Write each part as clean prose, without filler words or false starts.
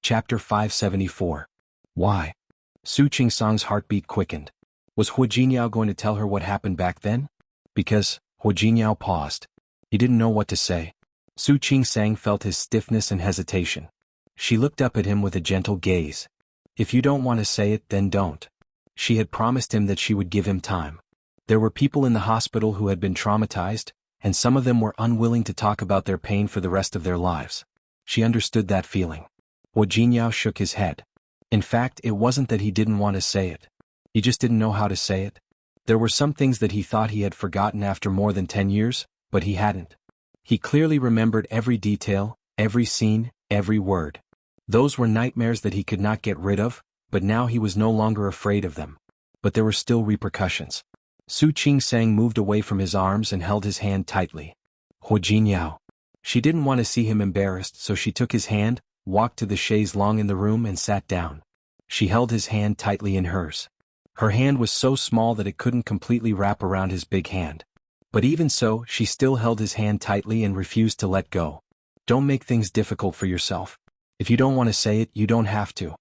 Chapter 574. Why? Su Qingsang's heartbeat quickened. Was Hu Jinyao going to tell her what happened back then? Because, Hu Jinyao paused. He didn't know what to say. Su Qingsang felt his stiffness and hesitation. She looked up at him with a gentle gaze. If you don't want to say it, then don't. She had promised him that she would give him time. There were people in the hospital who had been traumatized, and some of them were unwilling to talk about their pain for the rest of their lives. She understood that feeling. Hu Jinyao shook his head. In fact, it wasn't that he didn't want to say it. He just didn't know how to say it. There were some things that he thought he had forgotten after more than 10 years, but he hadn't. He clearly remembered every detail, every scene, every word. Those were nightmares that he could not get rid of, but now he was no longer afraid of them. But there were still repercussions. Su Qingsang moved away from his arms and held his hand tightly. Hu Jinyao. She didn't want to see him embarrassed, so she took his hand, walked to the chaise longue in the room and sat down. She held his hand tightly in hers. Her hand was so small that it couldn't completely wrap around his big hand. But even so, she still held his hand tightly and refused to let go. Don't make things difficult for yourself. If you don't want to say it, you don't have to.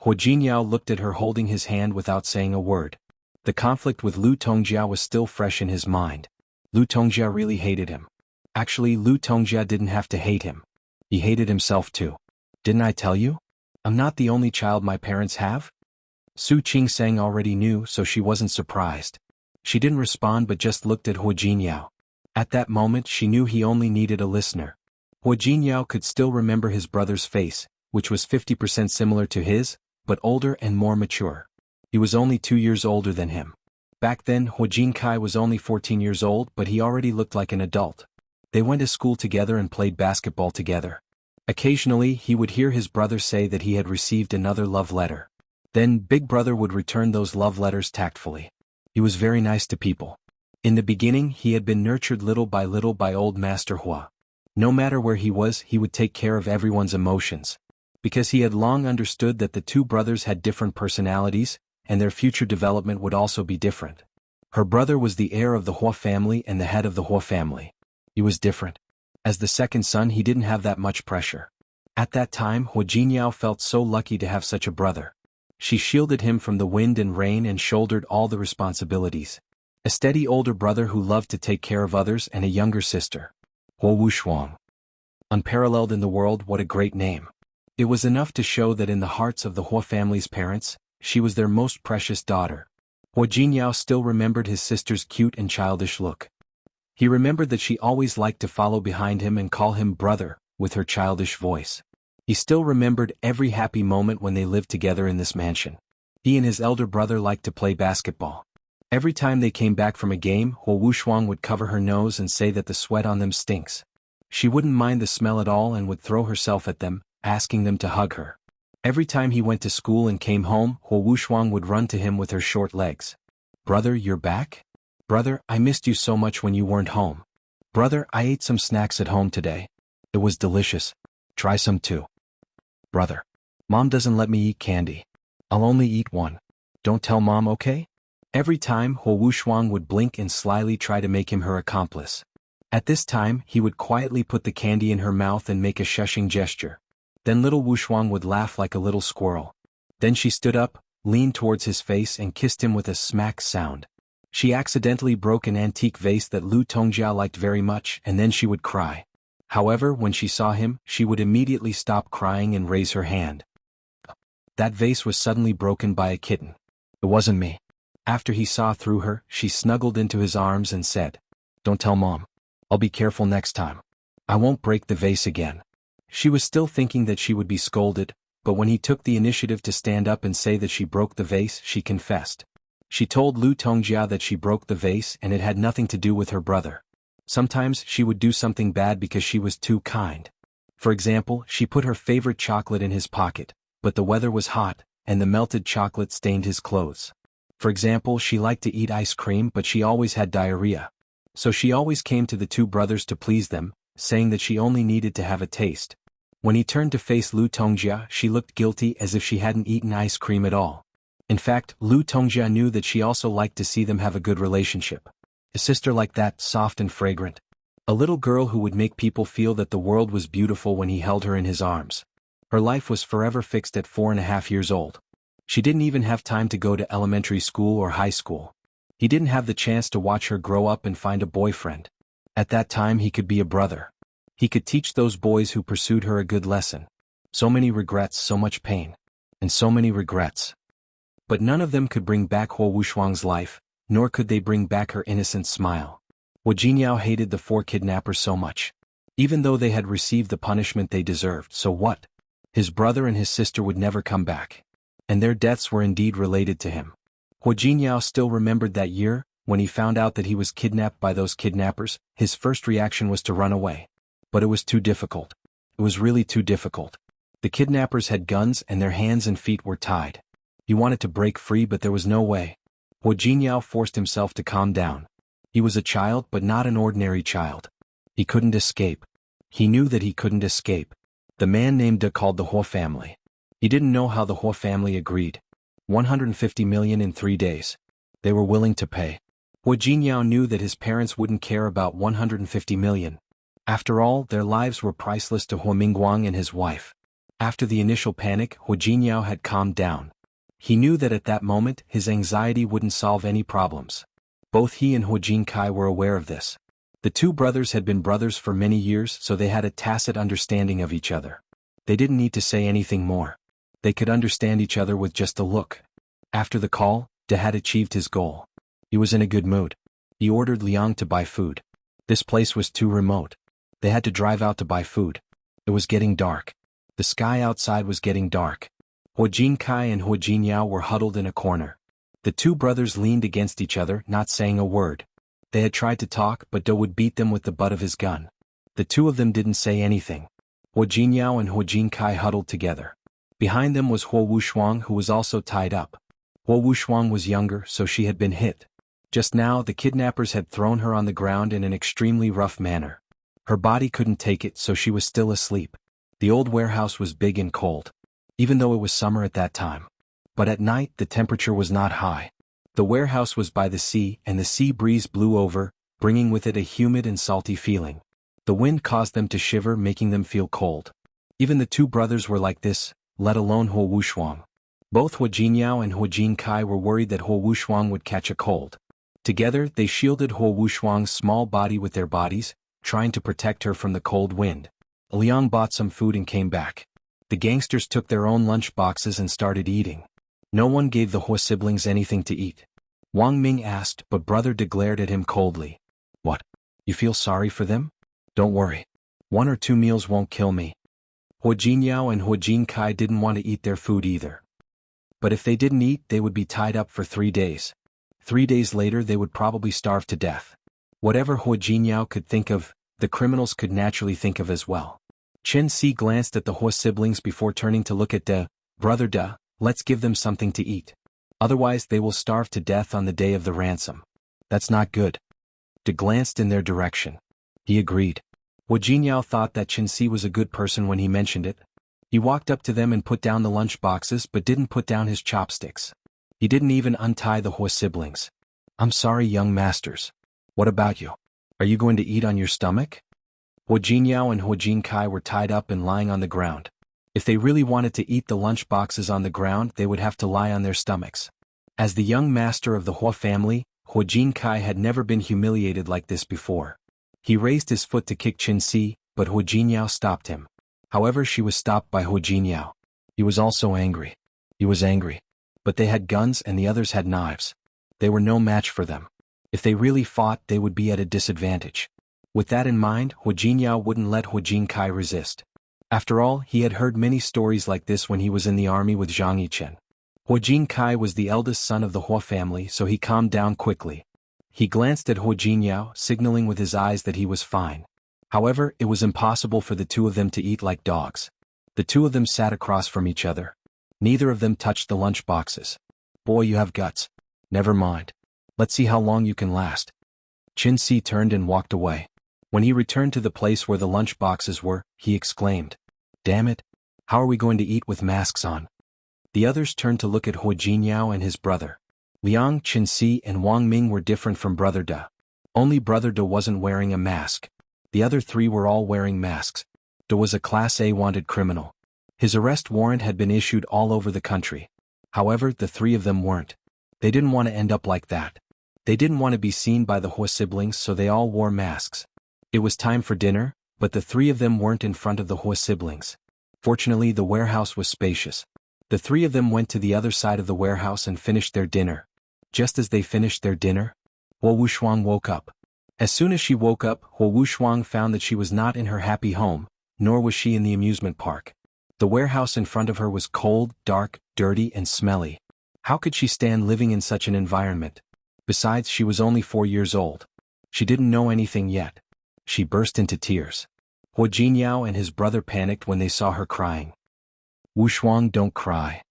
Hu Jinyao looked at her holding his hand without saying a word. The conflict with Lu Tongjia was still fresh in his mind. Lu Tongjia really hated him. Actually, Lu Tongjia didn't have to hate him. He hated himself too. Didn't I tell you? I'm not the only child my parents have? Su Qingsang already knew, so she wasn't surprised. She didn't respond but just looked at Hu Jinyao. At that moment she knew he only needed a listener. Hu Jinyao could still remember his brother's face, which was 50% similar to his, but older and more mature. He was only 2 years older than him. Back then Hu Jinkai was only 14 years old, but he already looked like an adult. They went to school together and played basketball together. Occasionally he would hear his brother say that he had received another love letter. Then Big Brother would return those love letters tactfully. He was very nice to people. In the beginning he had been nurtured little by old Master Hua. No matter where he was, he would take care of everyone's emotions. Because he had long understood that the two brothers had different personalities, and their future development would also be different. Her brother was the heir of the Hua family and the head of the Hua family. He was different. As the second son he didn't have that much pressure. At that time Hu Jinyao felt so lucky to have such a brother. She shielded him from the wind and rain and shouldered all the responsibilities. A steady older brother who loved to take care of others and a younger sister. Hu Wushuang. Unparalleled in the world, what a great name. It was enough to show that in the hearts of the Hua family's parents, she was their most precious daughter. Hu Jinyao still remembered his sister's cute and childish look. He remembered that she always liked to follow behind him and call him brother, with her childish voice. He still remembered every happy moment when they lived together in this mansion. He and his elder brother liked to play basketball. Every time they came back from a game, Hu Wushuang would cover her nose and say that the sweat on them stinks. She wouldn't mind the smell at all and would throw herself at them, asking them to hug her. Every time he went to school and came home, Hu Wushuang would run to him with her short legs. Brother, you're back? Brother, I missed you so much when you weren't home. Brother, I ate some snacks at home today. It was delicious. Try some too. Brother. Mom doesn't let me eat candy. I'll only eat one. Don't tell Mom, okay? Every time Hu Wushuang would blink and slyly try to make him her accomplice. At this time he would quietly put the candy in her mouth and make a shushing gesture. Then little Wushuang would laugh like a little squirrel. Then she stood up, leaned towards his face and kissed him with a smack sound. She accidentally broke an antique vase that Lu Tongjia liked very much, and then she would cry. However, when she saw him, she would immediately stop crying and raise her hand. That vase was suddenly broken by a kitten. It wasn't me. After he saw through her, she snuggled into his arms and said, "Don't tell Mom. I'll be careful next time. I won't break the vase again." She was still thinking that she would be scolded, but when he took the initiative to stand up and say that she broke the vase, she confessed. She told Lu Tongjia that she broke the vase and it had nothing to do with her brother. Sometimes she would do something bad because she was too kind. For example, she put her favorite chocolate in his pocket, but the weather was hot, and the melted chocolate stained his clothes. For example, she liked to eat ice cream but she always had diarrhea. So she always came to the two brothers to please them, saying that she only needed to have a taste. When he turned to face Lu Tongjia, she looked guilty as if she hadn't eaten ice cream at all. In fact, Lu Tongjia knew that she also liked to see them have a good relationship. A sister like that, soft and fragrant. A little girl who would make people feel that the world was beautiful when he held her in his arms. Her life was forever fixed at 4.5 years old. She didn't even have time to go to elementary school or high school. He didn't have the chance to watch her grow up and find a boyfriend. At that time he could be a brother. He could teach those boys who pursued her a good lesson. So many regrets, so much pain. And so many regrets. But none of them could bring back Huo Wushuang's life, nor could they bring back her innocent smile. Hu Jingyao hated the 4 kidnappers so much. Even though they had received the punishment they deserved, so what? His brother and his sister would never come back. And their deaths were indeed related to him. Hu Jingyao still remembered that year, when he found out that he was kidnapped by those kidnappers. His first reaction was to run away. But it was too difficult. It was really too difficult. The kidnappers had guns and their hands and feet were tied. He wanted to break free but there was no way. Hu Jingyao forced himself to calm down. He was a child but not an ordinary child. He couldn't escape. He knew that he couldn't escape. The man named De called the Huo family. He didn't know how the Huo family agreed. 150 million in 3 days. They were willing to pay. Hu Jingyao knew that his parents wouldn't care about 150 million. After all, their lives were priceless to Hu Mingguang and his wife. After the initial panic, Hu Jingyao had calmed down. He knew that at that moment, his anxiety wouldn't solve any problems. Both he and Hu Jinkai were aware of this. The 2 brothers had been brothers for many years, so they had a tacit understanding of each other. They didn't need to say anything more. They could understand each other with just a look. After the call, De had achieved his goal. He was in a good mood. He ordered Liang to buy food. This place was too remote. They had to drive out to buy food. It was getting dark. The sky outside was getting dark. Hu Jinkai and Hu Jinyao were huddled in a corner. The 2 brothers leaned against each other, not saying a word. They had tried to talk, but De would beat them with the butt of his gun. The 2 of them didn't say anything. Hu Jinyao and Hu Jinkai huddled together. Behind them was Huo Wushuang, who was also tied up. Huo Wushuang was younger, so she had been hit. Just now, the kidnappers had thrown her on the ground in an extremely rough manner. Her body couldn't take it, so she was still asleep. The old warehouse was big and cold, even though it was summer at that time. But at night, the temperature was not high. The warehouse was by the sea, and the sea breeze blew over, bringing with it a humid and salty feeling. The wind caused them to shiver, making them feel cold. Even the 2 brothers were like this, let alone Huo Wushuang. Both Hu Jinyao and Hu Jinkai were worried that Huo Wushuang would catch a cold. Together, they shielded Huo Wushuang's small body with their bodies, trying to protect her from the cold wind. Liang bought some food and came back. The gangsters took their own lunch boxes and started eating. No one gave the Huo siblings anything to eat. Wang Ming asked, but Brother De glared at him coldly. What? You feel sorry for them? Don't worry. 1 or 2 meals won't kill me. Hu Jinyao and Hu Jinkai didn't want to eat their food either. But if they didn't eat, they would be tied up for 3 days. 3 days later they would probably starve to death. Whatever Hu Jinyao could think of, the criminals could naturally think of as well. Chen Si glanced at the Huo siblings before turning to look at De. Brother De, let's give them something to eat. Otherwise they will starve to death on the day of the ransom. That's not good. De glanced in their direction. He agreed. Hu Jinyao thought that Chen Si was a good person when he mentioned it. He walked up to them and put down the lunch boxes but didn't put down his chopsticks. He didn't even untie the Huo siblings. I'm sorry, young masters. What about you? Are you going to eat on your stomach? Hu Jinyao and Hu Jinkai were tied up and lying on the ground. If they really wanted to eat the lunch boxes on the ground, they would have to lie on their stomachs. As the young master of the Huo family, Hu Jinkai had never been humiliated like this before. He raised his foot to kick Chen Si, but Hu Jinyao stopped him. However, she was stopped by Hu Jinyao. He was also angry. He was angry. But they had guns and the others had knives. They were no match for them. If they really fought, they would be at a disadvantage. With that in mind, Hu Jinyao wouldn't let Hu Jinkai resist. After all, he had heard many stories like this when he was in the army with Zhang Yichen. Hu Jinkai was the eldest son of the Huo family, so he calmed down quickly. He glanced at Hu Jinyao, signaling with his eyes that he was fine. However, it was impossible for the 2 of them to eat like dogs. The 2 of them sat across from each other. Neither of them touched the lunch boxes. Boy, you have guts. Never mind. Let's see how long you can last. Chen Si turned and walked away. When he returned to the place where the lunch boxes were, he exclaimed, Damn it! How are we going to eat with masks on? The others turned to look at Hu Jinyao and his brother. Liang, Chen Si and Wang Ming were different from Brother De. Only Brother De wasn't wearing a mask. The other 3 were all wearing masks. De was a Class A wanted criminal. His arrest warrant had been issued all over the country. However, the three of them weren't. They didn't want to end up like that. They didn't want to be seen by the Hua siblings, so they all wore masks. It was time for dinner, but the three of them weren't in front of the Hua siblings. Fortunately, the warehouse was spacious. The three of them went to the other side of the warehouse and finished their dinner. Just as they finished their dinner, Hua Wushuang woke up. As soon as she woke up, Hua Wushuang found that she was not in her happy home, nor was she in the amusement park. The warehouse in front of her was cold, dark, dirty, and smelly. How could she stand living in such an environment? Besides, she was only 4 years old. She didn't know anything yet. She burst into tears. Hua Jinyao and his brother panicked when they saw her crying. Wushuang, don't cry.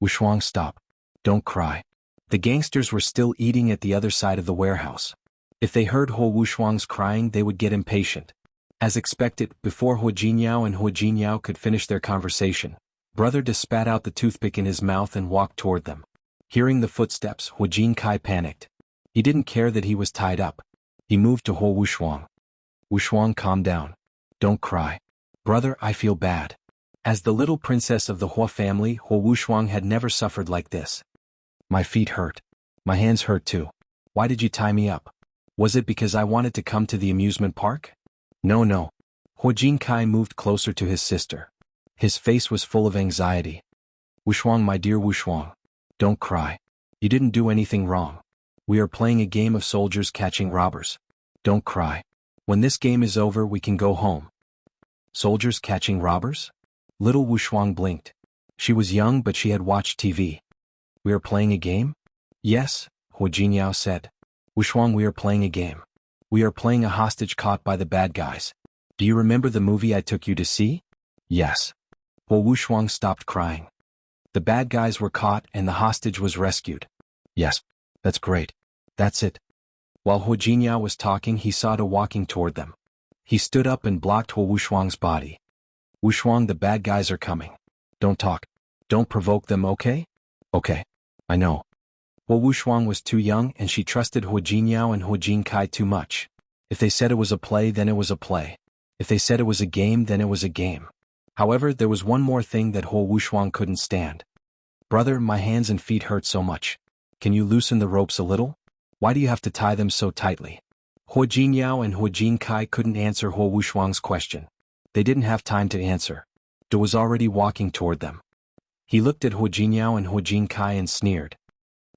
Wushuang, stop. Don't cry. The gangsters were still eating at the other side of the warehouse. If they heard Hua Wushuang's crying, they would get impatient. As expected, before Hua Jinyao and Hua Jinyao could finish their conversation, Brother De spat out the toothpick in his mouth and walked toward them. Hearing the footsteps, Hua Jinkai panicked. He didn't care that he was tied up. He moved to Hua Wushuang. Wushuang, calm down. Don't cry. Brother, I feel bad. As the little princess of the Hua family, Hua Wushuang had never suffered like this. My feet hurt. My hands hurt too. Why did you tie me up? Was it because I wanted to come to the amusement park? No. Hua Jinkai moved closer to his sister. His face was full of anxiety. Wushuang, my dear Wushuang. Don't cry. You didn't do anything wrong. We are playing a game of soldiers catching robbers. Don't cry. When this game is over, we can go home. Soldiers catching robbers? Little Wushuang blinked. She was young, but she had watched TV. We are playing a game? Yes, Hua Jinyao said. Wushuang, we are playing a game. We are playing a hostage caught by the bad guys. Do you remember the movie I took you to see? Yes. Hua Wushuang stopped crying. The bad guys were caught and the hostage was rescued. Yes. That's great. That's it. While Hua Jinyao was talking, he saw Da walking toward them. He stood up and blocked Hua Wushuang's body. Wushuang, the bad guys are coming. Don't talk. Don't provoke them, okay? Okay. I know. Hua Wushuang was too young and she trusted Hua Jinyao and Hua Jinkai too much. If they said it was a play, then it was a play. If they said it was a game, then it was a game. However, there was one more thing that Hua Wushuang couldn't stand. Brother, my hands and feet hurt so much. Can you loosen the ropes a little? Why do you have to tie them so tightly? Hua Jinyao and Hua Jinkai couldn't answer Hua Wushuang's question. They didn't have time to answer. Da was already walking toward them. He looked at Hua Jinyao and Hua Jinkai and sneered.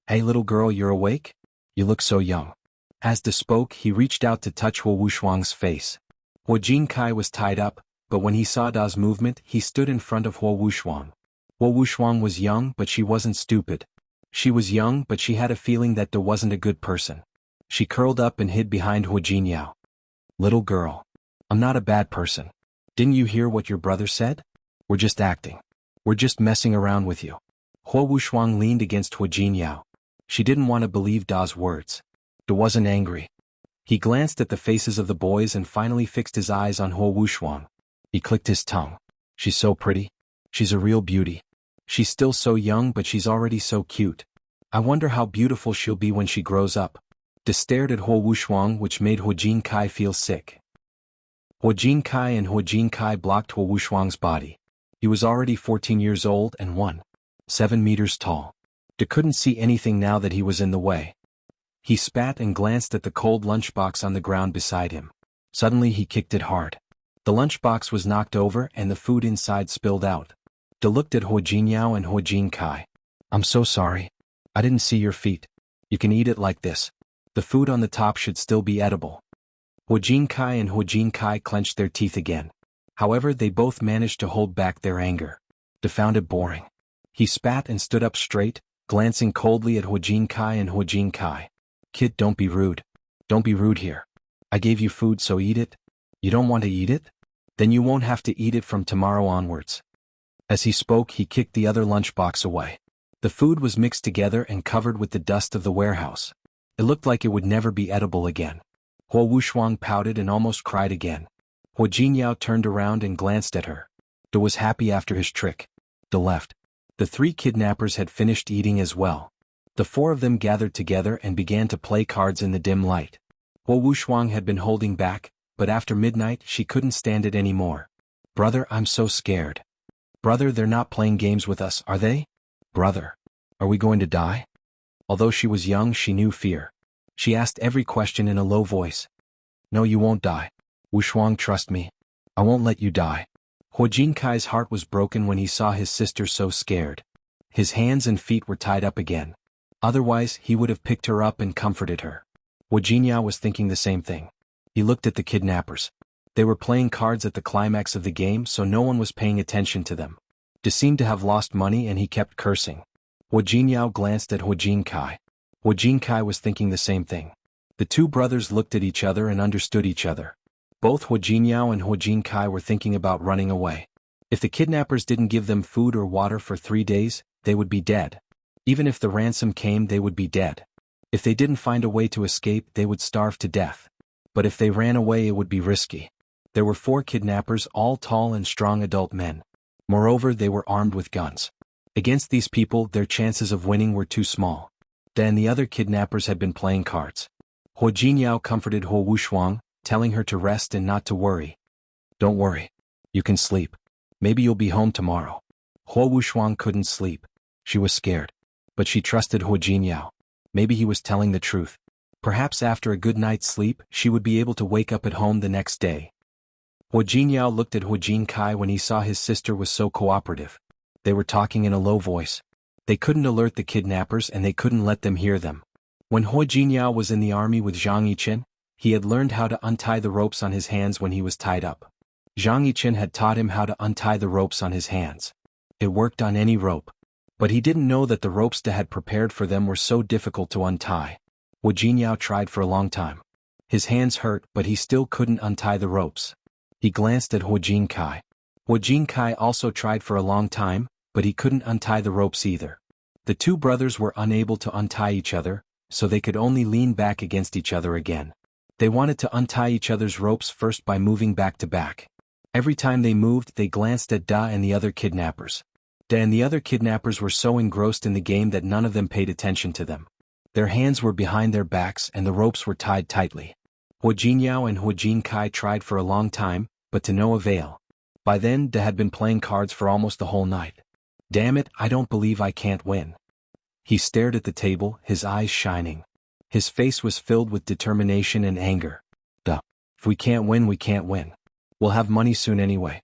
Hey little girl, you're awake? You look so young. As Da spoke, he reached out to touch Hua Wushuang's face. Hua Jinkai was tied up, but when he saw Da's movement, he stood in front of Hua Wushuang. Hua Wushuang was young, but she wasn't stupid. She was young, but she had a feeling that Da wasn't a good person. She curled up and hid behind Hua Jinyao. Little girl. I'm not a bad person. Didn't you hear what your brother said? We're just acting. We're just messing around with you. Hua Wushuang leaned against Hua Jinyao. She didn't want to believe Da's words. Da wasn't angry. He glanced at the faces of the boys and finally fixed his eyes on Hua Wushuang. He clicked his tongue. She's so pretty. She's a real beauty. She's still so young, but she's already so cute. I wonder how beautiful she'll be when she grows up. Da stared at Hua Wushuang, which made Hua Jinkai feel sick. Hua Jinkai and Hua Jinkai blocked Hua Wushuang's body. He was already 14 years old and 1.7 meters tall. Da couldn't see anything now that he was in the way. He spat and glanced at the cold lunchbox on the ground beside him. Suddenly he kicked it hard. The lunchbox was knocked over and the food inside spilled out. Da looked at Hua Jinyao and Hua Jinkai. I'm so sorry. I didn't see your feet. You can eat it like this. The food on the top should still be edible. Hua Jinkai and Hua Jinkai clenched their teeth again. However, they both managed to hold back their anger. Da found it boring. He spat and stood up straight, glancing coldly at Hua Jinkai and Hua Jinkai. Kid, don't be rude. Don't be rude here. I gave you food, so eat it. You don't want to eat it? Then you won't have to eat it from tomorrow onwards. As he spoke, he kicked the other lunchbox away. The food was mixed together and covered with the dust of the warehouse. It looked like it would never be edible again. Hua Wushuang pouted and almost cried again. Hua Jinyao turned around and glanced at her. Da was happy after his trick. Da left. The three kidnappers had finished eating as well. The four of them gathered together and began to play cards in the dim light. Hua Wushuang had been holding back, but after midnight she couldn't stand it anymore. Brother, I'm so scared. Brother, they're not playing games with us, are they? Brother, are we going to die? Although she was young, she knew fear. She asked every question in a low voice. No, you won't die. Wuxia, trust me. I won't let you die. Huo Jinkai's heart was broken when he saw his sister so scared. His hands and feet were tied up again. Otherwise, he would have picked her up and comforted her. Wuxia was thinking the same thing. He looked at the kidnappers. They were playing cards at the climax of the game, so no one was paying attention to them. They seemed to have lost money, and he kept cursing. Wuxia glanced at Huo Jinkai. Huo Jinkai was thinking the same thing. The two brothers looked at each other and understood each other. Both Huo Jinkai and Huo Jinkai were thinking about running away. If the kidnappers didn't give them food or water for 3 days, they would be dead. Even if the ransom came, they would be dead. If they didn't find a way to escape, they would starve to death. But if they ran away, it would be risky. There were 4 kidnappers, all tall and strong adult men. Moreover, they were armed with guns. Against these people, their chances of winning were too small. Dan, the other kidnappers, had been playing cards. Huo Jinyao comforted Huo Wuxia, telling her to rest and not to worry. Don't worry. You can sleep. Maybe you'll be home tomorrow. Huo Wuxia couldn't sleep. She was scared. But she trusted Huo Jinyao. Maybe he was telling the truth. Perhaps after a good night's sleep, she would be able to wake up at home the next day. Huo Jinyao looked at Huo Jinkai when he saw his sister was so cooperative. They were talking in a low voice. They couldn't alert the kidnappers and they couldn't let them hear them. When Huo Jinyao was in the army with Zhang Yiqin, he had learned how to untie the ropes on his hands when he was tied up. Zhang Yiqin had taught him how to untie the ropes on his hands. It worked on any rope. But he didn't know that the ropes Da had prepared for them were so difficult to untie. Huo Jinyao tried for a long time. His hands hurt, but he still couldn't untie the ropes. He glanced at Huo Jinkai. Huo Jinkai also tried for a long time, but he couldn't untie the ropes either. The two brothers were unable to untie each other, so they could only lean back against each other again. They wanted to untie each other's ropes first by moving back to back. Every time they moved, they glanced at Da and the other kidnappers. Da and the other kidnappers were so engrossed in the game that none of them paid attention to them. Their hands were behind their backs and the ropes were tied tightly. Huo Jinyao and Huo Jinkai tried for a long time, but to no avail. By then, Da had been playing cards for almost the whole night. Damn it, I don't believe I can't win. He stared at the table, his eyes shining. His face was filled with determination and anger. Duh. If we can't win, we can't win. We'll have money soon anyway.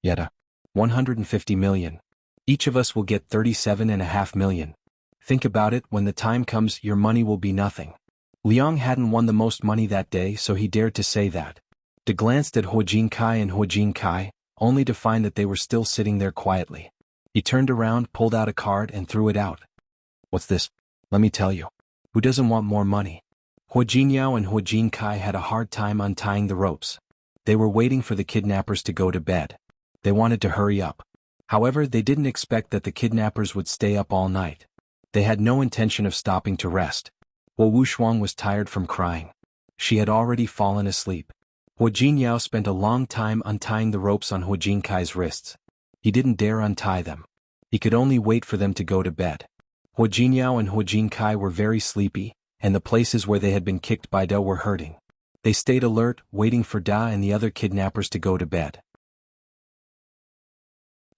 Yeta. 150 million. Each of us will get 37.5 million. Think about it, when the time comes, your money will be nothing. Liang hadn't won the most money that day, so he dared to say that. De glanced at Huo Jinkai and Huo Jinkai, only to find that they were still sitting there quietly. He turned around, pulled out a card and threw it out. What's this? Let me tell you. Who doesn't want more money? Huo Jinyao and Huo Jinkai had a hard time untying the ropes. They were waiting for the kidnappers to go to bed. They wanted to hurry up. However, they didn't expect that the kidnappers would stay up all night. They had no intention of stopping to rest. Huo Wuxia was tired from crying. She had already fallen asleep. Huo Jinyao spent a long time untying the ropes on Huo Jinkai's wrists. He didn't dare untie them. He could only wait for them to go to bed. Huo Jinyao and Huo Jinkai were very sleepy, and the places where they had been kicked by Da were hurting. They stayed alert, waiting for Da and the other kidnappers to go to bed.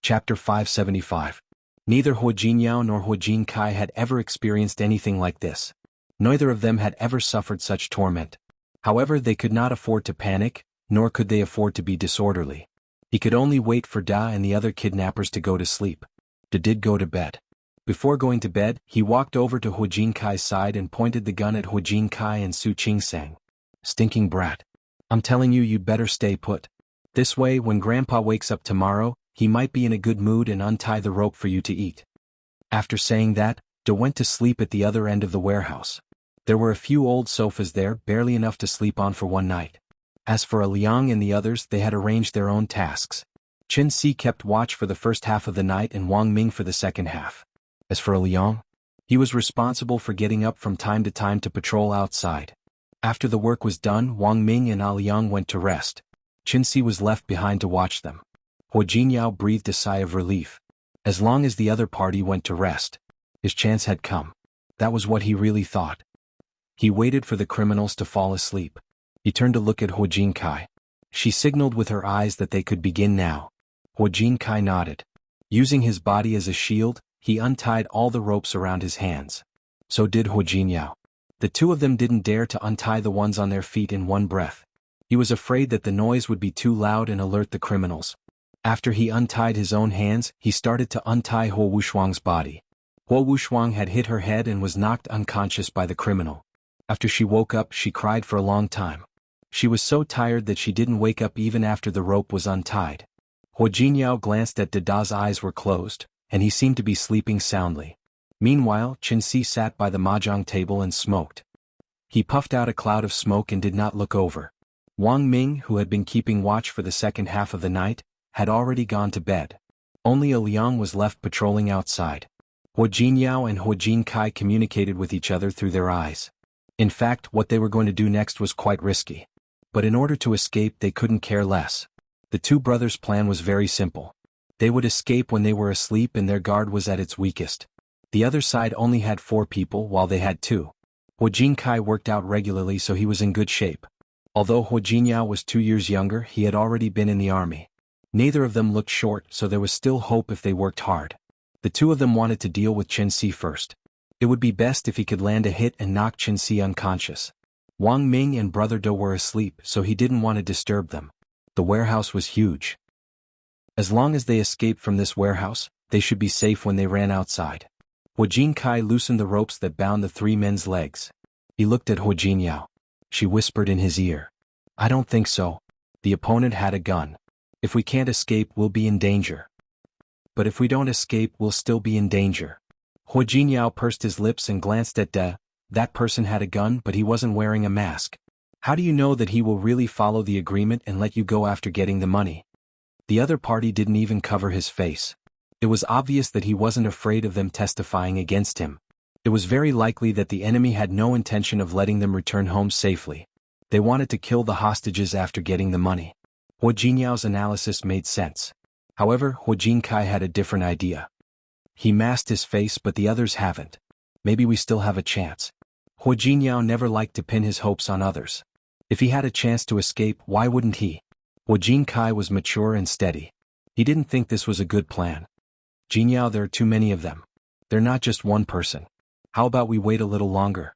Chapter 575. Neither Huo Jinyao nor Huo Jinkai had ever experienced anything like this. Neither of them had ever suffered such torment. However, they could not afford to panic, nor could they afford to be disorderly. He could only wait for Da and the other kidnappers to go to sleep. Da did go to bed. Before going to bed, he walked over to Huo Jinkai's side and pointed the gun at Huo Jinkai and Su Qingsang. Stinking brat. I'm telling you, you'd better stay put. This way, when Grandpa wakes up tomorrow, he might be in a good mood and untie the rope for you to eat. After saying that, Da went to sleep at the other end of the warehouse. There were a few old sofas there, barely enough to sleep on for one night. As for Liang and the others, they had arranged their own tasks. Chen Si kept watch for the first half of the night and Wang Ming for the second half. As for Liang, he was responsible for getting up from time to time to patrol outside. After the work was done, Wang Ming and Liang went to rest. Chen Si was left behind to watch them. Huo Jinyao breathed a sigh of relief. As long as the other party went to rest, his chance had come. That was what he really thought. He waited for the criminals to fall asleep. He turned to look at Huo Jinkai. She signaled with her eyes that they could begin now. Huo Jinkai nodded. Using his body as a shield, he untied all the ropes around his hands. So did Hu Jinyao. The two of them didn't dare to untie the ones on their feet in one breath. He was afraid that the noise would be too loud and alert the criminals. After he untied his own hands, he started to untie Huo Wushuang's body. Huo Wushuang had hit her head and was knocked unconscious by the criminal. After she woke up, she cried for a long time. She was so tired that she didn't wake up even after the rope was untied. Hu Jinyao glanced at Dada's eyes were closed, and he seemed to be sleeping soundly. Meanwhile, Qinxi sat by the mahjong table and smoked. He puffed out a cloud of smoke and did not look over. Wang Ming, who had been keeping watch for the second half of the night, had already gone to bed. Only a Liang was left patrolling outside. Hu Jinyao and Hu Jinkai communicated with each other through their eyes. In fact, what they were going to do next was quite risky. But in order to escape, they couldn't care less. The two brothers' plan was very simple. They would escape when they were asleep and their guard was at its weakest. The other side only had 4 people while they had 2. Hu Jinkai worked out regularly, so he was in good shape. Although Hu Jinyao was 2 years younger, he had already been in the army. Neither of them looked short, so there was still hope if they worked hard. The two of them wanted to deal with Qinxi first. It would be best if he could land a hit and knock Qinxi unconscious. Wang Ming and Brother Do were asleep, so he didn't want to disturb them. The warehouse was huge. As long as they escaped from this warehouse, they should be safe when they ran outside. Hu Jinkai loosened the ropes that bound the 3 men's legs. He looked at Hu Jinyao. She whispered in his ear. I don't think so. The opponent had a gun. If we can't escape, we'll be in danger. But if we don't escape, we'll still be in danger. Hu Jinyao pursed his lips and glanced at De. That person had a gun, but he wasn't wearing a mask. How do you know that he will really follow the agreement and let you go after getting the money? The other party didn't even cover his face. It was obvious that he wasn't afraid of them testifying against him. It was very likely that the enemy had no intention of letting them return home safely. They wanted to kill the hostages after getting the money. Hu Jinyao's analysis made sense. However, Hu Jinkai had a different idea. He masked his face, but the others haven't. Maybe we still have a chance. Hu Jinyao never liked to pin his hopes on others. If he had a chance to escape, why wouldn't he? Hu Jinkai was mature and steady. He didn't think this was a good plan. Jinyao, there are too many of them. They're not just one person. How about we wait a little longer?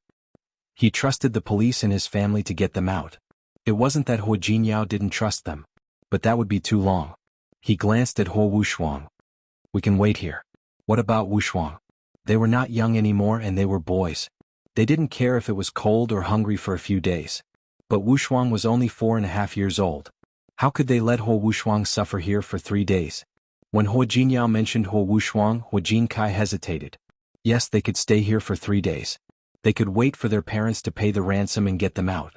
He trusted the police and his family to get them out. It wasn't that Hu Jinyao didn't trust them, but that would be too long. He glanced at Huo Wushuang. We can wait here. What about Wushuang? They were not young anymore and they were boys. They didn't care if it was cold or hungry for a few days. But Wushuang was only 4.5 years old. How could they let Huo Wushuang suffer here for 3 days? When Hu Jinyao mentioned Huo Wushuang, Hu Jinkai hesitated. Yes, they could stay here for 3 days. They could wait for their parents to pay the ransom and get them out.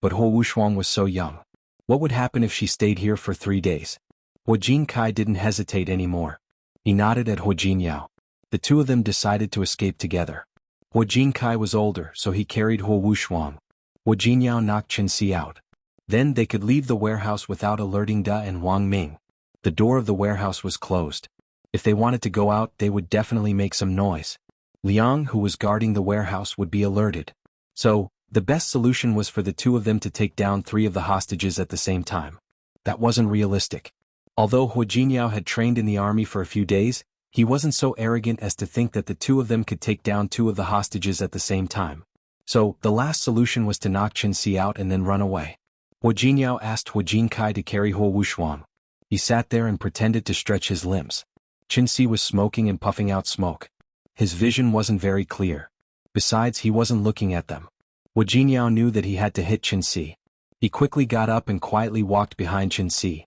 But Huo Wushuang was so young. What would happen if she stayed here for 3 days? Hu Jinkai didn't hesitate anymore. He nodded at Hu Jinyao. The two of them decided to escape together. Hu Jinkai was older, so he carried Huo Wushuang. Hu Jinyao knocked Qinxi out. Then they could leave the warehouse without alerting Da and Wang Ming. The door of the warehouse was closed. If they wanted to go out, they would definitely make some noise. Liang, who was guarding the warehouse, would be alerted. So, the best solution was for the two of them to take down 3 of the hostages at the same time. That wasn't realistic. Although Hu Jinyao had trained in the army for a few days, he wasn't so arrogant as to think that the two of them could take down 2 of the hostages at the same time. So, the last solution was to knock Qinxi out and then run away. Hu Jinyao asked Hu Jinkai to carry Huo Wushuang. He sat there and pretended to stretch his limbs. Qinxi was smoking and puffing out smoke. His vision wasn't very clear. Besides, he wasn't looking at them. Hu Jinyao knew that he had to hit Qinxi. He quickly got up and quietly walked behind Qinxi.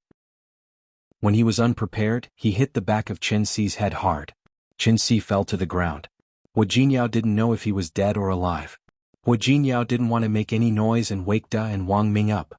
When he was unprepared, he hit the back of Qinxi's head hard. Qinxi fell to the ground. Hu Jinyao didn't know if he was dead or alive. Hu Jinyao didn't want to make any noise and wake Da and Wang Ming up.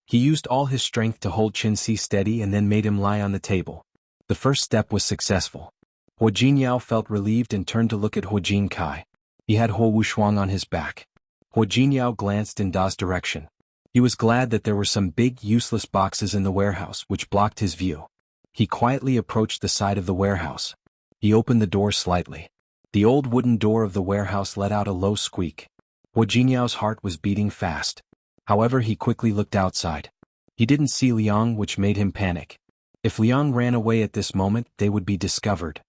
He used all his strength to hold Qinxi steady and then made him lie on the table. The first step was successful. Hu Jinyao felt relieved and turned to look at Hu Jinkai. He had Huo Wushuang on his back. Hu Jinyao glanced in Da's direction. He was glad that there were some big, useless boxes in the warehouse which blocked his view. He quietly approached the side of the warehouse. He opened the door slightly. The old wooden door of the warehouse let out a low squeak. Hu Jinyao's heart was beating fast. However, he quickly looked outside. He didn't see Liang, which made him panic. If Liang ran away at this moment, they would be discovered.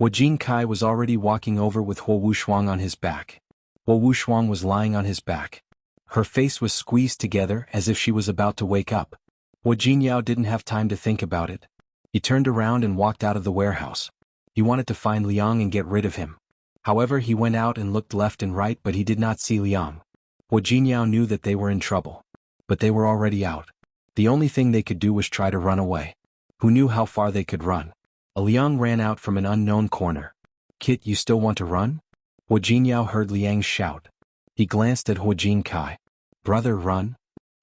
Hu Jinkai was already walking over with Hu Wushuang on his back. Hu Wushuang was lying on his back. Her face was squeezed together as if she was about to wake up. Hu Jinyao didn't have time to think about it. He turned around and walked out of the warehouse. He wanted to find Liang and get rid of him. However, he went out and looked left and right, but he did not see Liang. Hu Jinyao knew that they were in trouble. But they were already out. The only thing they could do was try to run away. Who knew how far they could run? Liang ran out from an unknown corner. "Kit, you still want to run?" Hu Jinyao heard Liang shout. He glanced at Hu Jinkai. "Brother, run."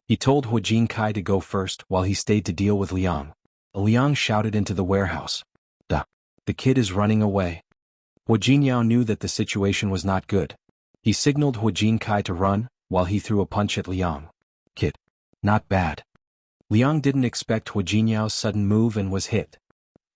He told Hu Jinkai to go first while he stayed to deal with Liang. Liang shouted into the warehouse. The kid is running away." Hu Jinyao knew that the situation was not good. He signaled Hu Jinkai to run, while he threw a punch at Liang. "Kid. Not bad." Liang didn't expect Hu Jinyao's sudden move and was hit.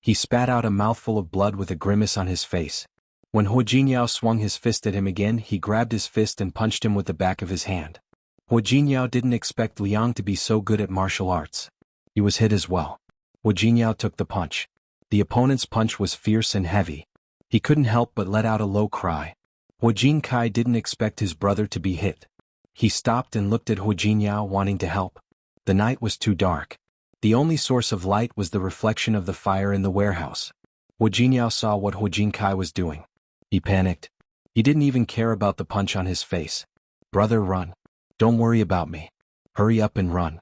He spat out a mouthful of blood with a grimace on his face. When Hu Jinyao swung his fist at him again, he grabbed his fist and punched him with the back of his hand. Hu Jinyao didn't expect Liang to be so good at martial arts. He was hit as well. Hu Jinyao took the punch. The opponent's punch was fierce and heavy. He couldn't help but let out a low cry. Hu Jinkai didn't expect his brother to be hit. He stopped and looked at Hu Jinyao, wanting to help. The night was too dark. The only source of light was the reflection of the fire in the warehouse. Hu Jinyao saw what Hu Jinkai was doing. He panicked. He didn't even care about the punch on his face. "Brother, run. Don't worry about me. Hurry up and run."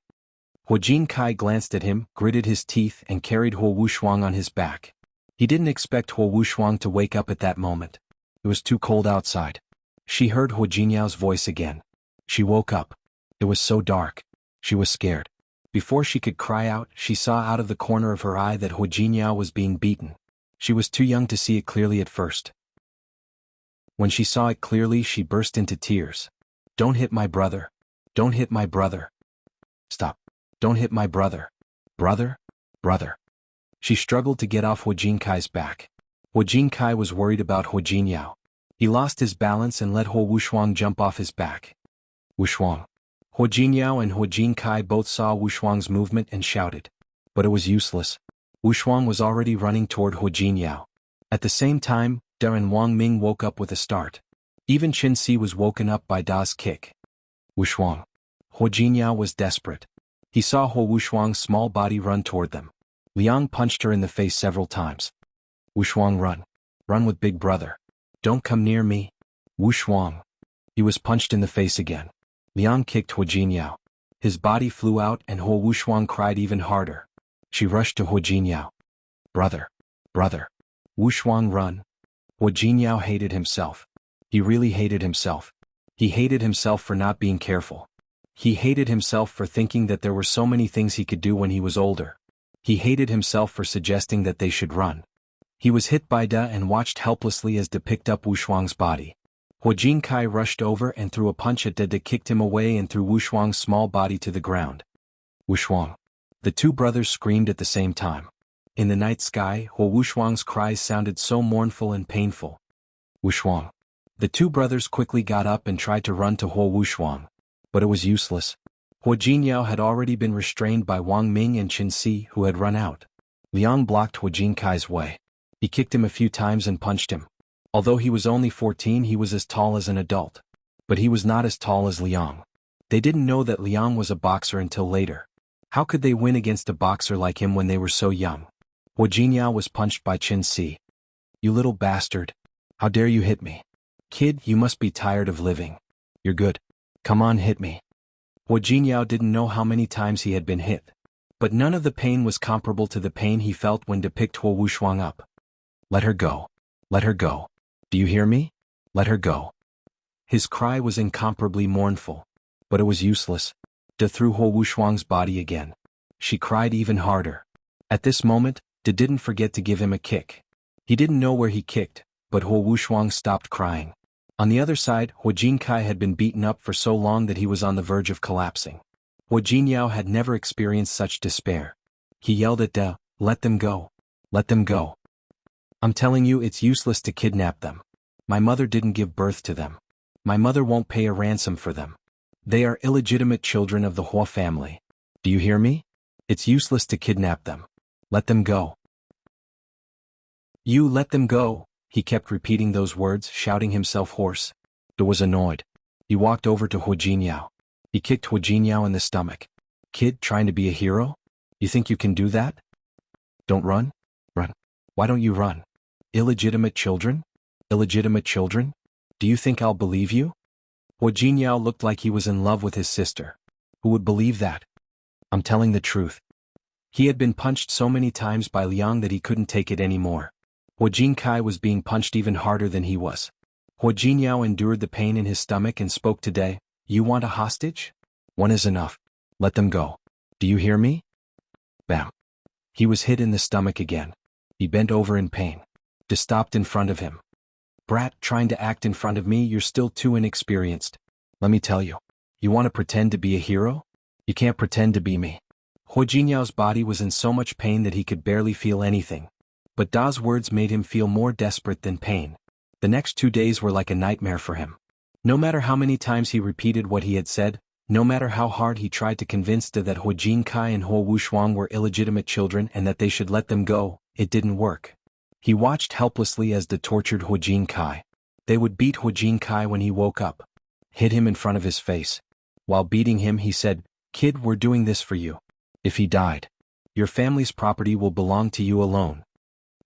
Hu Jinkai glanced at him, gritted his teeth, and carried Hu Wushuang on his back. He didn't expect Hu Wushuang to wake up at that moment. It was too cold outside. She heard Hu Jinyao's voice again. She woke up. It was so dark. She was scared. Before she could cry out, she saw out of the corner of her eye that Hu Jinyao was being beaten. She was too young to see it clearly at first. When she saw it clearly, she burst into tears. "Don't hit my brother. Don't hit my brother. Stop. Don't hit my brother. Brother? Brother." She struggled to get off Hu Jinkai's back. Hu Jinkai was worried about Hu Jinyao. He lost his balance and let Hu Wushuang jump off his back. "Wushuang." Hu Jinyao and Hu Jinkai both saw Wushuang's movement and shouted. But it was useless. Wushuang was already running toward Hu Jinyao. At the same time, Da and Wang Ming woke up with a start. Even Qin Si was woken up by Da's kick. "Wushuang." Hu Jinyao was desperate. He saw Hu Wushuang's small body run toward them. Liang punched her in the face several times. "Wushuang, run. Run with big brother. Don't come near me." "Wushuang." He was punched in the face again. Liang kicked Hu Jinyao. His body flew out and Hu Wushuang cried even harder. She rushed to Hu Jinyao. "Brother. Brother. Wushuang, run." Hu Jinyao hated himself. He really hated himself. He hated himself for not being careful. He hated himself for thinking that there were so many things he could do when he was older. He hated himself for suggesting that they should run. He was hit by Da and watched helplessly as Da picked up Wushuang's body. Hu Jinkai rushed over and threw a punch at Da. Da kicked him away and threw Wushuang's small body to the ground. "Wushuang." The two brothers screamed at the same time. In the night sky, Hu Wushuang's cries sounded so mournful and painful. "Wushuang." The two brothers quickly got up and tried to run to Hu Wushuang. But it was useless. Hu Jinyao had already been restrained by Wang Ming and Qin Si, who had run out. Liang blocked Hu Jinkai's way. He kicked him a few times and punched him. Although he was only 14, he was as tall as an adult. But he was not as tall as Liang. They didn't know that Liang was a boxer until later. How could they win against a boxer like him when they were so young? Hu Jinyao was punched by Qin Si. "You little bastard. How dare you hit me? Kid, you must be tired of living. You're good. Come on, hit me." Hu Jinyao didn't know how many times he had been hit. But none of the pain was comparable to the pain he felt when Da picked Hu Wushuang up. "Let her go. Let her go. Do you hear me? Let her go." His cry was incomparably mournful. But it was useless. Da threw Hu Wushuang's body again. She cried even harder. At this moment, Da didn't forget to give him a kick. He didn't know where he kicked, but Hu Wushuang stopped crying. On the other side, Hu Jinkai had been beaten up for so long that he was on the verge of collapsing. Hu Jinyao had never experienced such despair. He yelled at Da, "Let them go. Let them go. I'm telling you, it's useless to kidnap them. My mother didn't give birth to them. My mother won't pay a ransom for them. They are illegitimate children of the Hua family. Do you hear me? It's useless to kidnap them. Let them go. You let them go. He kept repeating those words, shouting himself hoarse. De was annoyed. He walked over to Hu Jiniao. He kicked Hu Jiniao in the stomach. Kid, trying to be a hero? You think you can do that? Don't run? Run. Why don't you run? Illegitimate children? Illegitimate children? Do you think I'll believe you? Hu Jiniao looked like he was in love with his sister. Who would believe that? I'm telling the truth. He had been punched so many times by Liang that he couldn't take it anymore. Hu Jinkai was being punched even harder than he was. Hu Jiniao endured the pain in his stomach and spoke today. You want a hostage? One is enough. Let them go. Do you hear me? Bam. He was hit in the stomach again. He bent over in pain. De stopped in front of him. Brat, trying to act in front of me, you're still too inexperienced. Let me tell you. You want to pretend to be a hero? You can't pretend to be me. Hu Jiniao's body was in so much pain that he could barely feel anything. But Da's words made him feel more desperate than pain. The next 2 days were like a nightmare for him. No matter how many times he repeated what he had said, no matter how hard he tried to convince Da that Hu Jinkai and Hu Wushuang were illegitimate children and that they should let them go, it didn't work. He watched helplessly as Da tortured Hu Jinkai. They would beat Hu Jinkai when he woke up. Hit him in front of his face. While beating him he said, Kid, we're doing this for you. If he died, your family's property will belong to you alone.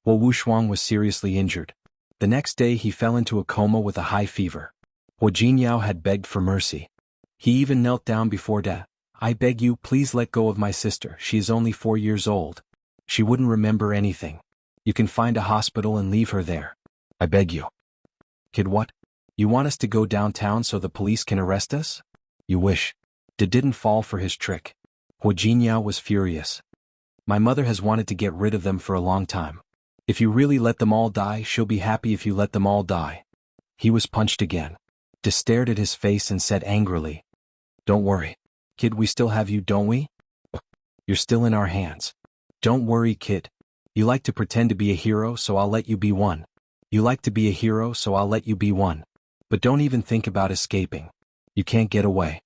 Hu Wushuang was seriously injured. The next day he fell into a coma with a high fever. Hu Jiniao had begged for mercy. He even knelt down before Da. I beg you, please let go of my sister. She is only 4 years old. She wouldn't remember anything. You can find a hospital and leave her there. I beg you. Kid, what? You want us to go downtown so the police can arrest us? You wish. Da didn't fall for his trick. Hu Jiniao was furious. My mother has wanted to get rid of them for a long time. If you really let them all die, she'll be happy if you let them all die. He was punched again. Da stared at his face and said angrily, Don't worry. Kid, we still have you, don't we? You're still in our hands. Don't worry, kid. You like to pretend to be a hero, so I'll let you be one. You like to be a hero, so I'll let you be one. But don't even think about escaping. You can't get away.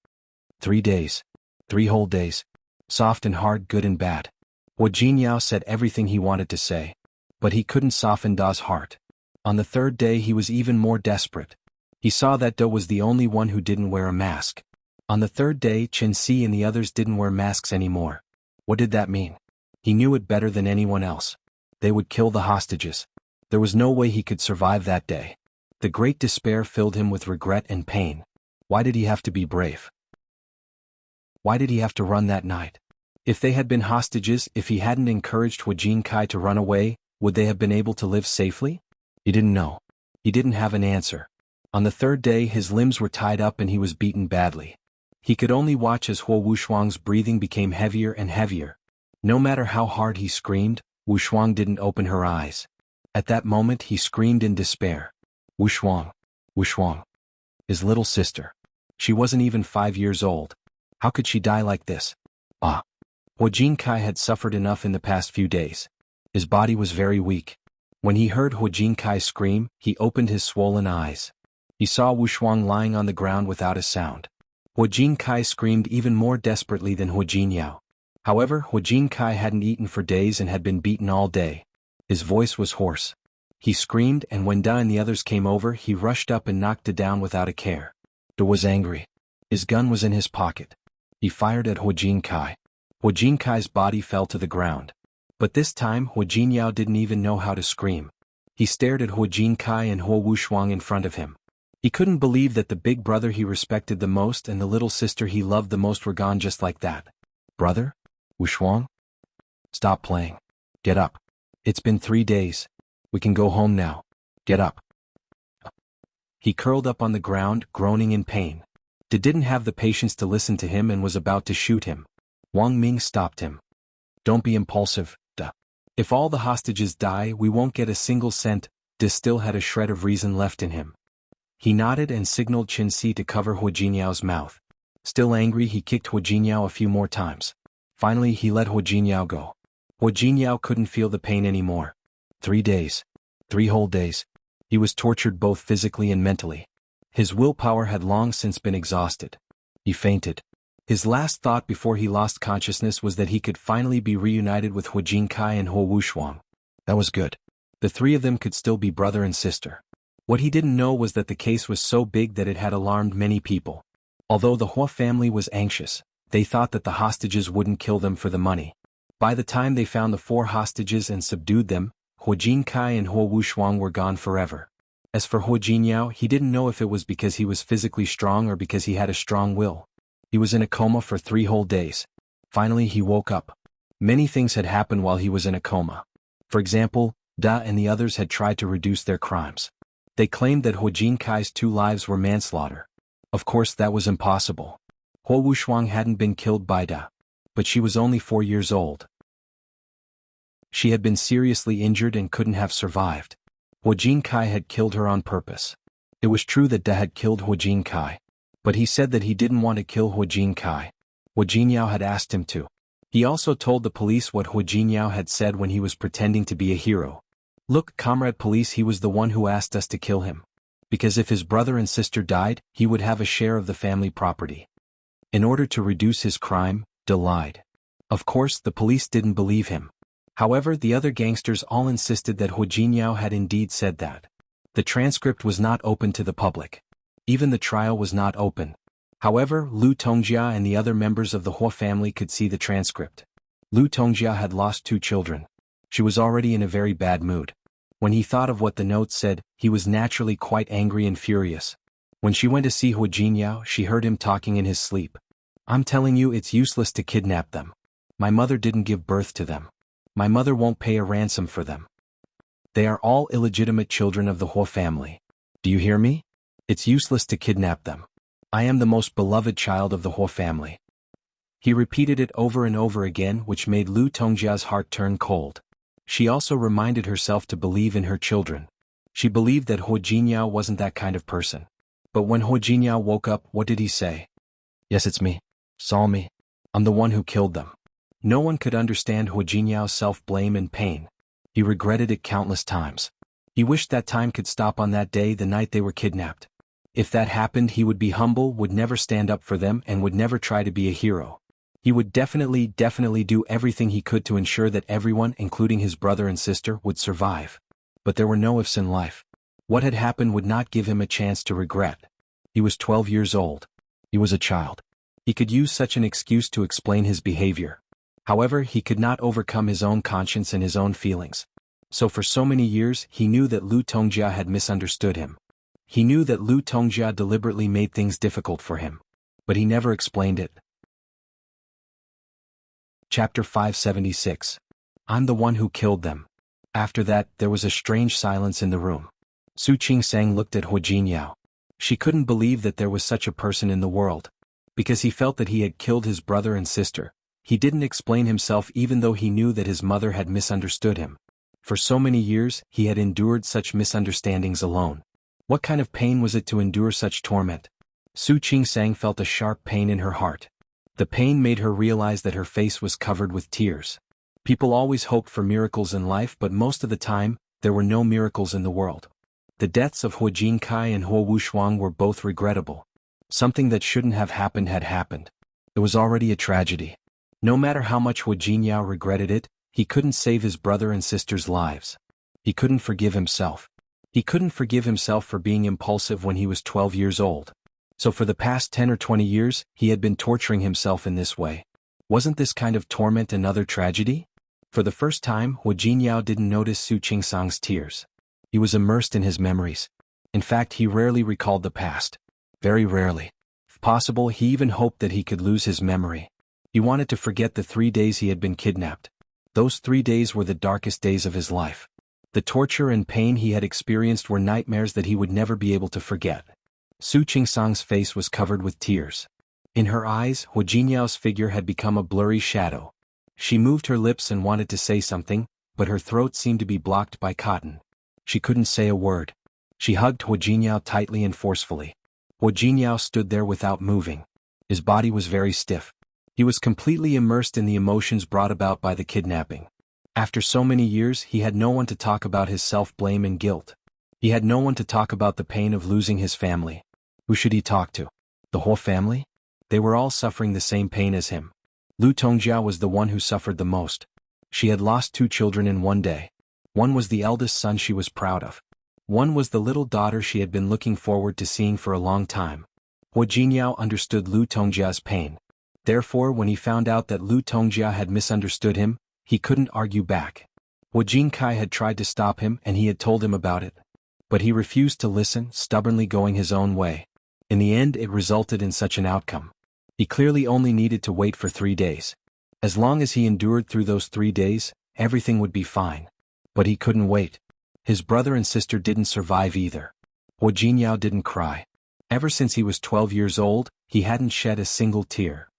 3 days. 3 whole days. Soft and hard, good and bad. Hu Jiniao said everything he wanted to say. But he couldn't soften Da's heart. On the 3rd day he was even more desperate. He saw that Da was the only one who didn't wear a mask. On the 3rd day Chen Si and the others didn't wear masks anymore. What did that mean? He knew it better than anyone else. They would kill the hostages. There was no way he could survive that day. The great despair filled him with regret and pain. Why did he have to be brave? Why did he have to run that night? If they had been hostages, if he hadn't encouraged Hu Jinkai to run away, would they have been able to live safely? He didn't know. He didn't have an answer. On the 3rd day his limbs were tied up and he was beaten badly. He could only watch as Hu Wushuang's breathing became heavier and heavier. No matter how hard he screamed, Wushuang didn't open her eyes. At that moment he screamed in despair. Wushuang. Wushuang. His little sister. She wasn't even 5 years old. How could she die like this? Ah. Hu Jinkai had suffered enough in the past few days. His body was very weak. When he heard Hu Jinkai scream, he opened his swollen eyes. He saw Wushuang lying on the ground without a sound. Hu Jinkai screamed even more desperately than Hu Jiniao. However, Hu Jinkai hadn't eaten for days and had been beaten all day. His voice was hoarse. He screamed, and when Da and the others came over, he rushed up and knocked Da down without a care. Da was angry. His gun was in his pocket. He fired at Hu Jinkai. Hu Jinkai's body fell to the ground. But this time Hu Jiniao didn't even know how to scream. He stared at Hu Jinkai and Hu Wushuang in front of him. He couldn't believe that the big brother he respected the most and the little sister he loved the most were gone just like that. Brother? Wushuang? Stop playing. Get up. It's been 3 days. We can go home now. Get up. He curled up on the ground, groaning in pain. Da didn't have the patience to listen to him and was about to shoot him. Wang Ming stopped him. Don't be impulsive, Da. If all the hostages die, we won't get a single cent. Da still had a shred of reason left in him. He nodded and signaled Chen Si to cover Hu Jiniao's mouth. Still angry, he kicked Hu Jiniao a few more times. Finally, he let Hu Jiniao go. Hu Jiniao couldn't feel the pain anymore. 3 days. 3 whole days. He was tortured both physically and mentally. His willpower had long since been exhausted. He fainted. His last thought before he lost consciousness was that he could finally be reunited with Hu Jinkai and Hu Wushuang. That was good. The three of them could still be brother and sister. What he didn't know was that the case was so big that it had alarmed many people. Although the Hua family was anxious, they thought that the hostages wouldn't kill them for the money. By the time they found the 4 hostages and subdued them, Hu Jinkai and Hu Wushuang were gone forever. As for Hu Jinyao, he didn't know if it was because he was physically strong or because he had a strong will. He was in a coma for 3 whole days. Finally he woke up. Many things had happened while he was in a coma. For example, Da and the others had tried to reduce their crimes. They claimed that Hu Jinkai's 2 lives were manslaughter. Of course that was impossible. Hu Wushuang hadn't been killed by Da. But she was only 4 years old. She had been seriously injured and couldn't have survived. Hu Jinkai had killed her on purpose. It was true that Da had killed Hu Jinkai. But he said that he didn't want to kill Hu Jinkai. Hu Jinyao had asked him to. He also told the police what Hu Jinyao had said when he was pretending to be a hero. Look, comrade police, he was the one who asked us to kill him. Because if his brother and sister died, he would have a share of the family property. In order to reduce his crime, Da lied. Of course, the police didn't believe him. However, the other gangsters all insisted that Hu Jinyao had indeed said that. The transcript was not open to the public. Even the trial was not open. However, Lu Tongjia and the other members of the Hua family could see the transcript. Lu Tongjia had lost 2 children. She was already in a very bad mood. When he thought of what the note said, he was naturally quite angry and furious. When she went to see Hu Jinyao, she heard him talking in his sleep. I'm telling you, it's useless to kidnap them. My mother didn't give birth to them. My mother won't pay a ransom for them. They are all illegitimate children of the Hua family. Do you hear me? It's useless to kidnap them. I am the most beloved child of the Hua family. He repeated it over and over again, which made Lu Tongjia's heart turn cold. She also reminded herself to believe in her children. She believed that Hu Jinyao wasn't that kind of person. But when Hu Jinyao woke up, what did he say? Yes, it's me. Saw me. I'm the one who killed them. No one could understand Hu Jinyao's self-blame and pain. He regretted it countless times. He wished that time could stop on that day, the night they were kidnapped. If that happened, he would be humble, would never stand up for them, and would never try to be a hero. He would definitely do everything he could to ensure that everyone, including his brother and sister, would survive. But there were no ifs in life. What had happened would not give him a chance to regret. He was 12 years old. He was a child. He could use such an excuse to explain his behavior. However, he could not overcome his own conscience and his own feelings. So for so many years, he knew that Lu Tongjia had misunderstood him. He knew that Lu Tongjia deliberately made things difficult for him. But he never explained it. Chapter 576. I'm the one who killed them. After that, there was a strange silence in the room. Su Qingsang looked at Hu Jinyao. She couldn't believe that there was such a person in the world. Because he felt that he had killed his brother and sister, he didn't explain himself even though he knew that his mother had misunderstood him. For so many years, he had endured such misunderstandings alone. What kind of pain was it to endure such torment? Su Qingsang felt a sharp pain in her heart. The pain made her realize that her face was covered with tears. People always hoped for miracles in life, but most of the time, there were no miracles in the world. The deaths of Hu Jinkai and Hu Wushuang were both regrettable. Something that shouldn't have happened had happened. It was already a tragedy. No matter how much Hu Jinyao regretted it, he couldn't save his brother and sister's lives. He couldn't forgive himself. He couldn't forgive himself for being impulsive when he was 12 years old. So for the past 10 or 20 years, he had been torturing himself in this way. Wasn't this kind of torment another tragedy? For the first time, Hu Jinyao didn't notice Su Qingsang's tears. He was immersed in his memories. In fact, he rarely recalled the past. Very rarely. If possible, he even hoped that he could lose his memory. He wanted to forget the 3 days he had been kidnapped. Those 3 days were the darkest days of his life. The torture and pain he had experienced were nightmares that he would never be able to forget. Su Qingsang's face was covered with tears. In her eyes, Hu Jinyao's figure had become a blurry shadow. She moved her lips and wanted to say something, but her throat seemed to be blocked by cotton. She couldn't say a word. She hugged Hu Jinyao tightly and forcefully. Hu Jinyao stood there without moving. His body was very stiff. He was completely immersed in the emotions brought about by the kidnapping. After so many years, he had no one to talk about his self-blame and guilt. He had no one to talk about the pain of losing his family. Who should he talk to? The whole family? They were all suffering the same pain as him. Lu Tongjia was the one who suffered the most. She had lost 2 children in one day. One was the eldest son she was proud of. One was the little daughter she had been looking forward to seeing for a long time. Hua Jingyao understood Lu Tongjia's pain. Therefore, when he found out that Lu Tongjia had misunderstood him, he couldn't argue back. Hua Jinkai had tried to stop him and he had told him about it. But he refused to listen, stubbornly going his own way. In the end, it resulted in such an outcome. He clearly only needed to wait for 3 days. As long as he endured through those 3 days, everything would be fine. But he couldn't wait. His brother and sister didn't survive either. Hua Jinyao didn't cry. Ever since he was 12 years old, he hadn't shed a single tear.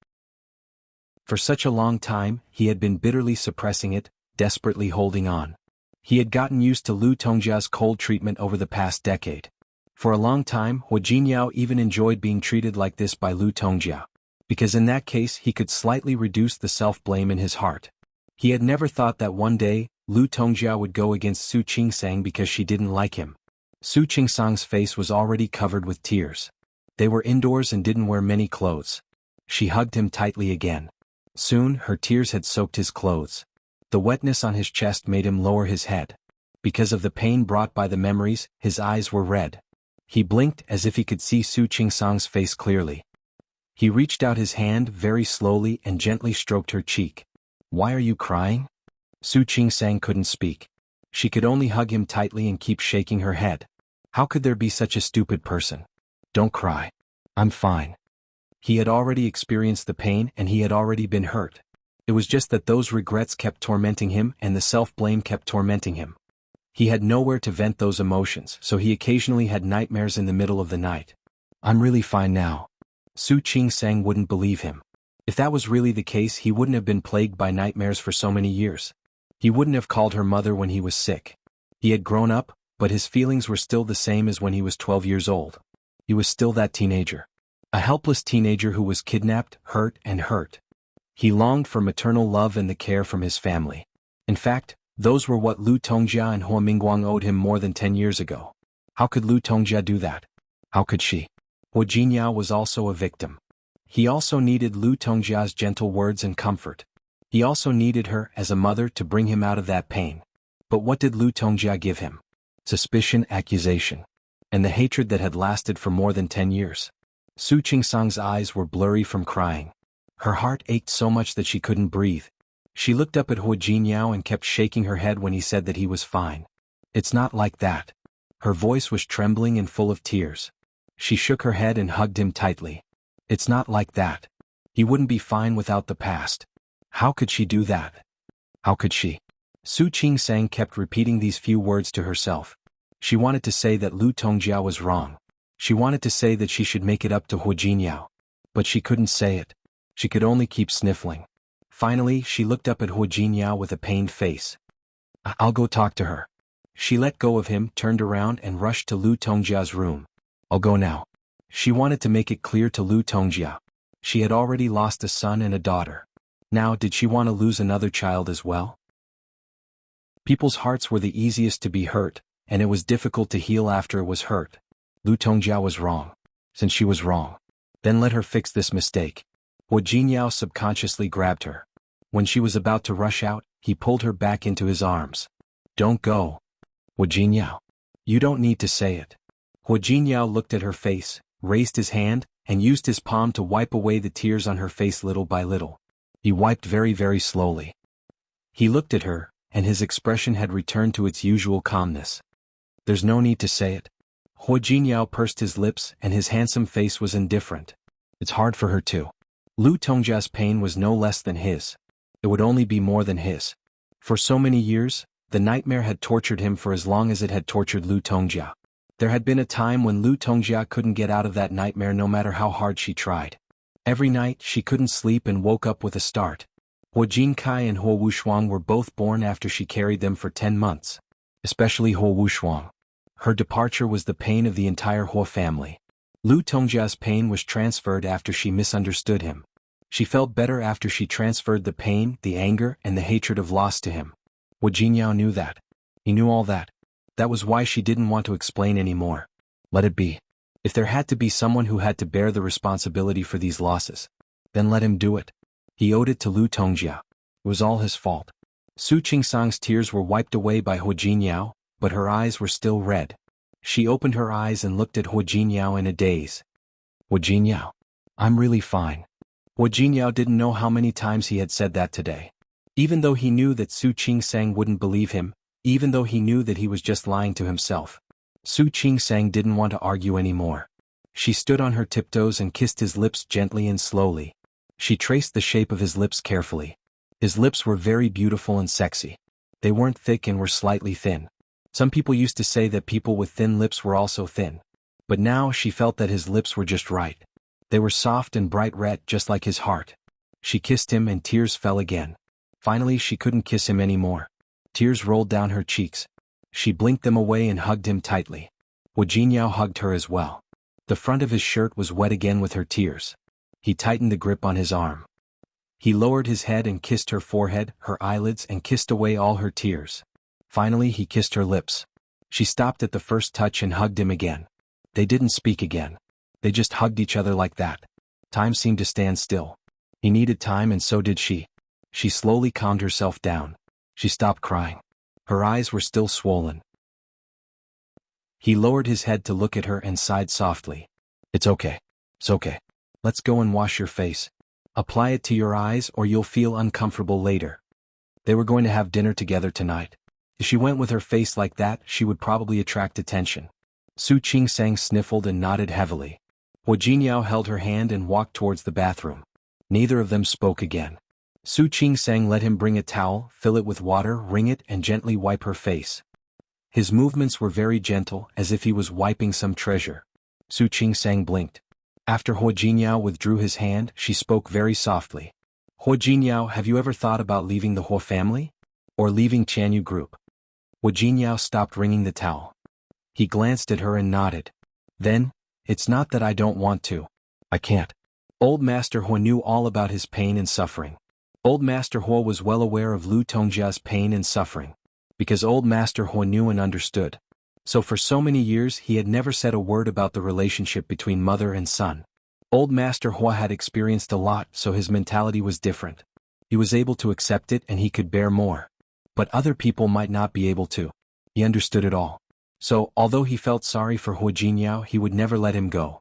For such a long time, he had been bitterly suppressing it, desperately holding on. He had gotten used to Lu Tongjia's cold treatment over the past decade. For a long time, Hua Jinyao even enjoyed being treated like this by Lu Tongjia. Because in that case he could slightly reduce the self-blame in his heart. He had never thought that one day, Lu Tongjia would go against Su Qingsang because she didn't like him. Su Qingsang's face was already covered with tears. They were indoors and didn't wear many clothes. She hugged him tightly again. Soon, her tears had soaked his clothes. The wetness on his chest made him lower his head. Because of the pain brought by the memories, his eyes were red. He blinked as if he could see Su Qingsang's face clearly. He reached out his hand very slowly and gently stroked her cheek. "Why are you crying?" Su Qingsang couldn't speak. She could only hug him tightly and keep shaking her head. How could there be such a stupid person? "Don't cry. I'm fine." He had already experienced the pain and he had already been hurt. It was just that those regrets kept tormenting him and the self-blame kept tormenting him. He had nowhere to vent those emotions, so he occasionally had nightmares in the middle of the night. "I'm really fine now." Su Qingsang wouldn't believe him. If that was really the case, he wouldn't have been plagued by nightmares for so many years. He wouldn't have called her mother when he was sick. He had grown up, but his feelings were still the same as when he was 12 years old. He was still that teenager. A helpless teenager who was kidnapped, hurt. He longed for maternal love and the care from his family. In fact, those were what Lu Tongjia and Hua Mingguang owed him more than 10 years ago. How could Lu Tongjia do that? How could she? Hua Jinyao was also a victim. He also needed Lu Tongjia's gentle words and comfort. He also needed her as a mother to bring him out of that pain. But what did Lu Tongjia give him? Suspicion, accusation, and the hatred that had lasted for more than 10 years. Su Qingsang's eyes were blurry from crying. Her heart ached so much that she couldn't breathe. She looked up at Hua Jinyao and kept shaking her head when he said that he was fine. "It's not like that." Her voice was trembling and full of tears. She shook her head and hugged him tightly. "It's not like that. He wouldn't be fine without the past." How could she do that? How could she? Su Qingsang kept repeating these few words to herself. She wanted to say that Lu Tongjia was wrong. She wanted to say that she should make it up to Hua Jinyao. But she couldn't say it. She could only keep sniffling. Finally, she looked up at Hua Jinyao with a pained face. "I'll go talk to her." She let go of him, turned around and rushed to Lu Tongjia's room. "I'll go now." She wanted to make it clear to Lu Tongjia. She had already lost a son and a daughter. Now did she want to lose another child as well? People's hearts were the easiest to be hurt, and it was difficult to heal after it was hurt. Lu Tongjia was wrong. Since she was wrong, then let her fix this mistake. Hua Jinyao subconsciously grabbed her. When she was about to rush out, he pulled her back into his arms. "Don't go. Hua Jinyao. You don't need to say it." Hua Jinyao looked at her face, raised his hand, and used his palm to wipe away the tears on her face little by little. He wiped very slowly. He looked at her, and his expression had returned to its usual calmness. "There's no need to say it." Hua Jinyao pursed his lips and his handsome face was indifferent. It's hard for her too. Lu Tongjia's pain was no less than his. It would only be more than his. For so many years, the nightmare had tortured him for as long as it had tortured Lu Tongjia. There had been a time when Lu Tongjia couldn't get out of that nightmare no matter how hard she tried. Every night she couldn't sleep and woke up with a start. Hua Jinkai and Hua Wushuang were both born after she carried them for 10 months. Especially Hua Wushuang. Her departure was the pain of the entire Hua family. Lu Tongjia's pain was transferred after she misunderstood him. She felt better after she transferred the pain, the anger, and the hatred of loss to him. Hua Jinyao knew that. He knew all that. That was why she didn't want to explain anymore. Let it be. If there had to be someone who had to bear the responsibility for these losses, then let him do it. He owed it to Lu Tongjia. It was all his fault. Su Qingsang's tears were wiped away by Hu Jinyao, but her eyes were still red. She opened her eyes and looked at Hu Jinyao in a daze. Hu Jinyao, I'm really fine. Hu Jinyao didn't know how many times he had said that today. Even though he knew that Su Qingsang wouldn't believe him, even though he knew that he was just lying to himself, Su Qingsang didn't want to argue anymore. She stood on her tiptoes and kissed his lips gently and slowly. She traced the shape of his lips carefully. His lips were very beautiful and sexy. They weren't thick and were slightly thin. Some people used to say that people with thin lips were also thin. But now she felt that his lips were just right. They were soft and bright red just like his heart. She kissed him and tears fell again. Finally she couldn't kiss him anymore. Tears rolled down her cheeks. She blinked them away and hugged him tightly. Hu Jinyao hugged her as well. The front of his shirt was wet again with her tears. He tightened the grip on his arm. He lowered his head and kissed her forehead, her eyelids, and kissed away all her tears. Finally he kissed her lips. She stopped at the first touch and hugged him again. They didn't speak again. They just hugged each other like that. Time seemed to stand still. He needed time and so did she. She slowly calmed herself down. She stopped crying. Her eyes were still swollen. He lowered his head to look at her and sighed softly. It's okay. It's okay. Let's go and wash your face. Apply it to your eyes or you'll feel uncomfortable later. They were going to have dinner together tonight. If she went with her face like that, she would probably attract attention. Su Qingsang sniffled and nodded heavily. Hu Jinyao held her hand and walked towards the bathroom. Neither of them spoke again. Su Qingsang let him bring a towel, fill it with water, wring it, and gently wipe her face. His movements were very gentle, as if he was wiping some treasure. Su Qingsang blinked. After Hu Jinyao withdrew his hand, she spoke very softly. Hu Jinyao, have you ever thought about leaving the Hu family? Or leaving Chanyu Group? Hu Jinyao stopped wringing the towel. He glanced at her and nodded. Then, it's not that I don't want to. I can't. Old Master Hu knew all about his pain and suffering. Old Master Hu was well aware of Lu Tongjia's pain and suffering. Because Old Master Hu knew and understood. So for so many years he had never said a word about the relationship between mother and son. Old Master Hu had experienced a lot, so his mentality was different. He was able to accept it and he could bear more. But other people might not be able to. He understood it all. So, although he felt sorry for Hu Jinyao, he would never let him go.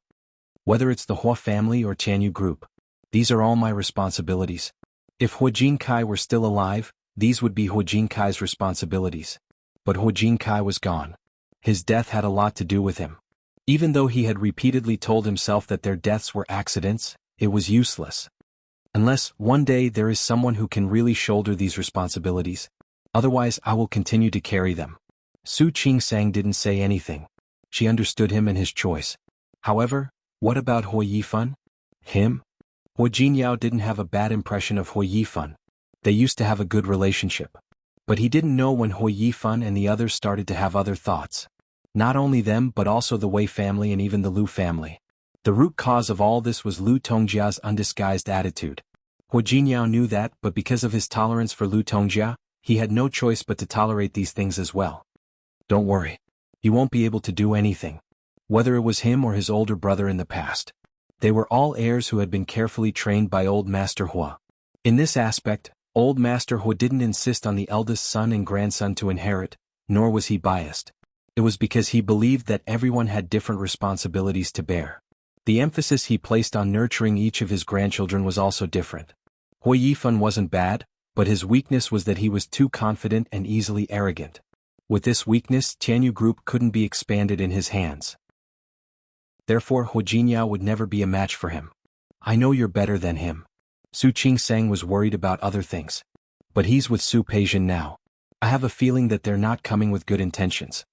Whether it's the Hu family or Chanyu Group, these are all my responsibilities. If Hu Jinkai were still alive, these would be Hu Jinkai's responsibilities. But Hu Jinkai was gone. His death had a lot to do with him. Even though he had repeatedly told himself that their deaths were accidents, it was useless. Unless, one day there is someone who can really shoulder these responsibilities. Otherwise I will continue to carry them. Su Qingsang didn't say anything. She understood him and his choice. However, what about Hu Yifan? Him? Hu Jinyao didn't have a bad impression of Hu Yifan. They used to have a good relationship. But he didn't know when Hu Yifan and the others started to have other thoughts. Not only them but also the Wei family and even the Lu family. The root cause of all this was Lu Tongjia's undisguised attitude. Hu Jinyao knew that, but because of his tolerance for Lu Tongjia, he had no choice but to tolerate these things as well. Don't worry. He won't be able to do anything. Whether it was him or his older brother in the past. They were all heirs who had been carefully trained by Old Master Hu. In this aspect, Old Master Hu didn't insist on the eldest son and grandson to inherit, nor was he biased. It was because he believed that everyone had different responsibilities to bear. The emphasis he placed on nurturing each of his grandchildren was also different. Hu Yifan wasn't bad, but his weakness was that he was too confident and easily arrogant. With this weakness, Chanyu Group couldn't be expanded in his hands. Therefore Hu Jinyao would never be a match for him. I know you're better than him. Su Qingsang was worried about other things. But he's with Su Peijian now. I have a feeling that they're not coming with good intentions.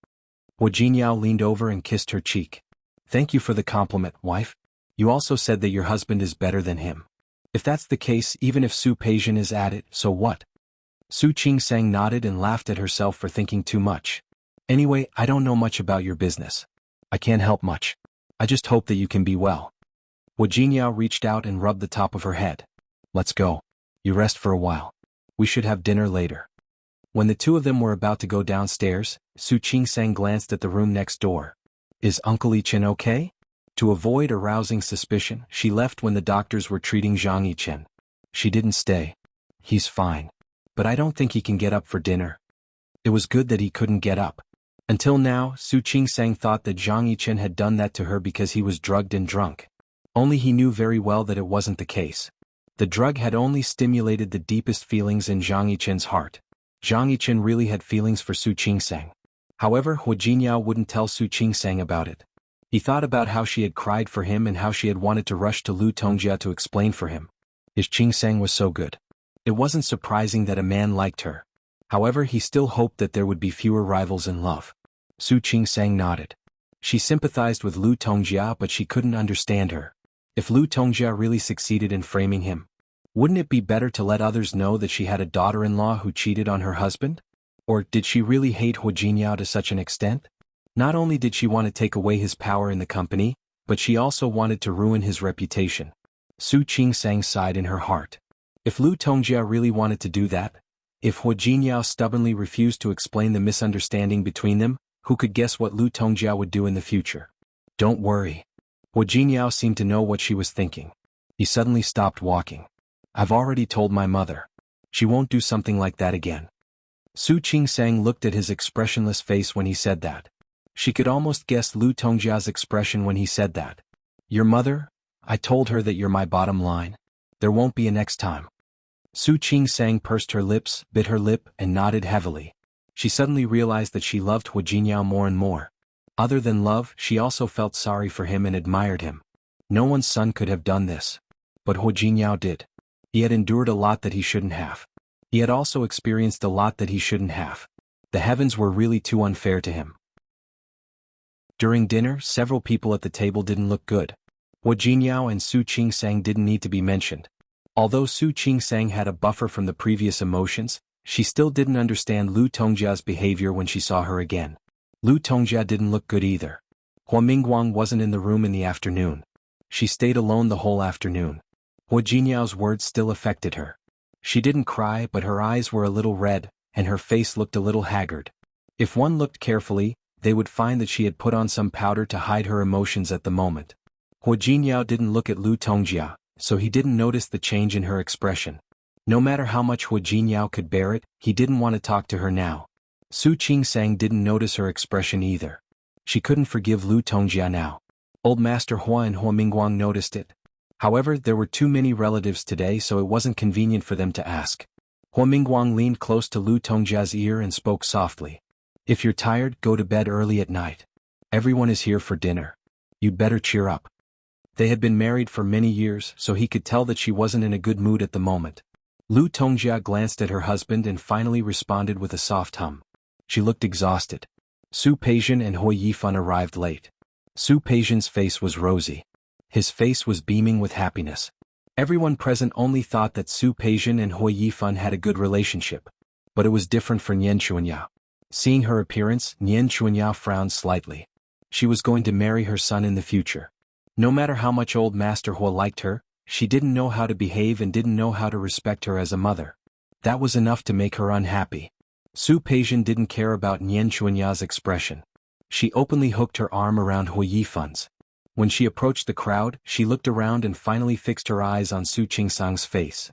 Hu Jinyao leaned over and kissed her cheek. Thank you for the compliment, wife. You also said that your husband is better than him. If that's the case, even if Su Peijian is at it, so what? Su Qingsang nodded and laughed at herself for thinking too much. Anyway, I don't know much about your business. I can't help much. I just hope that you can be well. Hu Jinyao reached out and rubbed the top of her head. Let's go. You rest for a while. We should have dinner later. When the two of them were about to go downstairs, Su Qingsang glanced at the room next door. Is Uncle Ichin okay? To avoid arousing suspicion, she left when the doctors were treating Zhang Yichen. She didn't stay. He's fine. But I don't think he can get up for dinner. It was good that he couldn't get up. Until now, Su Qingsang thought that Zhang Yichen had done that to her because he was drugged and drunk. Only he knew very well that it wasn't the case. The drug had only stimulated the deepest feelings in Zhang Yichen's heart. Zhang Yichen really had feelings for Su Qingsang. However, Hu Jinyao wouldn't tell Su Qingsang about it. He thought about how she had cried for him and how she had wanted to rush to Lu Tongjia to explain for him. His Qingsang was so good. It wasn't surprising that a man liked her. However, he still hoped that there would be fewer rivals in love. Su Qingsang nodded. She sympathized with Lu Tongjia, but she couldn't understand her. If Lu Tongjia really succeeded in framing him, wouldn't it be better to let others know that she had a daughter-in-law who cheated on her husband? Or did she really hate Hu Jinyao to such an extent? Not only did she want to take away his power in the company, but she also wanted to ruin his reputation. Su Qingsang sighed in her heart. If Lu Tongjia really wanted to do that, if Hu Jinyao stubbornly refused to explain the misunderstanding between them, who could guess what Lu Tongjia would do in the future? Don't worry. Hu Jinyao seemed to know what she was thinking. He suddenly stopped walking. I've already told my mother. She won't do something like that again. Su Qingsang looked at his expressionless face when he said that. She could almost guess Lu Tongjia's expression when he said that. Your mother? I told her that you're my bottom line. There won't be a next time. Su Qingsang pursed her lips, bit her lip, and nodded heavily. She suddenly realized that she loved Hu Jinyao more and more. Other than love, she also felt sorry for him and admired him. No one's son could have done this. But Hu Jinyao did. He had endured a lot that he shouldn't have. He had also experienced a lot that he shouldn't have. The heavens were really too unfair to him. During dinner, several people at the table didn't look good. Hu Jinyao and Su Qingsang didn't need to be mentioned. Although Su Qingsang had a buffer from the previous emotions, she still didn't understand Lu Tongjia's behavior when she saw her again. Lu Tongjia didn't look good either. Hua Mingguang wasn't in the room in the afternoon. She stayed alone the whole afternoon. Hu Jinyao's words still affected her. She didn't cry, but her eyes were a little red, and her face looked a little haggard. If one looked carefully, they would find that she had put on some powder to hide her emotions at the moment. Hu Jinyao didn't look at Lu Tongjia, so he didn't notice the change in her expression. No matter how much Hu Jinyao could bear it, he didn't want to talk to her now. Su Qingsang didn't notice her expression either. She couldn't forgive Lu Tongjia now. Old Master Hua and Hua Mingguang noticed it. However, there were too many relatives today, so it wasn't convenient for them to ask. Hua Mingguang leaned close to Lu Tongjia's ear and spoke softly. If you're tired, go to bed early at night. Everyone is here for dinner. You'd better cheer up. They had been married for many years, so he could tell that she wasn't in a good mood at the moment. Lu Tongjia glanced at her husband and finally responded with a soft hum. She looked exhausted. Su Peijian and Hui Yifan arrived late. Su Peijian's face was rosy. His face was beaming with happiness. Everyone present only thought that Su Peijian and Hui Yifan had a good relationship. But it was different for Nian Chuanyao. Seeing her appearance, Nian Chuanyao frowned slightly. She was going to marry her son in the future. No matter how much old Master Hua liked her, she didn't know how to behave and didn't know how to respect her as a mother. That was enough to make her unhappy. Su Peijian didn't care about Nian Chuanya's expression. She openly hooked her arm around Hui Yifan's. When she approached the crowd, she looked around and finally fixed her eyes on Su Qingsang's face.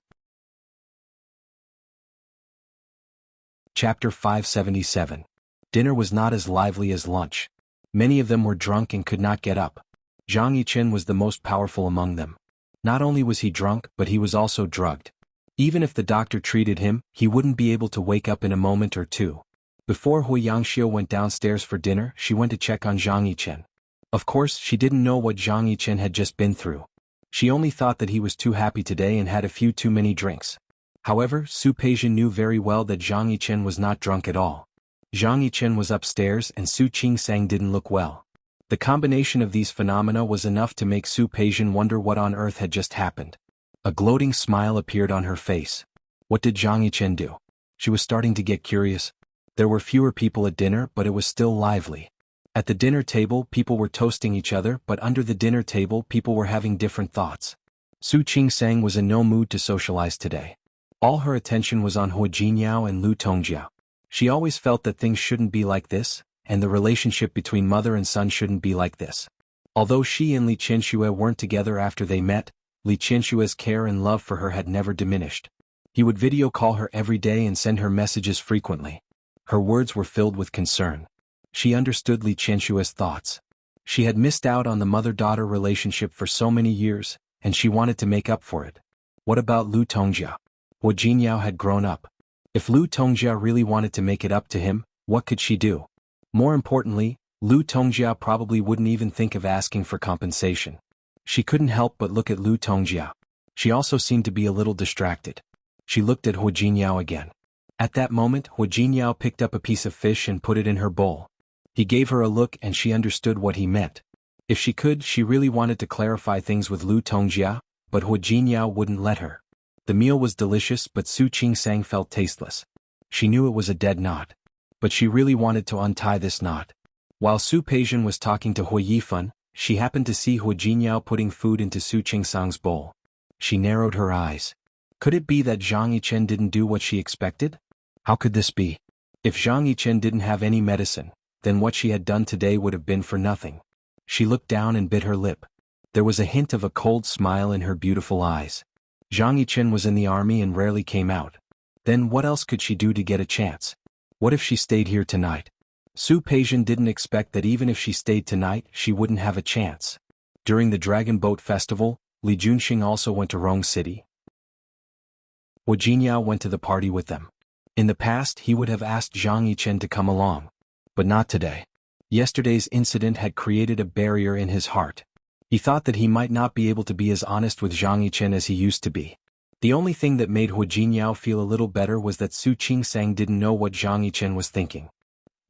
Chapter 577. Dinner was not as lively as lunch. Many of them were drunk and could not get up. Zhang Yichen was the most powerful among them. Not only was he drunk, but he was also drugged. Even if the doctor treated him, he wouldn't be able to wake up in a moment or two. Before Hui Yangxiu went downstairs for dinner, she went to check on Zhang Yichen. Of course, she didn't know what Zhang Yichen had just been through. She only thought that he was too happy today and had a few too many drinks. However, Su Peijian knew very well that Zhang Yichen was not drunk at all. Zhang Yichen was upstairs and Su Qingsang didn't look well. The combination of these phenomena was enough to make Su Peijian wonder what on earth had just happened. A gloating smile appeared on her face. What did Zhang Yichen do? She was starting to get curious. There were fewer people at dinner, but it was still lively. At the dinner table, people were toasting each other, but under the dinner table, people were having different thoughts. Su Qingsang was in no mood to socialize today. All her attention was on Hu Jinyao and Lu Tongjia. She always felt that things shouldn't be like this, and the relationship between mother and son shouldn't be like this. Although she and Li Qianxue weren't together after they met, Li Qianxue's care and love for her had never diminished. He would video call her every day and send her messages frequently. Her words were filled with concern. She understood Li Qianxue's thoughts. She had missed out on the mother-daughter relationship for so many years, and she wanted to make up for it. What about Lu Tongjia? Hu Jingyao had grown up. If Lu Tongjia really wanted to make it up to him, what could she do? More importantly, Lu Tongjia probably wouldn't even think of asking for compensation. She couldn't help but look at Lu Tongjia. She also seemed to be a little distracted. She looked at Hu Jingyao again. At that moment, Hu Jingyao picked up a piece of fish and put it in her bowl. He gave her a look and she understood what he meant. If she could, she really wanted to clarify things with Lu Tongjia, but Hu Jingyao wouldn't let her. The meal was delicious, but Su Qingsang felt tasteless. She knew it was a dead knot. But she really wanted to untie this knot. While Su Peijian was talking to Hui Yifan, she happened to see Hu Jingyao putting food into Su Qingsang's bowl. She narrowed her eyes. Could it be that Zhang Yichen didn't do what she expected? How could this be? If Zhang Yichen didn't have any medicine, then what she had done today would have been for nothing. She looked down and bit her lip. There was a hint of a cold smile in her beautiful eyes. Zhang Yichen was in the army and rarely came out. Then what else could she do to get a chance? What if she stayed here tonight? Su Peijian didn't expect that even if she stayed tonight, she wouldn't have a chance. During the Dragon Boat Festival, Li Junxing also went to Rong City. Hu Jingyao went to the party with them. In the past, he would have asked Zhang Yichen to come along. But not today. Yesterday's incident had created a barrier in his heart. He thought that he might not be able to be as honest with Zhang Yichen as he used to be. The only thing that made Hu Jingyao feel a little better was that Su Qingsang didn't know what Zhang Yichen was thinking.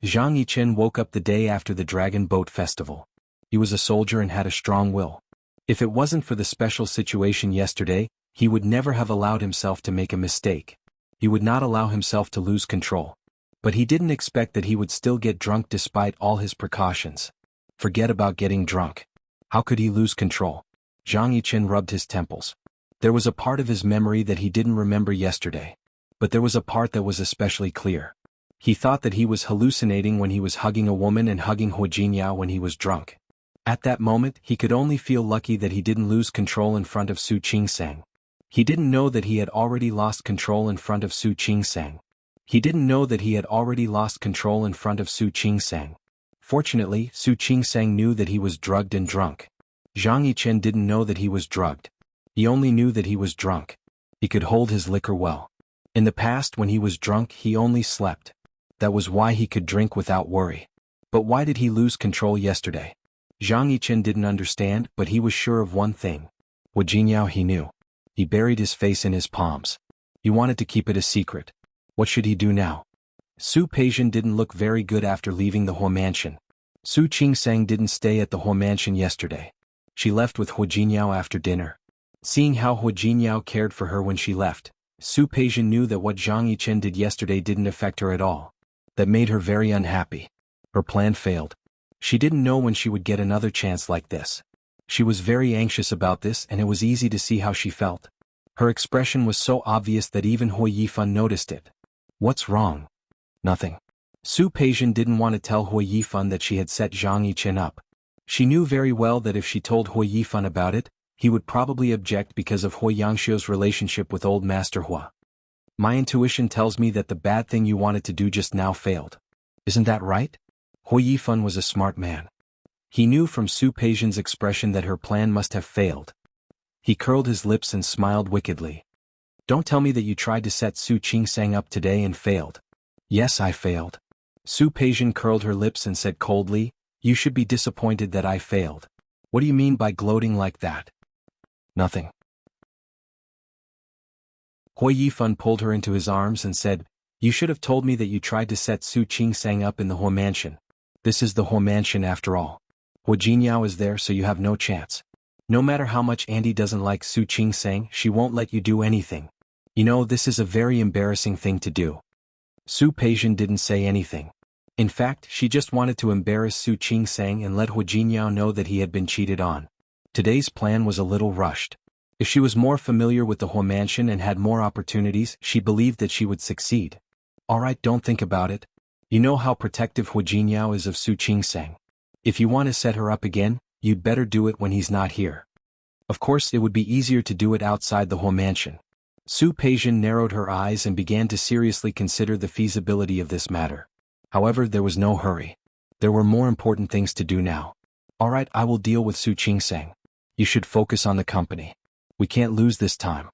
Zhang Yichen woke up the day after the Dragon Boat Festival. He was a soldier and had a strong will. If it wasn't for the special situation yesterday, he would never have allowed himself to make a mistake. He would not allow himself to lose control. But he didn't expect that he would still get drunk despite all his precautions. Forget about getting drunk. How could he lose control? Zhang Yichen rubbed his temples. There was a part of his memory that he didn't remember yesterday. But there was a part that was especially clear. He thought that he was hallucinating when he was hugging a woman and hugging Hu Jingyao when he was drunk. At that moment, he could only feel lucky that he didn't lose control in front of Su Qingsang. He didn't know that he had already lost control in front of Su Qingsang. He didn't know that he had already lost control in front of Su Qingsang. Fortunately, Su Qingsang knew that he was drugged and drunk. Zhang Yichen didn't know that he was drugged. He only knew that he was drunk. He could hold his liquor well. In the past, when he was drunk, he only slept. That was why he could drink without worry. But why did he lose control yesterday? Zhang Yichen didn't understand, but he was sure of one thing. Hu Jingyao he knew. He buried his face in his palms. He wanted to keep it a secret. What should he do now? Su Peijian didn't look very good after leaving the Hu mansion. Su Qingsang didn't stay at the Hu mansion yesterday. She left with Hu Jingyao after dinner. Seeing how Hu Jingyao cared for her when she left, Su Peijian knew that what Zhang Yichen did yesterday didn't affect her at all. That made her very unhappy. Her plan failed. She didn't know when she would get another chance like this. She was very anxious about this, and it was easy to see how she felt. Her expression was so obvious that even Hui Yifan noticed it. What's wrong? Nothing. Su Peijian didn't want to tell Hui Yifan that she had set Zhang Yichen up. She knew very well that if she told Hui Yifan about it, he would probably object because of Hui Yangxiu's relationship with old Master Hua. My intuition tells me that the bad thing you wanted to do just now failed. Isn't that right? Hui Yifan was a smart man. He knew from Su Peijian's expression that her plan must have failed. He curled his lips and smiled wickedly. Don't tell me that you tried to set Su Qingsang up today and failed. Yes, I failed. Su Peijian curled her lips and said coldly, you should be disappointed that I failed. What do you mean by gloating like that? Nothing. Hui Yifan pulled her into his arms and said, you should have told me that you tried to set Su Qingsang up in the Hu mansion. This is the Hu mansion after all. Hu Jingyao is there, so you have no chance. No matter how much Andy doesn't like Su Qingsang, she won't let you do anything. You know, this is a very embarrassing thing to do. Su Peijian didn't say anything. In fact, she just wanted to embarrass Su Qingsang and let Hu Jingyao know that he had been cheated on. Today's plan was a little rushed. If she was more familiar with the Hu mansion and had more opportunities, she believed that she would succeed. Alright, don't think about it. You know how protective Hu Jingyao is of Su Qingsang. If you want to set her up again, you'd better do it when he's not here. Of course it would be easier to do it outside the whole mansion. Su Peijian narrowed her eyes and began to seriously consider the feasibility of this matter. However, there was no hurry. There were more important things to do now. Alright, I will deal with Su Qingsang. You should focus on the company. We can't lose this time.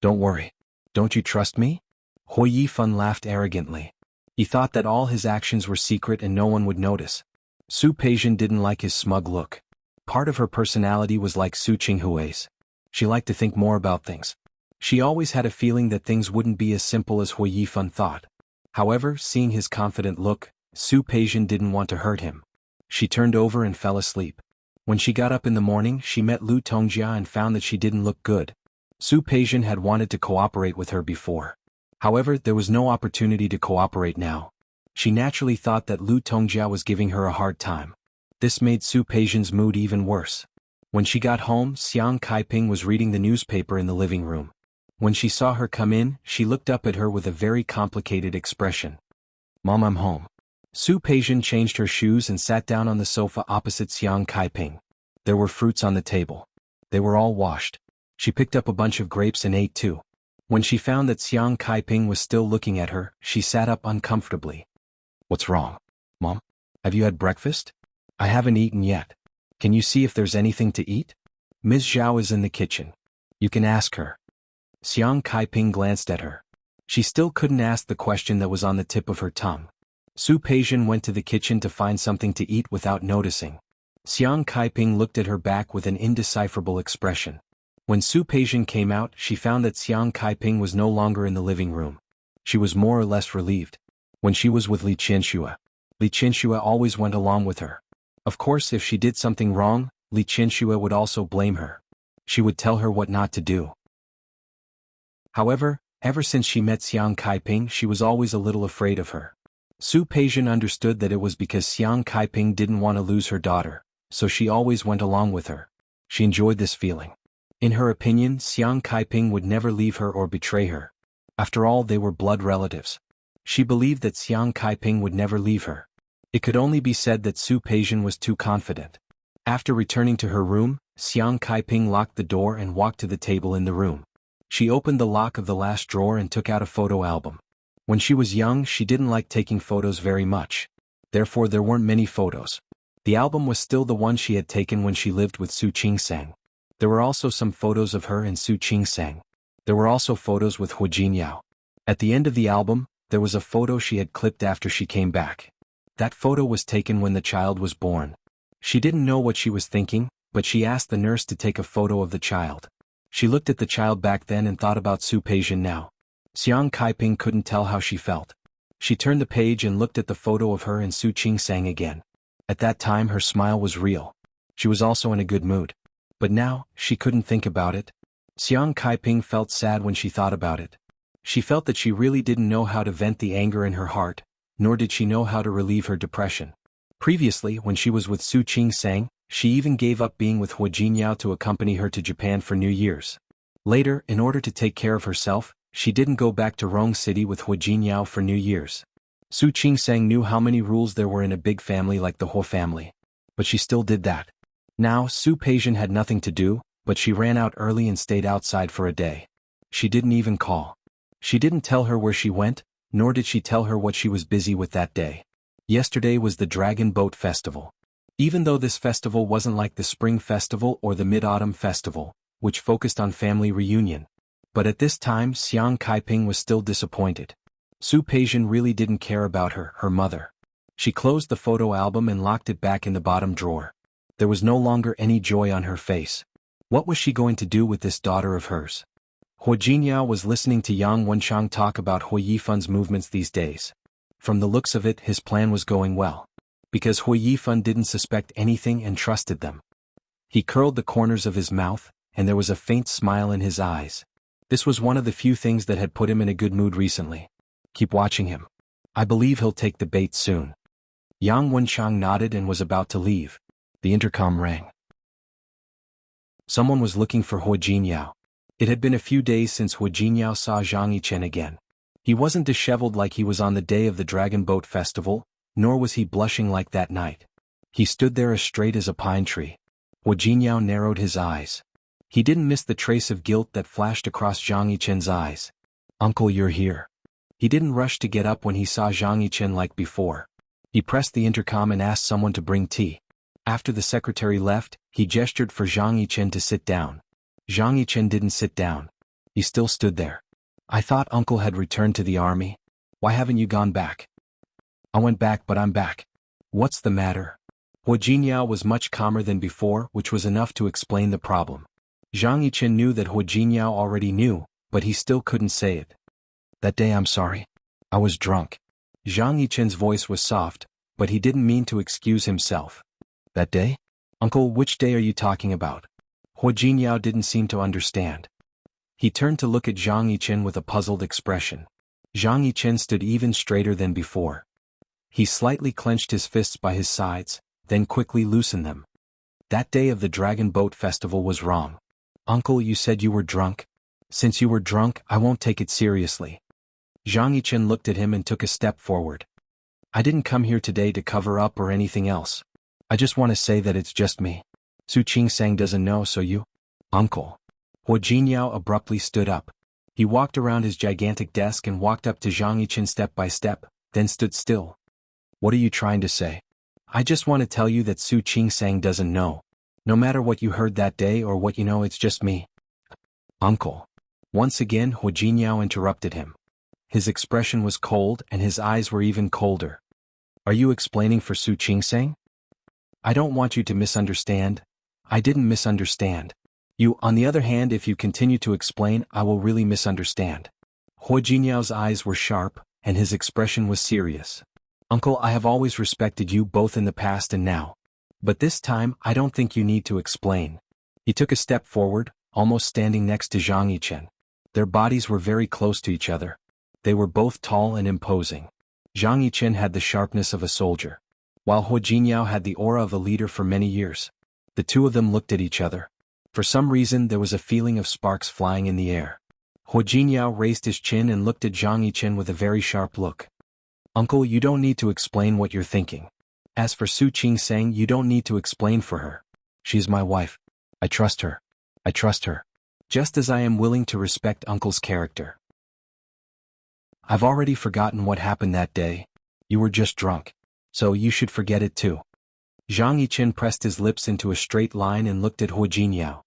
Don't worry. Don't you trust me? Hui Yifan laughed arrogantly. He thought that all his actions were secret and no one would notice. Su Peijian didn't like his smug look. Part of her personality was like Su Qinghui's. She liked to think more about things. She always had a feeling that things wouldn't be as simple as Hui Yifan thought. However, seeing his confident look, Su Peijian didn't want to hurt him. She turned over and fell asleep. When she got up in the morning, she met Lu Tongjia and found that she didn't look good. Su Peijian had wanted to cooperate with her before. However, there was no opportunity to cooperate now. She naturally thought that Lu Tongjia was giving her a hard time. This made Su Peijian's mood even worse. When she got home, Xiang Kaiping was reading the newspaper in the living room. When she saw her come in, she looked up at her with a very complicated expression. Mom, I'm home. Su Peijian changed her shoes and sat down on the sofa opposite Xiang Kaiping. There were fruits on the table. They were all washed. She picked up a bunch of grapes and ate too. When she found that Xiang Kaiping was still looking at her, she sat up uncomfortably. What's wrong? Mom? Have you had breakfast? I haven't eaten yet. Can you see if there's anything to eat? Ms. Zhao is in the kitchen. You can ask her. Xiang Kaiping glanced at her. She still couldn't ask the question that was on the tip of her tongue. Su Peijian went to the kitchen to find something to eat without noticing. Xiang Kaiping looked at her back with an indecipherable expression. When Su Peijian came out, she found that Xiang Kaiping was no longer in the living room. She was more or less relieved. When she was with Li Qianxue always went along with her. Of course, if she did something wrong, Li Qianxue would also blame her. She would tell her what not to do. However, ever since she met Xiang Kaiping, she was always a little afraid of her. Su Peijian understood that it was because Xiang Kaiping didn't want to lose her daughter, so she always went along with her. She enjoyed this feeling. In her opinion, Xiang Kaiping would never leave her or betray her. After all, they were blood relatives. She believed that Xiang Kaiping would never leave her. It could only be said that Su Peijian was too confident. After returning to her room, Xiang Kaiping locked the door and walked to the table in the room. She opened the lock of the last drawer and took out a photo album. When she was young, she didn't like taking photos very much. Therefore, there weren't many photos. The album was still the one she had taken when she lived with Su Qingsang. There were also some photos of her and Su Qingsang. There were also photos with Hu Jinyao. At the end of the album, there was a photo she had clipped after she came back. That photo was taken when the child was born. She didn't know what she was thinking, but she asked the nurse to take a photo of the child. She looked at the child back then and thought about Su Peijian now. Xiang Kaiping couldn't tell how she felt. She turned the page and looked at the photo of her and Su Qingsang again. At that time her smile was real. She was also in a good mood. But now, she couldn't think about it. Xiang Kaiping felt sad when she thought about it. She felt that she really didn't know how to vent the anger in her heart, nor did she know how to relieve her depression. Previously, when she was with Su Qingsang, she even gave up being with Hu Jinyao to accompany her to Japan for New Year's. Later, in order to take care of herself, she didn't go back to Rong City with Hu Jinyao for New Year's. Su Qingsang knew how many rules there were in a big family like the Hu family. But she still did that. Now, Su Peijian had nothing to do, but she ran out early and stayed outside for a day. She didn't even call. She didn't tell her where she went, nor did she tell her what she was busy with that day. Yesterday was the Dragon Boat Festival. Even though this festival wasn't like the Spring Festival or the Mid-Autumn Festival, which focused on family reunion. But at this time Xiang Kaiping was still disappointed. Su Peijian really didn't care about her mother. She closed the photo album and locked it back in the bottom drawer. There was no longer any joy on her face. What was she going to do with this daughter of hers? Hu Jinyao was listening to Yang Wenchang talk about Hui Yifan's movements these days. From the looks of it, his plan was going well. Because Hui Yifan didn't suspect anything and trusted them. He curled the corners of his mouth, and there was a faint smile in his eyes. This was one of the few things that had put him in a good mood recently. Keep watching him. I believe he'll take the bait soon. Yang Wenchang nodded and was about to leave. The intercom rang. Someone was looking for Hu Jinyao. It had been a few days since Hu Jinyao saw Zhang Yichen again. He wasn't disheveled like he was on the day of the Dragon Boat Festival, nor was he blushing like that night. He stood there as straight as a pine tree. Hu Jingyao narrowed his eyes. He didn't miss the trace of guilt that flashed across Zhang Yichen's eyes. Uncle, you're here. He didn't rush to get up when he saw Zhang Yichen like before. He pressed the intercom and asked someone to bring tea. After the secretary left, he gestured for Zhang Yichen to sit down. Zhang Yichen didn't sit down. He still stood there. I thought Uncle had returned to the army. Why haven't you gone back? I went back, but I'm back. What's the matter? Hu Jingyao was much calmer than before, which was enough to explain the problem. Zhang Yichen knew that Hu Jingyao already knew, but he still couldn't say it. That day I'm sorry. I was drunk. Zhang Yichen's voice was soft, but he didn't mean to excuse himself. That day? Uncle, which day are you talking about? Hu Jingyao didn't seem to understand. He turned to look at Zhang Yichen with a puzzled expression. Zhang Yichen stood even straighter than before. He slightly clenched his fists by his sides, then quickly loosened them. That day of the Dragon Boat Festival was wrong. Uncle, you said you were drunk? Since you were drunk, I won't take it seriously. Zhang Yichen looked at him and took a step forward. I didn't come here today to cover up or anything else. I just want to say that it's just me. Su Qingsang doesn't know, so you... Uncle. Hu Jingyao abruptly stood up. He walked around his gigantic desk and walked up to Zhang Yichen step by step, then stood still. What are you trying to say? I just want to tell you that Su Qingsang doesn't know. No matter what you heard that day or what you know, it's just me. Uncle. Once again Hu Jingyao interrupted him. His expression was cold and his eyes were even colder. Are you explaining for Su Qingsang? I don't want you to misunderstand. I didn't misunderstand. You, on the other hand, if you continue to explain, I will really misunderstand. Hu Jinyao's eyes were sharp, and his expression was serious. Uncle, I have always respected you both in the past and now. But this time, I don't think you need to explain. He took a step forward, almost standing next to Zhang Yichen. Their bodies were very close to each other. They were both tall and imposing. Zhang Yichen had the sharpness of a soldier, while Hu Jingyao had the aura of a leader for many years. The two of them looked at each other. For some reason there was a feeling of sparks flying in the air. Hu Jingyao raised his chin and looked at Zhang Yichen with a very sharp look. Uncle, you don't need to explain what you're thinking. As for Su Qingsang, you don't need to explain for her. She's my wife. I trust her. I trust her. Just as I am willing to respect Uncle's character. I've already forgotten what happened that day. You were just drunk. So you should forget it too. Zhang Yichen pressed his lips into a straight line and looked at Hu Jingyao.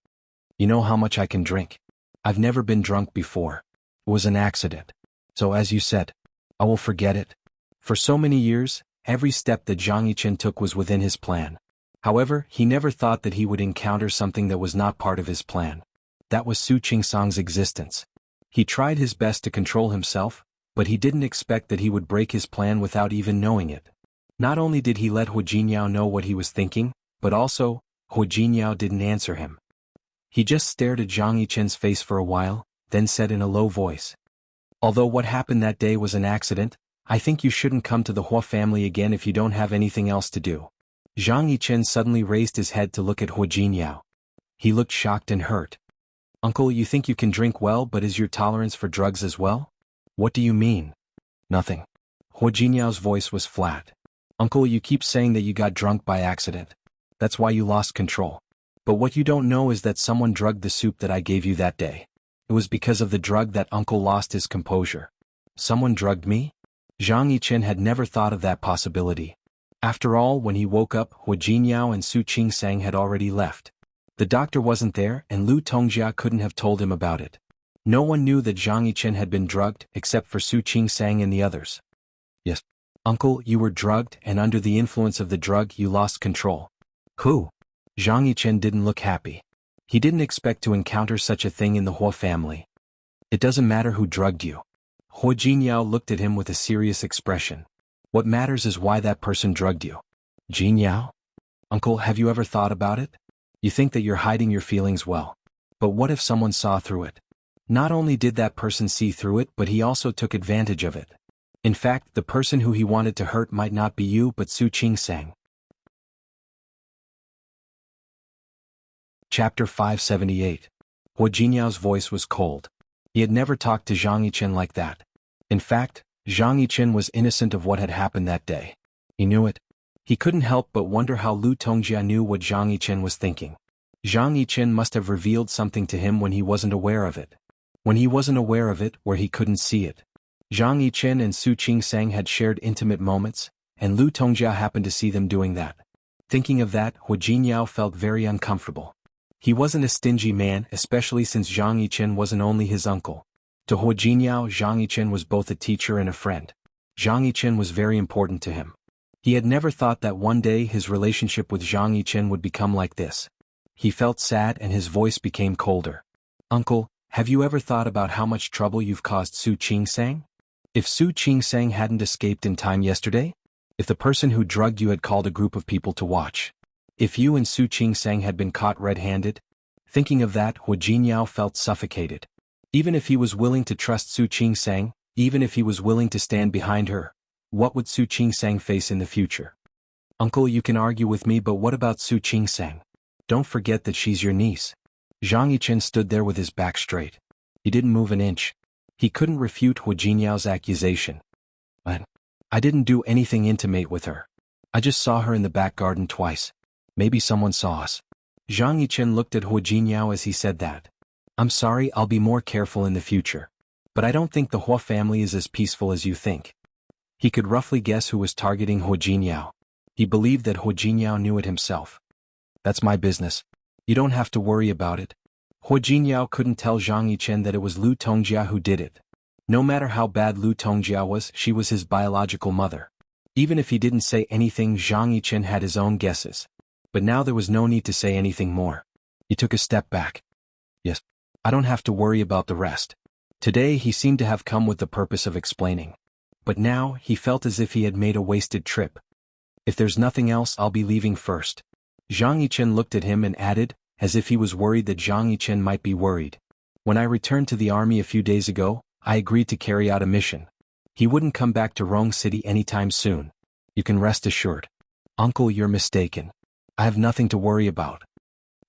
You know how much I can drink. I've never been drunk before. It was an accident. So as you said, I will forget it. For so many years, every step that Zhang Yichen took was within his plan. However, he never thought that he would encounter something that was not part of his plan. That was Su Qingsang's existence. He tried his best to control himself, but he didn't expect that he would break his plan without even knowing it. Not only did he let Hu Jingyao know what he was thinking, but also, Hu Jingyao didn't answer him. He just stared at Zhang Yichen's face for a while, then said in a low voice. Although what happened that day was an accident, I think you shouldn't come to the Hua family again if you don't have anything else to do. Zhang Yichen suddenly raised his head to look at Hu Jingyao. He looked shocked and hurt. Uncle, you think you can drink well, but is your tolerance for drugs as well? What do you mean? Nothing. Hu Jinyao's voice was flat. Uncle, you keep saying that you got drunk by accident. That's why you lost control. But what you don't know is that someone drugged the soup that I gave you that day. It was because of the drug that Uncle lost his composure. Someone drugged me? Zhang Yichen had never thought of that possibility. After all, when he woke up, Hu Jingyao and Su Qingsang had already left. The doctor wasn't there, and Lu Tongjia couldn't have told him about it. No one knew that Zhang Yichen had been drugged, except for Su Qingsang and the others. Yes. Uncle, you were drugged, and under the influence of the drug you lost control. Who? Zhang Yichen didn't look happy. He didn't expect to encounter such a thing in the Hua family. It doesn't matter who drugged you. Hu Jingyao looked at him with a serious expression. What matters is why that person drugged you. Jingyao? Uncle, have you ever thought about it? You think that you're hiding your feelings well. But what if someone saw through it? Not only did that person see through it, but he also took advantage of it. In fact, the person who he wanted to hurt might not be you but Su Qingsang. Chapter 578. Hu Jinyao's voice was cold. He had never talked to Zhang Yichen like that. In fact, Zhang Yichen was innocent of what had happened that day. He knew it. He couldn't help but wonder how Lu Tongjia knew what Zhang Yichen was thinking. Zhang Yichen must have revealed something to him when he wasn't aware of it. When he wasn't aware of it, where he couldn't see it. Zhang Yichen and Su Qingsang had shared intimate moments, and Lu Tongjia happened to see them doing that. Thinking of that, Hu Jinyao felt very uncomfortable. He wasn't a stingy man, especially since Zhang Yichen wasn't only his uncle. To Hu Jinyao, Zhang Yichen was both a teacher and a friend. Zhang Yichen was very important to him. He had never thought that one day his relationship with Zhang Yichen would become like this. He felt sad and his voice became colder. Uncle, have you ever thought about how much trouble you've caused Su Qingsang? If Su Qingsang hadn't escaped in time yesterday? If the person who drugged you had called a group of people to watch? If you and Su Qingsang had been caught red-handed? Thinking of that, Hu Jinyao felt suffocated. Even if he was willing to trust Su Qingsang, even if he was willing to stand behind her, what would Su Qingsang face in the future? Uncle, you can argue with me, but what about Su Qingsang? Don't forget that she's your niece. Zhang Yichen stood there with his back straight. He didn't move an inch. He couldn't refute Hu Jinyao's accusation. But I didn't do anything intimate with her. I just saw her in the back garden twice. Maybe someone saw us. Zhang Yichen looked at Hu Jinyao as he said that. I'm sorry, I'll be more careful in the future. But I don't think the Hua family is as peaceful as you think. He could roughly guess who was targeting Hu Jinyao. He believed that Hu Jinyao knew it himself. That's my business. You don't have to worry about it. Hu Jinyao couldn't tell Zhang Yichen that it was Lu Tongjia who did it. No matter how bad Lu Tongjia was, she was his biological mother. Even if he didn't say anything, Zhang Yichen had his own guesses. But now there was no need to say anything more. He took a step back. Yes, I don't have to worry about the rest. Today he seemed to have come with the purpose of explaining. But now, he felt as if he had made a wasted trip. If there's nothing else, I'll be leaving first. Zhang Yichen looked at him and added, as if he was worried that Zhang Yichen might be worried. When I returned to the army a few days ago, I agreed to carry out a mission. He wouldn't come back to Rong City anytime soon. You can rest assured. Uncle, you're mistaken. I have nothing to worry about.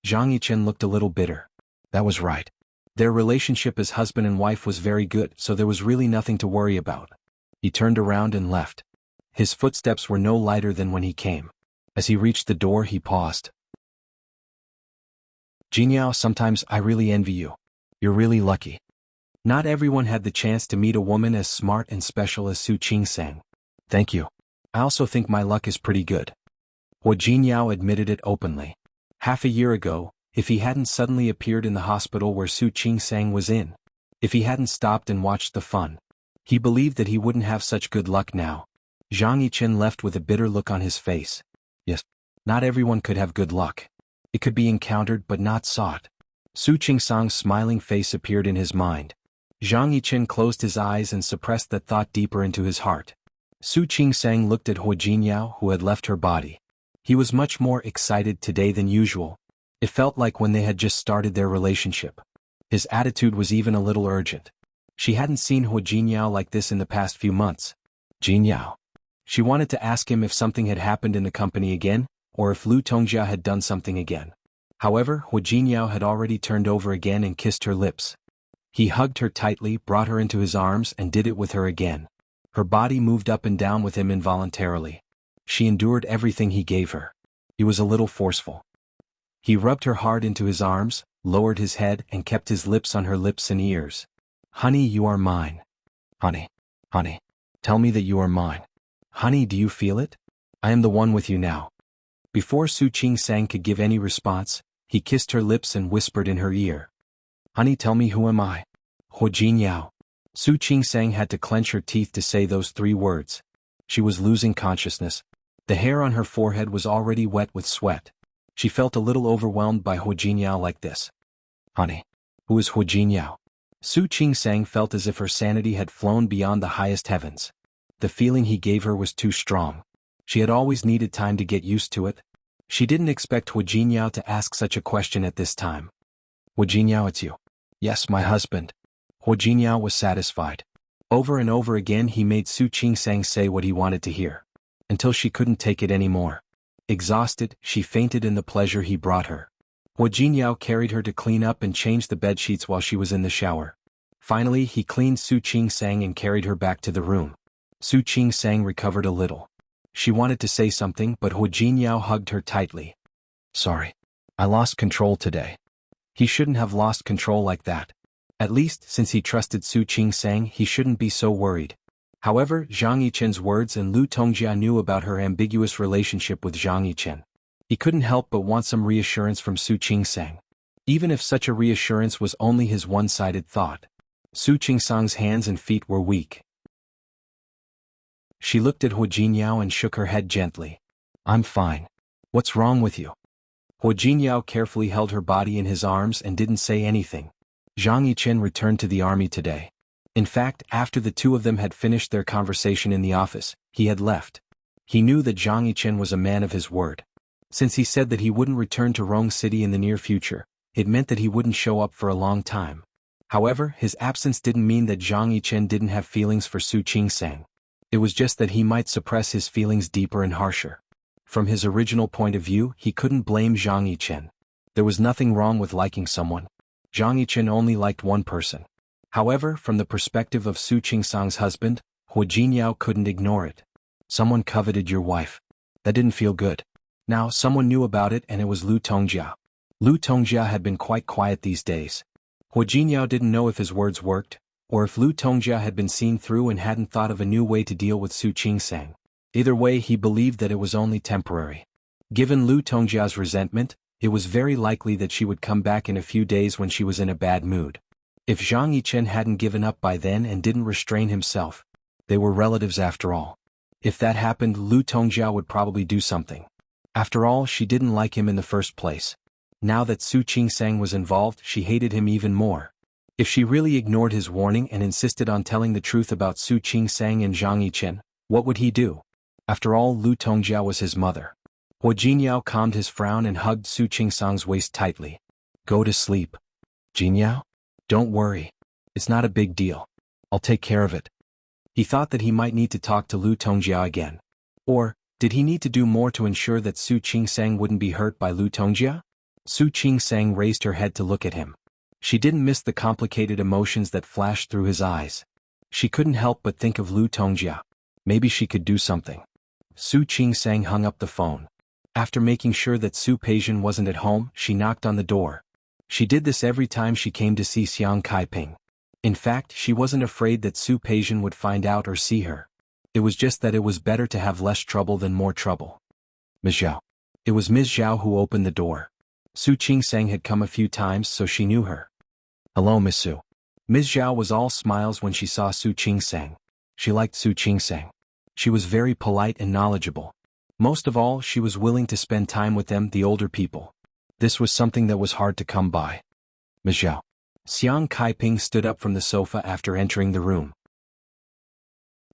Zhang Yichen looked a little bitter. That was right. Their relationship as husband and wife was very good, so there was really nothing to worry about. He turned around and left. His footsteps were no lighter than when he came. As he reached the door, he paused. Jinyao, sometimes I really envy you. You're really lucky. Not everyone had the chance to meet a woman as smart and special as Su Qingsang. Thank you. I also think my luck is pretty good. Hu Jinyao admitted it openly. Half a year ago, if he hadn't suddenly appeared in the hospital where Su Qingsang was in, if he hadn't stopped and watched the fun, he believed that he wouldn't have such good luck now. Zhang Yichen left with a bitter look on his face. Yes, not everyone could have good luck. It could be encountered but not sought. Su Qingsang's smiling face appeared in his mind. Zhang Yichen closed his eyes and suppressed that thought deeper into his heart. Su Qingsang looked at Hu Jinyao, who had left her body. He was much more excited today than usual. It felt like when they had just started their relationship. His attitude was even a little urgent. She hadn't seen Hu Jinyao like this in the past few months. Jinyao. She wanted to ask him if something had happened in the company again, or if Lu Tongjia had done something again. However, Hu Jinyao had already turned over again and kissed her lips. He hugged her tightly, brought her into his arms and did it with her again. Her body moved up and down with him involuntarily. She endured everything he gave her. He was a little forceful. He rubbed her hard into his arms, lowered his head and kept his lips on her lips and ears. Honey, you are mine. Honey. Honey. Tell me that you are mine. Honey, do you feel it? I am the one with you now. Before Su Qingsang could give any response, he kissed her lips and whispered in her ear. Honey, tell me, who am I? Hu Jinyao. Su Qingsang had to clench her teeth to say those 3 words. She was losing consciousness. The hair on her forehead was already wet with sweat. She felt a little overwhelmed by Hu Jinyao like this. Honey. Who is Hu Jinyao? Su Qingsang felt as if her sanity had flown beyond the highest heavens. The feeling he gave her was too strong. She had always needed time to get used to it. She didn't expect Hu Jinyao to ask such a question at this time. Hu Jinyao, it's you. Yes, my husband. Hu Jinyao was satisfied. Over and over again he made Su Qingsang say what he wanted to hear. Until she couldn't take it anymore. Exhausted, she fainted in the pleasure he brought her. Hu Jinyao carried her to clean up and change the bedsheets while she was in the shower. Finally, he cleaned Su Qingsang and carried her back to the room. Su Qingsang recovered a little. She wanted to say something, but Hu Jinyao hugged her tightly. Sorry. I lost control today. He shouldn't have lost control like that. At least, since he trusted Su Qingsang, he shouldn't be so worried. However, Zhang Yichen's words and Lu Tongjia knew about her ambiguous relationship with Zhang Yichen. He couldn't help but want some reassurance from Su Qingsang. Even if such a reassurance was only his one-sided thought. Su Qingsang's hands and feet were weak. She looked at Hu Jinyao and shook her head gently. I'm fine. What's wrong with you? Hu Jinyao carefully held her body in his arms and didn't say anything. Zhang Yichen returned to the army today. In fact, after the two of them had finished their conversation in the office, he had left. He knew that Zhang Yichen was a man of his word. Since he said that he wouldn't return to Rong City in the near future, it meant that he wouldn't show up for a long time. However, his absence didn't mean that Zhang Yichen didn't have feelings for Su Qingsang. It was just that he might suppress his feelings deeper and harsher. From his original point of view, he couldn't blame Zhang Yichen. There was nothing wrong with liking someone. Zhang Yichen only liked one person. However, from the perspective of Su Qingsang's husband, Hu Jinyao couldn't ignore it. Someone coveted your wife. That didn't feel good. Now, someone knew about it and it was Lu Tongjia. Lu Tongjia had been quite quiet these days. Hu Jinyao didn't know if his words worked, or if Lu Tongjia had been seen through and hadn't thought of a new way to deal with Su Qingsang. Either way, he believed that it was only temporary. Given Lu Tongjia's resentment, it was very likely that she would come back in a few days when she was in a bad mood. If Zhang Yichen hadn't given up by then and didn't restrain himself, they were relatives after all. If that happened, Lu Tongjia would probably do something. After all, she didn't like him in the first place. Now that Su Qingsang was involved, she hated him even more. If she really ignored his warning and insisted on telling the truth about Su Qingsang and Zhang Yichen, what would he do? After all, Lu Tongjia was his mother. Hu Jinyao calmed his frown and hugged Su Qingsang's waist tightly. Go to sleep. Jinyao? Don't worry. It's not a big deal. I'll take care of it. He thought that he might need to talk to Lu Tongjia again. Or, did he need to do more to ensure that Su Qingsang wouldn't be hurt by Lu Tongjia? Su Qingsang raised her head to look at him. She didn't miss the complicated emotions that flashed through his eyes. She couldn't help but think of Lu Tongjia. Maybe she could do something. Su Qingsang hung up the phone. After making sure that Su Peijian wasn't at home, she knocked on the door. She did this every time she came to see Xiang Kaiping. In fact, she wasn't afraid that Su Peijian would find out or see her. It was just that it was better to have less trouble than more trouble. Ms. Zhao. It was Ms. Zhao who opened the door. Su Qingsang had come a few times, so she knew her. Hello, Miss Su. Ms. Zhao was all smiles when she saw Su Qingsang. She liked Su Qingsang. She was very polite and knowledgeable. Most of all, she was willing to spend time with them, the older people. This was something that was hard to come by. Ms. Zhao. Xiang Kaiping stood up from the sofa after entering the room.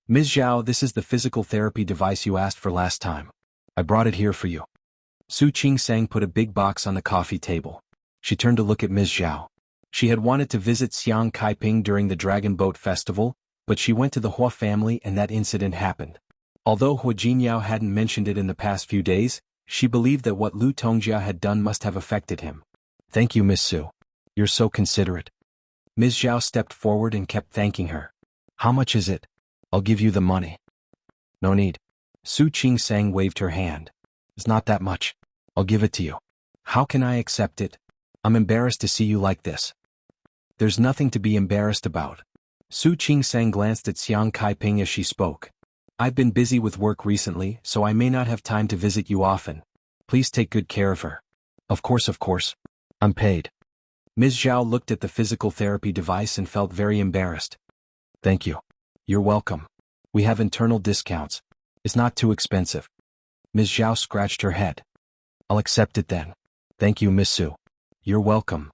Ms. Zhao, this is the physical therapy device you asked for last time. I brought it here for you. Su Qingsang put a big box on the coffee table. She turned to look at Ms. Zhao. She had wanted to visit Xiang Kaiping during the Dragon Boat Festival, but she went to the Hua family and that incident happened. Although Hu Jinyao hadn't mentioned it in the past few days, she believed that what Lu Tongjia had done must have affected him. Thank you, Miss Su. You're so considerate. Ms. Zhao stepped forward and kept thanking her. How much is it? I'll give you the money. No need. Su Qingsang waved her hand. It's not that much. I'll give it to you. How can I accept it? I'm embarrassed to see you like this. There's nothing to be embarrassed about. Su Qingsang glanced at Xiang Kaiping as she spoke. I've been busy with work recently, so I may not have time to visit you often. Please take good care of her. Of course. I'm paid. Ms. Zhao looked at the physical therapy device and felt very embarrassed. Thank you. You're welcome. We have internal discounts. It's not too expensive. Ms. Zhao scratched her head. I'll accept it then. Thank you, Miss Su. You're welcome.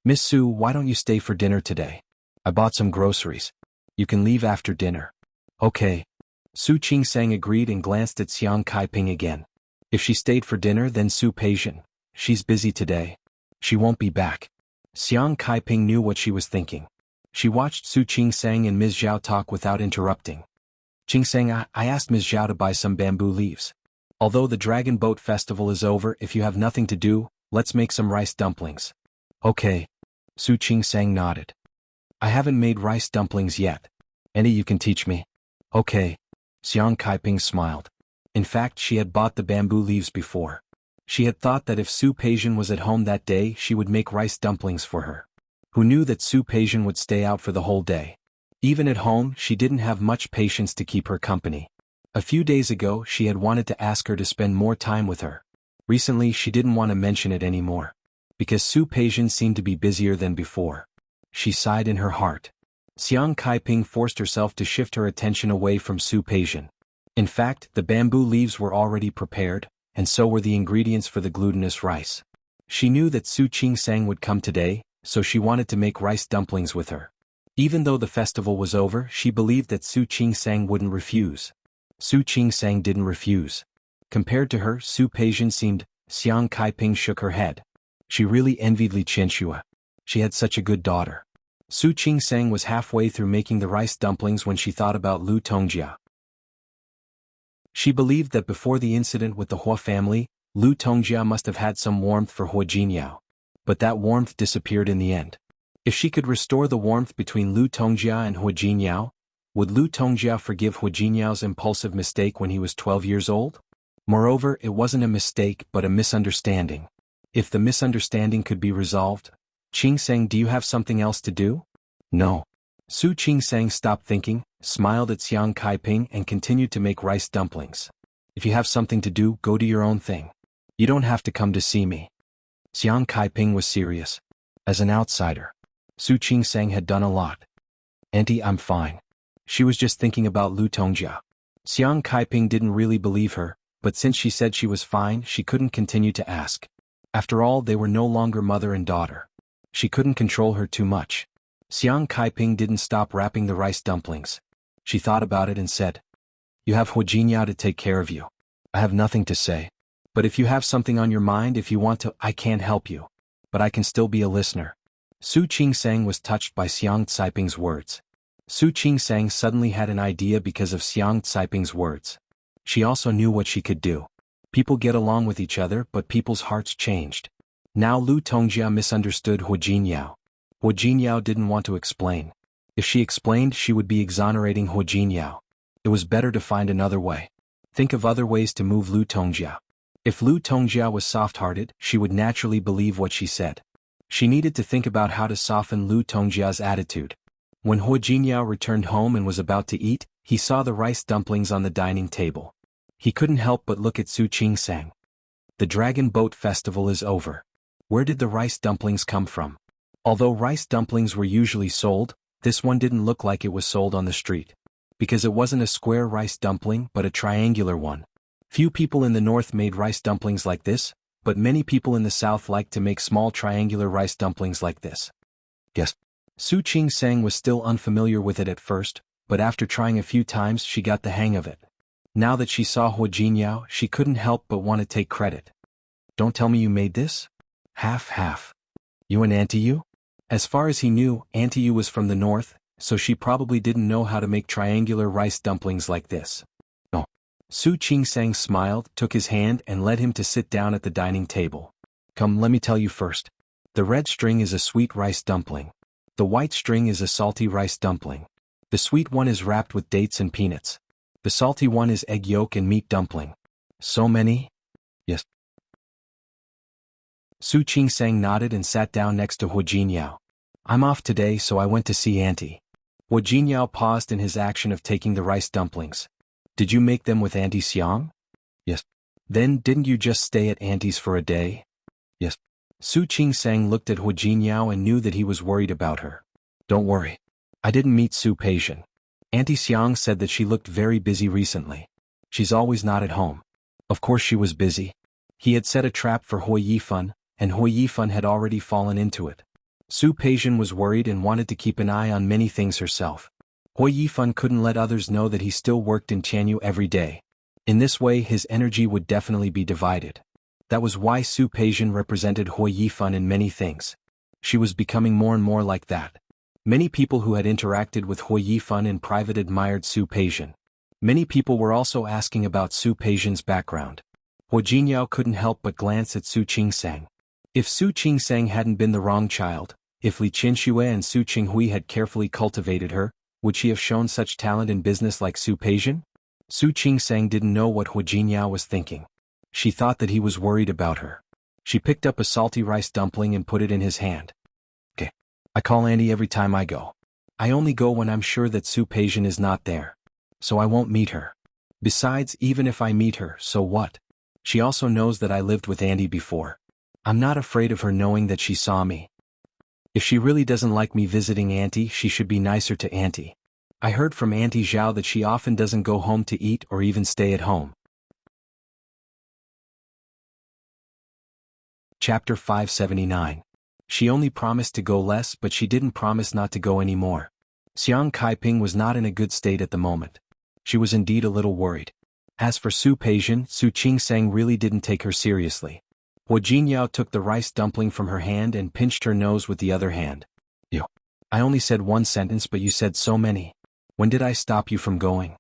Miss Su, why don't you stay for dinner today? I bought some groceries. You can leave after dinner. Okay. Su Qingsang agreed and glanced at Xiang Kaiping again. If she stayed for dinner, then Su Peijian. She's busy today. She won't be back. Xiang Kaiping knew what she was thinking. She watched Su Qingsang and Ms. Zhao talk without interrupting. Qingsang, I asked Ms. Zhao to buy some bamboo leaves. Although the Dragon Boat Festival is over, if you have nothing to do, let's make some rice dumplings. Okay. Su Qingsang nodded. I haven't made rice dumplings yet. Any you can teach me? Okay. Xiang Kaiping smiled. In fact, she had bought the bamboo leaves before. She had thought that if Su Peijian was at home that day she would make rice dumplings for her. Who knew that Su Peijian would stay out for the whole day? Even at home she didn't have much patience to keep her company. A few days ago she had wanted to ask her to spend more time with her. Recently she didn't want to mention it anymore. Because Su Peijian seemed to be busier than before. She sighed in her heart. Xiang Kaiping forced herself to shift her attention away from Su Peijian. In fact, the bamboo leaves were already prepared, and so were the ingredients for the glutinous rice. She knew that Su Qingsang would come today, so she wanted to make rice dumplings with her. Even though the festival was over, she believed that Su Qingsang wouldn't refuse. Su Qingsang didn't refuse. Compared to her, Su Peijian seemed. Xiang Kaiping shook her head. She really envied Li Qianxue. She had such a good daughter. Su Qingsang was halfway through making the rice dumplings when she thought about Lu Tongjia. She believed that before the incident with the Hua family, Lu Tongjia must have had some warmth for Hua Jinyao. But that warmth disappeared in the end. If she could restore the warmth between Lu Tongjia and Hua Jinyao, would Lu Tongjia forgive Hua Jinyao's impulsive mistake when he was 12 years old? Moreover, it wasn't a mistake but a misunderstanding. If the misunderstanding could be resolved, Qingsang, do you have something else to do? No. Su Qingsang stopped thinking, smiled at Xiang Kaiping and continued to make rice dumplings. If you have something to do, go do your own thing. You don't have to come to see me. Xiang Kaiping was serious. As an outsider, Su Qingsang had done a lot. Auntie, I'm fine. She was just thinking about Lu Tongjia. Xiang Kaiping didn't really believe her, but since she said she was fine, she couldn't continue to ask. After all, they were no longer mother and daughter. She couldn't control her too much. Xiang Kaiping didn't stop wrapping the rice dumplings. She thought about it and said, "You have Hua Jinyao to take care of you. I have nothing to say. But if you have something on your mind, if you want to, I can't help you. But I can still be a listener." Su Qingsang was touched by Xiang Caiping's words. Su Qingsang suddenly had an idea because of Xiang Caiping's words. She also knew what she could do. People get along with each other, but people's hearts changed. Now Lu Tongjia misunderstood Hua Jinyao. Hua Jinyao didn't want to explain. If she explained, she would be exonerating Hua Jinyao. It was better to find another way. Think of other ways to move Lu Tongjia. If Lu Tongjia was soft-hearted, she would naturally believe what she said. She needed to think about how to soften Lu Tongjia's attitude. When Hua Jinyao returned home and was about to eat, he saw the rice dumplings on the dining table. He couldn't help but look at Su Qingsang. The Dragon Boat Festival is over. Where did the rice dumplings come from? Although rice dumplings were usually sold, this one didn't look like it was sold on the street. Because it wasn't a square rice dumpling but a triangular one. Few people in the north made rice dumplings like this, but many people in the south liked to make small triangular rice dumplings like this. Yes. Su Qingsang was still unfamiliar with it at first, but after trying a few times she got the hang of it. Now that she saw Hua Jinyao, she couldn't help but want to take credit. "Don't tell me you made this?" Half. You and Auntie Yu? As far as he knew, Auntie Yu was from the north, so she probably didn't know how to make triangular rice dumplings like this. No. Su Qingsang smiled, took his hand and led him to sit down at the dining table. "Come, let me tell you first. The red string is a sweet rice dumpling. The white string is a salty rice dumpling. The sweet one is wrapped with dates and peanuts. The salty one is egg yolk and meat dumpling." "So many?" "Yes." Su Qingsang nodded and sat down next to Hua Jinyao. "I'm off today, so I went to see Auntie." Hua Jinyao paused in his action of taking the rice dumplings. "Did you make them with Auntie Xiang?" "Yes." "Then didn't you just stay at Auntie's for a day?" "Yes." Su Qingsang looked at Hua Jinyao and knew that he was worried about her. "Don't worry. I didn't meet Su Peijian. Auntie Xiang said that she looked very busy recently. She's always not at home." Of course she was busy. He had set a trap for Hua Yifan, and Hua Yifan had already fallen into it. Su Peijian was worried and wanted to keep an eye on many things herself. Hua Yifan couldn't let others know that he still worked in Tianyu every day. In this way his energy would definitely be divided. That was why Su Peijian represented Hua Yifan in many things. She was becoming more and more like that. Many people who had interacted with Hua Yifan in private admired Su Peijian. Many people were also asking about Su Peijian's background. Hua Jinyao couldn't help but glance at Su Qingsang. If Su Qingsang hadn't been the wrong child, if Li Qianxue and Su Qinghui had carefully cultivated her, would she have shown such talent in business like Su Peijian? Su Qingsang didn't know what Hua Jinyao was thinking. She thought that he was worried about her. She picked up a salty rice dumpling and put it in his hand. "Okay. I call Auntie every time I go. I only go when I'm sure that Soup Asian is not there. So I won't meet her. Besides, even if I meet her, so what? She also knows that I lived with Auntie before. I'm not afraid of her knowing that she saw me. If she really doesn't like me visiting Auntie, she should be nicer to Auntie. I heard from Auntie Zhao that she often doesn't go home to eat or even stay at home." Chapter 579. She only promised to go less, but she didn't promise not to go any more. Xiang Kaiping was not in a good state at the moment. She was indeed a little worried. As for Soup Asian, Su Qingsang really didn't take her seriously. Hua Jinyao took the rice dumpling from her hand and pinched her nose with the other hand. "You. I only said one sentence but you said so many. When did I stop you from going?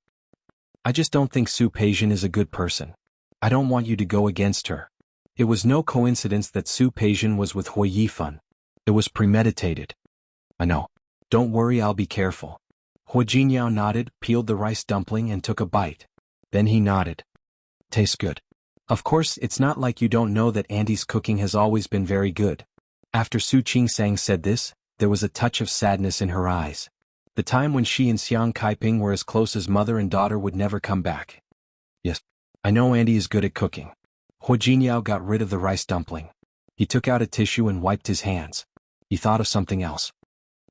I just don't think Soup Asian is a good person. I don't want you to go against her." It was no coincidence that Soup Asian was with Hua Yifan. It was premeditated. "I know. Don't worry, I'll be careful." Hua Jinyao nodded, peeled the rice dumpling and took a bite. Then he nodded. "Tastes good. Of course, it's not like you don't know that Auntie's cooking has always been very good." After Su Qingsang said this, there was a touch of sadness in her eyes. The time when she and Xiang Kaiping were as close as mother and daughter would never come back. "Yes, I know Auntie is good at cooking." Hua Jinyao got rid of the rice dumpling. He took out a tissue and wiped his hands. He thought of something else.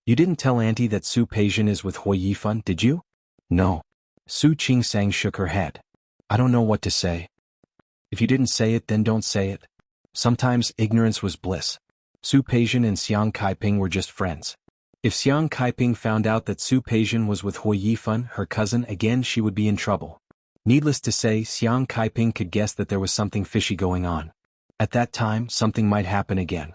"You didn't tell Auntie that Soup Asian is with Hua Yifan, did you?" "No." Su Qingsang shook her head. "I don't know what to say." "If you didn't say it, then don't say it. Sometimes ignorance was bliss. Soup Asian and Xiang Kaiping were just friends. If Xiang Kaiping found out that Soup Asian was with Hua Yifan, her cousin, again she would be in trouble." Needless to say, Xiang Kaiping could guess that there was something fishy going on. At that time, something might happen again.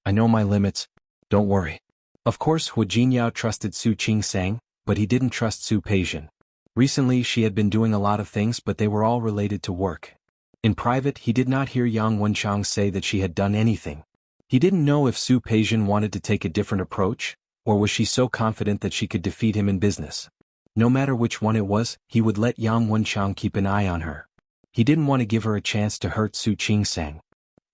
"I know my limits. Don't worry." Of course, Hua Jinyao trusted Su Qingsang, but he didn't trust Soup Asian. Recently she had been doing a lot of things, but they were all related to work. In private, he did not hear Yang Wenchang say that she had done anything. He didn't know if Soup Asian wanted to take a different approach, or was she so confident that she could defeat him in business. No matter which one it was, he would let Yang Wenchang keep an eye on her. He didn't want to give her a chance to hurt Su Qingsang.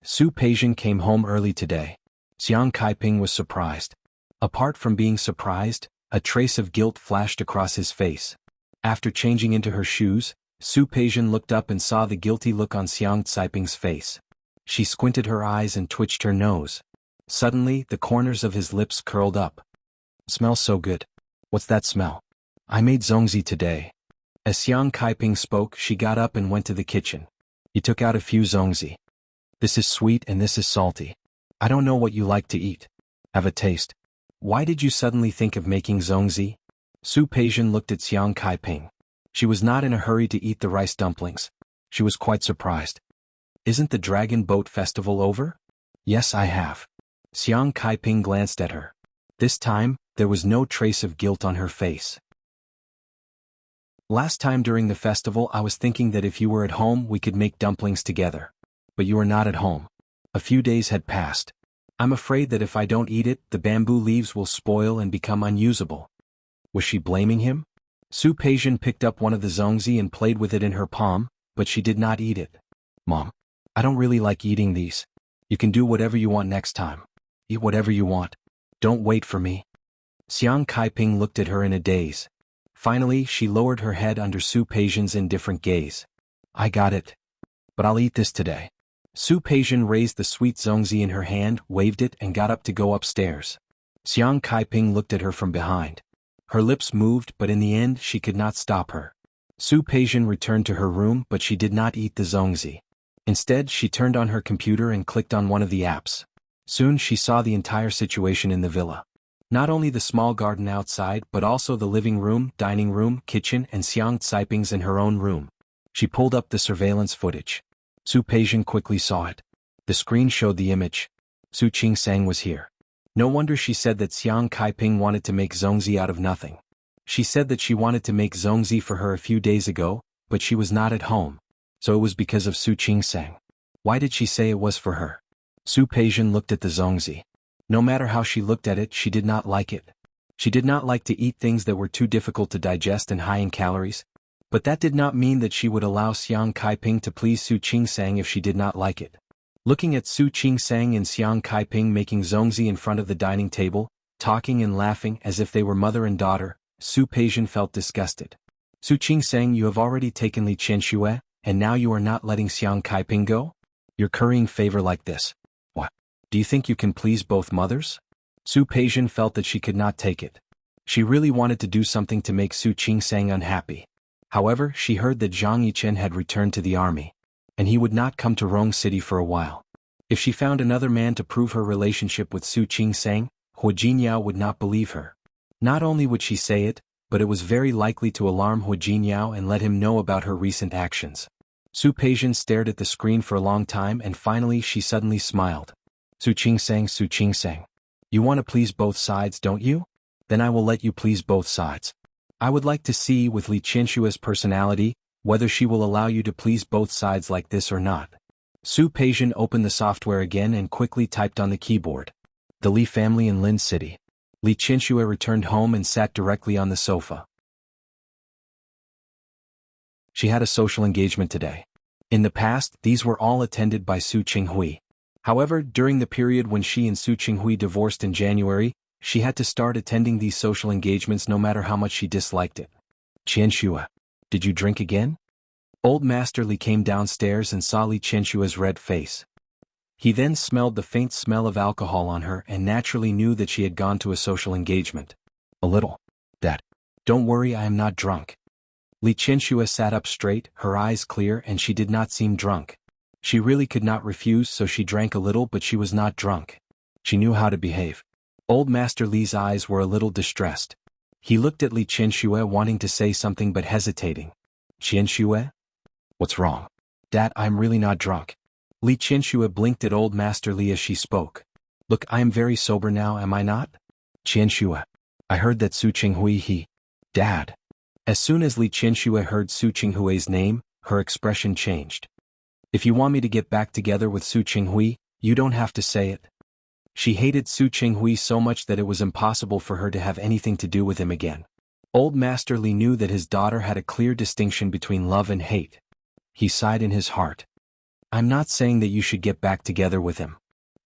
Soup Asian came home early today. Xiang Kaiping was surprised. Apart from being surprised, a trace of guilt flashed across his face. After changing into her shoes, Soup Asian looked up and saw the guilty look on Xiang Kaiping's face. She squinted her eyes and twitched her nose. Suddenly, the corners of his lips curled up. "Smells so good. What's that smell?" "I made zongzi today." As Xiang Kaiping spoke, she got up and went to the kitchen. He took out a few zongzi. "This is sweet and this is salty. I don't know what you like to eat. Have a taste." "Why did you suddenly think of making zongzi?" Soup Asian looked at Xiang Kaiping. She was not in a hurry to eat the rice dumplings. She was quite surprised. "Isn't the Dragon Boat Festival over?" "Yes, I have." Xiang Kaiping glanced at her. This time, there was no trace of guilt on her face. "Last time during the festival I was thinking that if you were at home we could make dumplings together. But you are not at home. A few days had passed. I'm afraid that if I don't eat it, the bamboo leaves will spoil and become unusable." Was she blaming him? Soup Asian picked up one of the zongzi and played with it in her palm, but she did not eat it. "Mom, I don't really like eating these. You can do whatever you want next time. Eat whatever you want. Don't wait for me." Xiang Kaiping looked at her in a daze. Finally, she lowered her head under Soup Asian's indifferent gaze. "I got it. But I'll eat this today." Soup Asian raised the sweet zongzi in her hand, waved it, and got up to go upstairs. Xiang Kaiping looked at her from behind. Her lips moved, but in the end she could not stop her. Soup Asian returned to her room, but she did not eat the zongzi. Instead, she turned on her computer and clicked on one of the apps. Soon she saw the entire situation in the villa. Not only the small garden outside, but also the living room, dining room, kitchen, and Xiang Caiping's in her own room. She pulled up the surveillance footage. Soup Asian quickly saw it. The screen showed the image. Su Qingsang was here. No wonder she said that Xiang Kaiping wanted to make zongzi out of nothing. She said that she wanted to make zongzi for her a few days ago, but she was not at home. So it was because of Su Qingsang. Why did she say it was for her? Soup Asian looked at the zongzi. No matter how she looked at it, she did not like it. She did not like to eat things that were too difficult to digest and high in calories. But that did not mean that she would allow Xiang Kaiping to please Su Qingsang if she did not like it. Looking at Su Qingsang and Xiang Kaiping making zongzi in front of the dining table, talking and laughing as if they were mother and daughter, Su Peijian felt disgusted. Su Qingsang, you have already taken Li Qianxue, and now you are not letting Xiang Kaiping go? You're currying favor like this. What? Do you think you can please both mothers? Su Peijian felt that she could not take it. She really wanted to do something to make Su Qingsang unhappy. However, she heard that Zhang Yichen had returned to the army, and he would not come to Rong City for a while. If she found another man to prove her relationship with Su Qingsang, Hu Jinyao would not believe her. Not only would she say it, but it was very likely to alarm Hu Jinyao and let him know about her recent actions. Su Peijian stared at the screen for a long time and finally she suddenly smiled. Su Qingsang, you want to please both sides, don't you? Then I will let you please both sides. I would like to see with Li Qianshue's personality, whether she will allow you to please both sides like this or not. Su Peijian opened the software again and quickly typed on the keyboard. The Li family in Lin City. Li Qianxue returned home and sat directly on the sofa. She had a social engagement today. In the past, these were all attended by Su Qinghui. However, during the period when she and Su Qinghui divorced in January, she had to start attending these social engagements no matter how much she disliked it. Qianxue, did you drink again? Old Master Li came downstairs and saw Li Qianshue's red face. He then smelled the faint smell of alcohol on her and naturally knew that she had gone to a social engagement. A little. Dad. Don't worry, I am not drunk. Li Qianxue sat up straight, her eyes clear, and she did not seem drunk. She really could not refuse, so she drank a little, but she was not drunk. She knew how to behave. Old Master Li's eyes were a little distressed. He looked at Li Qianxue wanting to say something but hesitating. Qianxue? What's wrong? Dad, I'm really not drunk. Li Qianxue blinked at Old Master Li as she spoke. Look, I am very sober now, am I not? Qianxue. I heard that Su Qinghui Dad. As soon as Li Qianxue heard Su Qinghui's name, her expression changed. If you want me to get back together with Su Qinghui, you don't have to say it. She hated Su Qinghui so much that it was impossible for her to have anything to do with him again. Old Master Li knew that his daughter had a clear distinction between love and hate. He sighed in his heart. I'm not saying that you should get back together with him.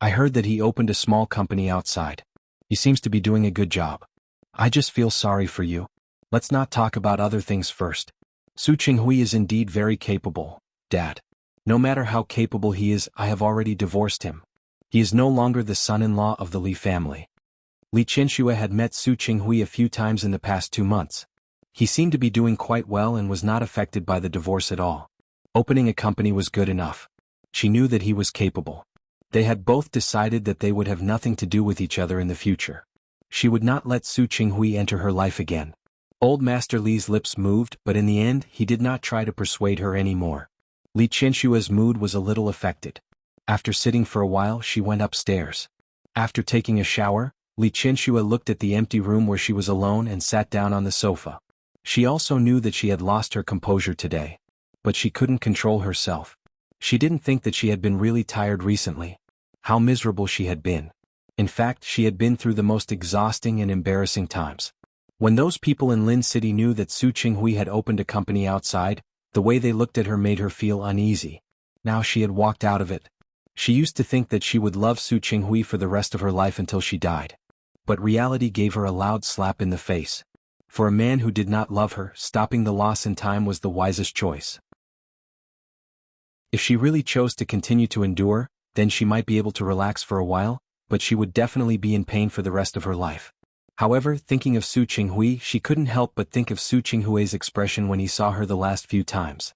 I heard that he opened a small company outside. He seems to be doing a good job. I just feel sorry for you. Let's not talk about other things first. Su Qinghui is indeed very capable, Dad. No matter how capable he is, I have already divorced him. He is no longer the son-in-law of the Li family. Li Qianxue had met Su Qinghui a few times in the past 2 months. He seemed to be doing quite well and was not affected by the divorce at all. Opening a company was good enough. She knew that he was capable. They had both decided that they would have nothing to do with each other in the future. She would not let Su Qinghui enter her life again. Old Master Li's lips moved, but in the end, he did not try to persuade her anymore. Li Qianshue's mood was a little affected. After sitting for a while, she went upstairs. After taking a shower, Li Qianxue looked at the empty room where she was alone and sat down on the sofa. She also knew that she had lost her composure today. But she couldn't control herself. She didn't think that she had been really tired recently. How miserable she had been. In fact, she had been through the most exhausting and embarrassing times. When those people in Lin City knew that Su Qinghui had opened a company outside, the way they looked at her made her feel uneasy. Now she had walked out of it. She used to think that she would love Su Qinghui for the rest of her life until she died. But reality gave her a loud slap in the face. For a man who did not love her, stopping the loss in time was the wisest choice. If she really chose to continue to endure, then she might be able to relax for a while, but she would definitely be in pain for the rest of her life. However, thinking of Su Qinghui, she couldn't help but think of Su Qinghui's expression when he saw her the last few times.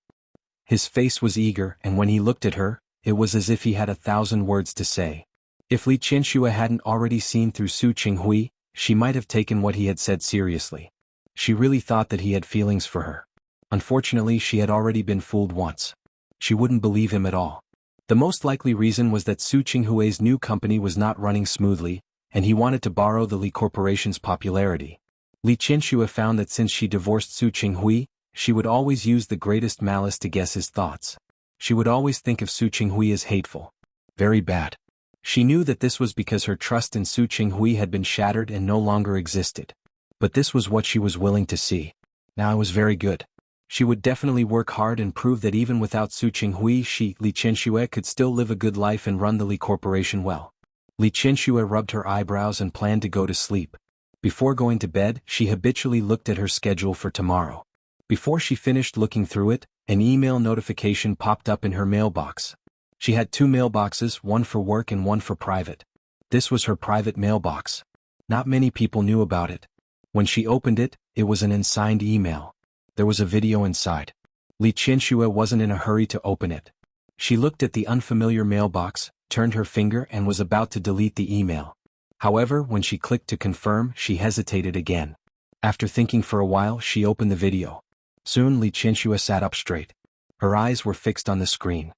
His face was eager, and when he looked at her, it was as if he had 1,000 words to say. If Li Qianxue hadn't already seen through Su Qinghui, she might have taken what he had said seriously. She really thought that he had feelings for her. Unfortunately, she had already been fooled once. She wouldn't believe him at all. The most likely reason was that Su Qinghui's new company was not running smoothly, and he wanted to borrow the Li Corporation's popularity. Li Qianxue found that since she divorced Su Qinghui, she would always use the greatest malice to guess his thoughts. She would always think of Su Qinghui as hateful. Very bad. She knew that this was because her trust in Su Qinghui had been shattered and no longer existed. But this was what she was willing to see. Now it was very good. She would definitely work hard and prove that even without Su Qinghui Li Qianxue could still live a good life and run the Li Corporation well. Li Qianxue rubbed her eyebrows and planned to go to sleep. Before going to bed, she habitually looked at her schedule for tomorrow. Before she finished looking through it, an email notification popped up in her mailbox. She had 2 mailboxes, one for work and one for private. This was her private mailbox. Not many people knew about it. When she opened it, it was an unsigned email. There was a video inside. Li Qianxue wasn't in a hurry to open it. She looked at the unfamiliar mailbox, turned her finger and was about to delete the email. However, when she clicked to confirm, she hesitated again. After thinking for a while, she opened the video. Soon Li Qianxue sat up straight. Her eyes were fixed on the screen.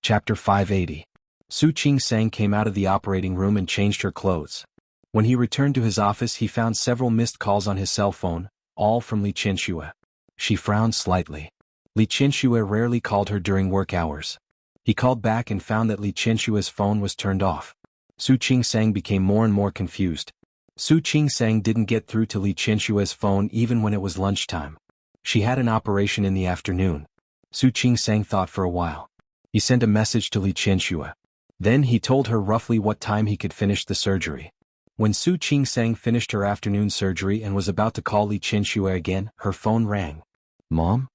Chapter 580. Su Qingsang came out of the operating room and changed her clothes. When he returned to his office, he found several missed calls on his cell phone, all from Li Qianxue. She frowned slightly. Li Qianxue rarely called her during work hours. He called back and found that Li Qianxue's phone was turned off. Su Qingsang became more and more confused. Su Qingsang didn't get through to Li Qianxue's phone even when it was lunchtime. She had an operation in the afternoon. Su Qingsang thought for a while. He sent a message to Li Qianxue. Then he told her roughly what time he could finish the surgery. When Su Qingsang finished her afternoon surgery and was about to call Li Qianxue again, her phone rang. "Mom?"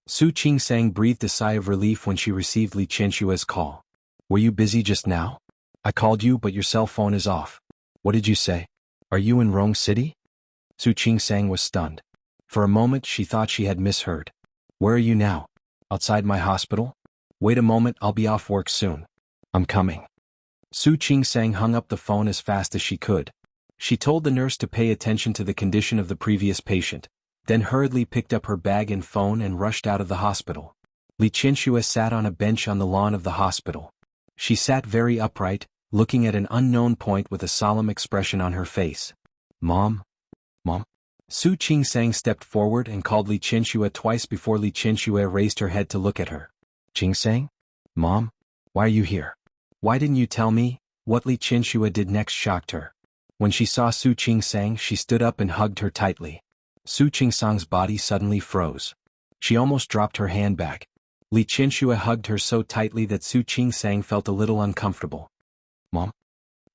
Su Qingsang breathed a sigh of relief when she received Li Qianxue's call. "Were you busy just now? I called you but your cell phone is off. What did you say? Are you in wrong city?" Su Qingsang was stunned. For a moment she thought she had misheard. "Where are you now? Outside my hospital? Wait a moment, I'll be off work soon. I'm coming." Su Qingsang hung up the phone as fast as she could. She told the nurse to pay attention to the condition of the previous patient, then hurriedly picked up her bag and phone and rushed out of the hospital. Li Qianxue sat on a bench on the lawn of the hospital. She sat very upright, looking at an unknown point with a solemn expression on her face. "Mom? Mom?" Su Qingsang stepped forward and called Li Qianxue twice before Li Qianxue raised her head to look at her. "Qingsang? Mom? Why are you here? Why didn't you tell me?" What Li Qianxue did next shocked her. When she saw Su Qingsang, she stood up and hugged her tightly. Su Qingsang's body suddenly froze. She almost dropped her hand back. Li Qianxue hugged her so tightly that Su Qingsang felt a little uncomfortable. "Mom?"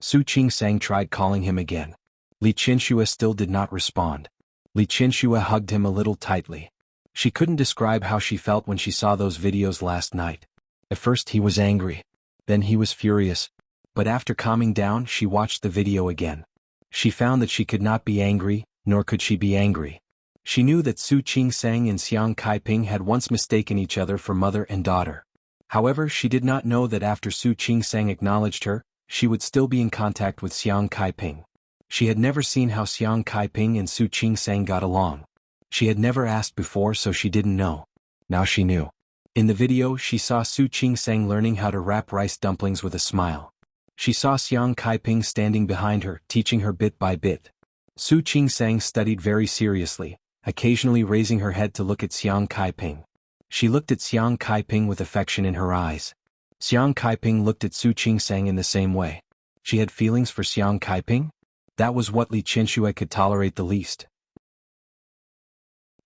Su Qingsang tried calling him again. Li Qianxue still did not respond. Li Qianxue hugged him a little tightly. She couldn't describe how she felt when she saw those videos last night. At first he was angry. Then he was furious. But after calming down, she watched the video again. She found that she could not be angry, nor could she be angry. She knew that Su Qingsang and Xiang Kaiping had once mistaken each other for mother and daughter. However, she did not know that after Su Qingsang acknowledged her, she would still be in contact with Xiang Kaiping. She had never seen how Xiang Kaiping and Su Qingsang got along. She had never asked before, so she didn't know. Now she knew. In the video, she saw Su Qingsang learning how to wrap rice dumplings with a smile. She saw Xiang Kaiping standing behind her, teaching her bit by bit. Su Qingsang studied very seriously, occasionally raising her head to look at Xiang Kaiping. She looked at Xiang Kaiping with affection in her eyes. Xiang Kaiping looked at Su Qingsang in the same way. She had feelings for Xiang Kaiping? That was what Li Qianxue could tolerate the least.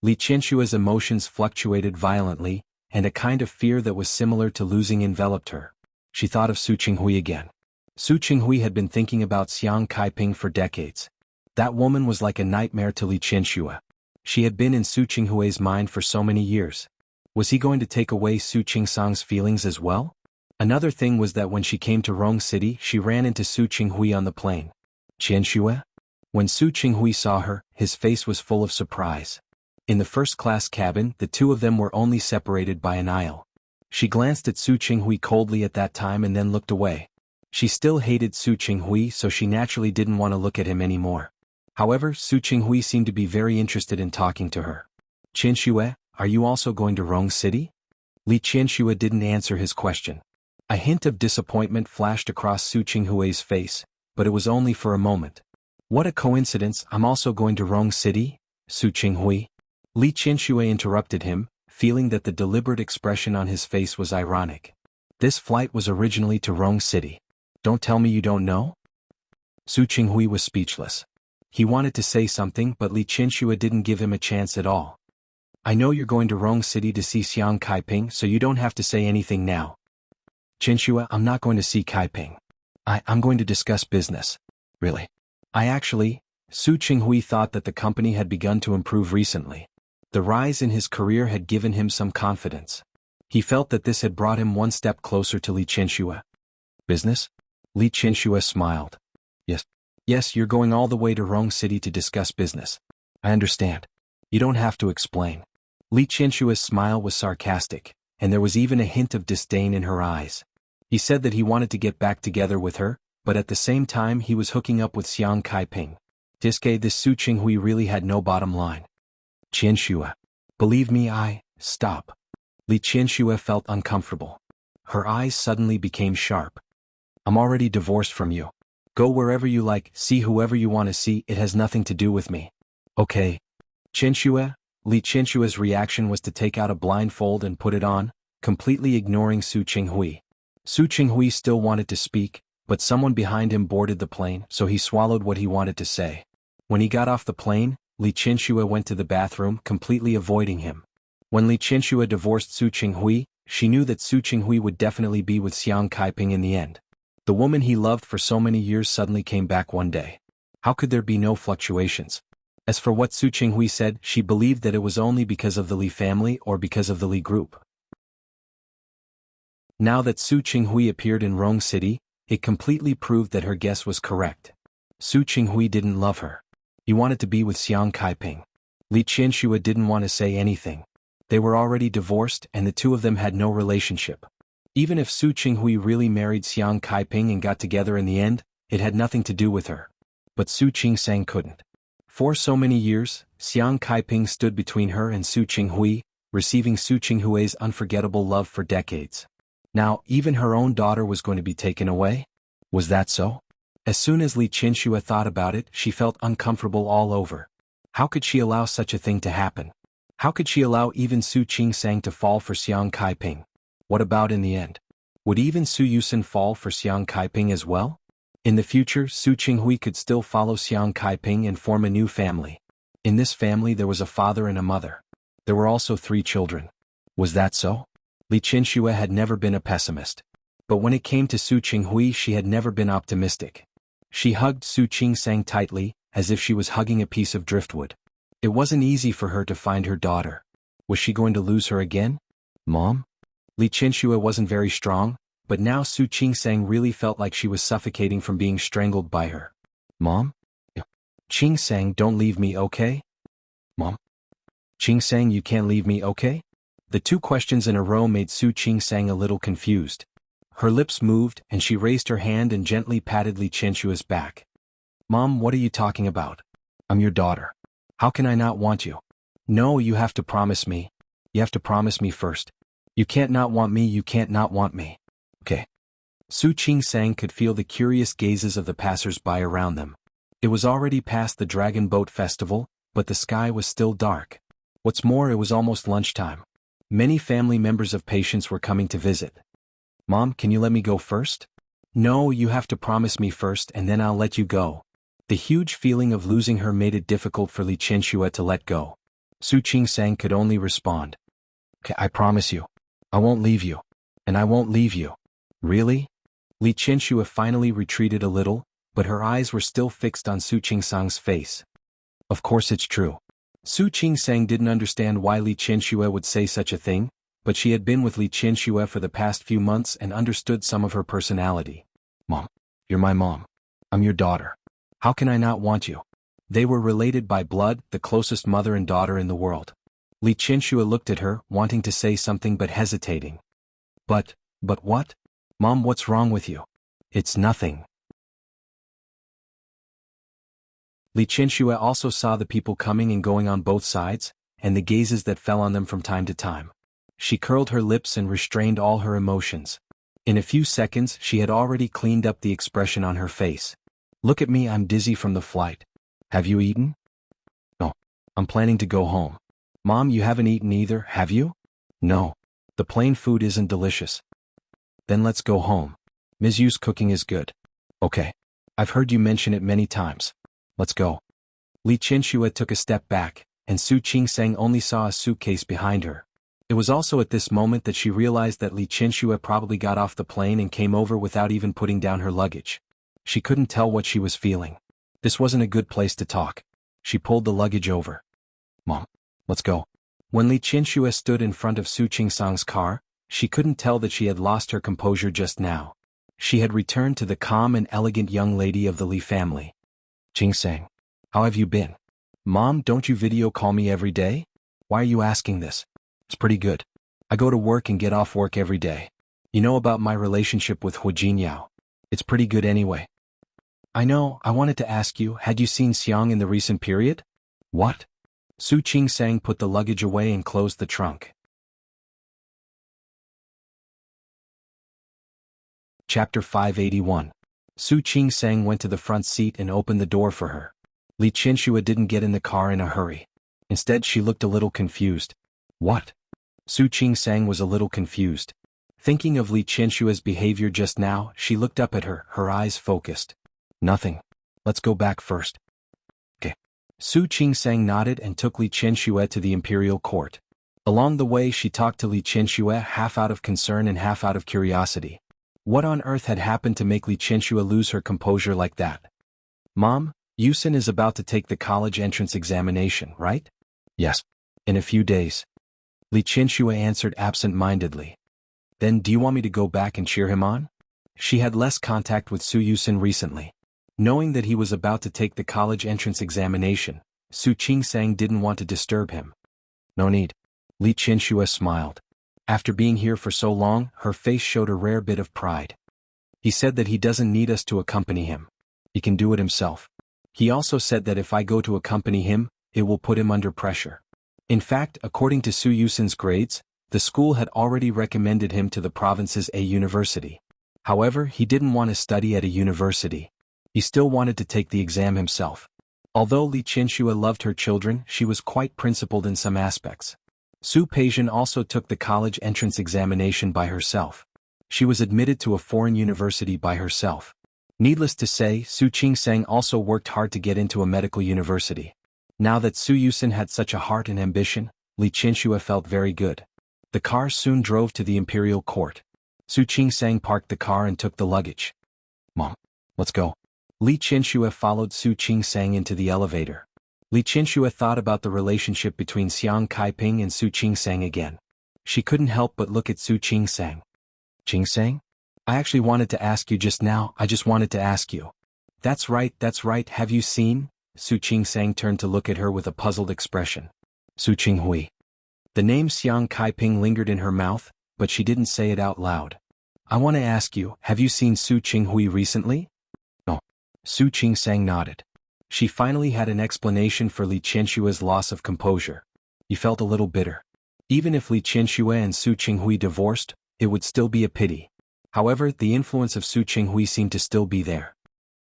Li Qianxue's emotions fluctuated violently, and a kind of fear that was similar to losing enveloped her. She thought of Su Qinghui again. Su Qinghui had been thinking about Xiang Kaiping for decades. That woman was like a nightmare to Li Qianxue. She had been in Su Qinghui's mind for so many years. Was he going to take away Su Qingsang's feelings as well? Another thing was that when she came to Rong City, she ran into Su Qinghui on the plane. "Qianxue?" When Su Qinghui saw her, his face was full of surprise. In the first-class cabin, the two of them were only separated by an aisle. She glanced at Su Qinghui coldly at that time and then looked away. She still hated Su Qinghui, so she naturally didn't want to look at him anymore. However, Su Qinghui seemed to be very interested in talking to her. "Qianxue, are you also going to Rong City?" Li Qianxue didn't answer his question. A hint of disappointment flashed across Su Qinghui's face, but it was only for a moment. "What a coincidence, I'm also going to Rong City, Su Qinghui." Li Qianxue interrupted him, feeling that the deliberate expression on his face was ironic. "This flight was originally to Rong City. Don't tell me you don't know?" Su Qinghui was speechless. He wanted to say something but Li Qianxue didn't give him a chance at all. I know you're going to Rong City to see Xiang Kaiping, so you don't have to say anything now. Qianxue, I'm not going to see Kaiping. I'm going to discuss business. Really? Su Qinghui thought that the company had begun to improve recently. The rise in his career had given him some confidence. He felt that this had brought him one step closer to Li Qianxue. Business? Li Qianxue smiled. Yes, you're going all the way to Rong City to discuss business. I understand. You don't have to explain. Li Qianxue's smile was sarcastic, and there was even a hint of disdain in her eyes. He said that he wanted to get back together with her, but at the same time he was hooking up with Xiang Kaiping. This Su Qinghui really had no bottom line. Qianxue. Believe me, stop. Li Qianxue felt uncomfortable. Her eyes suddenly became sharp. I'm already divorced from you. Go wherever you like, see whoever you want to see, it has nothing to do with me. Okay. Qianxue? Li Qianxue's reaction was to take out a blindfold and put it on, completely ignoring Su Qinghui. Su Qinghui still wanted to speak, but someone behind him boarded the plane, so he swallowed what he wanted to say. When he got off the plane, Li Qianxue went to the bathroom, completely avoiding him. When Li Qianxue divorced Su Qinghui, she knew that Su Qinghui would definitely be with Xiang Kaiping in the end. The woman he loved for so many years suddenly came back one day. How could there be no fluctuations? As for what Su Qinghui said, she believed that it was only because of the Li family or because of the Li group. Now that Su Qinghui appeared in Rong City, it completely proved that her guess was correct. Su Qinghui didn't love her. He wanted to be with Xiang Kaiping. Li Qianxue didn't want to say anything. They were already divorced and the two of them had no relationship. Even if Su Qinghui really married Xiang Kaiping and got together in the end, it had nothing to do with her. But Su Qingsang couldn't. For so many years, Xiang Kaiping stood between her and Su Qinghui, receiving Su Qinghui's unforgettable love for decades. Now, even her own daughter was going to be taken away? Was that so? As soon as Li Qianxue thought about it, she felt uncomfortable all over. How could she allow such a thing to happen? How could she allow even Su Qingsang to fall for Xiang Kaiping? What about in the end? Would even Su Yusen fall for Xiang Kaiping as well? In the future, Su Qinghui could still follow Xiang Kaiping and form a new family. In this family there was a father and a mother. There were also 3 children. Was that so? Li Qianxue had never been a pessimist. But when it came to Su Qinghui, she had never been optimistic. She hugged Su Qingsang tightly, as if she was hugging a piece of driftwood. It wasn't easy for her to find her daughter. Was she going to lose her again? Mom? Li Qianxue wasn't very strong, but now Su Qingsang really felt like she was suffocating from being strangled by her. Mom? Qingsang, don't leave me, okay? Mom? Qingsang, you can't leave me, okay? The 2 questions in a row made Su Qingsang a little confused. Her lips moved and she raised her hand and gently patted Li Qianxue's back. Mom, what are you talking about? I'm your daughter. How can I not want you? No, you have to promise me. You have to promise me first. You can't not want me, you can't not want me. Okay. Su Qingsang could feel the curious gazes of the passers-by around them. It was already past the Dragon Boat Festival, but the sky was still dark. What's more, it was almost lunchtime. Many family members of patients were coming to visit. Mom, can you let me go first? No, you have to promise me first and then I'll let you go. The huge feeling of losing her made it difficult for Li Qianxue to let go. Su Qingsang could only respond. Okay, I promise you. I won't leave you. And I won't leave you. Really? Li Qianxue finally retreated a little, but her eyes were still fixed on Su Qingsang's face. Of course it's true. Su Qingsang didn't understand why Li Qianxue would say such a thing, but she had been with Li Qianxue for the past few months and understood some of her personality. Mom, you're my mom. I'm your daughter. How can I not want you? They were related by blood, the closest mother and daughter in the world. Li Qianxue looked at her, wanting to say something but hesitating. But what? Mom, what's wrong with you? It's nothing. Li Qianxue also saw the people coming and going on both sides, and the gazes that fell on them from time to time. She curled her lips and restrained all her emotions. In a few seconds she had already cleaned up the expression on her face. Look at me, I'm dizzy from the flight. Have you eaten? No. I'm planning to go home. Mom, you haven't eaten either, have you? No. The plain food isn't delicious. Then let's go home. Ms. Yu's cooking is good. Okay. I've heard you mention it many times. Let's go. Li Qianxue took a step back, and Su Qingsang only saw a suitcase behind her. It was also at this moment that she realized that Li Qianxue probably got off the plane and came over without even putting down her luggage. She couldn't tell what she was feeling. This wasn't a good place to talk. She pulled the luggage over. Mom, let's go. When Li Qianxue stood in front of Su Qingsang's car, she couldn't tell that she had lost her composure just now. She had returned to the calm and elegant young lady of the Li family. Qingsang, how have you been? Mom, don't you video call me every day? Why are you asking this? It's pretty good. I go to work and get off work every day. You know about my relationship with Huijin. It's pretty good anyway. I know, I wanted to ask you, had you seen Xiang in the recent period? What? Su Qingsang put the luggage away and closed the trunk. Chapter 581. Su Qingsang went to the front seat and opened the door for her. Li Qianxue didn't get in the car in a hurry. Instead, she looked a little confused. What? Su Qingsang was a little confused. Thinking of Li Qianxue's behavior just now, she looked up at her eyes focused. Nothing. Let's go back first. Okay. Su Qingsang nodded and took Li Qianxue to the imperial court. Along the way she talked to Li Qianxue half out of concern and half out of curiosity. What on earth had happened to make Li Qianxue lose her composure like that? Mom, Yusin is about to take the college entrance examination, right? Yes. In a few days. Li Qianxue answered absent-mindedly. Then do you want me to go back and cheer him on? She had less contact with Su Yusin recently. Knowing that he was about to take the college entrance examination, Su Qingsang didn't want to disturb him. No need. Li Qianxue smiled. After being here for so long, her face showed a rare bit of pride. He said that he doesn't need us to accompany him. He can do it himself. He also said that if I go to accompany him, it will put him under pressure. In fact, according to Su Yusin's grades, the school had already recommended him to the province's A university. However, he didn't want to study at a university. He still wanted to take the exam himself. Although Li Qianxue loved her children, she was quite principled in some aspects. Su Peijian also took the college entrance examination by herself. She was admitted to a foreign university by herself. Needless to say, Su Qingsang also worked hard to get into a medical university. Now that Su Yusin had such a heart and ambition, Li Qianxue felt very good. The car soon drove to the imperial court. Su Qingsang parked the car and took the luggage. Mom, let's go. Li Qianxue followed Su Qingsang into the elevator. Li Qianxue thought about the relationship between Xiang Kaiping and Su Qingsang again. She couldn't help but look at Su Qingsang. Qingsang? I actually wanted to ask you just now, I just wanted to ask you. That's right, have you seen? Su Qingsang turned to look at her with a puzzled expression. Su Qinghui. The name Xiang Kaiping lingered in her mouth, but she didn't say it out loud. I want to ask you, have you seen Su Qinghui recently? No. Su Qingsang nodded. She finally had an explanation for Li Qianxue's loss of composure. He felt a little bitter. Even if Li Qianxue and Su Qinghui divorced, it would still be a pity. However, the influence of Su Qinghui seemed to still be there.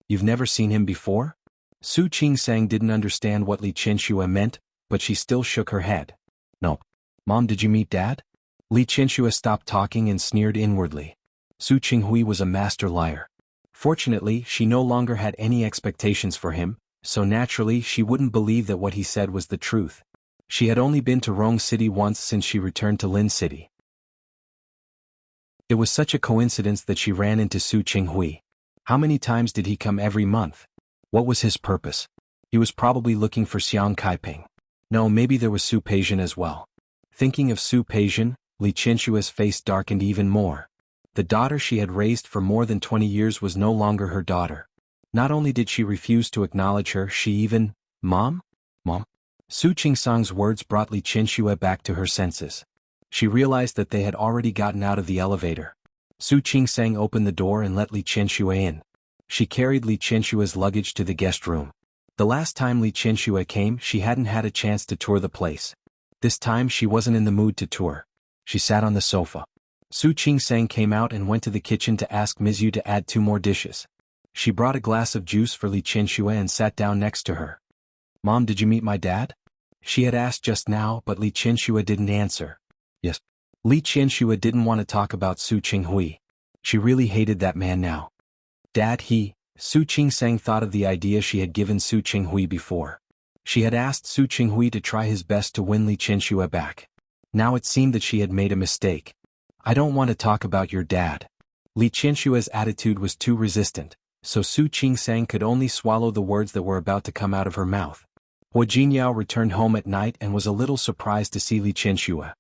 You've never seen him before? Su Qingsang didn't understand what Li Qianxue meant, but she still shook her head. No. Mom, did you meet Dad? Li Qianxue stopped talking and sneered inwardly. Su Qinghui was a master liar. Fortunately, she no longer had any expectations for him, so naturally she wouldn't believe that what he said was the truth. She had only been to Rong City once since she returned to Lin City. It was such a coincidence that she ran into Su Qinghui. How many times did he come every month? What was his purpose? He was probably looking for Xiang Kaiping. No, maybe there was Su Peijian as well. Thinking of Su Peijian, Li Qianxue's face darkened even more. The daughter she had raised for more than 20 years was no longer her daughter. Not only did she refuse to acknowledge her, she even, Mom? Mom? Su Qingsang's words brought Li Qianxue back to her senses. She realized that they had already gotten out of the elevator. Su Qingsang opened the door and let Li Qianxue in. She carried Li Qianxue's luggage to the guest room. The last time Li Qianxue came, she hadn't had a chance to tour the place. This time she wasn't in the mood to tour. She sat on the sofa. Su Qingsang came out and went to the kitchen to ask Ms. Yu to add 2 more dishes. She brought a glass of juice for Li Qianxue and sat down next to her. Mom, did you meet my dad? She had asked just now, but Li Qianxue didn't answer. Yes. Li Qianxue didn't want to talk about Su Qinghui. She really hated that man now. Dad, Su Qingsang thought of the idea she had given Su Qinghui before. She had asked Su Qinghui to try his best to win Li Qianxue back. Now it seemed that she had made a mistake. I don't want to talk about your dad. Li Qianxue's attitude was too resistant, so Su Qingsang could only swallow the words that were about to come out of her mouth. Hua Jinyao returned home at night and was a little surprised to see Li Qianxue.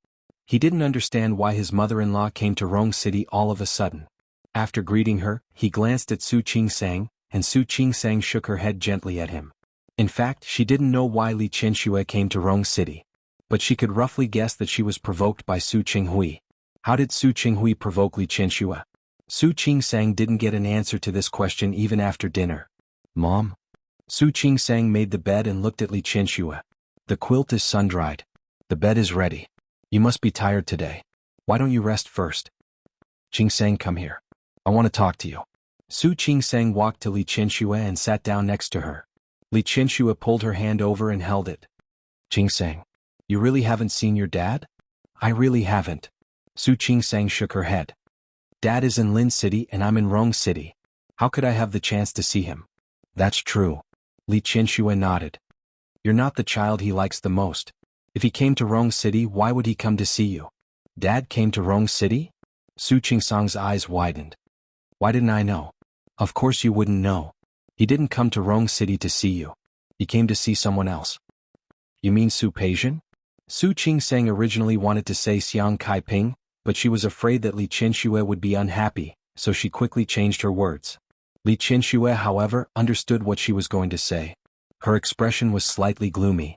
He didn't understand why his mother-in-law came to Rong City all of a sudden. After greeting her, he glanced at Su Qingsang, and Su Qingsang shook her head gently at him. In fact, she didn't know why Li Qianxue came to Rong City. But she could roughly guess that she was provoked by Su Qinghui. How did Su Qinghui provoke Li Qianxue? Su Qingsang didn't get an answer to this question even after dinner. Mom? Su Qingsang made the bed and looked at Li Qianxue. The quilt is sun-dried. The bed is ready. You must be tired today. Why don't you rest first? Qingsang, come here. I want to talk to you. Su Qingsang walked to Li Qianxue and sat down next to her. Li Qianxue pulled her hand over and held it. Qingsang, you really haven't seen your dad? I really haven't. Su Qingsang shook her head. Dad is in Lin City and I'm in Rong City. How could I have the chance to see him? That's true. Li Qianxue nodded. You're not the child he likes the most. If he came to Rong City, why would he come to see you? Dad came to Rong City? Su Qingsang's eyes widened. Why didn't I know? Of course you wouldn't know. He didn't come to Rong City to see you. He came to see someone else. You mean Su Peijian? Su Qingsang originally wanted to say Xiang Kaiping, but she was afraid that Li Qianxue would be unhappy, so she quickly changed her words. Li Qianxue, however, understood what she was going to say. Her expression was slightly gloomy.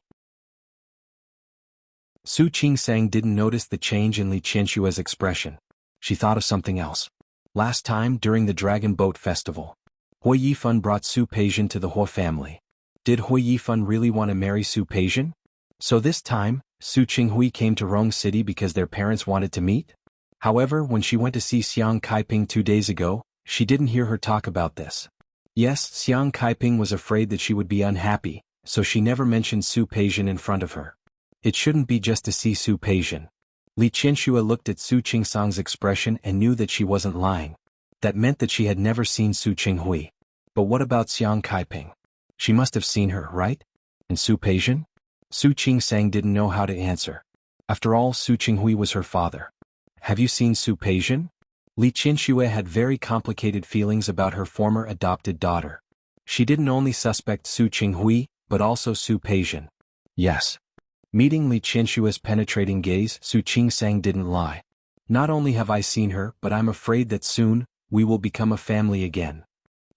Su Qingsang didn't notice the change in Li Qianxue's expression. She thought of something else. Last time, during the Dragon Boat Festival, Hua Yifan brought Su Peijian to the Hua family. Did Hua Yifan really want to marry Su Peijian? So this time, Su Qinghui came to Rong City because their parents wanted to meet? However, when she went to see Xiang Kaiping 2 days ago, she didn't hear her talk about this. Yes, Xiang Kaiping was afraid that she would be unhappy, so she never mentioned Su Peijian in front of her. It shouldn't be just to see Su Peijian. Li Qianxue looked at Su Qingsang's expression and knew that she wasn't lying. That meant that she had never seen Su Qinghui. But what about Xiang Kaiping? She must have seen her, right? And Su Peijian? Su Qingsang didn't know how to answer. After all, Su Qinghui was her father. Have you seen Su Peijian? Li Qianxue had very complicated feelings about her former adopted daughter. She didn't only suspect Su Qinghui, but also Su Peijian. Yes. Meeting Li Qianxue's penetrating gaze, Su Qingsang didn't lie. Not only have I seen her, but I'm afraid that soon, we will become a family again.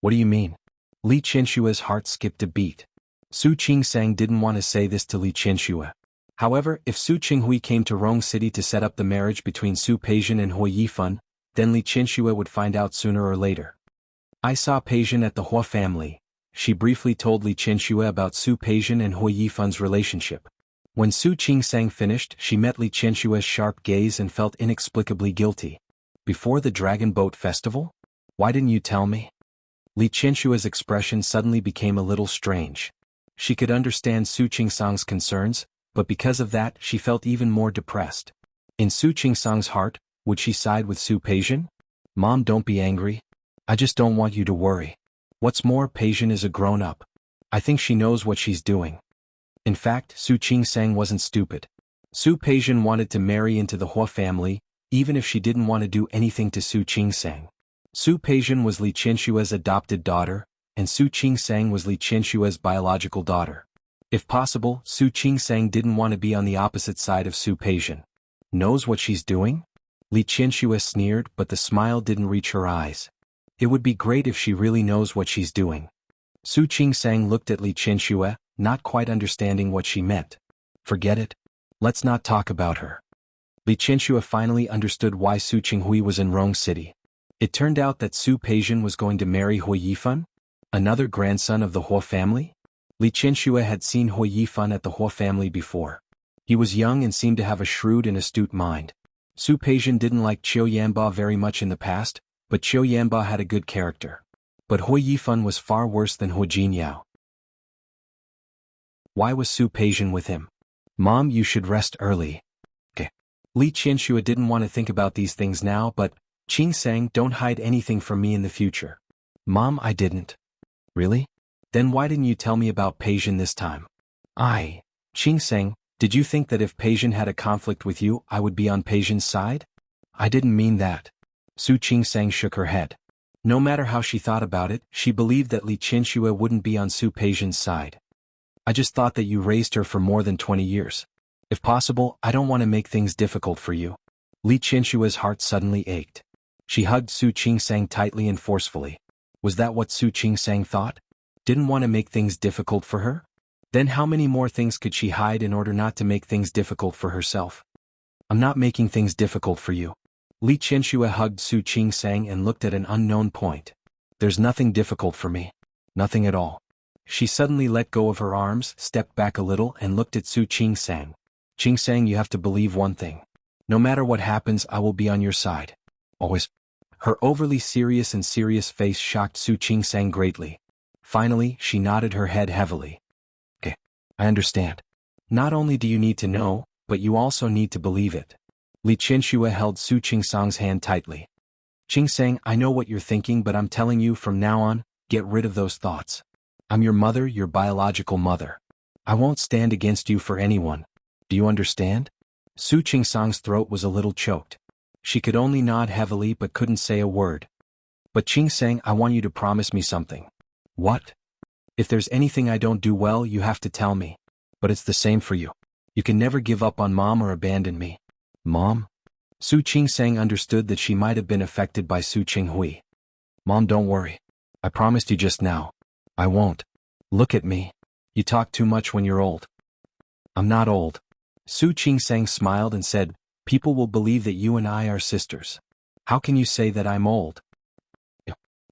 What do you mean? Li Qianxue's heart skipped a beat. Su Qingsang didn't want to say this to Li Qianxue. However, if Su Qinghui came to Rong City to set up the marriage between Su Peijian and Hua Yifan, then Li Qianxue would find out sooner or later. I saw Peijian at the Hua family. She briefly told Li Qianxue about Su Peijian and Hua Yifan's relationship. When Su Qingsang finished, she met Li Qianxue's sharp gaze and felt inexplicably guilty. Before the Dragon Boat Festival? Why didn't you tell me? Li Qianxue's expression suddenly became a little strange. She could understand Su Qingsang's concerns, but because of that, she felt even more depressed. In Su Qingsang's heart, would she side with Su Peijian? Mom, don't be angry. I just don't want you to worry. What's more, Peijian is a grown-up. I think she knows what she's doing. In fact, Su Qingsang wasn't stupid. Su Peijian wanted to marry into the Hua family, even if she didn't want to do anything to Su Qingsang. Su Peijian was Li Qianxue's adopted daughter, and Su Qingsang was Li Qianxue's biological daughter. If possible, Su Qingsang didn't want to be on the opposite side of Su Peijian. Knows what she's doing? Li Qianxue sneered, but the smile didn't reach her eyes. It would be great if she really knows what she's doing. Su Qingsang looked at Li Qianxue, not quite understanding what she meant. Forget it. Let's not talk about her. Li Qianxue finally understood why Su Qinghui was in Rong City. It turned out that Su Peijian was going to marry Hua Yifan, another grandson of the Hua family. Li Qianxue had seen Hua Yifan at the Hua family before. He was young and seemed to have a shrewd and astute mind. Su Peijian didn't like Qiu Yanba very much in the past, but Qiu Yanba had a good character. But Hua Yifan was far worse than Hua Jinyao. Why was Su Peijian with him? Mom, you should rest early. Okay. Li Qianxue didn't want to think about these things now, but, Qingsang, don't hide anything from me in the future. Mom, I didn't. Really? Then why didn't you tell me about Peijian this time? Qing-sang, did you think that if Peijian had a conflict with you, I would be on Peijian's side? I didn't mean that. Su Qing-sang shook her head. No matter how she thought about it, she believed that Li Qianxue wouldn't be on Su Peijian's side. I just thought that you raised her for more than 20 years. If possible, I don't want to make things difficult for you. Li Qianxue's heart suddenly ached. She hugged Su Qing-sang tightly and forcefully. Was that what Su Qing-sang thought? Didn't want to make things difficult for her? Then how many more things could she hide in order not to make things difficult for herself? I'm not making things difficult for you. Li Qianxue hugged Su Qing-sang and looked at an unknown point. There's nothing difficult for me. Nothing at all. She suddenly let go of her arms, stepped back a little and looked at Su Qing-sang. Qing-sang, you have to believe one thing. No matter what happens, I will be on your side. Always. Her overly serious face shocked Su Qing-sang greatly. Finally, she nodded her head heavily. Okay, I understand. Not only do you need to know, but you also need to believe it. Li Qianxue held Su Qing-sang's hand tightly. Qing-sang, I know what you're thinking, but I'm telling you from now on, get rid of those thoughts. I'm your mother, your biological mother. I won't stand against you for anyone. Do you understand? Su Qing-sang's throat was a little choked. She could only nod heavily but couldn't say a word. But Qing-sang, I want you to promise me something. What? If there's anything I don't do well, you have to tell me. But it's the same for you. You can never give up on Mom or abandon me. Mom? Su Qing-sang understood that she might have been affected by Su Qinghui. Mom, don't worry. I promised you just now. I won't. Look at me. You talk too much when you're old. I'm not old. Su Qing-sang smiled and said, people will believe that you and I are sisters. How can you say that I'm old?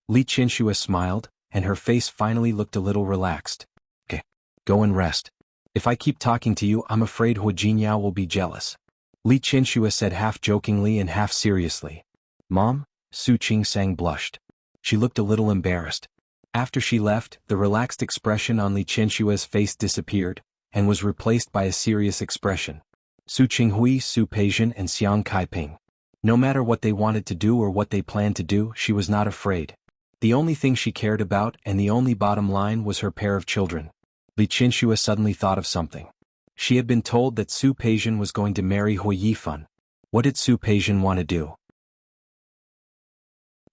Li Qianxue smiled, and her face finally looked a little relaxed. Okay, go and rest. If I keep talking to you, I'm afraid Hu Jinyao will be jealous. Li Qianxue said half jokingly and half seriously. Mom? Su Qing-sang blushed. She looked a little embarrassed. After she left, the relaxed expression on Li Qianxue's face disappeared, and was replaced by a serious expression. Su Qinghui, Su Peijian and Xiang Kaiping. No matter what they wanted to do or what they planned to do, she was not afraid. The only thing she cared about and the only bottom line was her pair of children. Li Qianxue suddenly thought of something. She had been told that Su Peijian was going to marry Hu Yifan. What did Su Peijian want to do?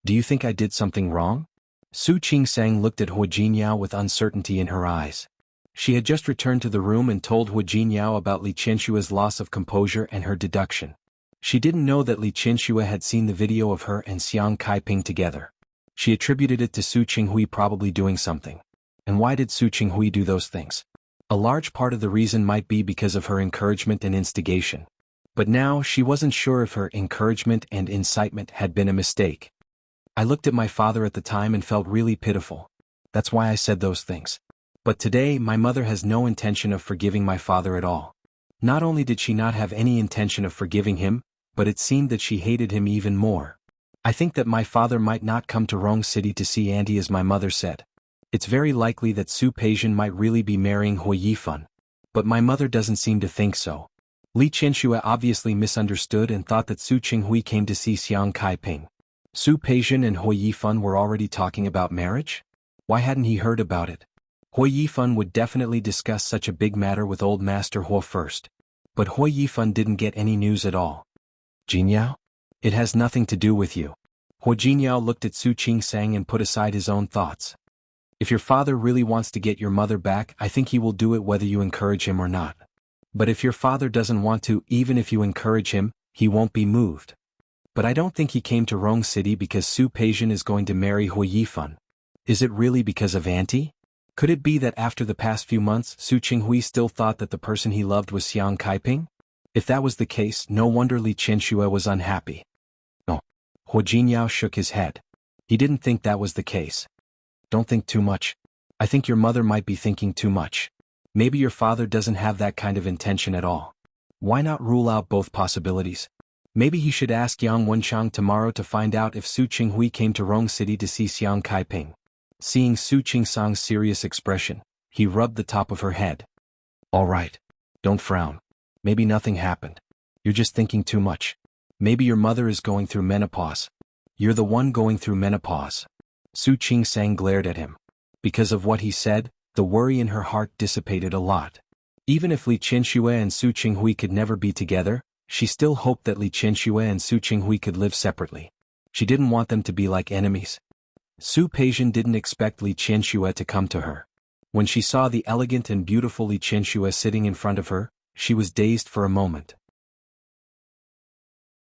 Do you think I did something wrong? Su Qing-sang looked at Hu Jinyao with uncertainty in her eyes. She had just returned to the room and told Hu Jinyao about Li Qianxue's loss of composure and her deduction. She didn't know that Li Qianxue had seen the video of her and Xiang Kaiping together. She attributed it to Su Qinghui probably doing something. And why did Su Qinghui do those things? A large part of the reason might be because of her encouragement and instigation. But now she wasn't sure if her encouragement and incitement had been a mistake. I looked at my father at the time and felt really pitiful. That's why I said those things. But today my mother has no intention of forgiving my father at all. Not only did she not have any intention of forgiving him, but it seemed that she hated him even more. I think that my father might not come to Rong City to see Auntie as my mother said. It's very likely that Su Peijian might really be marrying Hu Yifan. But my mother doesn't seem to think so. Li Qianxue obviously misunderstood and thought that Su Qinghui came to see Xiang Kaiping. Su Peijian and Hu Yifan were already talking about marriage? Why hadn't he heard about it? Hu Yifan would definitely discuss such a big matter with old Master Hu first. But Hu Yifan didn't get any news at all. Jinyao? It has nothing to do with you. Hu Jinyao looked at Su Qing-sang and put aside his own thoughts. If your father really wants to get your mother back, I think he will do it whether you encourage him or not. But if your father doesn't want to, even if you encourage him, he won't be moved. But I don't think he came to Rong City because Su Peijian is going to marry Hu Yifan. Is it really because of Auntie? Could it be that after the past few months, Su Qinghui still thought that the person he loved was Xiang Kaiping? If that was the case, no wonder Li Qianxue was unhappy. No. Hu Jinyao shook his head. He didn't think that was the case. Don't think too much. I think your mother might be thinking too much. Maybe your father doesn't have that kind of intention at all. Why not rule out both possibilities? Maybe he should ask Yang Wenchang tomorrow to find out if Su Qinghui came to Rong City to see Xiang Kaiping. Seeing Su Qing-sang's serious expression, he rubbed the top of her head. All right. Don't frown. Maybe nothing happened. You're just thinking too much. Maybe your mother is going through menopause. You're the one going through menopause. Su Qing-sang glared at him. Because of what he said, the worry in her heart dissipated a lot. Even if Li Qianxue and Su Qinghui could never be together, she still hoped that Li Qianxue and Su Qinghui could live separately. She didn't want them to be like enemies. Su Peijian didn't expect Li Qianxue to come to her. When she saw the elegant and beautiful Li Qianxue sitting in front of her, she was dazed for a moment.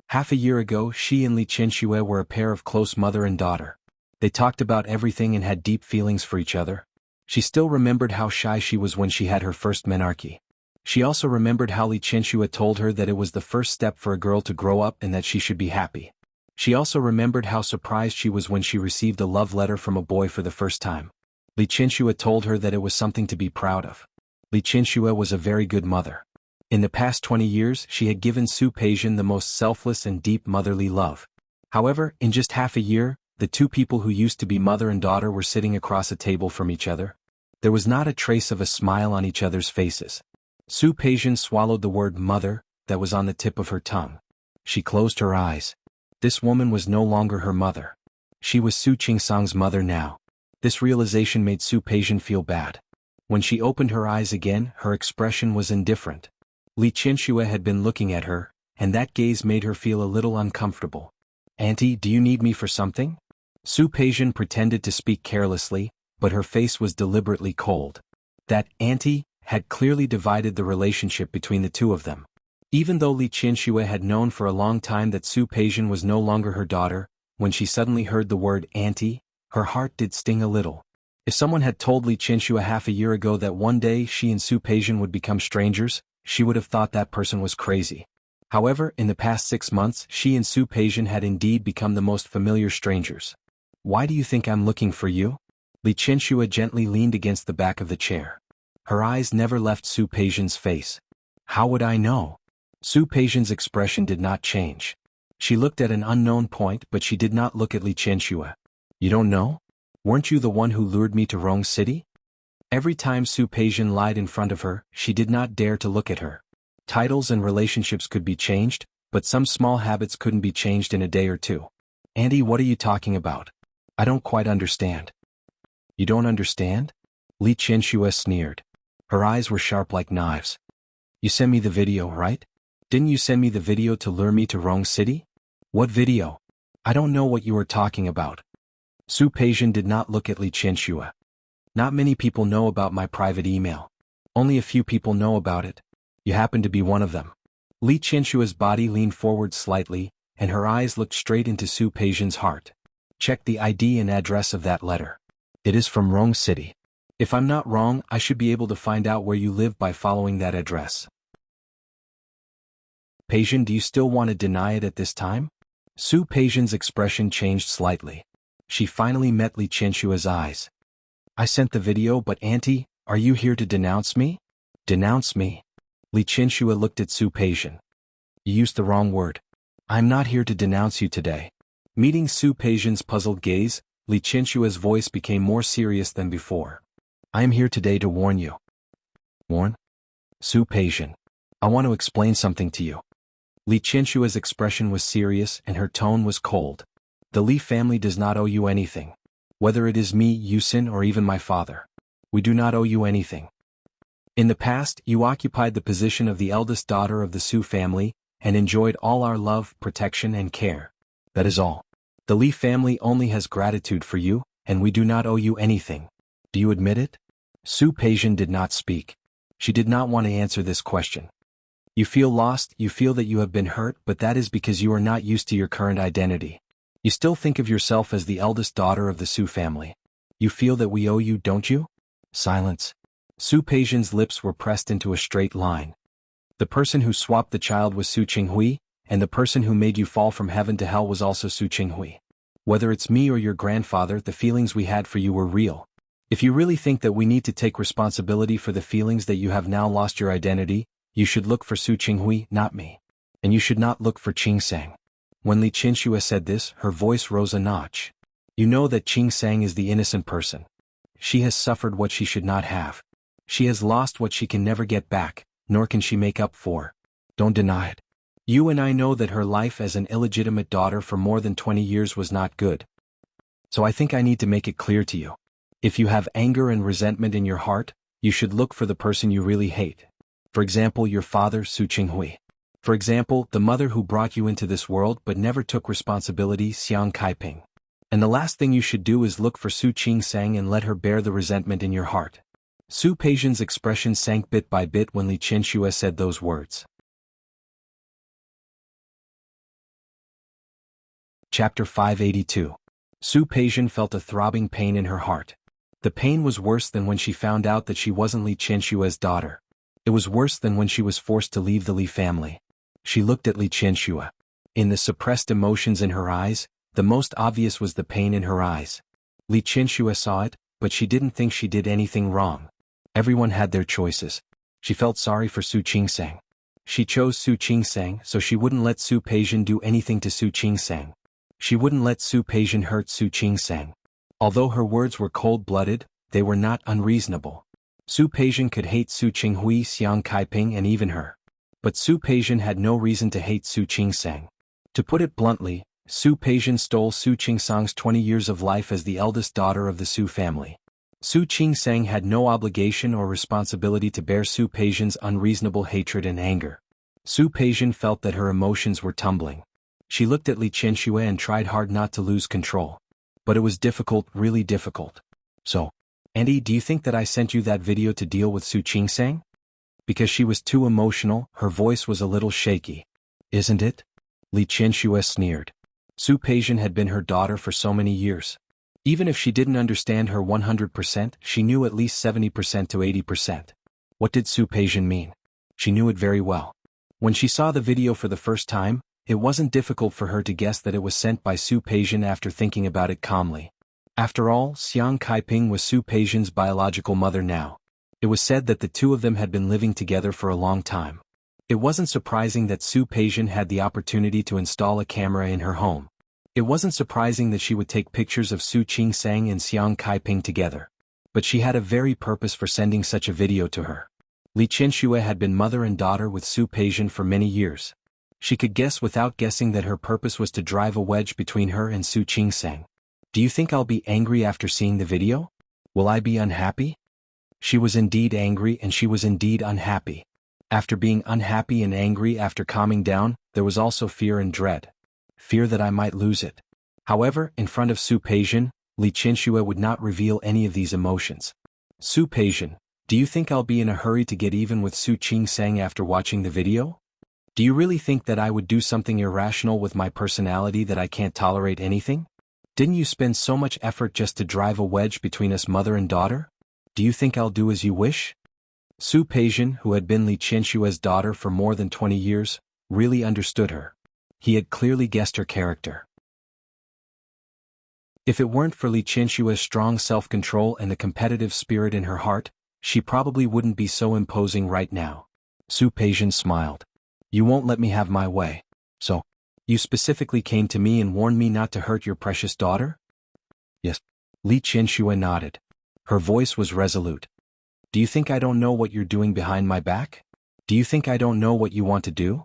Half a year ago, she and Li Qianxue were a pair of close mother and daughter. They talked about everything and had deep feelings for each other. She still remembered how shy she was when she had her first menarche. She also remembered how Li Qianxue told her that it was the first step for a girl to grow up and that she should be happy. She also remembered how surprised she was when she received a love letter from a boy for the first time. Li Qianxue told her that it was something to be proud of. Li Qianxue was a very good mother. In the past 20 years, she had given Su Peijian the most selfless and deep motherly love. However, in just half a year, the two people who used to be mother and daughter were sitting across a table from each other. There was not a trace of a smile on each other's faces. Su Peijian swallowed the word mother that was on the tip of her tongue. She closed her eyes. This woman was no longer her mother. She was Su Qingsang's mother now. This realization made Su Peijian feel bad. When she opened her eyes again, her expression was indifferent. Li Qianxue had been looking at her, and that gaze made her feel a little uncomfortable. "Auntie, do you need me for something?" Su Peijian pretended to speak carelessly, but her face was deliberately cold. That "auntie" had clearly divided the relationship between the two of them. Even though Li Qianxue had known for a long time that Su Peijian was no longer her daughter, when she suddenly heard the word auntie, her heart did sting a little. If someone had told Li Qianxue half a year ago that one day she and Su Peijian would become strangers, she would have thought that person was crazy. However, in the past 6 months, she and Su Peijian had indeed become the most familiar strangers. "Why do you think I'm looking for you?" Li Qianxue gently leaned against the back of the chair. Her eyes never left Su Peijian's face. "How would I know?" Su Peijian's expression did not change. She looked at an unknown point, but she did not look at Li Qianxue. "You don't know? Weren't you the one who lured me to Rong City?" Every time Su Peijian lied in front of her, she did not dare to look at her. Titles and relationships could be changed, but some small habits couldn't be changed in a day or two. "Auntie, what are you talking about? I don't quite understand." "You don't understand?" Li Qianxue sneered. Her eyes were sharp like knives. "You sent me the video, right? Didn't you send me the video to lure me to Rong City?" "What video? I don't know what you are talking about." Su Peijian did not look at Li Qianxue. "Not many people know about my private email. Only a few people know about it. You happen to be one of them." Li Qianxue's body leaned forward slightly, and her eyes looked straight into Su Peijian's heart. "Check the ID and address of that letter. It is from Rong City. If I'm not wrong, I should be able to find out where you live by following that address." "Peijian, do you still want to deny it at this time?" Su Peijian's expression changed slightly. She finally met Li Qianxue's eyes. "I sent the video, but auntie, are you here to denounce me?" "Denounce me?" Li Qianxue looked at Su Peijian. "You used the wrong word. I'm not here to denounce you today." Meeting Su Peijian's puzzled gaze, Li Qianxue's voice became more serious than before. "I am here today to warn you." "Warn?" "Su Peijian, I want to explain something to you." Li Qianxue's expression was serious and her tone was cold. "The Li family does not owe you anything. Whether it is me, Yusin, or even my father. We do not owe you anything. In the past, you occupied the position of the eldest daughter of the Su family, and enjoyed all our love, protection, and care. That is all. The Li family only has gratitude for you, and we do not owe you anything. Do you admit it?" Su Peijian did not speak. She did not want to answer this question. "You feel lost, you feel that you have been hurt, but that is because you are not used to your current identity. You still think of yourself as the eldest daughter of the Su family. You feel that we owe you, don't you?" Silence. Su Peijian's lips were pressed into a straight line. "The person who swapped the child was Su Qinghui, and the person who made you fall from heaven to hell was also Su Qinghui. Whether it's me or your grandfather, the feelings we had for you were real. If you really think that we need to take responsibility for the feelings that you have now lost your identity, you should look for Su Qinghui, not me. And you should not look for Qingsang." When Li Qianxue said this, her voice rose a notch. "You know that Qingsang is the innocent person. She has suffered what she should not have. She has lost what she can never get back, nor can she make up for. Don't deny it. You and I know that her life as an illegitimate daughter for more than 20 years was not good. So I think I need to make it clear to you. If you have anger and resentment in your heart, you should look for the person you really hate. For example, your father, Su Qinghui. For example, the mother who brought you into this world but never took responsibility, Xiang Kaiping. And the last thing you should do is look for Su Qingsang and let her bear the resentment in your heart. Su Peijian's expression sank bit by bit when Li Qianxue said those words. Chapter 582. Su Peijian felt a throbbing pain in her heart. The pain was worse than when she found out that she wasn't Li Qianshue's daughter. It was worse than when she was forced to leave the Li family. She looked at Li Qianxue. In the suppressed emotions in her eyes, the most obvious was the pain in her eyes. Li Qianxue saw it, but she didn't think she did anything wrong. Everyone had their choices. She felt sorry for Su Qingsang. She chose Su Qingsang so she wouldn't let Su Peijian do anything to Su Qingsang. She wouldn't let Su Peijian hurt Su Qingsang. Although her words were cold-blooded, they were not unreasonable. Su Peijian could hate Su Qinghui, Xiang Kaiping and even her. But Su Peijian had no reason to hate Su Qingsang. To put it bluntly, Su Peijian stole Su Qingsang's 20 years of life as the eldest daughter of the Su family. Su Qingsang had no obligation or responsibility to bear Su Peijian's unreasonable hatred and anger. Su Peijian felt that her emotions were tumbling. She looked at Li Qianxue and tried hard not to lose control. But it was difficult, really difficult. So, Auntie, do you think that I sent you that video to deal with Su Qingsang? Because she was too emotional, her voice was a little shaky. Isn't it? Li Qianxue sneered. Su Peijian had been her daughter for so many years. Even if she didn't understand her 100%, she knew at least 70% to 80%. What did Su Peijian mean? She knew it very well. When she saw the video for the first time, it wasn't difficult for her to guess that it was sent by Su Peijian after thinking about it calmly. After all, Xiang Kaiping was Su Peijian's biological mother now. It was said that the two of them had been living together for a long time. It wasn't surprising that Su Peijian had the opportunity to install a camera in her home. It wasn't surprising that she would take pictures of Su Qingsang and Xiang Kaiping together. But she had a very purpose for sending such a video to her. Li Qianxue had been mother and daughter with Su Peijian for many years. She could guess without guessing that her purpose was to drive a wedge between her and Su Qingsang. Do you think I'll be angry after seeing the video? Will I be unhappy? She was indeed angry and she was indeed unhappy. After being unhappy and angry after calming down, there was also fear and dread. Fear that I might lose it. However, in front of Su Peijian, Li Qianxue would not reveal any of these emotions. Su Peijian, do you think I'll be in a hurry to get even with Su Qingsang after watching the video? Do you really think that I would do something irrational with my personality that I can't tolerate anything? Didn't you spend so much effort just to drive a wedge between us mother and daughter? Do you think I'll do as you wish? Su Peijian, who had been Li Qianshue's daughter for more than 20 years, really understood her. He had clearly guessed her character. If it weren't for Li Qianshue's strong self-control and the competitive spirit in her heart, she probably wouldn't be so imposing right now. Su Peijian smiled. You won't let me have my way. So, you specifically came to me and warned me not to hurt your precious daughter? Yes. Li Qianxue nodded. Her voice was resolute. Do you think I don't know what you're doing behind my back? Do you think I don't know what you want to do?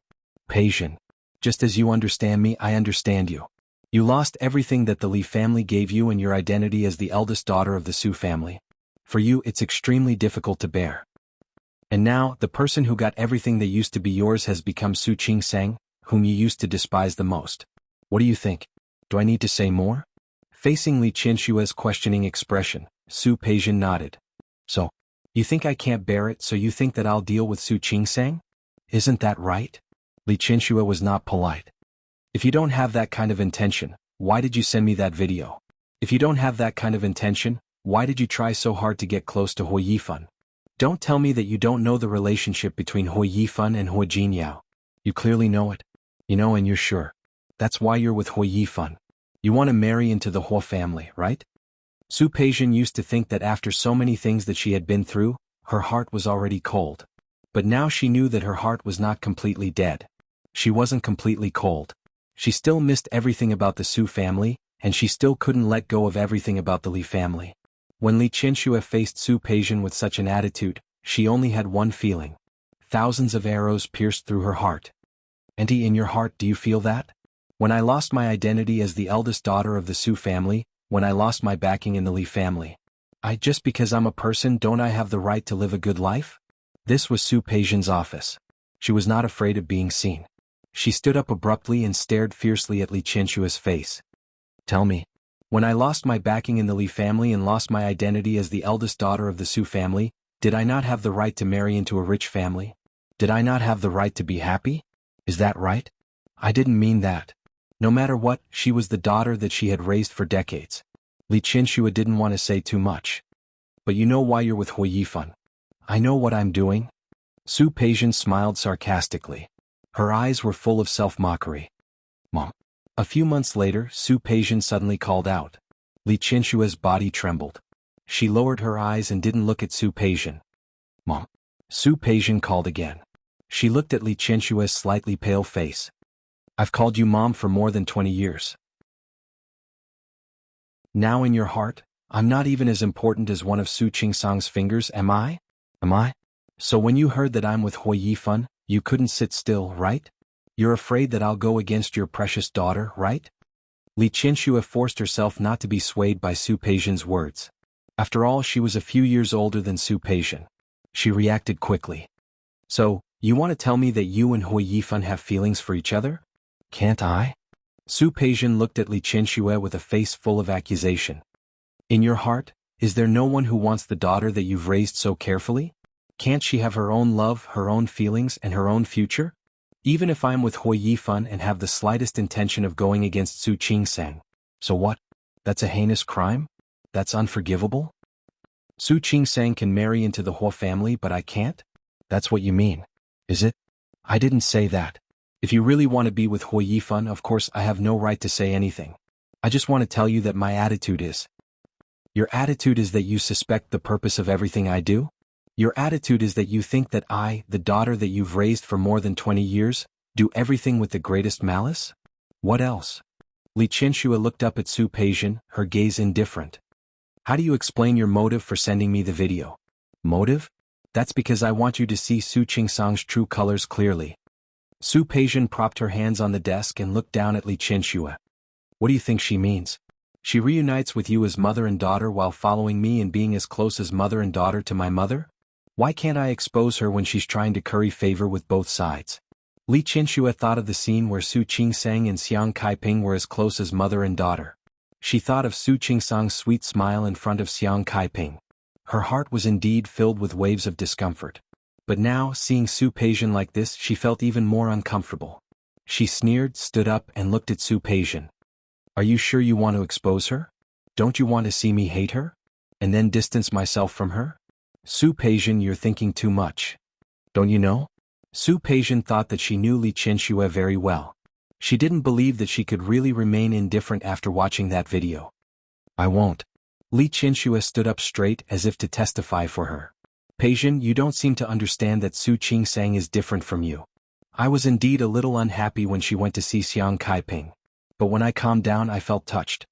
Peijian. Just as you understand me, I understand you. You lost everything that the Li family gave you and your identity as the eldest daughter of the Su family. For you, it's extremely difficult to bear. And now, the person who got everything that used to be yours has become Su Qingsang, whom you used to despise the most. What do you think? Do I need to say more? Facing Li Qianshue's questioning expression, Su Peijian nodded. So, you think I can't bear it, so you think that I'll deal with Su Qingsang? Isn't that right? Li Qianxue was not polite. If you don't have that kind of intention, why did you send me that video? If you don't have that kind of intention, why did you try so hard to get close to Hui Yifan? Don't tell me that you don't know the relationship between Hui Yifan and Hui Jinyao. You clearly know it. You know and you're sure. That's why you're with Hui Yifan. You want to marry into the Hua family, right? Su Peijian used to think that after so many things that she had been through, her heart was already cold. But now she knew that her heart was not completely dead. She wasn't completely cold. She still missed everything about the Su family, and she still couldn't let go of everything about the Li family. When Li Qianxue faced Su Peijian with such an attitude, she only had one feeling. Thousands of arrows pierced through her heart. Auntie, in your heart, do you feel that? When I lost my identity as the eldest daughter of the Su family, when I lost my backing in the Li family, just because I'm a person, don't I have the right to live a good life? This was Su Peijian's office. She was not afraid of being seen. She stood up abruptly and stared fiercely at Li Qianshua's face. Tell me. When I lost my backing in the Li family and lost my identity as the eldest daughter of the Su family, did I not have the right to marry into a rich family? Did I not have the right to be happy? Is that right? I didn't mean that. No matter what, she was the daughter that she had raised for decades. Li Qianshua didn't want to say too much. But you know why you're with Hui Yifan. I know what I'm doing. Su Peijian smiled sarcastically. Her eyes were full of self-mockery. Mom. A few months later, Su Peijian suddenly called out. Li Qianshua's body trembled. She lowered her eyes and didn't look at Su Peijian. Mom. Su Peijian called again. She looked at Li Qianshua's slightly pale face. I've called you Mom for more than 20 years. Now in your heart, I'm not even as important as one of Su Qingsang's fingers, am I? Am I? So when you heard that I'm with Hui Yifan, you couldn't sit still, right? You're afraid that I'll go against your precious daughter, right? Li Qianshua forced herself not to be swayed by Su Peijian's words. After all, she was a few years older than Su Peijian. She reacted quickly. So, you want to tell me that you and Hui Yifan have feelings for each other? Can't I? Su Peijian looked at Li Qianshua with a face full of accusation. In your heart, is there no one who wants the daughter that you've raised so carefully? Can't she have her own love, her own feelings, and her own future? Even if I'm with Hui Yifan and have the slightest intention of going against Su Qingsang, so what? That's a heinous crime? That's unforgivable? Su Qingsang can marry into the Hua family but I can't? That's what you mean, is it? I didn't say that. If you really want to be with Hui Yifan, of course I have no right to say anything. I just want to tell you that my attitude is. Your attitude is that you suspect the purpose of everything I do? Your attitude is that you think that I, the daughter that you've raised for more than 20 years, do everything with the greatest malice? What else? Li Qianshua looked up at Su Peijian, her gaze indifferent. How do you explain your motive for sending me the video? Motive? That's because I want you to see Su Qingsang's true colors clearly. Su Peijian propped her hands on the desk and looked down at Li Qianshua. What do you think she means? She reunites with you as mother and daughter while following me and being as close as mother and daughter to my mother? Why can't I expose her when she's trying to curry favor with both sides? Li Qianshua thought of the scene where Su Qingsang and Xiang Kaiping were as close as mother and daughter. She thought of Su Qingsang's sweet smile in front of Xiang Kaiping. Her heart was indeed filled with waves of discomfort. But now, seeing Su Peijian like this, she felt even more uncomfortable. She sneered, stood up, and looked at Su Peijian. Are you sure you want to expose her? Don't you want to see me hate her? And then distance myself from her? Su Peijian, you're thinking too much. Don't you know? Su Peijian thought that she knew Li Qianshua very well. She didn't believe that she could really remain indifferent after watching that video. I won't. Li Qianshua stood up straight as if to testify for her. Peijian, you don't seem to understand that Su Qingsang is different from you. I was indeed a little unhappy when she went to see Xiang Kaiping. But when I calmed down I felt touched.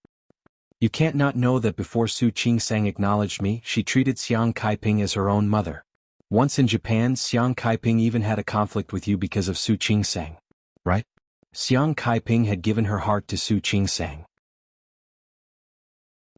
You can't not know that before Su Qingsang acknowledged me, she treated Xiang Kaiping as her own mother. Once in Japan, Xiang Kaiping even had a conflict with you because of Su Qingsang. Right? Xiang Kaiping had given her heart to Su Qingsang.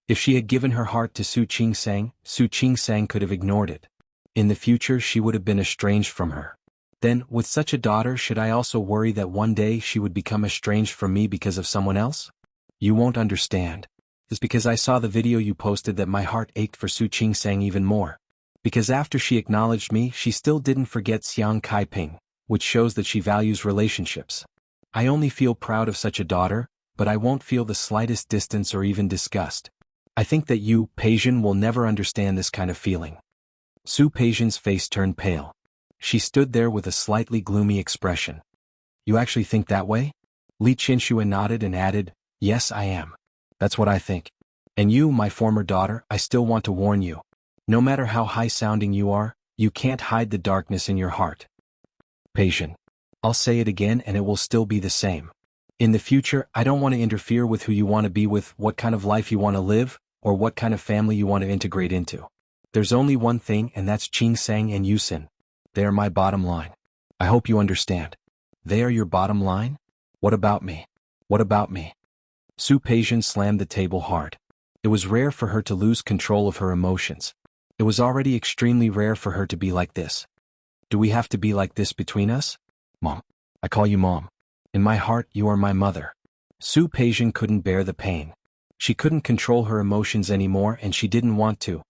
If she had given her heart to Su Qingsang could have ignored it. In the future she would have been estranged from her. Then, with such a daughter, should I also worry that one day she would become estranged from me because of someone else? You won't understand. It's because I saw the video you posted that my heart ached for Su Qingsang even more. Because after she acknowledged me, she still didn't forget Xiang Kaiping, which shows that she values relationships. I only feel proud of such a daughter, but I won't feel the slightest distance or even disgust. I think that you, Peijian, will never understand this kind of feeling. Su Peijian's face turned pale. She stood there with a slightly gloomy expression. You actually think that way? Li Qianshua nodded and added, yes, I am. That's what I think. And you, my former daughter, I still want to warn you. No matter how high-sounding you are, you can't hide the darkness in your heart. Peijian. I'll say it again and it will still be the same. In the future, I don't want to interfere with who you want to be with, what kind of life you want to live, or what kind of family you want to integrate into. There's only one thing, and that's Qingsang and Yusin. They are my bottom line. I hope you understand. They are your bottom line? What about me? What about me? Su Peijian slammed the table hard. It was rare for her to lose control of her emotions. It was already extremely rare for her to be like this. Do we have to be like this between us? Mom. I call you Mom. In my heart, you are my mother. Su Peijian couldn't bear the pain. She couldn't control her emotions anymore and she didn't want to.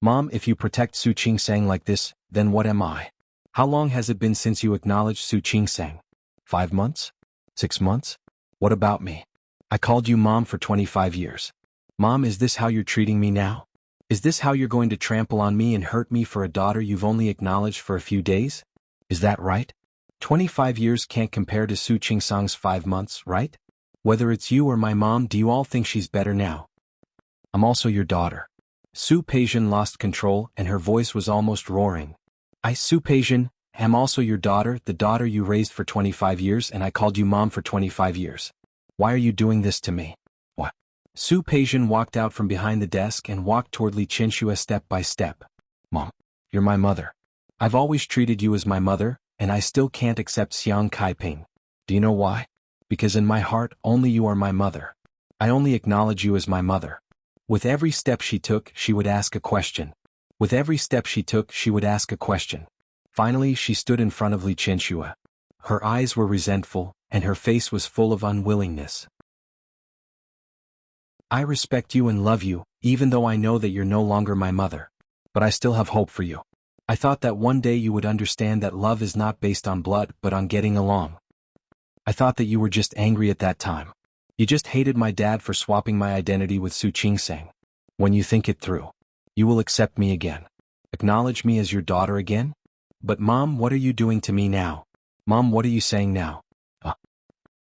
Mom, if you protect Su Qingsang like this, then what am I? How long has it been since you acknowledged Su Qingsang? 5 months? 6 months? What about me? I called you Mom for 25 years. Mom, is this how you're treating me now? Is this how you're going to trample on me and hurt me for a daughter you've only acknowledged for a few days? Is that right? 25 years can't compare to Su Qingsang's 5 months, right? Whether it's you or my mom, do you all think she's better now? I'm also your daughter. Su Peijian lost control and her voice was almost roaring. I, Su Peijian, am also your daughter, the daughter you raised for 25 years, and I called you Mom for 25 years. Why are you doing this to me? What? Su Peijian walked out from behind the desk and walked toward Li Qianxue step by step. Mom, you're my mother. I've always treated you as my mother, and I still can't accept Xiang Kaiping. Do you know why? Because in my heart, only you are my mother. I only acknowledge you as my mother. With every step she took, she would ask a question. With every step she took, she would ask a question. Finally, she stood in front of Li Qianxue. Her eyes were resentful, and her face was full of unwillingness. I respect you and love you, even though I know that you're no longer my mother. But I still have hope for you. I thought that one day you would understand that love is not based on blood but on getting along. I thought that you were just angry at that time. You just hated my dad for swapping my identity with Su Qingsang. When you think it through, you will accept me again. Acknowledge me as your daughter again? But Mom, what are you doing to me now? Mom, what are you saying now?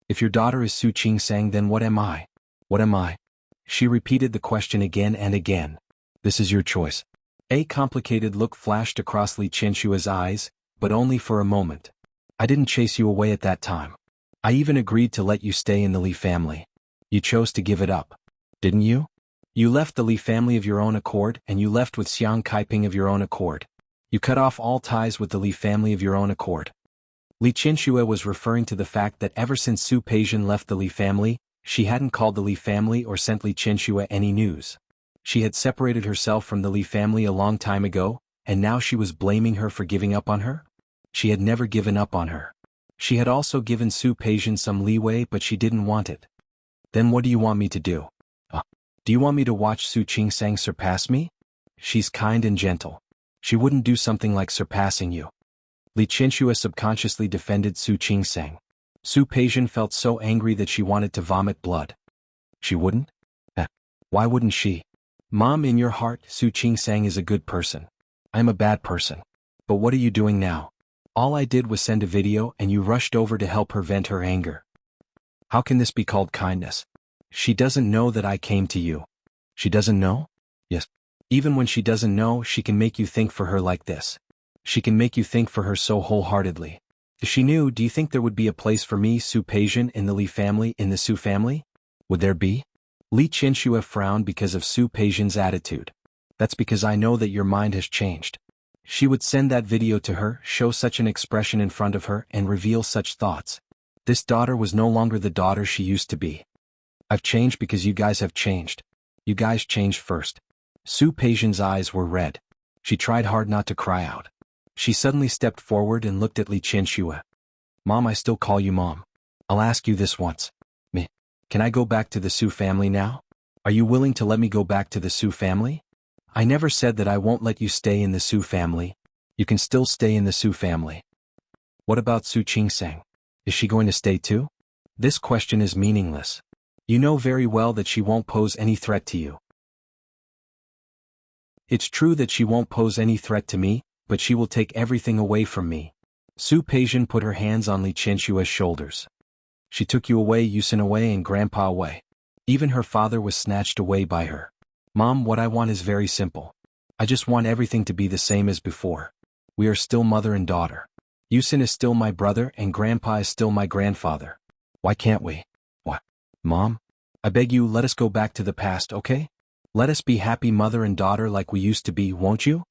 If your daughter is Su Qingsang, then what am I? What am I? She repeated the question again and again. This is your choice. A complicated look flashed across Li Qianxue's eyes, but only for a moment. I didn't chase you away at that time. I even agreed to let you stay in the Li family. You chose to give it up. Didn't you? You left the Li family of your own accord and you left with Xiang Kaiping of your own accord. You cut off all ties with the Li family of your own accord. Li Qianxue was referring to the fact that ever since Su Peijian left the Li family, she hadn't called the Li family or sent Li Qianxue any news. She had separated herself from the Li family a long time ago, and now she was blaming her for giving up on her? She had never given up on her. She had also given Su Peijian some leeway, but she didn't want it. Then what do you want me to do? Do you want me to watch Su Qingsang surpass me? She's kind and gentle. She wouldn't do something like surpassing you. Li Qianxue subconsciously defended Su Qingsang. Su Peijian felt so angry that she wanted to vomit blood. She wouldn't? Why wouldn't she? Mom, in your heart, Su Qingsang is a good person. I'm a bad person. But what are you doing now? All I did was send a video and you rushed over to help her vent her anger. How can this be called kindness? She doesn't know that I came to you. She doesn't know? Yes. Even when she doesn't know, she can make you think for her like this. She can make you think for her so wholeheartedly. If she knew, do you think there would be a place for me, Su Peijian, in the Li family, in the Su family? Would there be? Li Qianxue frowned because of Su Peijian's attitude. That's because I know that your mind has changed. She would send that video to her, show such an expression in front of her, and reveal such thoughts. This daughter was no longer the daughter she used to be. I've changed because you guys have changed. You guys changed first. Su Peijian's eyes were red. She tried hard not to cry out. She suddenly stepped forward and looked at Li Qianxue. Mom, I still call you Mom. I'll ask you this once. Can I go back to the Su family now? Are you willing to let me go back to the Su family? I never said that I won't let you stay in the Su family. You can still stay in the Su family. What about Su Qingsang? Is she going to stay too? This question is meaningless. You know very well that she won't pose any threat to you. It's true that she won't pose any threat to me, but she will take everything away from me. Su Peijian put her hands on Li Qianxue's shoulders. She took you away, Yusin away, and Grandpa away. Even her father was snatched away by her. Mom, what I want is very simple. I just want everything to be the same as before. We are still mother and daughter. Yusin is still my brother and Grandpa is still my grandfather. Why can't we? What? Mom? I beg you, let us go back to the past, okay? Let us be happy mother and daughter like we used to be, won't you?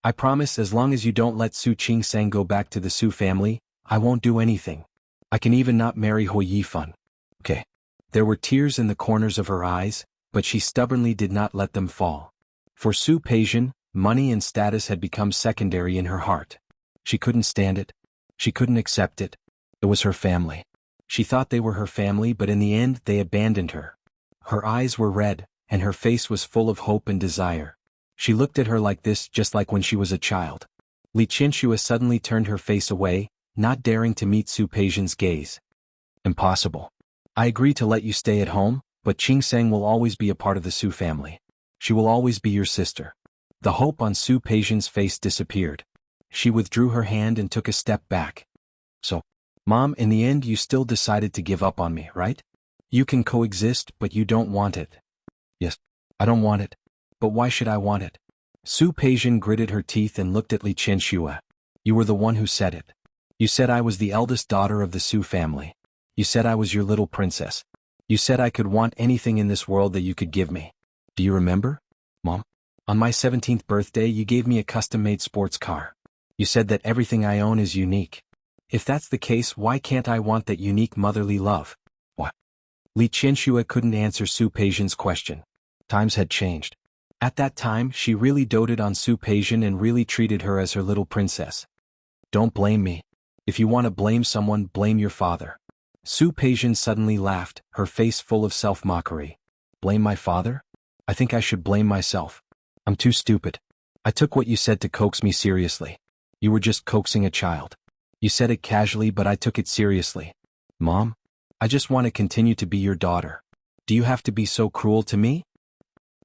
I promise, as long as you don't let Su Qingsang go back to the Su family, I won't do anything. I can even not marry Hui Yifan. Okay. There were tears in the corners of her eyes, but she stubbornly did not let them fall. For Su Peijian, money and status had become secondary in her heart. She couldn't stand it. She couldn't accept it. It was her family. She thought they were her family, but in the end they abandoned her. Her eyes were red, and her face was full of hope and desire. She looked at her like this, just like when she was a child. Li Qianxue suddenly turned her face away, not daring to meet Su Peijian's gaze. Impossible. I agree to let you stay at home, but Qingsang will always be a part of the Su family. She will always be your sister. The hope on Su Peijian's face disappeared. She withdrew her hand and took a step back. So, Mom, in the end you still decided to give up on me, right? You can coexist, but you don't want it. Yes, I don't want it. But why should I want it? Su Peijian gritted her teeth and looked at Li Qianxue. You were the one who said it. You said I was the eldest daughter of the Su family. You said I was your little princess. You said I could want anything in this world that you could give me. Do you remember, Mom? On my 17th birthday you gave me a custom-made sports car. You said that everything I own is unique. If that's the case, why can't I want that unique motherly love? What? Li Qianxue couldn't answer Su Peijian's question. Times had changed. At that time, she really doted on Su Peijian and really treated her as her little princess. Don't blame me. If you want to blame someone, blame your father. Su Peijian suddenly laughed, her face full of self-mockery. Blame my father? I think I should blame myself. I'm too stupid. I took what you said to coax me seriously. You were just coaxing a child. You said it casually, but I took it seriously. Mom, I just want to continue to be your daughter. Do you have to be so cruel to me?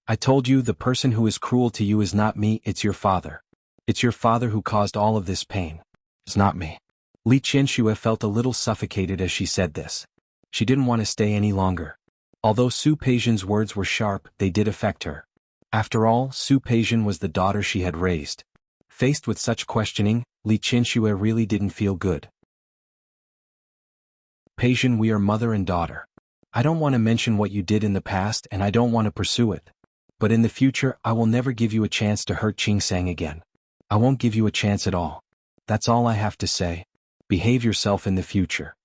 I told you the person who is cruel to you is not me, it's your father. It's your father who caused all of this pain. It's not me. Li Qianxue felt a little suffocated as she said this. She didn't want to stay any longer. Although Su Peijian's words were sharp, they did affect her. After all, Su Peijian was the daughter she had raised. Faced with such questioning, Li Qianxue really didn't feel good. Peijian, we are mother and daughter. I don't want to mention what you did in the past and I don't want to pursue it. But in the future, I will never give you a chance to hurt Qingsang again. I won't give you a chance at all. That's all I have to say. Behave yourself in the future.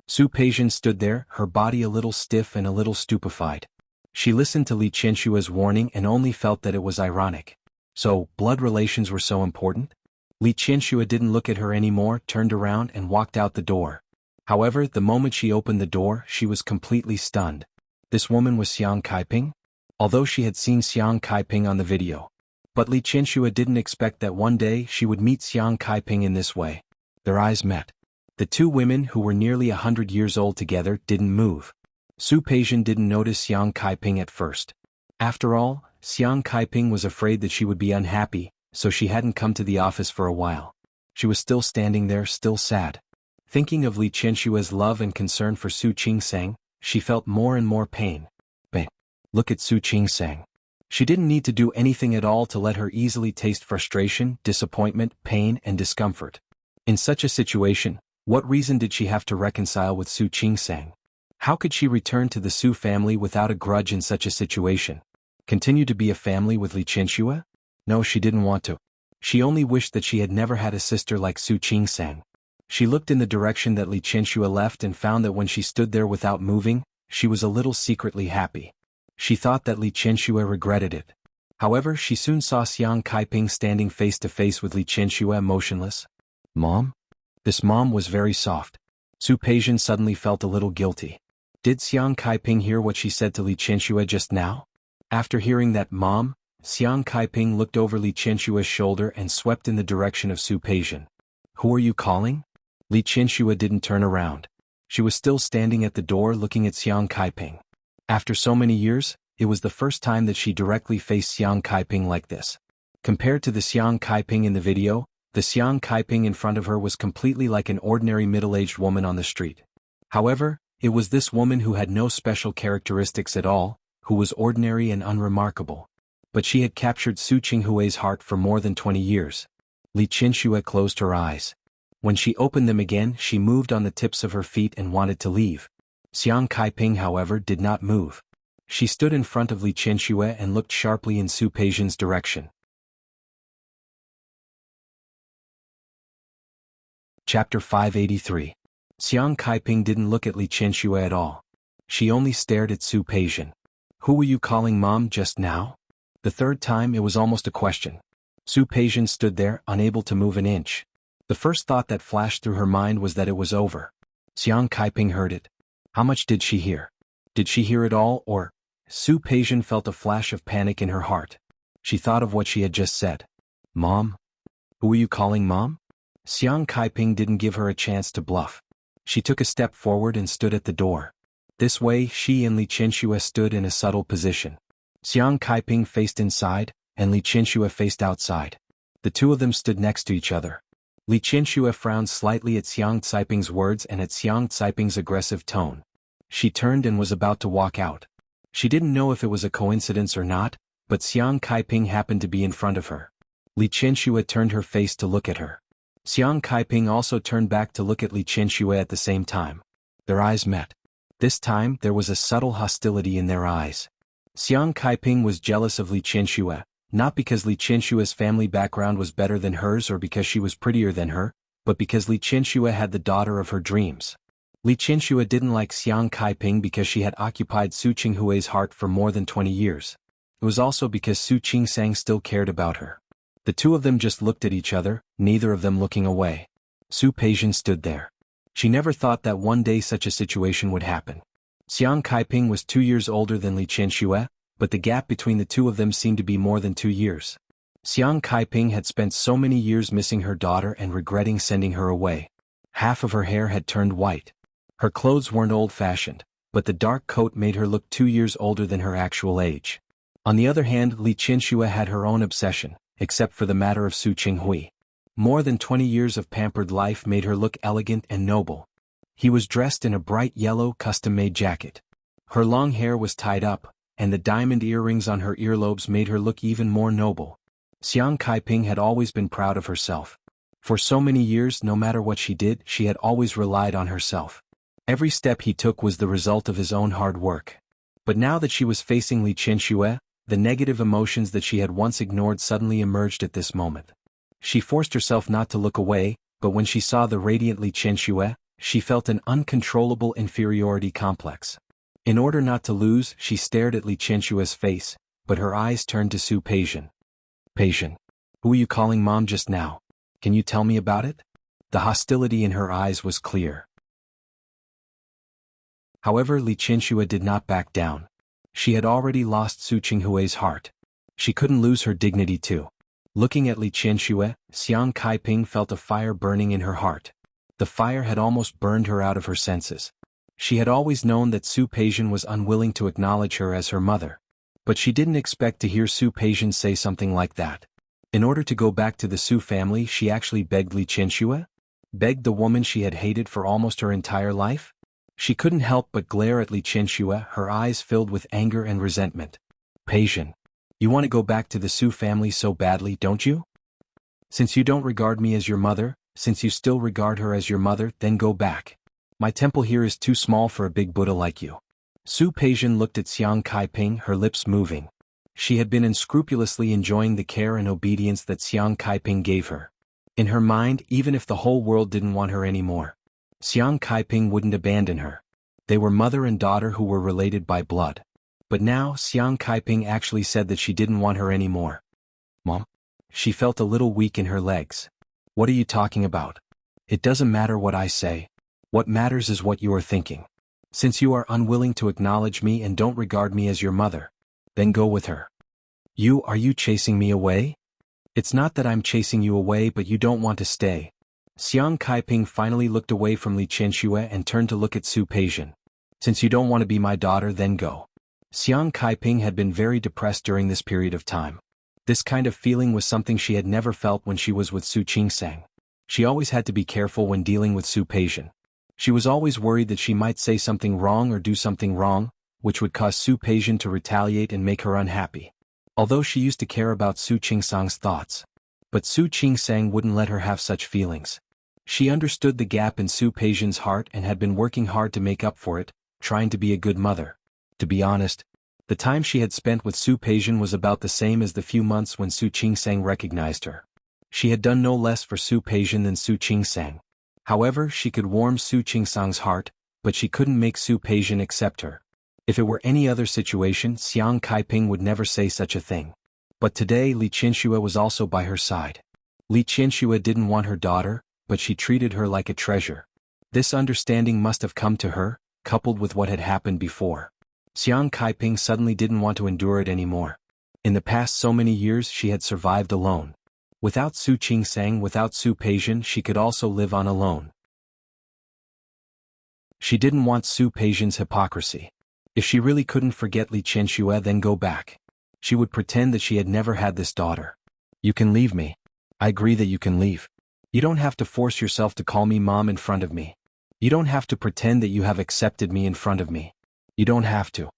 Su Peijian stood there, her body a little stiff and a little stupefied. She listened to Li Qianxue's warning and only felt that it was ironic. So, blood relations were so important? Li Qianxue didn't look at her anymore, turned around and walked out the door. However, the moment she opened the door, she was completely stunned. This woman was Xiang Kaiping? Although she had seen Xiang Kaiping on the video. But Li Qianxue didn't expect that one day she would meet Xiang Kaiping in this way. Their eyes met. The two women, who were nearly 100 years old together, didn't move. Su Peijian didn't notice Xiang Kaiping at first. After all, Xiang Kaiping was afraid that she would be unhappy, so she hadn't come to the office for a while. She was still standing there, still sad. Thinking of Li Qianxue's love and concern for Su Qingsang, she felt more and more pain. But look at Su Qingsang. She didn't need to do anything at all to let her easily taste frustration, disappointment, pain, and discomfort. In such a situation, what reason did she have to reconcile with Su Qingsang? How could she return to the Su family without a grudge in such a situation? Continue to be a family with Li Qianxue? No, she didn't want to. She only wished that she had never had a sister like Su Qingsang. She looked in the direction that Li Qianxue left and found that when she stood there without moving, she was a little secretly happy. She thought that Li Qianxue regretted it. However, she soon saw Xiang Kaiping standing face to face with Li Qianxue motionless. Mom? This mom was very soft. Su Peijian suddenly felt a little guilty. Did Xiang Kaiping hear what she said to Li Qianxue just now? After hearing that mom, Xiang Kaiping looked over Li Qianxue's shoulder and swept in the direction of Su Peijian. Who are you calling? Li Qianxue didn't turn around. She was still standing at the door looking at Xiang Kaiping. After so many years, it was the first time that she directly faced Xiang Kaiping like this. Compared to the Xiang Kaiping in the video, the Xiang Kaiping in front of her was completely like an ordinary middle-aged woman on the street. However, it was this woman who had no special characteristics at all, who was ordinary and unremarkable. But she had captured Su Qinghue's heart for more than 20 years. Li Qianxue closed her eyes. When she opened them again, she moved on the tips of her feet and wanted to leave. Xiang Kaiping, however, did not move. She stood in front of Li Qianxue and looked sharply in Su Peijian's direction. Chapter 583. Xiang Kaiping didn't look at Li Qianxue at all. She only stared at Su Peijian. Who were you calling mom just now? The third time it was almost a question. Su Peijian stood there, unable to move an inch. The first thought that flashed through her mind was that it was over. Xiang Kaiping heard it. How much did she hear? Did she hear it all, or? Su Peijian felt a flash of panic in her heart. She thought of what she had just said. Mom? Who are you calling Mom? Xiang Kaiping didn't give her a chance to bluff. She took a step forward and stood at the door. This way, she and Li Qianxue stood in a subtle position. Xiang Kaiping faced inside, and Li Qianxue faced outside. The two of them stood next to each other. Li Qianxue frowned slightly at Xiang Caiping's words and at Xiang Caiping's aggressive tone. She turned and was about to walk out. She didn't know if it was a coincidence or not, but Xiang Kaiping happened to be in front of her. Li Qianxue turned her face to look at her. Xiang Kaiping also turned back to look at Li Qianxue at the same time. Their eyes met. This time, there was a subtle hostility in their eyes. Xiang Kaiping was jealous of Li Qianxue, not because Li Qianxue's family background was better than hers or because she was prettier than her, but because Li Qianxue had the daughter of her dreams. Li Qianxue didn't like Xiang Kaiping because she had occupied Su Qinghui's heart for more than 20 years. It was also because Su Qingsang still cared about her. The two of them just looked at each other, neither of them looking away. Su Peijian stood there. She never thought that one day such a situation would happen. Xiang Kaiping was 2 years older than Li Qianxue, but the gap between the two of them seemed to be more than 2 years. Xiang Kaiping had spent so many years missing her daughter and regretting sending her away. Half of her hair had turned white. Her clothes weren't old-fashioned, but the dark coat made her look 2 years older than her actual age. On the other hand, Li Qianxue had her own obsession, except for the matter of Su Qinghui. More than 20 years of pampered life made her look elegant and noble. He was dressed in a bright yellow custom-made jacket. Her long hair was tied up, and the diamond earrings on her earlobes made her look even more noble. Xiang Kaiping had always been proud of herself. For so many years, no matter what she did, she had always relied on herself. Every step he took was the result of his own hard work. But now that she was facing Li Qianxue, the negative emotions that she had once ignored suddenly emerged at this moment. She forced herself not to look away, but when she saw the radiant Li Qianxue, she felt an uncontrollable inferiority complex. In order not to lose, she stared at Li Qianxue's face, but her eyes turned to Su Peijian. Peijian, who were you calling Mom just now? Can you tell me about it? The hostility in her eyes was clear. However, Li Qianxue did not back down. She had already lost Su Qinghui's heart. She couldn't lose her dignity too. Looking at Li Qianxue, Xiang Kaiping felt a fire burning in her heart. The fire had almost burned her out of her senses. She had always known that Su Peijian was unwilling to acknowledge her as her mother. But she didn't expect to hear Su Peijian say something like that. In order to go back to the Su family, she actually begged Li Qianxue? Begged the woman she had hated for almost her entire life? She couldn't help but glare at Li Qianxue, her eyes filled with anger and resentment. Peijian, you want to go back to the Su family so badly, don't you? Since you don't regard me as your mother, since you still regard her as your mother, then go back. My temple here is too small for a big Buddha like you. Su Peijian looked at Xiang Kaiping, her lips moving. She had been unscrupulously enjoying the care and obedience that Xiang Kaiping gave her. In her mind, even if the whole world didn't want her anymore, Xiang Kaiping wouldn't abandon her. They were mother and daughter who were related by blood. But now, Xiang Kaiping actually said that she didn't want her anymore. Mom? She felt a little weak in her legs. What are you talking about? It doesn't matter what I say. What matters is what you are thinking. Since you are unwilling to acknowledge me and don't regard me as your mother, then go with her. Are you chasing me away? It's not that I'm chasing you away, but you don't want to stay. Xiang Kaiping finally looked away from Li Qianxue and turned to look at Su Peijian. Since you don't want to be my daughter, then go. Xiang Kaiping had been very depressed during this period of time. This kind of feeling was something she had never felt when she was with Su Qingsang. She always had to be careful when dealing with Su Peijian. She was always worried that she might say something wrong or do something wrong, which would cause Su Peijian to retaliate and make her unhappy. Although she used to care about Su Qingsang's thoughts. But Su Qingsang wouldn't let her have such feelings. She understood the gap in Su Peijian's heart and had been working hard to make up for it, trying to be a good mother. To be honest, the time she had spent with Su Peijian was about the same as the few months when Su Qingsang recognized her. She had done no less for Su Peijian than Su Qingsang. However, she could warm Su Qingsang's heart, but she couldn't make Su Peijian accept her. If it were any other situation, Xiang Kaiping would never say such a thing. But today Li Qianxue was also by her side. Li Qianxue didn't want her daughter, but she treated her like a treasure. This understanding must have come to her, coupled with what had happened before. Xiang Kaiping suddenly didn't want to endure it anymore. In the past so many years she had survived alone. Without Su Qingsang, without Su Peixian, she could also live on alone. She didn't want Su Peixian's hypocrisy. If she really couldn't forget Li Qianxue, then go back. She would pretend that she had never had this daughter. You can leave me. I agree that you can leave. You don't have to force yourself to call me mom in front of me. You don't have to pretend that you have accepted me in front of me. You don't have to.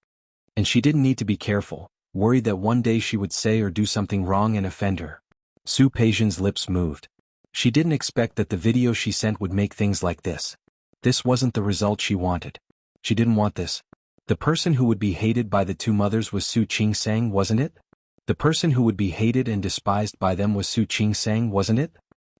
And she didn't need to be careful, worried that one day she would say or do something wrong and offend her. Su Peixian's lips moved. She didn't expect that the video she sent would make things like this. This wasn't the result she wanted. She didn't want this. The person who would be hated by the two mothers was Su Qingsang, wasn't it? The person who would be hated and despised by them was Su Qingsang, wasn't it?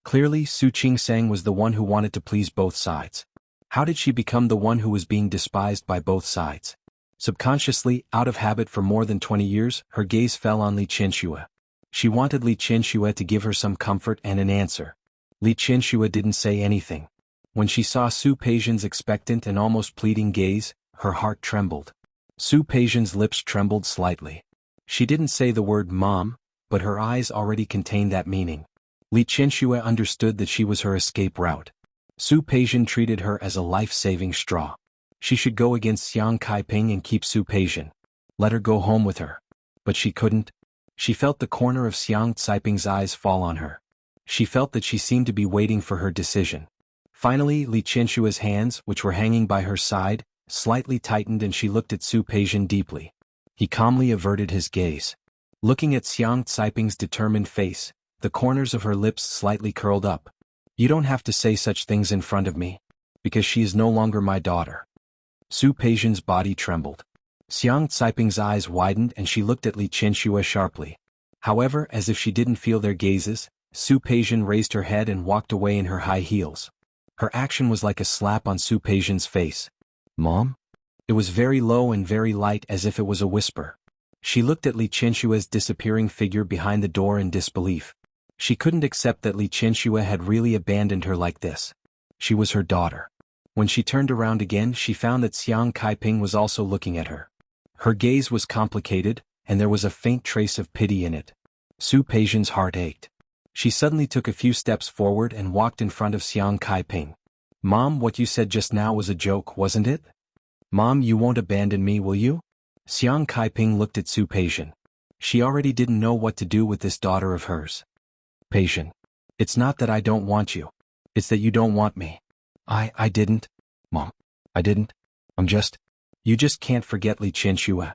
Clearly, Su Qingsang was the one who wanted to please both sides. How did she become the one who was being despised by both sides? Subconsciously, out of habit for more than 20 years, her gaze fell on Li Qianxue. She wanted Li Qianxue to give her some comfort and an answer. Li Qianxue didn't say anything. When she saw Su Peixian's expectant and almost pleading gaze, her heart trembled. Su Peixian's lips trembled slightly. She didn't say the word mom, but her eyes already contained that meaning. Li Qianxue understood that she was her escape route. Su Peixian treated her as a life-saving straw. She should go against Xiang Kaiping and keep Su Peixian. Let her go home with her. But she couldn't. She felt the corner of Xiang Caiping's eyes fall on her. She felt that she seemed to be waiting for her decision. Finally, Li Qianxue's hands, which were hanging by her side, slightly tightened and she looked at Su Peixian deeply. He calmly averted his gaze. Looking at Xiang Caiping's determined face, the corners of her lips slightly curled up. You don't have to say such things in front of me, because she is no longer my daughter. Su Peixian's body trembled. Xiang Caiping's eyes widened and she looked at Li Qianxue sharply. However, as if she didn't feel their gazes, Su Peixian raised her head and walked away in her high heels. Her action was like a slap on Su Peixian's face. Mom? It was very low and very light, as if it was a whisper. She looked at Li Qianxue's disappearing figure behind the door in disbelief. She couldn't accept that Li Qianxue had really abandoned her like this. She was her daughter. When she turned around again, she found that Xiang Kaiping was also looking at her. Her gaze was complicated, and there was a faint trace of pity in it. Su Peixian's heart ached. She suddenly took a few steps forward and walked in front of Xiang Kaiping. Mom, what you said just now was a joke, wasn't it? Mom, you won't abandon me, will you? Xiang Kaiping looked at Su Peixian. She already didn't know what to do with this daughter of hers. Peixian. It's not that I don't want you. It's that you don't want me. I didn't. Mom. I didn't. You just can't forget Li Qianxue.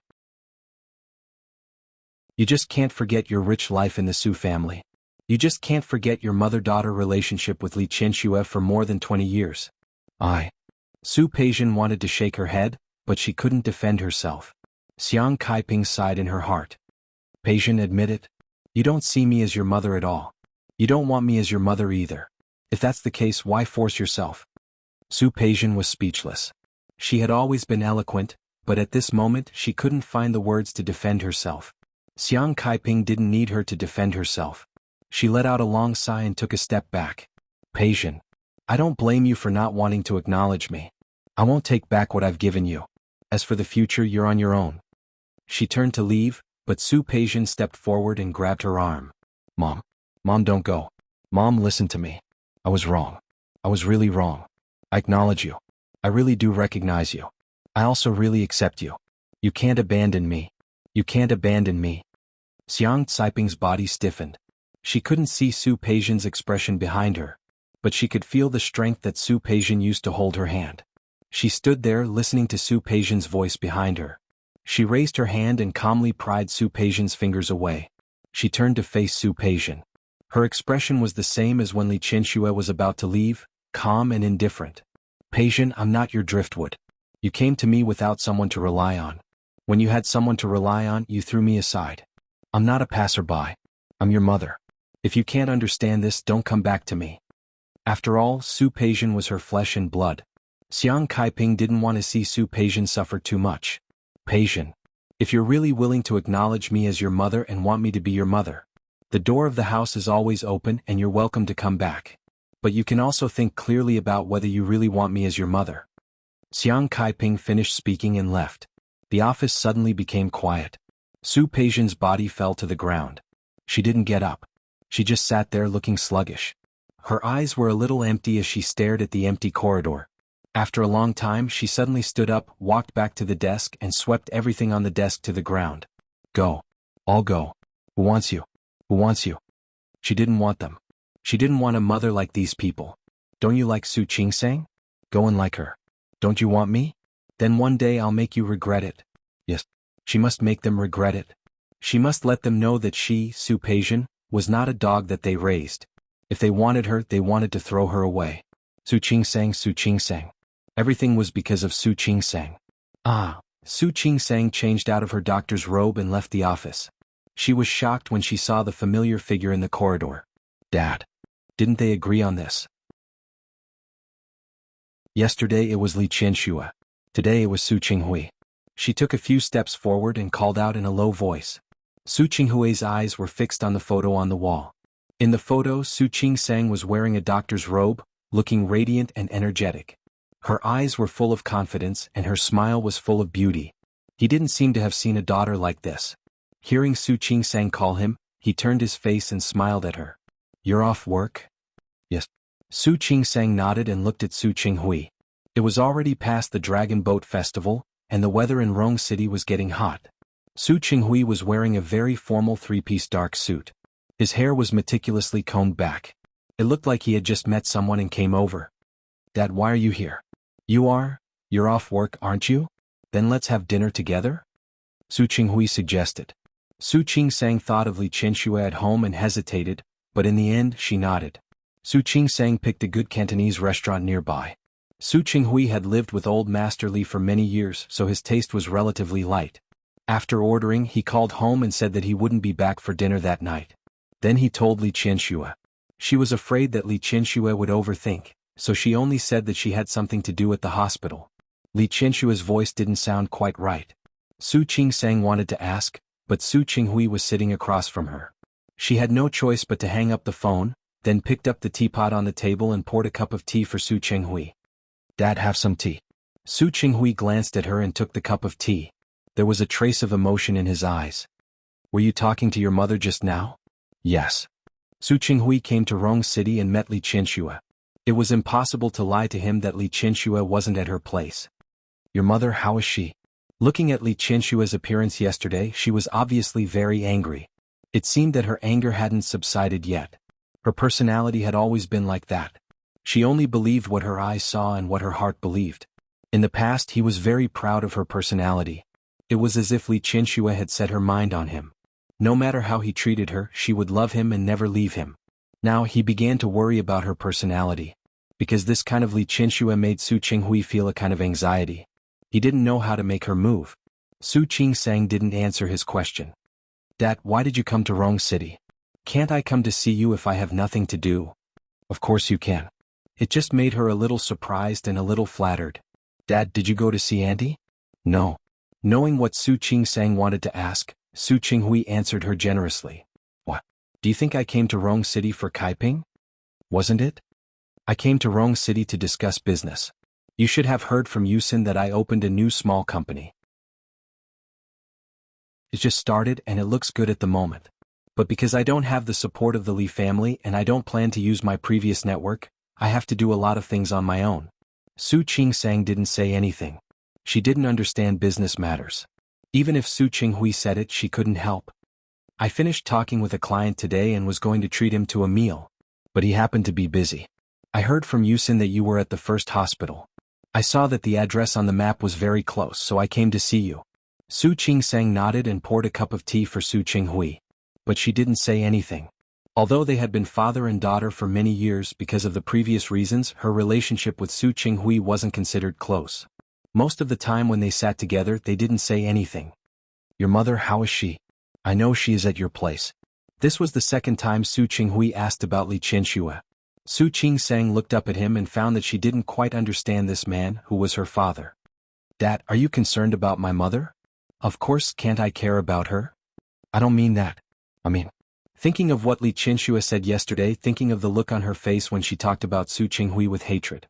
You just can't forget your rich life in the Su family. You just can't forget your mother-daughter relationship with Li Qianxue for more than 20 years. Su Peixian wanted to shake her head, but she couldn't defend herself. Xiang Kaiping sighed in her heart. Peixian, admit it. You don't see me as your mother at all. You don't want me as your mother either. If that's the case, why force yourself? Su Peixian was speechless. She had always been eloquent, but at this moment she couldn't find the words to defend herself. Xiang Kaiping didn't need her to defend herself. She let out a long sigh and took a step back. Peixian, I don't blame you for not wanting to acknowledge me. I won't take back what I've given you. As for the future, you're on your own. She turned to leave, but Su Peixian stepped forward and grabbed her arm. Mom, don't go. Mom, listen to me. I was wrong. I was really wrong. I acknowledge you. I really do recognize you. I also really accept you. You can't abandon me. You can't abandon me. Xiang Caiping's body stiffened. She couldn't see Su Peixian's expression behind her, but she could feel the strength that Su Peixian used to hold her hand. She stood there listening to Su Peixian's voice behind her. She raised her hand and calmly pried Su Peixian's fingers away. She turned to face Su Peixian. Her expression was the same as when Li Qianxue was about to leave, calm and indifferent. Peixian, I'm not your driftwood. You came to me without someone to rely on. When you had someone to rely on, you threw me aside. I'm not a passerby. I'm your mother. If you can't understand this, don't come back to me. After all, Su Peixian was her flesh and blood. Xiang Kaiping didn't want to see Su Peixian suffer too much. Peixian, if you're really willing to acknowledge me as your mother and want me to be your mother, the door of the house is always open and you're welcome to come back. But you can also think clearly about whether you really want me as your mother. Xiang Kaiping finished speaking and left. The office suddenly became quiet. Su Peijian's body fell to the ground. She didn't get up. She just sat there looking sluggish. Her eyes were a little empty as she stared at the empty corridor. After a long time, she suddenly stood up, walked back to the desk, and swept everything on the desk to the ground. Go. All go. Who wants you? Who wants you? She didn't want them. She didn't want a mother like these people. Don't you like Su Qingsang? Go and like her. Don't you want me? Then one day I'll make you regret it. Yes. She must make them regret it. She must let them know that she, Su Peijian, was not a dog that they raised. If they wanted her, they wanted to throw her away. Su Qingsang, Su Qingsang. Everything was because of Su Qingsang. Su Qingsang changed out of her doctor's robe and left the office. She was shocked when she saw the familiar figure in the corridor. Dad. Didn't they agree on this? Yesterday it was Li Qianxue. Today it was Su Qinghui. She took a few steps forward and called out in a low voice. Su Qinghui's eyes were fixed on the photo on the wall. In the photo, Su Qingsang was wearing a doctor's robe, looking radiant and energetic. Her eyes were full of confidence and her smile was full of beauty. He didn't seem to have seen a daughter like this. Hearing Su Qingsang call him, he turned his face and smiled at her. You're off work? Yes. Su Qingsang nodded and looked at Su Qinghui. It was already past the Dragon Boat Festival, and the weather in Rong City was getting hot. Su Qinghui was wearing a very formal three-piece dark suit. His hair was meticulously combed back. It looked like he had just met someone and came over. Dad, why are you here? You are? You're off work, aren't you? Then let's have dinner together? Su Qinghui suggested. Su Qingsang thought of Li Qianxue at home and hesitated, but in the end she nodded. Su Qingsang picked a good Cantonese restaurant nearby. Su Qinghui had lived with old Master Li for many years, so his taste was relatively light. After ordering, he called home and said that he wouldn't be back for dinner that night. Then he told Li Qianxue. She was afraid that Li Qianxue would overthink, so she only said that she had something to do at the hospital. Li Qianxue's voice didn't sound quite right. Su Qingsang wanted to ask, but Su Qinghui was sitting across from her. She had no choice but to hang up the phone, then picked up the teapot on the table and poured a cup of tea for Su Qinghui. Dad, have some tea. Su Qinghui glanced at her and took the cup of tea. There was a trace of emotion in his eyes. Were you talking to your mother just now? Yes. Su Qinghui came to Rong City and met Li Qianxue. It was impossible to lie to him that Li Qianxue wasn't at her place. Your mother, how is she? Looking at Li Qianxue's appearance yesterday, she was obviously very angry. It seemed that her anger hadn't subsided yet. Her personality had always been like that. She only believed what her eyes saw and what her heart believed. In the past, he was very proud of her personality. It was as if Li Qianxue had set her mind on him. No matter how he treated her, she would love him and never leave him. Now he began to worry about her personality. Because this kind of Li Qianxue made Su Qinghui feel a kind of anxiety. He didn't know how to make her move. Su Qingsang didn't answer his question. Dad, why did you come to Rong City? Can't I come to see you if I have nothing to do? Of course you can. It just made her a little surprised and a little flattered. Dad, did you go to see Auntie? No. Knowing what Su Qingsang wanted to ask, Su Qinghui answered her generously. What? Do you think I came to Rong City for Kaiping? Wasn't it? I came to Rong City to discuss business. You should have heard from Yusin that I opened a new small company. It just started and it looks good at the moment. But because I don't have the support of the Li family and I don't plan to use my previous network, I have to do a lot of things on my own. Su Qingsang didn't say anything. She didn't understand business matters. Even if Su Qinghui said it, she couldn't help. I finished talking with a client today and was going to treat him to a meal. But he happened to be busy. I heard from Yusin that you were at the first hospital. I saw that the address on the map was very close, so I came to see you. Su Qingsang nodded and poured a cup of tea for Su Qinghui. But she didn't say anything. Although they had been father and daughter for many years because of the previous reasons, her relationship with Su Qinghui wasn't considered close. Most of the time when they sat together, they didn't say anything. Your mother, how is she? I know she is at your place. This was the second time Su Qinghui asked about Li Qianxue. Su Qingsang looked up at him and found that she didn't quite understand this man, who was her father. Dad, are you concerned about my mother? Of course, can't I care about her? I don't mean that. I mean, Thinking of what Li Qinxue said yesterday, thinking of the look on her face when she talked about Su Qinghui with hatred.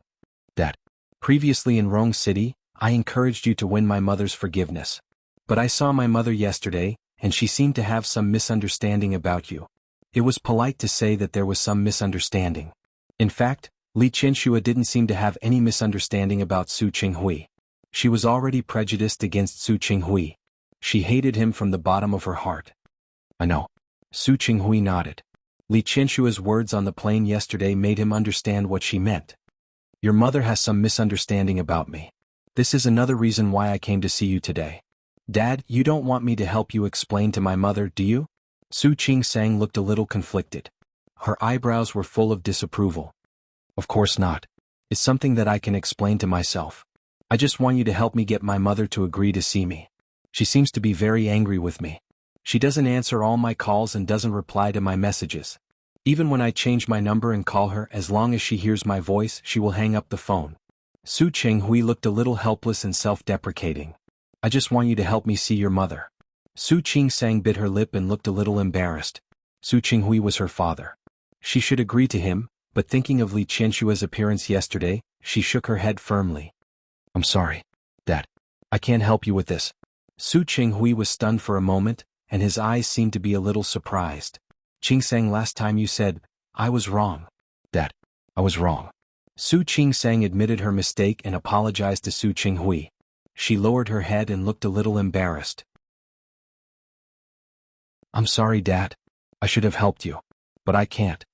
That. Previously in Rong City, I encouraged you to win my mother's forgiveness. But I saw my mother yesterday, and she seemed to have some misunderstanding about you. It was polite to say that there was some misunderstanding. In fact, Li Qinxue didn't seem to have any misunderstanding about Su Qinghui. She was already prejudiced against Su Qinghui. She hated him from the bottom of her heart. I know. Su Qinghui nodded. Li Qinshue's words on the plane yesterday made him understand what she meant. Your mother has some misunderstanding about me. This is another reason why I came to see you today. Dad, you don't want me to help you explain to my mother, do you? Su Qingsang looked a little conflicted. Her eyebrows were full of disapproval. Of course not. It's something that I can explain to myself. I just want you to help me get my mother to agree to see me. She seems to be very angry with me. She doesn't answer all my calls and doesn't reply to my messages. Even when I change my number and call her, as long as she hears my voice, she will hang up the phone. Su Qinghui looked a little helpless and self-deprecating. I just want you to help me see your mother. Su Qingsang bit her lip and looked a little embarrassed. Su Qinghui was her father. She should agree to him, but thinking of Li Qinshue's appearance yesterday, she shook her head firmly. I'm sorry, Dad. I can't help you with this. Su Qinghui was stunned for a moment, and his eyes seemed to be a little surprised. Qingsang, last time you said, I was wrong. Dad, I was wrong. Su Qingsang admitted her mistake and apologized to Su Qinghui. She lowered her head and looked a little embarrassed. I'm sorry, Dad. I should have helped you. But I can't.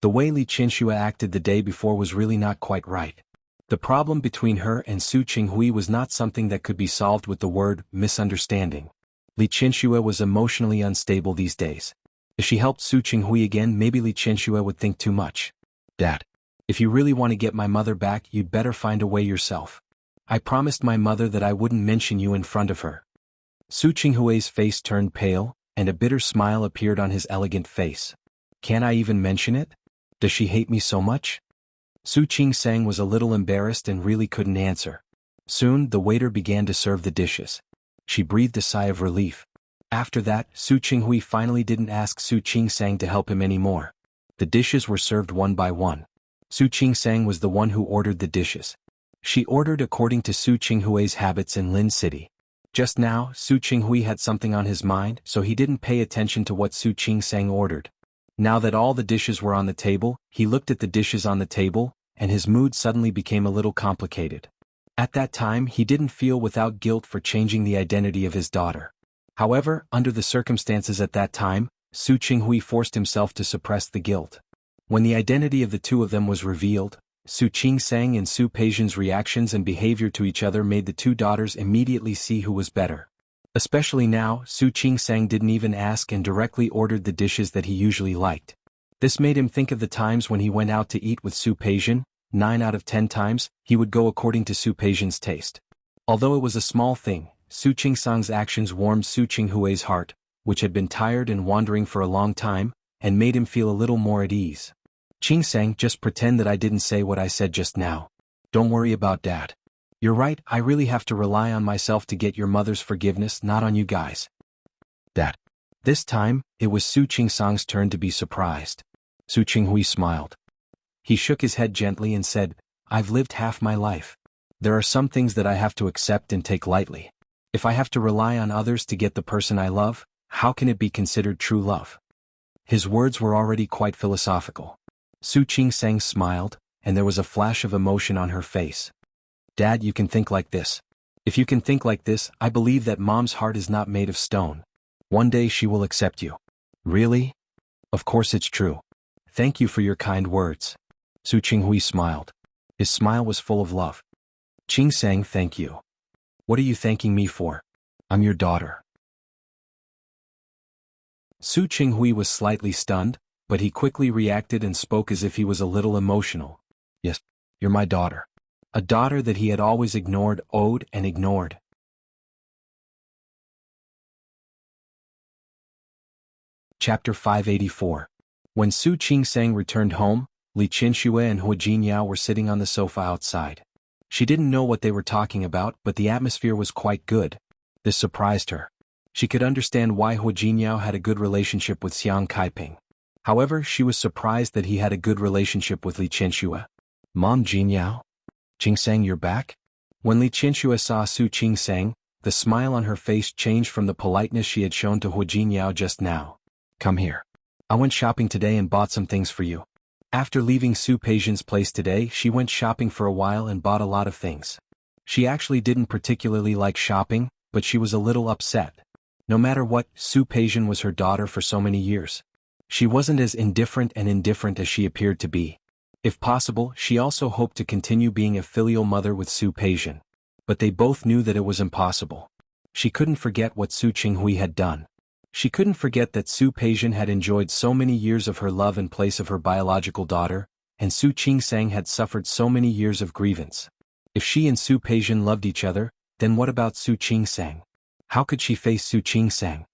The way Li Qinxue acted the day before was really not quite right. The problem between her and Su Qinghui was not something that could be solved with the word misunderstanding. Li Qinxue was emotionally unstable these days. If she helped Su Qinghui again, maybe Li Qinxue would think too much. Dad, if you really want to get my mother back, you'd better find a way yourself. I promised my mother that I wouldn't mention you in front of her. Su Qinghui's face turned pale, and a bitter smile appeared on his elegant face. Can't I even mention it? Does she hate me so much? Su Qingsang was a little embarrassed and really couldn't answer. Soon, the waiter began to serve the dishes. She breathed a sigh of relief. After that, Su Qinghui finally didn't ask Su Qingsang to help him anymore. The dishes were served one by one. Su Qingsang was the one who ordered the dishes. She ordered according to Su Qinghui's habits in Lin City. Just now, Su Qinghui had something on his mind, so he didn't pay attention to what Su Qingsang ordered. Now that all the dishes were on the table, he looked at the dishes on the table, and his mood suddenly became a little complicated. At that time, he didn't feel without guilt for changing the identity of his daughter. However, under the circumstances at that time, Su Qinghui forced himself to suppress the guilt. When the identity of the two of them was revealed, Su Qingsang and Su Peijian's reactions and behavior to each other made the two daughters immediately see who was better. Especially now, Su Qingsang didn't even ask and directly ordered the dishes that he usually liked. This made him think of the times when he went out to eat with Su Peijian. 9 out of 10 times, he would go according to Su Peijian's taste. Although it was a small thing, Su Qingsang's actions warmed Su Qinghui's heart, which had been tired and wandering for a long time, and made him feel a little more at ease. Qingsang, just pretend that I didn't say what I said just now. Don't worry about Dad. You're right, I really have to rely on myself to get your mother's forgiveness, not on you guys. Dad. This time, it was Su Qingsang's turn to be surprised. Su Qinghui smiled. He shook his head gently and said, I've lived half my life. There are some things that I have to accept and take lightly. If I have to rely on others to get the person I love, how can it be considered true love? His words were already quite philosophical. Su Qingsang smiled, and there was a flash of emotion on her face. Dad, you can think like this. If you can think like this, I believe that Mom's heart is not made of stone. One day she will accept you. Really? Of course it's true. Thank you for your kind words. Su Qinghui smiled. His smile was full of love. Qingsang, thank you. What are you thanking me for? I'm your daughter. Su Qinghui was slightly stunned, but he quickly reacted and spoke as if he was a little emotional. Yes, you're my daughter. A daughter that he had always ignored, owed, and ignored. Chapter 584. When Su Qingsang returned home, Li Qinxue and Hu Jinyao were sitting on the sofa outside. She didn't know what they were talking about, but the atmosphere was quite good. This surprised her. She could understand why Hu Jiniao had a good relationship with Xiang Kaiping. However, she was surprised that he had a good relationship with Li Qianxue. Mom Jiniao? Qingsang, you're back? When Li Qianxue saw Su Qingsang, the smile on her face changed from the politeness she had shown to Hu Jiniao just now. Come here. I went shopping today and bought some things for you. After leaving Su Peijian's place today, she went shopping for a while and bought a lot of things. She actually didn't particularly like shopping, but she was a little upset. No matter what, Su Peijian was her daughter for so many years. She wasn't as indifferent as she appeared to be. If possible, she also hoped to continue being a filial mother with Su Peijian. But they both knew that it was impossible. She couldn't forget what Su Qinghui had done. She couldn't forget that Su Peijian had enjoyed so many years of her love in place of her biological daughter, and Su Qingsang had suffered so many years of grievance. If she and Su Peijian loved each other, then what about Su Qingsang? How could she face Su Qingsang?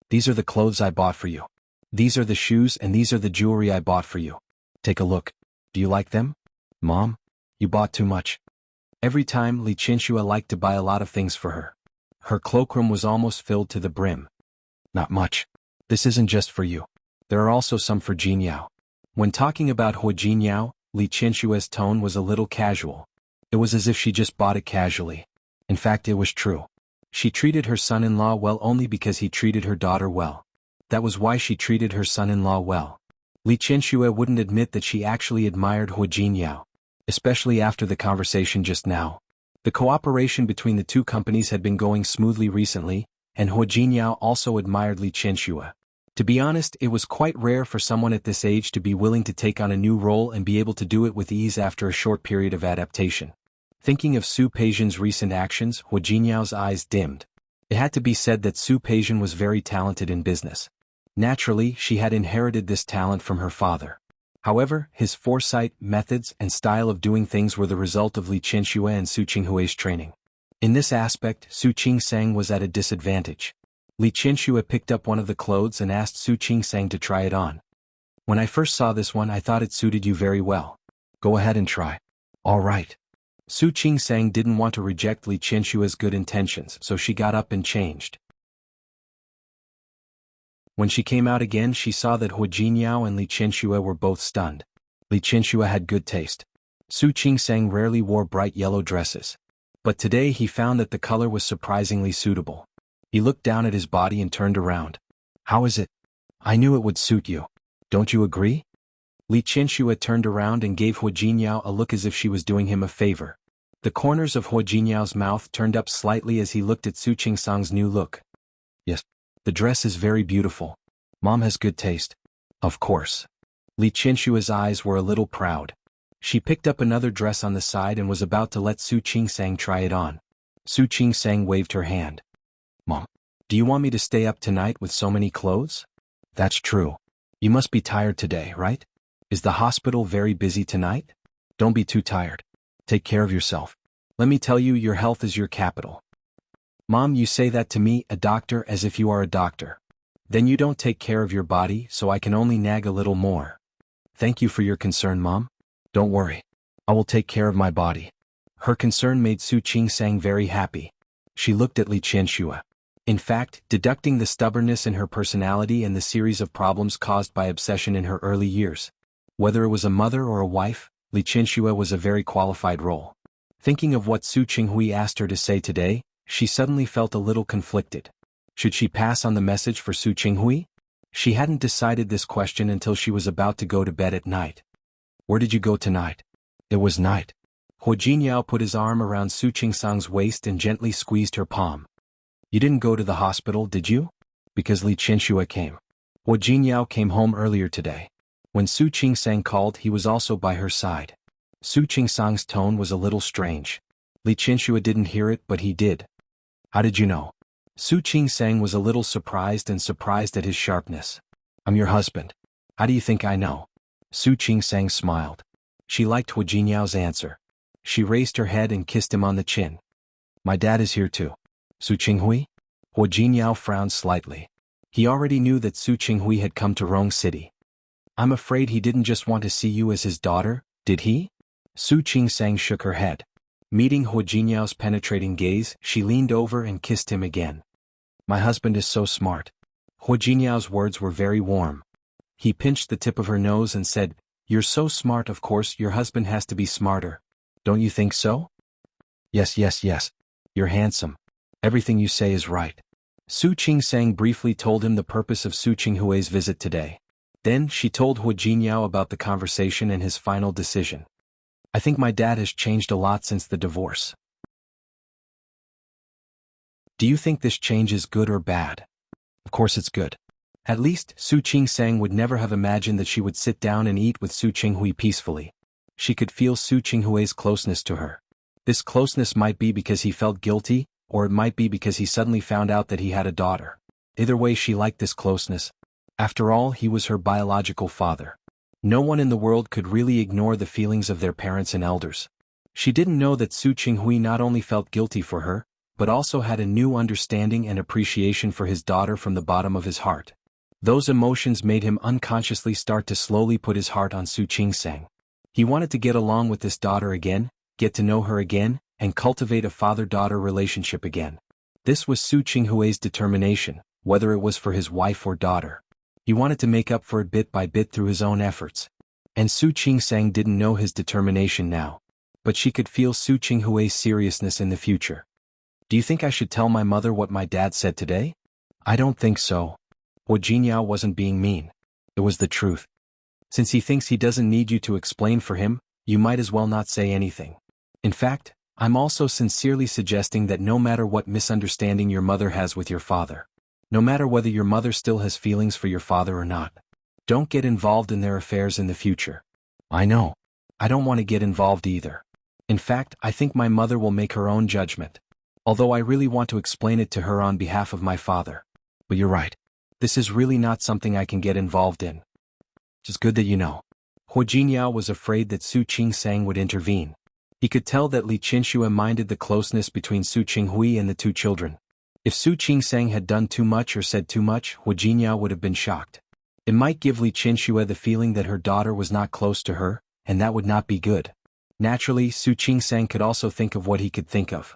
These are the clothes I bought for you. These are the shoes and these are the jewelry I bought for you. Take a look. Do you like them? Mom? You bought too much. Every time Li Qianxue liked to buy a lot of things for her. Her cloakroom was almost filled to the brim. Not much. This isn't just for you. There are also some for Jiniao. When talking about Hu Jiniao, Li Qianxue's tone was a little casual. It was as if she just bought it casually. In fact, it was true. She treated her son-in-law well only because he treated her daughter well. That was why she treated her son-in-law well. Li Qianxue wouldn't admit that she actually admired Hu Jiniao, especially after the conversation just now. The cooperation between the two companies had been going smoothly recently, and Hu Jiniao also admired Li Qianxue. To be honest, it was quite rare for someone at this age to be willing to take on a new role and be able to do it with ease after a short period of adaptation. Thinking of Su Peijian's recent actions, Hu Jiniao's eyes dimmed. It had to be said that Su Peijian was very talented in business. Naturally, she had inherited this talent from her father. However, his foresight, methods, and style of doing things were the result of Li Qianxue and Su Qinghui's training. In this aspect, Su Qingsang was at a disadvantage. Li Qianxue picked up one of the clothes and asked Su Qingsang to try it on. When I first saw this one, I thought it suited you very well. Go ahead and try. All right. Su Qingsang didn't want to reject Li Qianxue's good intentions, so she got up and changed. When she came out again, she saw that Hu Jiniao and Li Qianxue were both stunned. Li Qianxue had good taste. Su Qingsang rarely wore bright yellow dresses. But today he found that the color was surprisingly suitable. He looked down at his body and turned around. How is it? I knew it would suit you. Don't you agree? Li Qianxue turned around and gave Hu Jiniao a look as if she was doing him a favor. The corners of Hu Jiniao's mouth turned up slightly as he looked at Su Qingsang's new look. Yes. The dress is very beautiful. Mom has good taste. Of course. Li Qianxue's eyes were a little proud. She picked up another dress on the side and was about to let Su Qingsang try it on. Su Qingsang waved her hand. Mom, do you want me to stay up tonight with so many clothes? That's true. You must be tired today, right? Is the hospital very busy tonight? Don't be too tired. Take care of yourself. Let me tell you, your health is your capital. Mom, you say that to me, a doctor, as if you are a doctor. Then you don't take care of your body, so I can only nag a little more. Thank you for your concern, Mom. Don't worry. I will take care of my body. Her concern made Su Qingsang very happy. She looked at Li Qianxue. In fact, deducting the stubbornness in her personality and the series of problems caused by obsession in her early years, whether it was a mother or a wife, Li Qianxue was a very qualified role. Thinking of what Su Qinghui asked her to say today, she suddenly felt a little conflicted. Should she pass on the message for Su Qinghui? She hadn't decided this question until she was about to go to bed at night. Where did you go tonight? It was night. Hu Jiniao put his arm around Su Qingsang's waist and gently squeezed her palm. You didn't go to the hospital, did you? Because Li Qianxue came. Hu Jiniao came home earlier today. When Su Qingsang called, he was also by her side. Su Qingsang's tone was a little strange. Li Qianxue didn't hear it, but he did. How did you know? Su Qingsang was a little surprised at his sharpness. I'm your husband. How do you think I know? Su Qingsang smiled. She liked Hu Jiniao's answer. She raised her head and kissed him on the chin. My dad is here too. Su Qinghui? Hu Jiniao frowned slightly. He already knew that Su Qinghui had come to Rong City. I'm afraid he didn't just want to see you as his daughter, did he? Su Qingsang shook her head. Meeting Hu Jiniao's penetrating gaze, she leaned over and kissed him again. My husband is so smart. Hu Jiniao's words were very warm. He pinched the tip of her nose and said, "You're so smart, of course your husband has to be smarter. Don't you think so?" Yes, yes, yes. You're handsome. Everything you say is right. Su Qingsang briefly told him the purpose of Su Qinghui's visit today. Then she told Hu Jiniao about the conversation and his final decision. I think my dad has changed a lot since the divorce. Do you think this change is good or bad? Of course it's good. At least, Su Qingsang would never have imagined that she would sit down and eat with Su Qinghui peacefully. She could feel Su Qinghui's closeness to her. This closeness might be because he felt guilty, or it might be because he suddenly found out that he had a daughter. Either way, she liked this closeness. After all, he was her biological father. No one in the world could really ignore the feelings of their parents and elders. She didn't know that Su Qinghui not only felt guilty for her, but also had a new understanding and appreciation for his daughter from the bottom of his heart. Those emotions made him unconsciously start to slowly put his heart on Su Qingsang. He wanted to get along with this daughter again, get to know her again, and cultivate a father-daughter relationship again. This was Su Qinghui's determination, whether it was for his wife or daughter. He wanted to make up for it bit by bit through his own efforts. And Su Qingsang didn't know his determination now. But she could feel Su Qinghui's seriousness in the future. Do you think I should tell my mother what my dad said today? I don't think so. Hu Jiniao wasn't being mean. It was the truth. Since he thinks he doesn't need you to explain for him, you might as well not say anything. In fact, I'm also sincerely suggesting that no matter what misunderstanding your mother has with your father, no matter whether your mother still has feelings for your father or not, don't get involved in their affairs in the future. I know. I don't want to get involved either. In fact, I think my mother will make her own judgment. Although I really want to explain it to her on behalf of my father. But you're right. This is really not something I can get involved in. It's good that you know. Hu Jiniao was afraid that Su Qingsang would intervene. He could tell that Li Qianxue minded the closeness between Su Qinghui and the two children. If Su Qingsang had done too much or said too much, Hu Jiniao would have been shocked. It might give Li Qianxue the feeling that her daughter was not close to her, and that would not be good. Naturally, Su Qingsang could also think of what he could think of.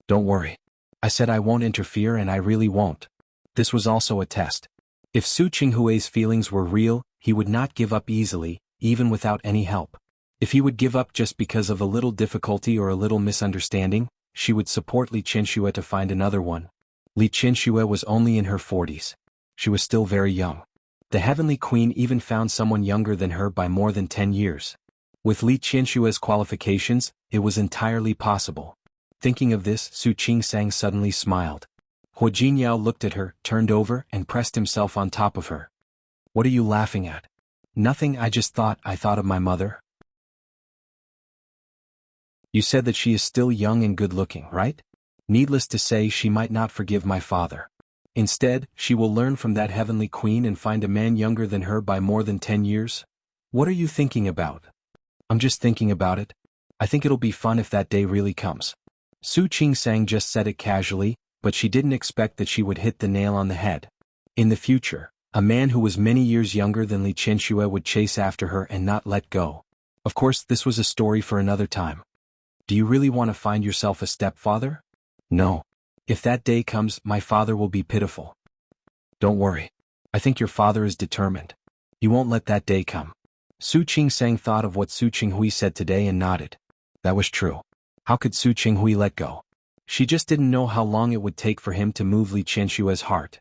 Don't worry. I said I won't interfere and I really won't. This was also a test. If Su Qinghui's feelings were real, he would not give up easily, even without any help. If he would give up just because of a little difficulty or a little misunderstanding, she would support Li Qianxue to find another one. Li Qianxue was only in her 40s. She was still very young. The Heavenly Queen even found someone younger than her by more than 10 years. With Li Qianxue's qualifications, it was entirely possible. Thinking of this, Su Qingsang suddenly smiled. Hu Jiniao looked at her, turned over, and pressed himself on top of her. What are you laughing at? Nothing, I thought of my mother. You said that she is still young and good-looking, right? Needless to say, she might not forgive my father. Instead, she will learn from that Heavenly Queen and find a man younger than her by more than 10 years? What are you thinking about? I'm just thinking about it. I think it'll be fun if that day really comes. Su Qingsang just said it casually, but she didn't expect that she would hit the nail on the head. In the future, a man who was many years younger than Li Qianxue would chase after her and not let go. Of course, this was a story for another time. Do you really want to find yourself a stepfather? No. If that day comes, my father will be pitiful. Don't worry. I think your father is determined. He won't let that day come. Su Qingsang thought of what Su Qinghui said today and nodded. That was true. How could Su Qinghui let go? She just didn't know how long it would take for him to move Li Qianxue's heart.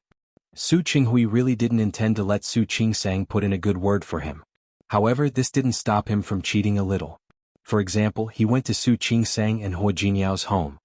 Su Qinghui really didn't intend to let Su Qingsang put in a good word for him. However, this didn't stop him from cheating a little. For example, he went to Su Qingsang and Hu Jiniao's home.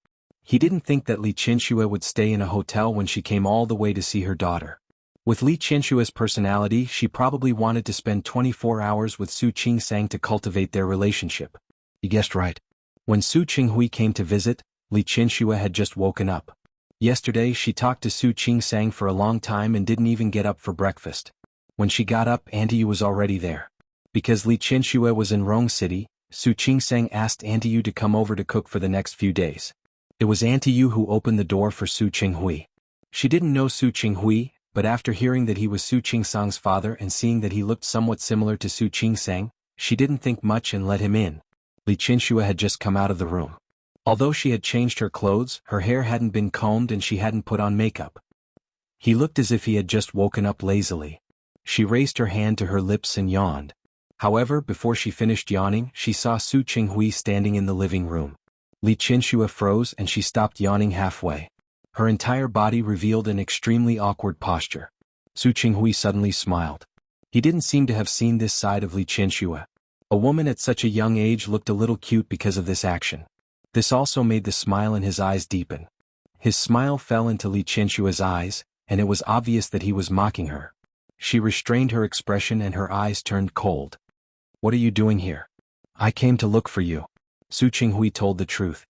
He didn't think that Li Qianxue would stay in a hotel when she came all the way to see her daughter. With Li Qianxue's personality, she probably wanted to spend 24 hours with Su Qingsang to cultivate their relationship. You guessed right. When Su Qinghui came to visit, Li Qianxue had just woken up. Yesterday she talked to Su Qingsang for a long time and didn't even get up for breakfast. When she got up, Auntie Yu was already there. Because Li Qianxue was in Rong City, Su Qingsang asked Auntie Yu to come over to cook for the next few days. It was Auntie Yu who opened the door for Su Qinghui. She didn't know Su Qinghui, but after hearing that he was Su Qingsang's father and seeing that he looked somewhat similar to Su Qingsang, she didn't think much and let him in. Li Qianxue had just come out of the room. Although she had changed her clothes, her hair hadn't been combed and she hadn't put on makeup. He looked as if he had just woken up lazily. She raised her hand to her lips and yawned. However, before she finished yawning, she saw Su Qinghui standing in the living room. Li Qianxue froze and she stopped yawning halfway. Her entire body revealed an extremely awkward posture. Su Qinghui suddenly smiled. He didn't seem to have seen this side of Li Qianxue. A woman at such a young age looked a little cute because of this action. This also made the smile in his eyes deepen. His smile fell into Li Qianxue's eyes, and it was obvious that he was mocking her. She restrained her expression and her eyes turned cold. "What are you doing here?" "I came to look for you." Su Qinghui told the truth.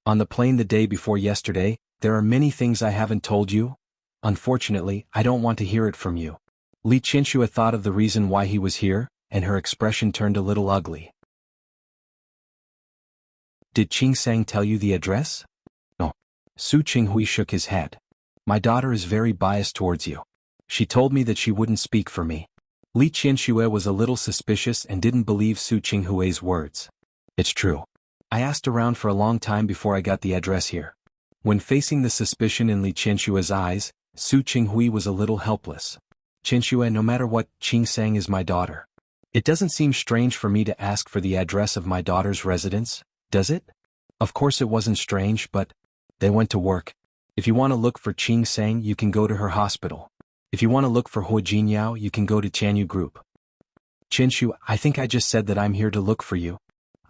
"On the plane the day before yesterday, there are many things I haven't told you. Unfortunately, I don't want to hear it from you." Li Qianxue thought of the reason why he was here, and her expression turned a little ugly. "Did Qingsang tell you the address?" "No." Su Qinghui shook his head. "My daughter is very biased towards you. She told me that she wouldn't speak for me." Li Qianxue was a little suspicious and didn't believe Su Qinghui's words. "It's true. I asked around for a long time before I got the address here." When facing the suspicion in Li Qianxue's eyes, Su Qinghui was a little helpless. "Qianxue, no matter what, Qingsang is my daughter. It doesn't seem strange for me to ask for the address of my daughter's residence, does it?" Of course it wasn't strange, but they went to work. "If you want to look for Qingsang, you can go to her hospital. If you want to look for Hu Jingyao, you can go to Tianyu Group." "Qianxue, I think I just said that I'm here to look for you.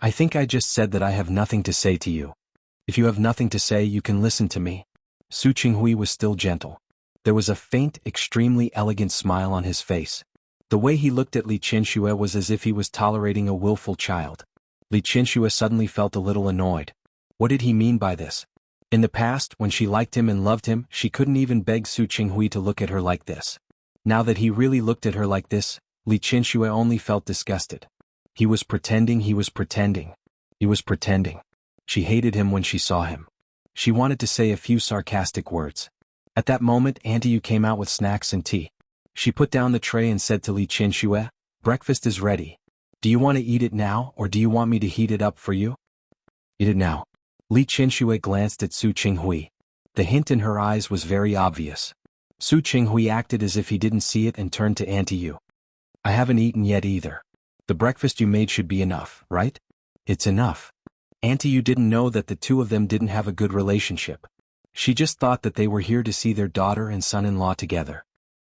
I think I just said that I have nothing to say to you. If you have nothing to say, you can listen to me." Su Qinghui was still gentle. There was a faint, extremely elegant smile on his face. The way he looked at Li Qianxue was as if he was tolerating a willful child. Li Qianxue suddenly felt a little annoyed. What did he mean by this? In the past, when she liked him and loved him, she couldn't even beg Su Qinghui to look at her like this. Now that he really looked at her like this, Li Qianxue only felt disgusted. He was pretending. He was pretending. She hated him when she saw him. She wanted to say a few sarcastic words. At that moment, Auntie Yu came out with snacks and tea. She put down the tray and said to Li Qianxue, "Breakfast is ready. Do you want to eat it now, or do you want me to heat it up for you?" "Eat it now." Li Qianxue glanced at Su Qinghui. The hint in her eyes was very obvious. Su Qinghui acted as if he didn't see it and turned to Auntie Yu. "I haven't eaten yet either. The breakfast you made should be enough, right?" "It's enough." Auntie Yu didn't know that the two of them didn't have a good relationship. She just thought that they were here to see their daughter and son-in-law together.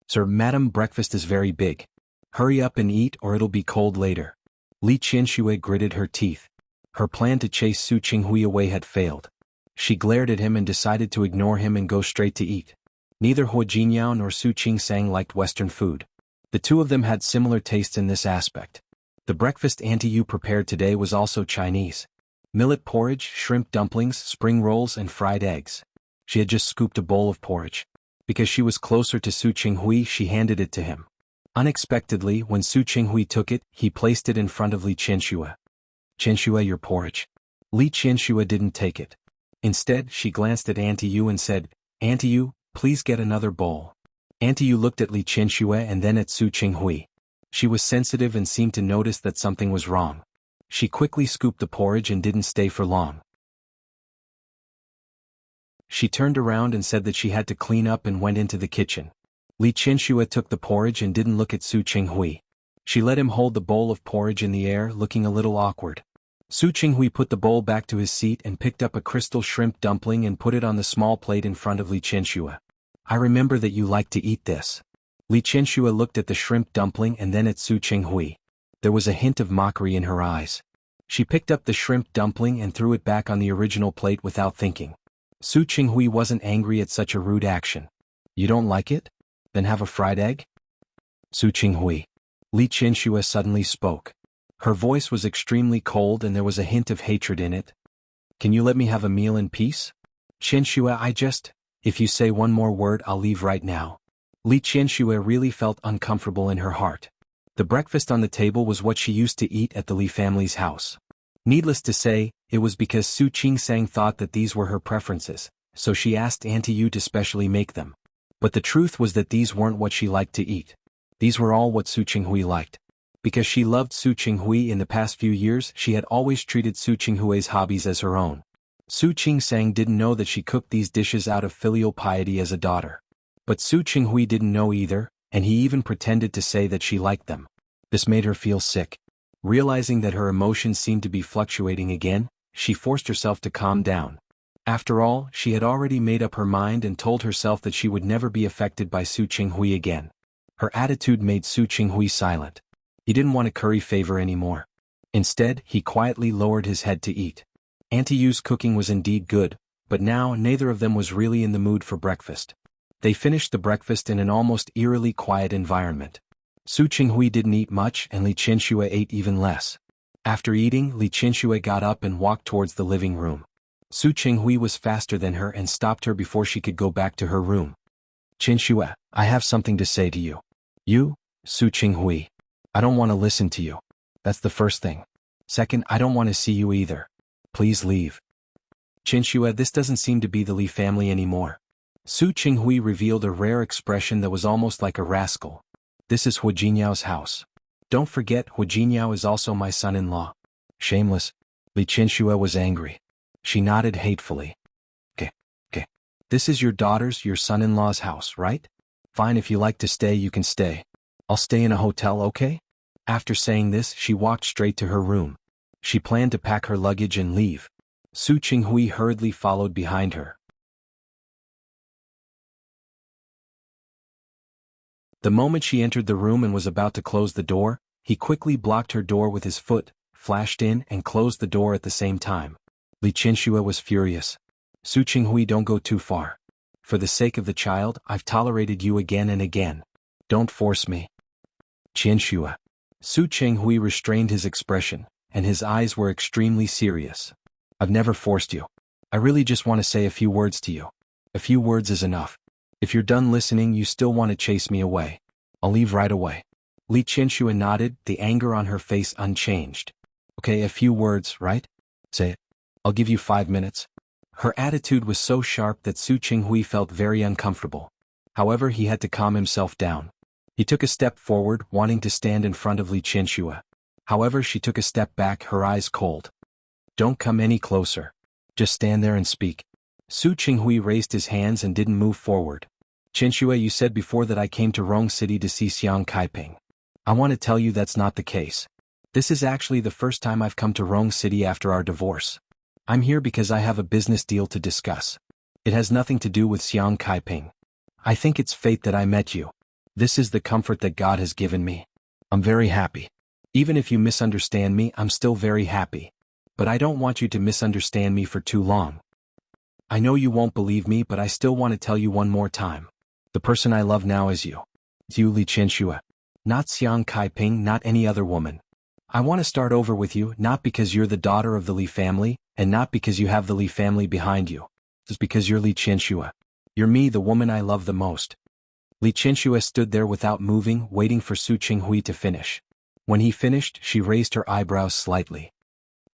"Sir, madam, breakfast is very big. Hurry up and eat or it'll be cold later." Li Qianxue gritted her teeth. Her plan to chase Su Qinghui away had failed. She glared at him and decided to ignore him and go straight to eat. Neither Hu Jingyao nor Su Qingsang liked Western food. The two of them had similar tastes in this aspect. The breakfast Auntie Yu prepared today was also Chinese. Millet porridge, shrimp dumplings, spring rolls and fried eggs. She had just scooped a bowl of porridge. Because she was closer to Su Qinghui, she handed it to him. Unexpectedly, when Su Qinghui took it, he placed it in front of Li Qianxue. "Qianxue, your porridge." Li Qianxue didn't take it. Instead, she glanced at Auntie Yu and said, "Auntie Yu, please get another bowl." Auntie Yu looked at Li Qianxue and then at Su Qinghui. She was sensitive and seemed to notice that something was wrong. She quickly scooped the porridge and didn't stay for long. She turned around and said that she had to clean up and went into the kitchen. Li Qianxue took the porridge and didn't look at Su Qinghui. She let him hold the bowl of porridge in the air, looking a little awkward. Su Qinghui put the bowl back to his seat and picked up a crystal shrimp dumpling and put it on the small plate in front of Li Qianxue. "I remember that you like to eat this." Li Qianxue looked at the shrimp dumpling and then at Su Qinghui. There was a hint of mockery in her eyes. She picked up the shrimp dumpling and threw it back on the original plate without thinking. Su Qinghui wasn't angry at such a rude action. "You don't like it? Then have a fried egg?" "Su Qinghui." Li Qianxue suddenly spoke. Her voice was extremely cold and there was a hint of hatred in it. "Can you let me have a meal in peace?" "Qianxue, if you say one more word I'll leave right now." Li Qianxue really felt uncomfortable in her heart. The breakfast on the table was what she used to eat at the Li family's house. Needless to say, it was because Su Qingsang thought that these were her preferences, so she asked Auntie Yu to specially make them. But the truth was that these weren't what she liked to eat. These were all what Su Qinghui liked. Because she loved Su Qinghui in the past few years, she had always treated Su Qinghui's hobbies as her own. Su Qingsang didn't know that she cooked these dishes out of filial piety as a daughter. But Su Qinghui didn't know either, and he even pretended to say that she liked them. This made her feel sick. Realizing that her emotions seemed to be fluctuating again, she forced herself to calm down. After all, she had already made up her mind and told herself that she would never be affected by Su Qinghui again. Her attitude made Su Qinghui silent. He didn't want to curry favor anymore. Instead, he quietly lowered his head to eat. Auntie Yu's cooking was indeed good, but now neither of them was really in the mood for breakfast. They finished the breakfast in an almost eerily quiet environment. Su Qinghui didn't eat much and Li Qianxue ate even less. After eating, Li Qianxue got up and walked towards the living room. Su Qinghui was faster than her and stopped her before she could go back to her room. "Qianxue, I have something to say to you." "You, Su Qinghui? I don't want to listen to you. That's the first thing. Second, I don't want to see you either. Please leave." "Qianxue, this doesn't seem to be the Li family anymore." Su Qinghui revealed a rare expression that was almost like a rascal. "This is Hu Jinyao's house. Don't forget, Hu Jinyao is also my son-in-law." "Shameless." Li Qianxue was angry. She nodded hatefully. Okay. This is your daughter's, your son-in-law's house, right? Fine, if you like to stay, you can stay. I'll stay in a hotel, okay? After saying this, she walked straight to her room. She planned to pack her luggage and leave. Su Qinghui hurriedly followed behind her. The moment she entered the room and was about to close the door, he quickly blocked her door with his foot, flashed in and closed the door at the same time. Li Qianxue was furious. "Su Qinghui, don't go too far. For the sake of the child, I've tolerated you again and again. Don't force me." "Qianxue." Su Qinghui restrained his expression, and his eyes were extremely serious. "I've never forced you. I really just want to say a few words to you. A few words is enough. If you're done listening, you still want to chase me away. I'll leave right away." Li Qianxue nodded, the anger on her face unchanged. "Okay, a few words, right? Say it. I'll give you 5 minutes." Her attitude was so sharp that Su Qinghui felt very uncomfortable. However, he had to calm himself down. He took a step forward, wanting to stand in front of Li Qianxue. However, she took a step back, her eyes cold. "Don't come any closer. Just stand there and speak." Su Qinghui raised his hands and didn't move forward. "Qianxue, you said before that I came to Rong City to see Xiang Kaiping. I want to tell you that's not the case. This is actually the first time I've come to Rong City after our divorce. I'm here because I have a business deal to discuss. It has nothing to do with Xiang Kaiping. I think it's fate that I met you. This is the comfort that God has given me. I'm very happy. Even if you misunderstand me, I'm still very happy. But I don't want you to misunderstand me for too long. I know you won't believe me, but I still want to tell you one more time. The person I love now is you. It's you, Li Qianxue. Not Xiang Kaiping, not any other woman. I want to start over with you, not because you're the daughter of the Li family, and not because you have the Li family behind you. Just because you're Li Qianxue. You're me, the woman I love the most." Li Qianxue stood there without moving, waiting for Su Qinghui to finish. When he finished, she raised her eyebrows slightly.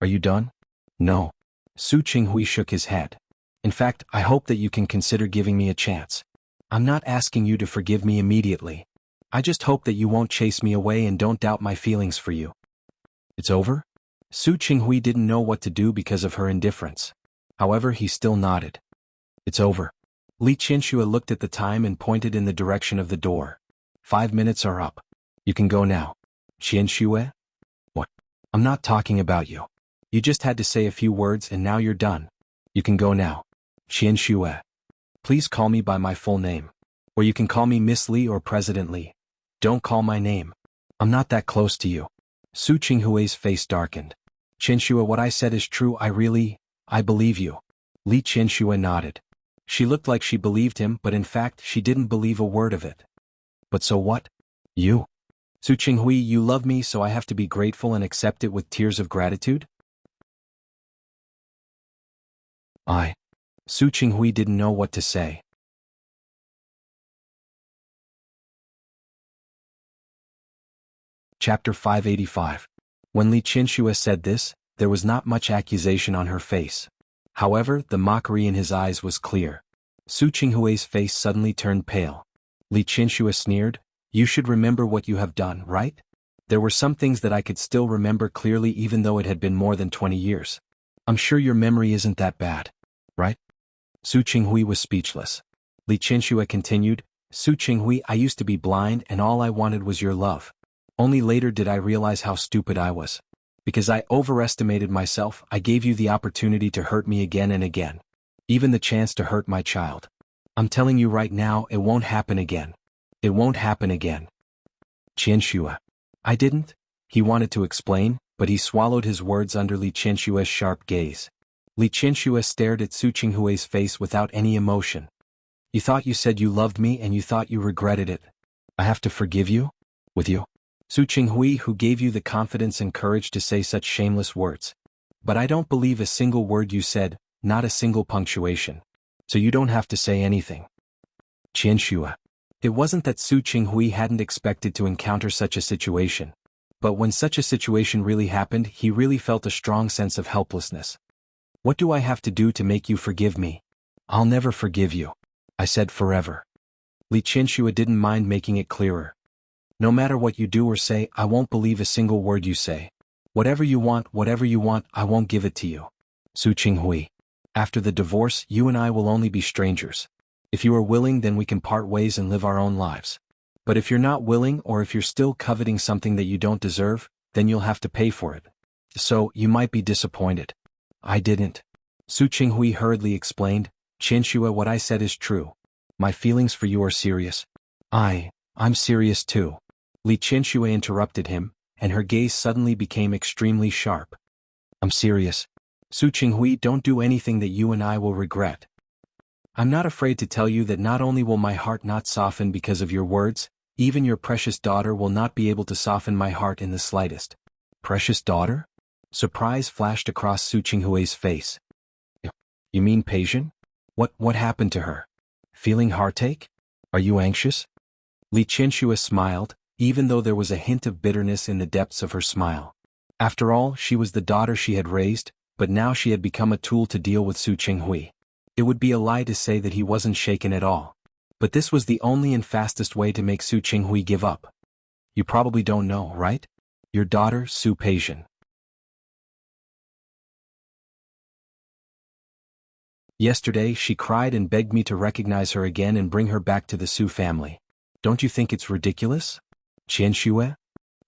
"Are you done?" "No." Su Qinghui shook his head. "In fact, I hope that you can consider giving me a chance. I'm not asking you to forgive me immediately. I just hope that you won't chase me away and don't doubt my feelings for you." "It's over?" Su Qinghui didn't know what to do because of her indifference. However, he still nodded. "It's over." Li Qianxue looked at the time and pointed in the direction of the door. 5 minutes are up. You can go now." "Qianxue?" "What?" "I'm not talking about you. You just had to say a few words and now you're done. You can go now." "Qianxue. Please call me by my full name. Or you can call me Miss Li or President Li. Don't call my name. I'm not that close to you." Su Qinghui's face darkened. "Qianxue, what I said is true. I believe you." Li Qianxue nodded. She looked like she believed him, but in fact she didn't believe a word of it. "But so what? You? Su Qinghui, you love me, so I have to be grateful and accept it with tears of gratitude?" Su Qinghui didn't know what to say. Chapter 585. When Li Qianxue said this, there was not much accusation on her face. However, the mockery in his eyes was clear. Su Qinghui's face suddenly turned pale. Li Qianxue sneered, "You should remember what you have done, right?" There were some things that I could still remember clearly even though it had been more than 20 years. "I'm sure your memory isn't that bad, right?" Su Qinghui was speechless. Li Qianxue continued, Su Qinghui, I used to be blind and all I wanted was your love. Only later did I realize how stupid I was. Because I overestimated myself, I gave you the opportunity to hurt me again and again. Even the chance to hurt my child. I'm telling you right now, it won't happen again. It won't happen again. Qianxue. I didn't? He wanted to explain, but he swallowed his words under Li Qianshue's sharp gaze. Li Qianxue stared at Su Qinghui's face without any emotion. You thought you said you loved me and you thought you regretted it. I have to forgive you? With you? Su Qinghui, who gave you the confidence and courage to say such shameless words. But I don't believe a single word you said, not a single punctuation. So you don't have to say anything. Qianxue. It wasn't that Su Qinghui hadn't expected to encounter such a situation. But when such a situation really happened, he really felt a strong sense of helplessness. What do I have to do to make you forgive me? I'll never forgive you. I said forever. Li Qianxue didn't mind making it clearer. No matter what you do or say, I won't believe a single word you say. Whatever you want, I won't give it to you. Su Qinghui. After the divorce, you and I will only be strangers. If you are willing, then we can part ways and live our own lives. But if you're not willing, or if you're still coveting something that you don't deserve, then you'll have to pay for it. So, you might be disappointed. I didn't. Su Qinghui hurriedly explained, Qianxue, what I said is true. My feelings for you are serious. I'm serious too. Li Qianxue interrupted him, and her gaze suddenly became extremely sharp. I'm serious. Su Qinghui, don't do anything that you and I will regret. I'm not afraid to tell you that not only will my heart not soften because of your words, even your precious daughter will not be able to soften my heart in the slightest. Precious daughter? Surprise flashed across Su Qinghui's face. You mean Peijin? What happened to her? Feeling heartache? Are you anxious? Li Qianxue smiled, even though there was a hint of bitterness in the depths of her smile. After all, she was the daughter she had raised, but now she had become a tool to deal with Su Qinghui. It would be a lie to say that he wasn't shaken at all. But this was the only and fastest way to make Su Qinghui give up. You probably don't know, right? Your daughter, Su Peijin. Yesterday, she cried and begged me to recognize her again and bring her back to the Su family. Don't you think it's ridiculous? Qianxue?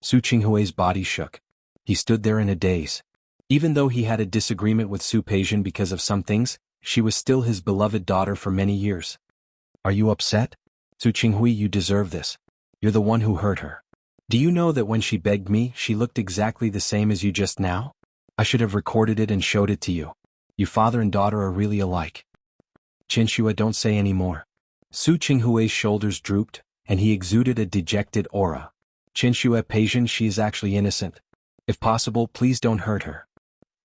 Su Qinghui's body shook. He stood there in a daze. Even though he had a disagreement with Su Peijin because of some things, she was still his beloved daughter for many years. Are you upset? Su Qinghui, you deserve this. You're the one who hurt her. Do you know that when she begged me, she looked exactly the same as you just now? I should have recorded it and showed it to you. You father and daughter are really alike. Qianxue, don't say any more. Su Qinghui's shoulders drooped, and he exuded a dejected aura. Qianxue, Peijin, she is actually innocent. If possible, please don't hurt her.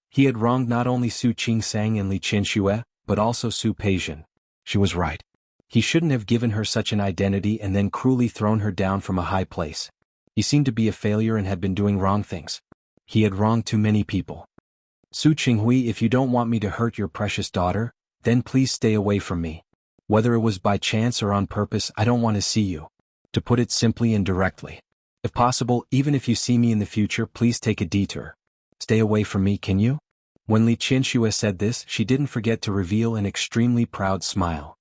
He had wronged not only Su Qingsang and Li Qianxue, but also Su Peijin. She was right. He shouldn't have given her such an identity and then cruelly thrown her down from a high place. He seemed to be a failure and had been doing wrong things. He had wronged too many people. Su Qinghui, if you don't want me to hurt your precious daughter, then please stay away from me. Whether it was by chance or on purpose, I don't want to see you. To put it simply and directly. If possible, even if you see me in the future, please take a detour. Stay away from me, can you? When Li Qianxue said this, she didn't forget to reveal an extremely proud smile.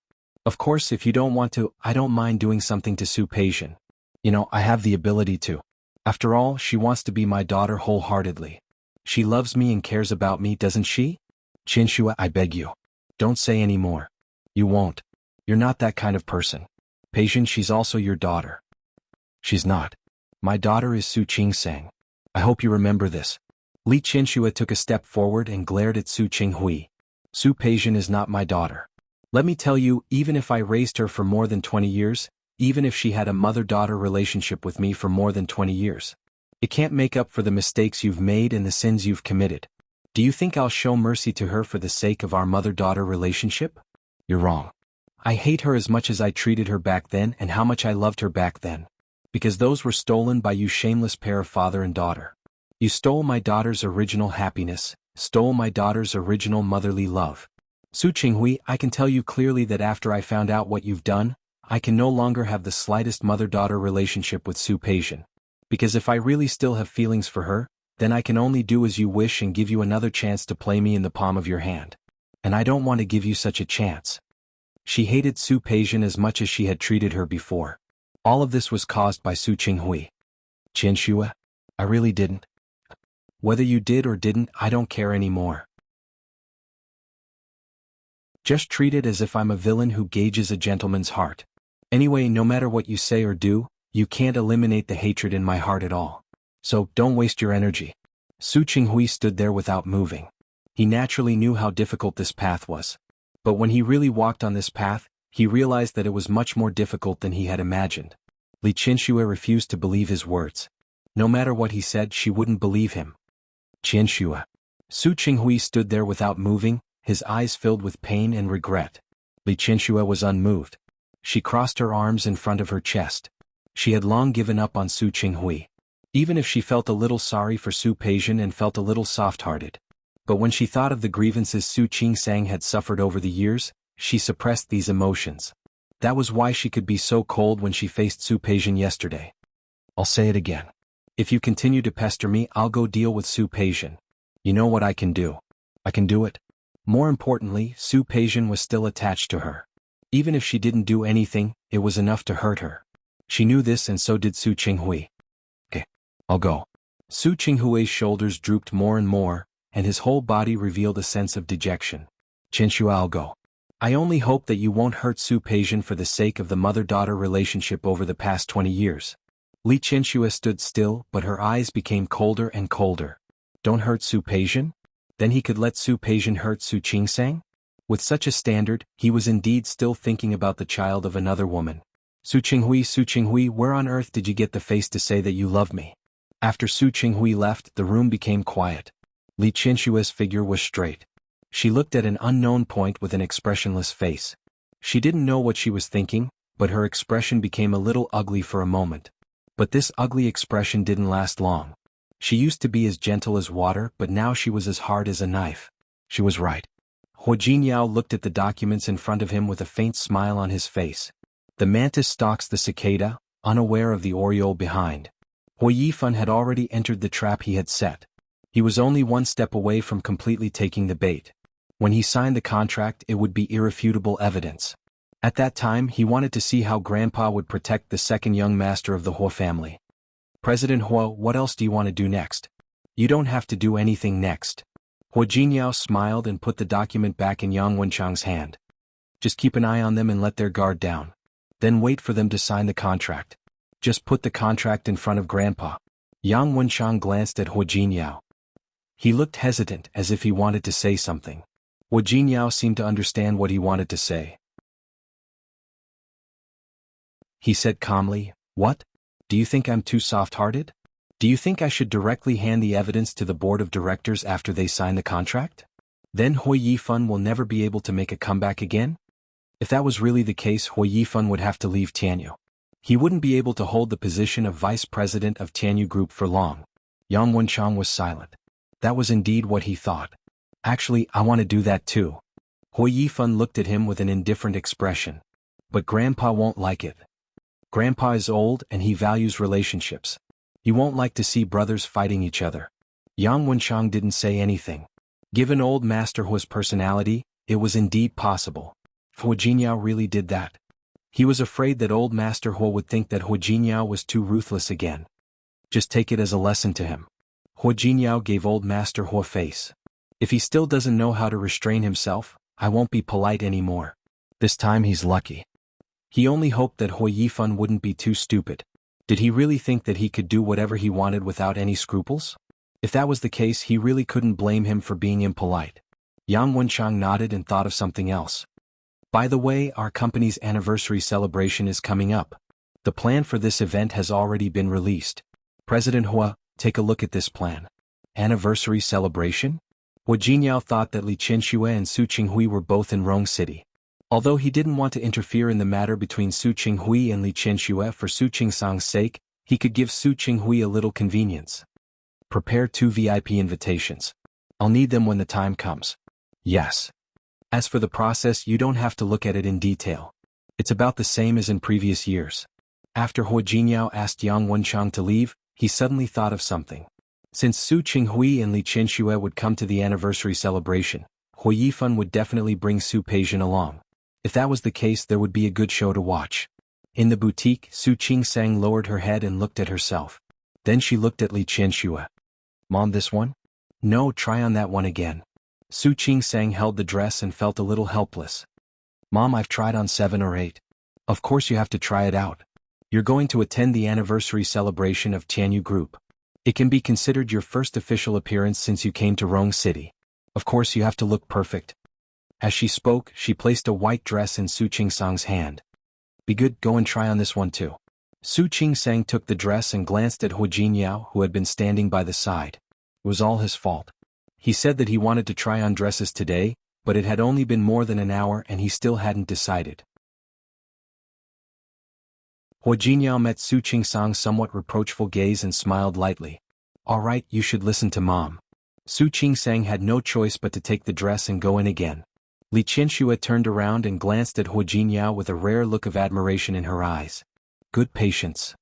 Of course, if you don't want to, I don't mind doing something to Su Peijin. You know, I have the ability to. After all, she wants to be my daughter wholeheartedly. She loves me and cares about me, doesn't she? Qianxue, I beg you. Don't say any more. You won't. You're not that kind of person. Peijin, she's also your daughter. She's not. My daughter is Su Qingsang. I hope you remember this. Li Qianxue took a step forward and glared at Su Qinghui. Su Peijin is not my daughter. Let me tell you, even if I raised her for more than 20 years, even if she had a mother-daughter relationship with me for more than 20 years, it can't make up for the mistakes you've made and the sins you've committed. Do you think I'll show mercy to her for the sake of our mother-daughter relationship? You're wrong. I hate her as much as I treated her back then and how much I loved her back then. Because those were stolen by you shameless pair of father and daughter. You stole my daughter's original happiness, stole my daughter's original motherly love. Su Qinghui, I can tell you clearly that after I found out what you've done, I can no longer have the slightest mother-daughter relationship with Su Peijin. Because if I really still have feelings for her, then I can only do as you wish and give you another chance to play me in the palm of your hand. And I don't want to give you such a chance. She hated Su Peijian as much as she had treated her before. All of this was caused by Su Qinghui. Qianxue, I really didn't. Whether you did or didn't, I don't care anymore. Just treat it as if I'm a villain who gauges a gentleman's heart. Anyway, no matter what you say or do, you can't eliminate the hatred in my heart at all. So, don't waste your energy. Su Qinghui stood there without moving. He naturally knew how difficult this path was. But when he really walked on this path, he realized that it was much more difficult than he had imagined. Li Qianxue refused to believe his words. No matter what he said, she wouldn't believe him. Qianxue. Su Qinghui stood there without moving, his eyes filled with pain and regret. Li Qianxue was unmoved. She crossed her arms in front of her chest. She had long given up on Su Qinghui. Even if she felt a little sorry for Su Peijian and felt a little soft-hearted. But when she thought of the grievances Su Qingsang had suffered over the years, she suppressed these emotions. That was why she could be so cold when she faced Su Peijian yesterday. I'll say it again. If you continue to pester me, I'll go deal with Su Peijian. You know what I can do. I can do it. More importantly, Su Peijian was still attached to her. Even if she didn't do anything, it was enough to hurt her. She knew this and so did Su Qinghui. Okay, I'll go. Su Qinghui's shoulders drooped more and more, and his whole body revealed a sense of dejection. Qianxue, I'll go. I only hope that you won't hurt Su Peijian for the sake of the mother-daughter relationship over the past 20 years. Li Qianxue stood still, but her eyes became colder and colder. Don't hurt Su Peijian? Then he could let Su Peijian hurt Su Qingsang? With such a standard, he was indeed still thinking about the child of another woman. Su Qinghui, where on earth did you get the face to say that you love me? After Su Qinghui left, the room became quiet. Li Qianxue's figure was straight. She looked at an unknown point with an expressionless face. She didn't know what she was thinking, but her expression became a little ugly for a moment. But this ugly expression didn't last long. She used to be as gentle as water, but now she was as hard as a knife. She was right. Huo Jinyao looked at the documents in front of him with a faint smile on his face. The mantis stalks the cicada, unaware of the oriole behind. Huo Yifan had already entered the trap he had set. He was only one step away from completely taking the bait. When he signed the contract, it would be irrefutable evidence. At that time, he wanted to see how Grandpa would protect the second young master of the Huo family. President Huo, what else do you want to do next? You don't have to do anything next. Huo Jinyao smiled and put the document back in Yang Wenchang's hand. Just keep an eye on them and let their guard down. Then wait for them to sign the contract. Just put the contract in front of Grandpa. Yang Wenchang glanced at Huo Jinyao. He looked hesitant, as if he wanted to say something. Huo Jinyao seemed to understand what he wanted to say. He said calmly, "What? Do you think I'm too soft-hearted? Do you think I should directly hand the evidence to the board of directors after they sign the contract? Then Huo Yifan will never be able to make a comeback again? If that was really the case, Huo Yifan would have to leave Tianyu. He wouldn't be able to hold the position of vice president of Tianyu Group for long." Yang Wenchang was silent. That was indeed what he thought. Actually, I want to do that too. Huo Yifan looked at him with an indifferent expression. But Grandpa won't like it. Grandpa is old and he values relationships. He won't like to see brothers fighting each other. Yang Wenchang didn't say anything. Given old Master Huo's personality, it was indeed possible. Huo Jinyao really did that. He was afraid that old Master Huo would think that Huo Jinyao was too ruthless again. Just take it as a lesson to him. Huo Jinyao gave old Master Huo face. If he still doesn't know how to restrain himself, I won't be polite anymore. This time he's lucky. He only hoped that Huo Yifan wouldn't be too stupid. Did he really think that he could do whatever he wanted without any scruples? If that was the case, he really couldn't blame him for being impolite. Yang Wenchang nodded and thought of something else. By the way, our company's anniversary celebration is coming up. The plan for this event has already been released. President Huo, take a look at this plan. Anniversary celebration? Huo Jinyao thought that Li Qianxue and Su Qinghui were both in wrong city. Although he didn't want to interfere in the matter between Su Qinghui and Li Qianxue for Su Qingsang's sake, he could give Su Qinghui a little convenience. Prepare 2 VIP invitations. I'll need them when the time comes. Yes. As for the process, you don't have to look at it in detail. It's about the same as in previous years. After Huo Jinyao asked Yang Wenchang to leave, he suddenly thought of something. Since Su Qinghui and Li Qianxue would come to the anniversary celebration, Huo Yifan would definitely bring Su Peijian along. If that was the case, there would be a good show to watch. In the boutique, Su Qingsang lowered her head and looked at herself. Then she looked at Li Qianxue. Mom, this one? No, try on that one again. Su Qingsang held the dress and felt a little helpless. Mom, I've tried on 7 or 8. Of course you have to try it out. You're going to attend the anniversary celebration of Tianyu Group. It can be considered your first official appearance since you came to Rong City. Of course you have to look perfect. As she spoke, she placed a white dress in Su Qingsang's hand. Be good, go and try on this one too. Su Qingsang took the dress and glanced at Hu Jinyao, who had been standing by the side. It was all his fault. He said that he wanted to try on dresses today, but it had only been more than an hour and he still hadn't decided. Hu Jinyao met Su Qingsang's somewhat reproachful gaze and smiled lightly. All right, you should listen to Mom. Su Qingsang had no choice but to take the dress and go in again. Li Qianxue turned around and glanced at Hu Jinyao with a rare look of admiration in her eyes. Good patience.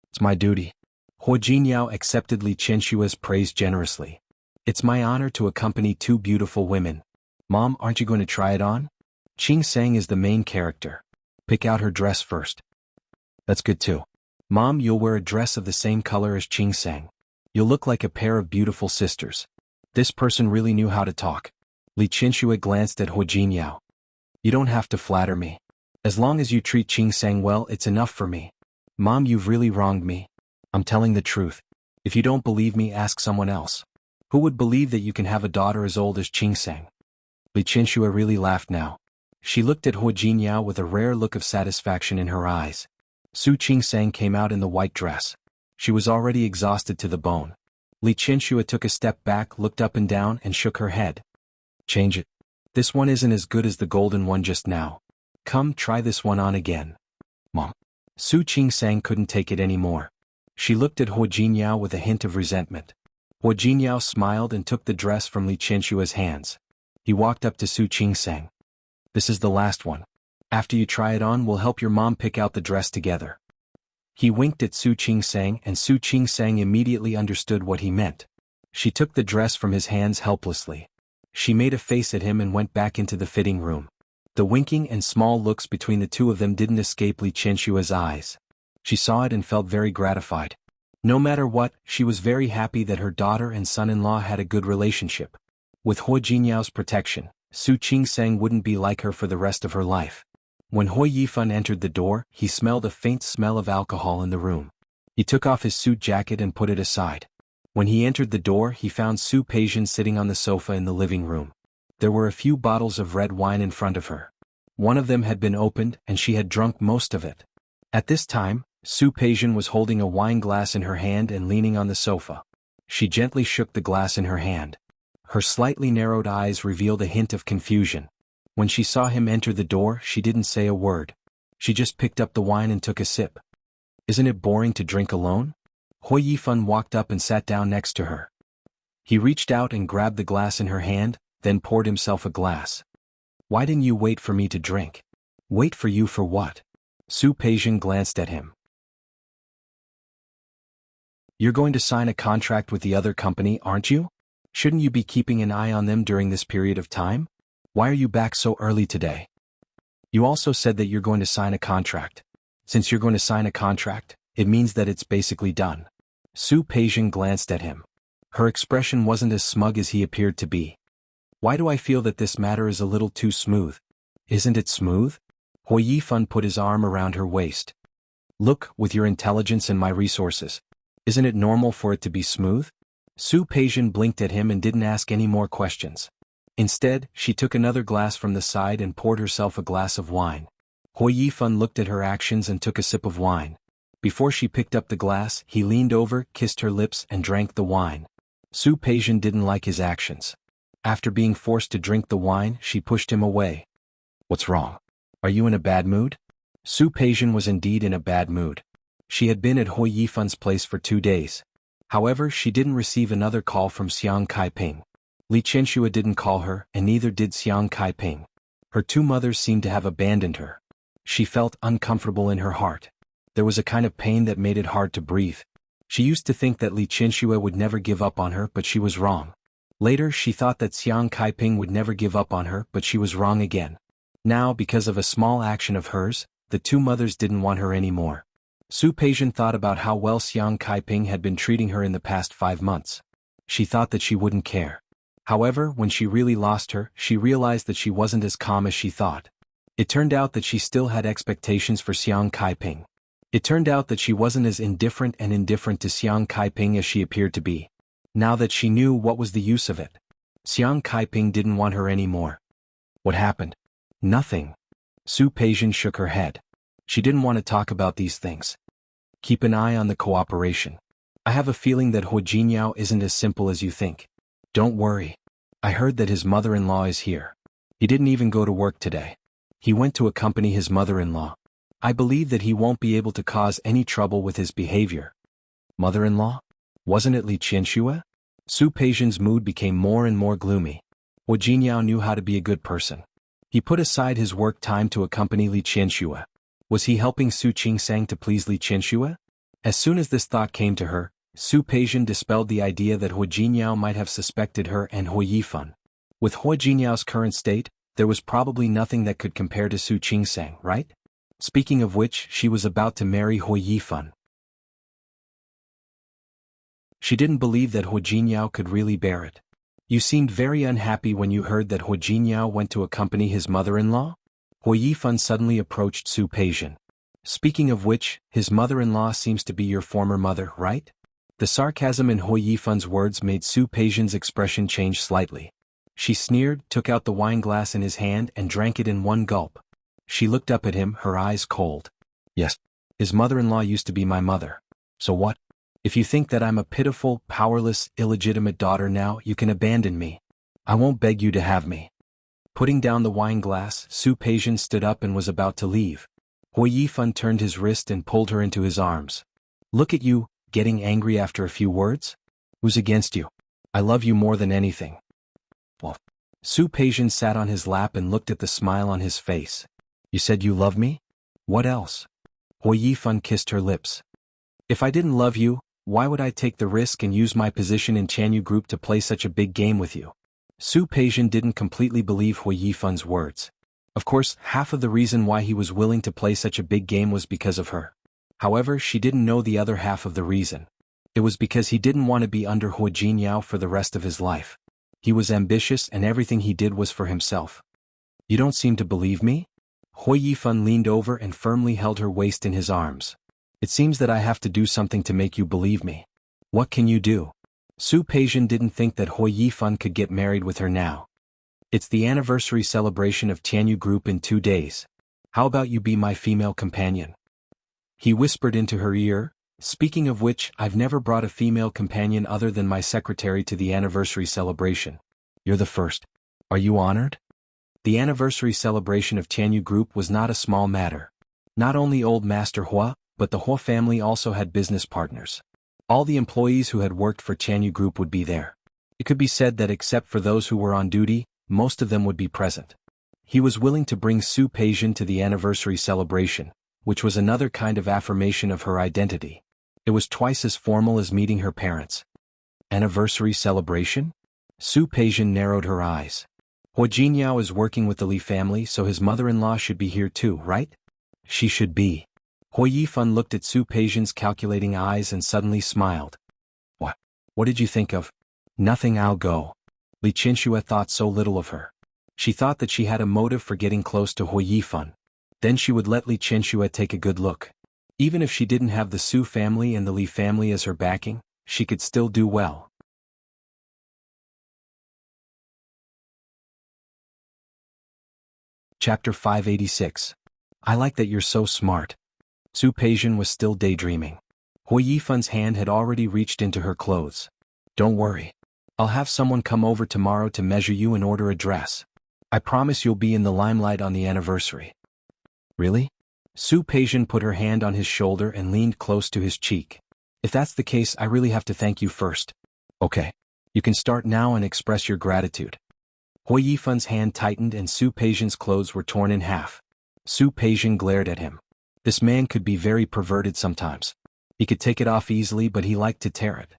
It's my duty. Hu Jinyao accepted Li Qianxue's praise generously. It's my honor to accompany 2 beautiful women. Mom, aren't you going to try it on? Qingsang is the main character. Pick out her dress first. That's good too. Mom, you'll wear a dress of the same color as Qingsang. You'll look like a pair of beautiful sisters. This person really knew how to talk. Li Qianxue glanced at Hu Jinyao. You don't have to flatter me. As long as you treat Qingsang well, it's enough for me. Mom, you've really wronged me. I'm telling the truth. If you don't believe me, ask someone else. Who would believe that you can have a daughter as old as Qingsang? Li Qianxue really laughed now. She looked at Hu Jinyao with a rare look of satisfaction in her eyes. Su Qingsang came out in the white dress. She was already exhausted to the bone. Li Qianxue took a step back, looked up and down, and shook her head. Change it. This one isn't as good as the golden one just now. Come, try this one on again. Mom. Su Qingsang couldn't take it anymore. She looked at Hu Jinyao with a hint of resentment. Hu Jinyao smiled and took the dress from Li Qianxue's hands. He walked up to Su Qingsang. This is the last one. After you try it on, we'll help your mom pick out the dress together. He winked at Su Qingsang and Su Qingsang immediately understood what he meant. She took the dress from his hands helplessly. She made a face at him and went back into the fitting room. The winking and small looks between the two of them didn't escape Li Qianxue's eyes. She saw it and felt very gratified. No matter what, she was very happy that her daughter and son-in-law had a good relationship. With Hu Jinyao's protection, Su Qingsang wouldn't be like her for the rest of her life. When Hui Yifan entered the door, he smelled a faint smell of alcohol in the room. He took off his suit jacket and put it aside. When he entered the door, he found Su Peijian sitting on the sofa in the living room. There were a few bottles of red wine in front of her. One of them had been opened and she had drunk most of it. At this time, Su Peijian was holding a wine glass in her hand and leaning on the sofa. She gently shook the glass in her hand. Her slightly narrowed eyes revealed a hint of confusion. When she saw him enter the door, she didn't say a word. She just picked up the wine and took a sip. Isn't it boring to drink alone? Hui Yifan walked up and sat down next to her. He reached out and grabbed the glass in her hand, then poured himself a glass. Why didn't you wait for me to drink? Wait for you for what? Su Peijian glanced at him. You're going to sign a contract with the other company, aren't you? Shouldn't you be keeping an eye on them during this period of time? Why are you back so early today? You also said that you're going to sign a contract. Since you're going to sign a contract, it means that it's basically done. Su Peijian glanced at him. Her expression wasn't as smug as he appeared to be. Why do I feel that this matter is a little too smooth? Isn't it smooth? Hui Yifan put his arm around her waist. Look, with your intelligence and my resources, isn't it normal for it to be smooth? Su Peijian blinked at him and didn't ask any more questions. Instead, she took another glass from the side and poured herself a glass of wine. Hui Yifan looked at her actions and took a sip of wine. Before she picked up the glass, he leaned over, kissed her lips, and drank the wine. Su Peijian didn't like his actions. After being forced to drink the wine, she pushed him away. What's wrong? Are you in a bad mood? Su Peijian was indeed in a bad mood. She had been at Hui Yifan's place for 2 days. However, she didn't receive another call from Xiang Kaiping. Li Qianxue didn't call her, and neither did Xiang Kaiping. Her 2 mothers seemed to have abandoned her. She felt uncomfortable in her heart. There was a kind of pain that made it hard to breathe. She used to think that Li Qianxue would never give up on her, but she was wrong. Later, she thought that Xiang Kaiping would never give up on her, but she was wrong again. Now, because of a small action of hers, the two mothers didn't want her anymore. Su Peijian thought about how well Xiang Kaiping had been treating her in the past 5 months. She thought that she wouldn't care. However, when she really lost her, she realized that she wasn't as calm as she thought. It turned out that she still had expectations for Xiang Kaiping. It turned out that she wasn't as indifferent to Xiang Kaiping as she appeared to be. Now that she knew, what was the use of it? Xiang Kaiping didn't want her anymore. What happened? Nothing. Su Peijian shook her head. She didn't want to talk about these things. Keep an eye on the cooperation. I have a feeling that Hu Jiniao isn't as simple as you think. Don't worry. I heard that his mother-in-law is here. He didn't even go to work today. He went to accompany his mother-in-law. I believe that he won't be able to cause any trouble with his behavior. Mother-in-law? Wasn't it Li Qianxue? Su Peijian's mood became more and more gloomy. Hu Jiniao knew how to be a good person. He put aside his work time to accompany Li Qianxue. Was he helping Su Qingsang to please Li Qianxue? As soon as this thought came to her, Su Peijian dispelled the idea that Hu Jiniao might have suspected her and Hu Yifan. With Hu Jiniao's current state, there was probably nothing that could compare to Su Qingsang, right? Speaking of which, she was about to marry Hu Yifan. She didn't believe that Hu Jiniao could really bear it. You seemed very unhappy when you heard that Hu Jiniao went to accompany his mother-in-law? Hu Yifan suddenly approached Su Peijian. Speaking of which, his mother-in-law seems to be your former mother, right? The sarcasm in Hu Yifan's words made Su Peijian's expression change slightly. She sneered, took out the wine glass in his hand and drank it in one gulp. She looked up at him, her eyes cold. Yes, his mother-in-law used to be my mother. So what? If you think that I'm a pitiful, powerless, illegitimate daughter now, you can abandon me. I won't beg you to have me. Putting down the wine glass, Su Peijian stood up and was about to leave. Hu Yifan turned his wrist and pulled her into his arms. Look at you, getting angry after a few words? Who's against you? I love you more than anything. Well, Su Peijian sat on his lap and looked at the smile on his face. You said you love me? What else? Hu Yifan kissed her lips. If I didn't love you, why would I take the risk and use my position in Chanyu Group to play such a big game with you? Su Peijian didn't completely believe Hu Yifan's words. Of course, half of the reason why he was willing to play such a big game was because of her. However, she didn't know the other half of the reason. It was because he didn't want to be under Hu Jiniao for the rest of his life. He was ambitious and everything he did was for himself. You don't seem to believe me? Hu Yifan leaned over and firmly held her waist in his arms. It seems that I have to do something to make you believe me. What can you do? Su Peijian didn't think that Hu Yifan could get married with her now. It's the anniversary celebration of Tianyu Group in 2 days. How about you be my female companion? He whispered into her ear, speaking of which, I've never brought a female companion other than my secretary to the anniversary celebration. You're the first. Are you honored? The anniversary celebration of Tianyu Group was not a small matter. Not only old Master Hua, but the Hua family also had business partners. All the employees who had worked for Chanyu Group would be there. It could be said that except for those who were on duty, most of them would be present. He was willing to bring Su Peijian to the anniversary celebration, which was another kind of affirmation of her identity. It was twice as formal as meeting her parents. Anniversary celebration? Su Peijian narrowed her eyes. Hu Jiniao is working with the Li family, so his mother-in-law should be here too, right? She should be. Hu Yifan looked at Su Peijian's calculating eyes and suddenly smiled. What? What did you think of? Nothing, I'll go. Li Qianxue thought so little of her. She thought that she had a motive for getting close to Hu Yifan. Then she would let Li Qianxue take a good look. Even if she didn't have the Su family and the Li family as her backing, she could still do well. Chapter 586. I like that you're so smart. Su Peijian was still daydreaming. Hu Yifan's hand had already reached into her clothes. Don't worry. I'll have someone come over tomorrow to measure you and order a dress. I promise you'll be in the limelight on the anniversary. Really? Su Peijian put her hand on his shoulder and leaned close to his cheek. If that's the case, I really have to thank you first. Okay. You can start now and express your gratitude. Hu Yifan's hand tightened and Su Peijian's clothes were torn in half. Su Peijian glared at him. This man could be very perverted sometimes. He could take it off easily, but he liked to tear it.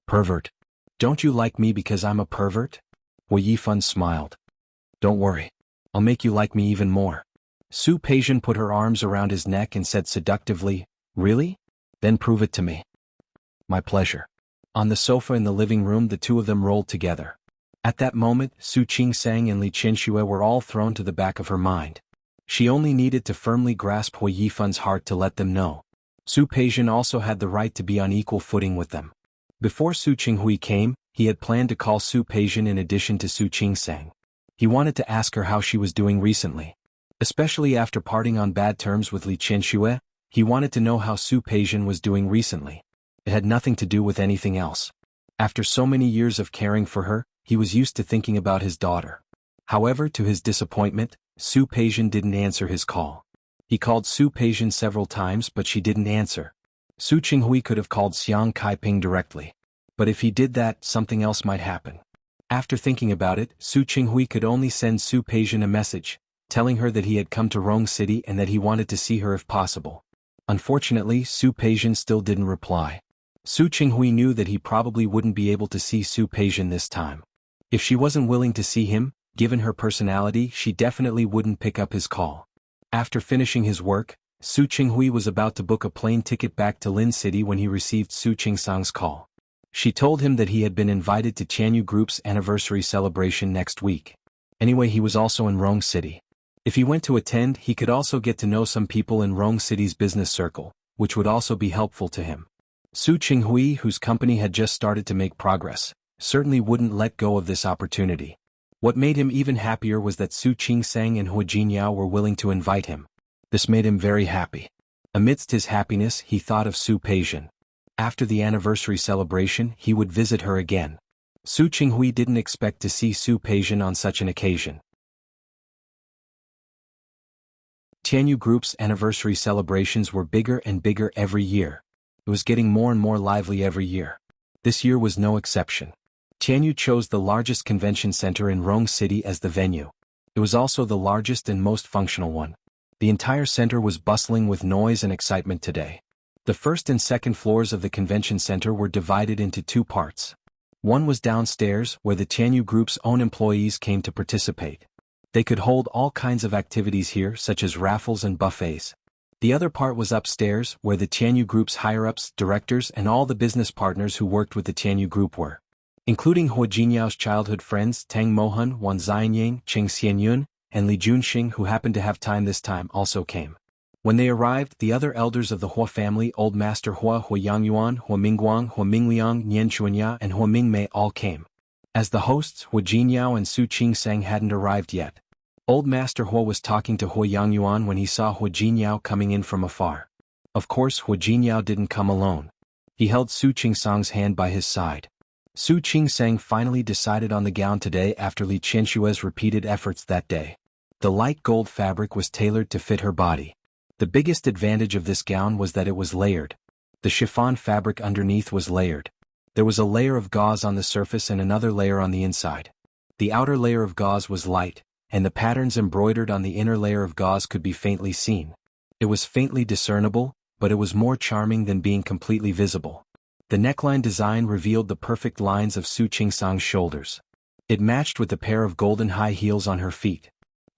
Pervert. Don't you like me because I'm a pervert? Hu Yifan smiled. Don't worry. I'll make you like me even more. Su Peijian put her arms around his neck and said seductively, "Really? Then prove it to me." "My pleasure." On the sofa in the living room the two of them rolled together. At that moment, Su Qingsang and Li Qianxue were all thrown to the back of her mind. She only needed to firmly grasp Hui Yifan's heart to let them know. Su Peijian also had the right to be on equal footing with them. Before Su Qinghui came, he had planned to call Su Peijian in addition to Su Qingsang. He wanted to ask her how she was doing recently. Especially after parting on bad terms with Li Qianxue, he wanted to know how Su Peijian was doing recently. It had nothing to do with anything else. After so many years of caring for her, he was used to thinking about his daughter. However, to his disappointment, Su Peijian didn't answer his call. He called Su Peijian several times but she didn't answer. Su Qinghui could have called Xiang Kaiping directly. But if he did that, something else might happen. After thinking about it, Su Qinghui could only send Su Peijian a message, telling her that he had come to Rong City and that he wanted to see her if possible. Unfortunately, Su Peijian still didn't reply. Su Qinghui knew that he probably wouldn't be able to see Su Peijian this time. If she wasn't willing to see him, given her personality, she definitely wouldn't pick up his call. After finishing his work, Su Qinghui was about to book a plane ticket back to Lin City when he received Su Qingsang's call. She told him that he had been invited to Tianyu Group's anniversary celebration next week. Anyway, he was also in Rong City. If he went to attend, he could also get to know some people in Rong City's business circle, which would also be helpful to him. Su Qinghui, whose company had just started to make progress, certainly wouldn't let go of this opportunity. What made him even happier was that Su Qingsang and Hu Jinyao were willing to invite him. This made him very happy. Amidst his happiness, he thought of Su Peijian. After the anniversary celebration, he would visit her again. Su Qinghui didn't expect to see Su Peijian on such an occasion. Tianyu Group's anniversary celebrations were bigger and bigger every year. It was getting more and more lively every year. This year was no exception. Tianyu chose the largest convention center in Rong City as the venue. It was also the largest and most functional one. The entire center was bustling with noise and excitement today. The first and second floors of the convention center were divided into two parts. One was downstairs, where the Tianyu Group's own employees came to participate. They could hold all kinds of activities here, such as raffles and buffets. The other part was upstairs, where the Tianyu Group's higher-ups, directors, and all the business partners who worked with the Tianyu Group were, including Hu Jinyao's childhood friends Tang Mohan, Wan Xianying, Cheng Xianyun, and Li Junxing, who happened to have time this time, also came. When they arrived, the other elders of the Hua family, Old Master Hua, Hua Yangyuan, Hua Mingguang, Hua Mingliang, Nian Chuanya, and Hua Mingmei all came. As the hosts, Hua Jinyao and Su Qingsang hadn't arrived yet. Old Master Hua was talking to Hua Yangyuan when he saw Hua Jinyao coming in from afar. Of course, Hua Jinyao didn't come alone. He held Su Qingsang's hand by his side. Su Qingsang finally decided on the gown today after Li Qianshue's repeated efforts that day. The light gold fabric was tailored to fit her body. The biggest advantage of this gown was that it was layered. The chiffon fabric underneath was layered. There was a layer of gauze on the surface and another layer on the inside. The outer layer of gauze was light, and the patterns embroidered on the inner layer of gauze could be faintly seen. It was faintly discernible, but it was more charming than being completely visible. The neckline design revealed the perfect lines of Su Qingsang's shoulders. It matched with the pair of golden high heels on her feet.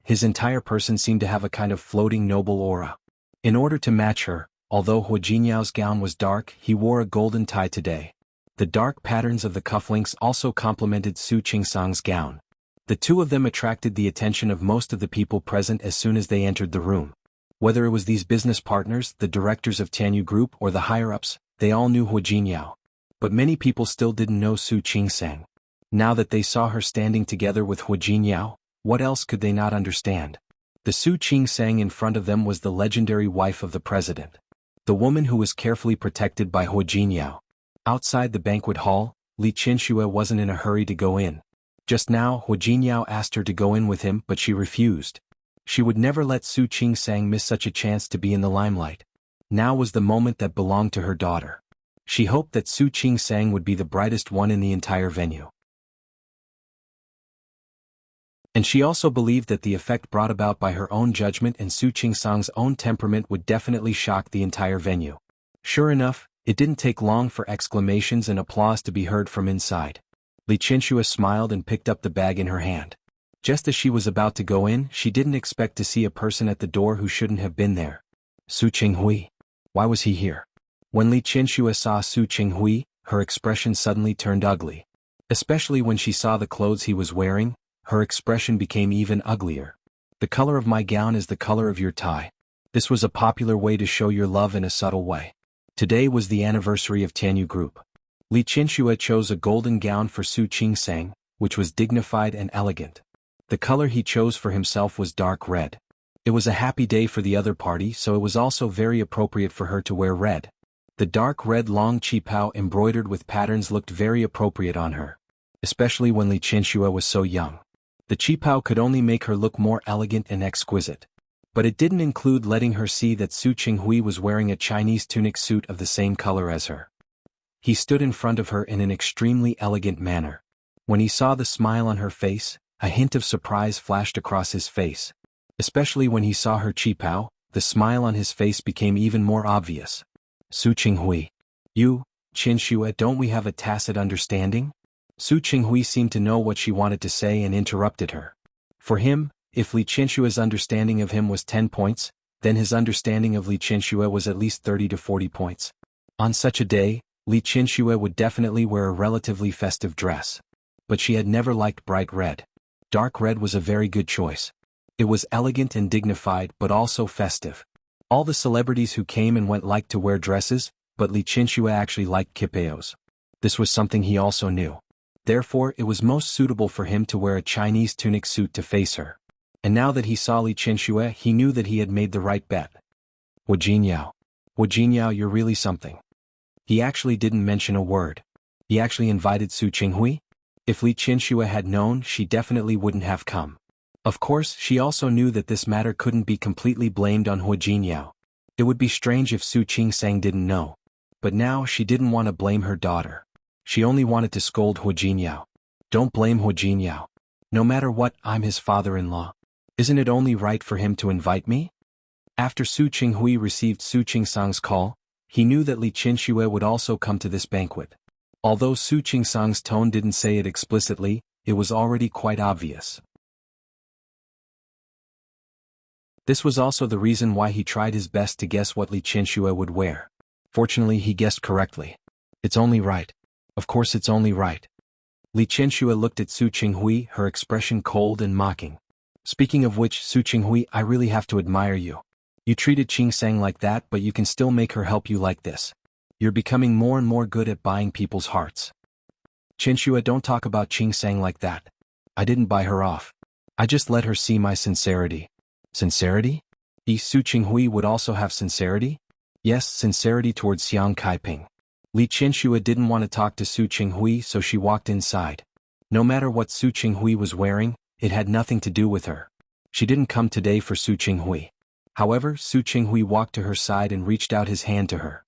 His entire person seemed to have a kind of floating noble aura. In order to match her, although Hua Jinyao's gown was dark, he wore a golden tie today. The dark patterns of the cufflinks also complemented Su Qingsang's gown. The two of them attracted the attention of most of the people present as soon as they entered the room. Whether it was these business partners, the directors of Tianyu Group, or the higher-ups, they all knew Hua Jinyao. But many people still didn't know Su Qingsang. Now that they saw her standing together with Hua Jinyao, what else could they not understand? The Su Qingsang in front of them was the legendary wife of the president. The woman who was carefully protected by Hua Jinyao. Outside the banquet hall, Li Qianxue wasn't in a hurry to go in. Just now, Hua Jinyao asked her to go in with him, but she refused. She would never let Su Qingsang miss such a chance to be in the limelight. Now was the moment that belonged to her daughter. She hoped that Su Qingsang would be the brightest one in the entire venue. And she also believed that the effect brought about by her own judgment and Su Qingsang's own temperament would definitely shock the entire venue. Sure enough, it didn't take long for exclamations and applause to be heard from inside. Li Qianxue smiled and picked up the bag in her hand. Just as she was about to go in, she didn't expect to see a person at the door who shouldn't have been there. Su Qinghui. Why was he here? When Li Qianxue saw Su Qinghui, her expression suddenly turned ugly. Especially when she saw the clothes he was wearing, her expression became even uglier. The color of my gown is the color of your tie. This was a popular way to show your love in a subtle way. Today was the anniversary of Tianyu Group. Li Qianxue chose a golden gown for Su Qingsang, which was dignified and elegant. The color he chose for himself was dark red. It was a happy day for the other party, so it was also very appropriate for her to wear red. The dark red long qipao embroidered with patterns looked very appropriate on her, especially when Li Qianxue was so young. The qipao could only make her look more elegant and exquisite. But it didn't include letting her see that Su Qinghui was wearing a Chinese tunic suit of the same color as her. He stood in front of her in an extremely elegant manner. When he saw the smile on her face, a hint of surprise flashed across his face. Especially when he saw her qipao, the smile on his face became even more obvious. Su Qinghui. You, Qianxue, don't we have a tacit understanding? Su Qinghui seemed to know what she wanted to say and interrupted her. For him, if Li Qianxue's understanding of him was 10 points, then his understanding of Li Qianxue was at least 30 to 40 points. On such a day, Li Qianxue would definitely wear a relatively festive dress. But she had never liked bright red. Dark red was a very good choice. It was elegant and dignified but also festive. All the celebrities who came and went liked to wear dresses, but Li Qianxue actually liked qipaos. This was something he also knew. Therefore, it was most suitable for him to wear a Chinese tunic suit to face her. And now that he saw Li Qianxue, he knew that he had made the right bet. Wu Jinyao, you're really something. He actually didn't mention a word. He actually invited Su Qinghui. If Li Qianxue had known, she definitely wouldn't have come. Of course, she also knew that this matter couldn't be completely blamed on Wu Jinyao. It would be strange if Su Qingsang didn't know. But now she didn't want to blame her daughter. She only wanted to scold Wu Jinyao. Don't blame Wu Jinyao. No matter what, I'm his father-in-law. Isn't it only right for him to invite me? After Su Qinghui received Su Qingsang's call, he knew that Li Qianxue would also come to this banquet. Although Su Qingsang's tone didn't say it explicitly, it was already quite obvious. This was also the reason why he tried his best to guess what Li Qianxue would wear. Fortunately, he guessed correctly. It's only right. Of course it's only right. Li Qianxue looked at Su Qinghui, her expression cold and mocking. Speaking of which, Su Qinghui, I really have to admire you. You treated Qingsang like that, but you can still make her help you like this. You're becoming more and more good at buying people's hearts. Qianxue, don't talk about Qingsang like that. I didn't buy her off. I just let her see my sincerity. Sincerity? Su Qinghui would also have sincerity? Yes, sincerity towards Xiang Kaiping. Li Qianxue didn't want to talk to Su Qinghui, so she walked inside. No matter what Su Qinghui was wearing, it had nothing to do with her. She didn't come today for Su Qinghui. However, Su Qinghui walked to her side and reached out his hand to her.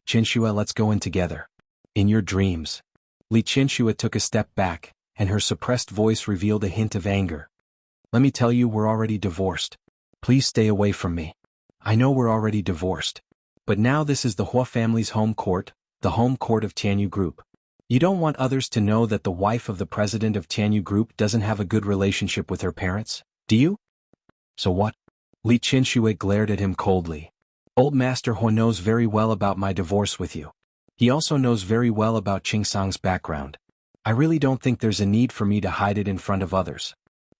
Qianxue, let's go in together. In your dreams. Li Qianxue took a step back, and her suppressed voice revealed a hint of anger. Let me tell you, we're already divorced. Please stay away from me. I know we're already divorced. But now this is the Hua family's home court, the home court of Tianyu Group. You don't want others to know that the wife of the president of Tianyu Group doesn't have a good relationship with her parents, do you? So what? Li Qianxue glared at him coldly. Old Master Hua knows very well about my divorce with you. He also knows very well about Qingsang's background. I really don't think there's a need for me to hide it in front of others.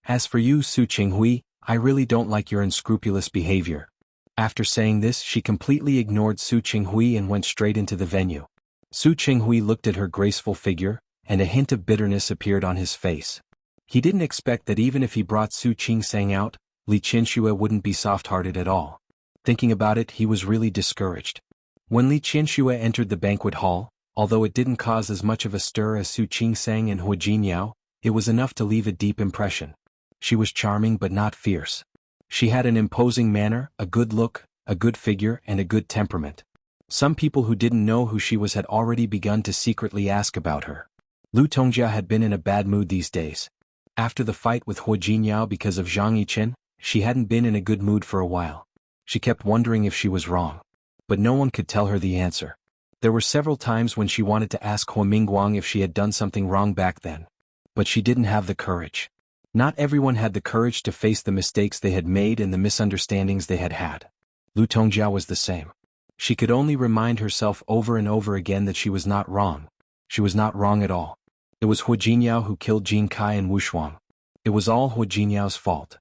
As for you, Su Qinghui, I really don't like your unscrupulous behavior. After saying this, she completely ignored Su Qinghui and went straight into the venue. Su Qinghui looked at her graceful figure, and a hint of bitterness appeared on his face. He didn't expect that even if he brought Su Qingsang out, Li Qianxue wouldn't be soft-hearted at all. Thinking about it, he was really discouraged. When Li Qianxue entered the banquet hall, although it didn't cause as much of a stir as Su Qingsang and Hu Jinyao, it was enough to leave a deep impression. She was charming but not fierce. She had an imposing manner, a good look, a good figure, and a good temperament. Some people who didn't know who she was had already begun to secretly ask about her. Lu Tongjia had been in a bad mood these days. After the fight with Hu Jinyao because of Zhang Yichen, she hadn't been in a good mood for a while. She kept wondering if she was wrong. But no one could tell her the answer. There were several times when she wanted to ask Hu Mingguang if she had done something wrong back then. But she didn't have the courage. Not everyone had the courage to face the mistakes they had made and the misunderstandings they had had. Lu Tongjia was the same. She could only remind herself over and over again that she was not wrong. She was not wrong at all. It was Hu Jiniao who killed Jin Kai and Wu Shuang. It was all Hu Jiniao's fault.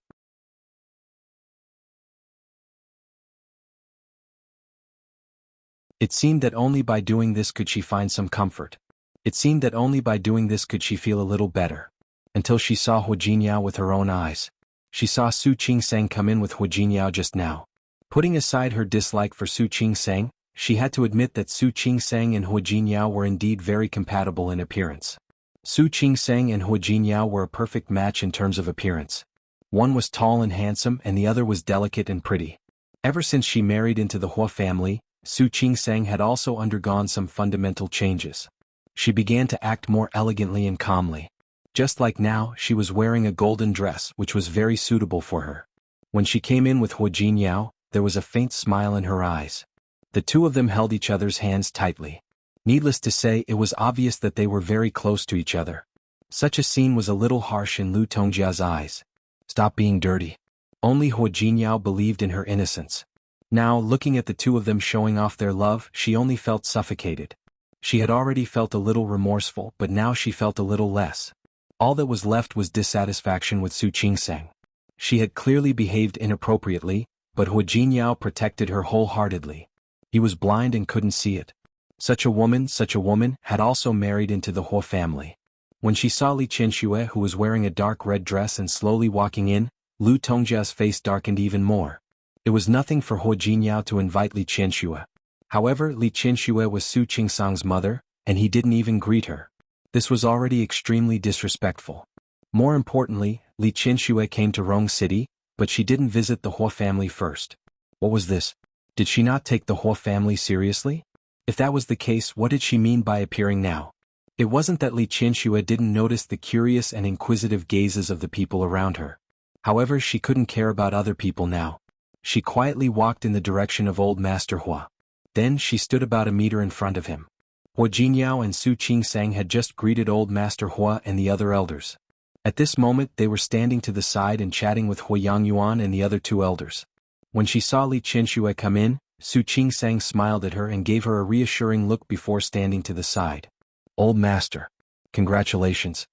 It seemed that only by doing this could she find some comfort. It seemed that only by doing this could she feel a little better. Until she saw Hu Jiniao with her own eyes. She saw Su Qingsang come in with Hu Jiniao just now. Putting aside her dislike for Su Qingsang, she had to admit that Su Qingsang and Hu Jiniao were indeed very compatible in appearance. Su Qingsang and Hu Jiniao were a perfect match in terms of appearance. One was tall and handsome and the other was delicate and pretty. Ever since she married into the Hua family, Su Qingsang had also undergone some fundamental changes. She began to act more elegantly and calmly. Just like now, she was wearing a golden dress which was very suitable for her. When she came in with Hu Jiniao, there was a faint smile in her eyes. The two of them held each other's hands tightly. Needless to say, it was obvious that they were very close to each other. Such a scene was a little harsh in Lu Tongjia's eyes. Stop being dirty. Only Hu Jiniao believed in her innocence. Now, looking at the two of them showing off their love, she only felt suffocated. She had already felt a little remorseful, but now she felt a little less. All that was left was dissatisfaction with Su Qingsang. She had clearly behaved inappropriately, but Hu Jiniao protected her wholeheartedly. He was blind and couldn't see it. Such a woman, had also married into the Hua family. When she saw Li Qianxue, who was wearing a dark red dress and slowly walking in, Lu Tongjia's face darkened even more. It was nothing for Hu Jiniao to invite Li Qianxue. However, Li Qianxue was Su Qingsang's mother, and he didn't even greet her. This was already extremely disrespectful. More importantly, Li Qianxue came to Rong City, but she didn't visit the Hua family first. What was this? Did she not take the Hua family seriously? If that was the case, what did she mean by appearing now? It wasn't that Li Qianxue didn't notice the curious and inquisitive gazes of the people around her. However, she couldn't care about other people now. She quietly walked in the direction of old Master Hua. Then she stood about a meter in front of him. Hu Jiniao and Su Qingsang had just greeted old Master Hua and the other elders. At this moment they were standing to the side and chatting with Hu Yangyuan and the other two elders. When she saw Li Qianxue come in, Su Qingsang smiled at her and gave her a reassuring look before standing to the side. Old Master. Congratulations.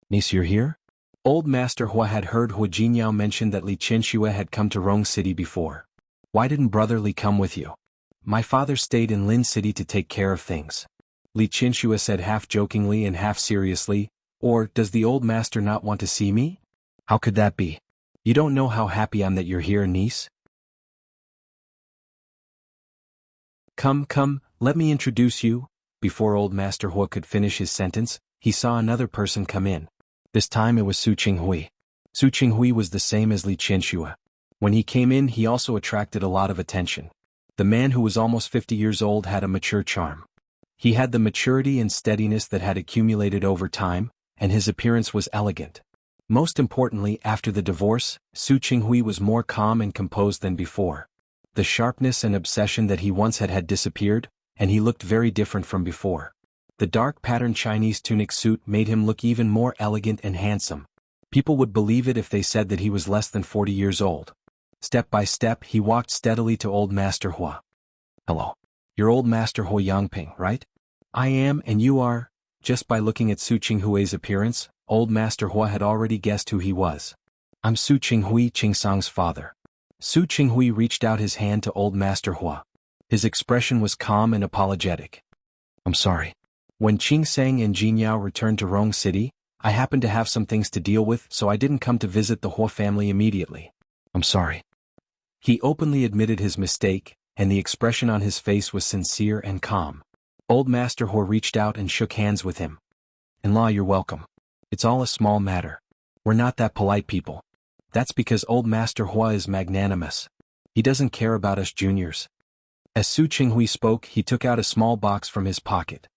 Niece, you're here? Old Master Hua had heard Hu Jiniao mention that Li Qianxue had come to Rong City before. Why didn't Brother Li come with you? My father stayed in Lin City to take care of things. Li Qianxue said half jokingly and half seriously. Or, does the old master not want to see me? How could that be? You don't know how happy I'm that you're here, niece. Come, let me introduce you. Before old Master Hua could finish his sentence, he saw another person come in. This time it was Su Qinghui. Su Qinghui was the same as Li Qianxue. When he came in, he also attracted a lot of attention. The man who was almost 50 years old had a mature charm. He had the maturity and steadiness that had accumulated over time, and his appearance was elegant. Most importantly, after the divorce, Su Qinghui was more calm and composed than before. The sharpness and obsession that he once had disappeared, and he looked very different from before. The dark patterned Chinese tunic suit made him look even more elegant and handsome. People would believe it if they said that he was less than 40 years old. Step by step, he walked steadily to old Master Hua. Hello. You're old Master Hua Yangping, right? I am, and you are? Just by looking at Su Qinghui's appearance, old Master Hua had already guessed who he was. I'm Su Qinghui, Qingsang's father. Su Qinghui reached out his hand to old Master Hua. His expression was calm and apologetic. I'm sorry. When Qingsang and Jinyao returned to Rong City, I happened to have some things to deal with, so I didn't come to visit the Hua family immediately. I'm sorry. He openly admitted his mistake, and the expression on his face was sincere and calm. Old Master Hua reached out and shook hands with him. In-law, you're welcome. It's all a small matter. We're not that polite people. That's because old Master Hua is magnanimous. He doesn't care about us juniors. As Su Qinghui spoke, he took out a small box from his pocket.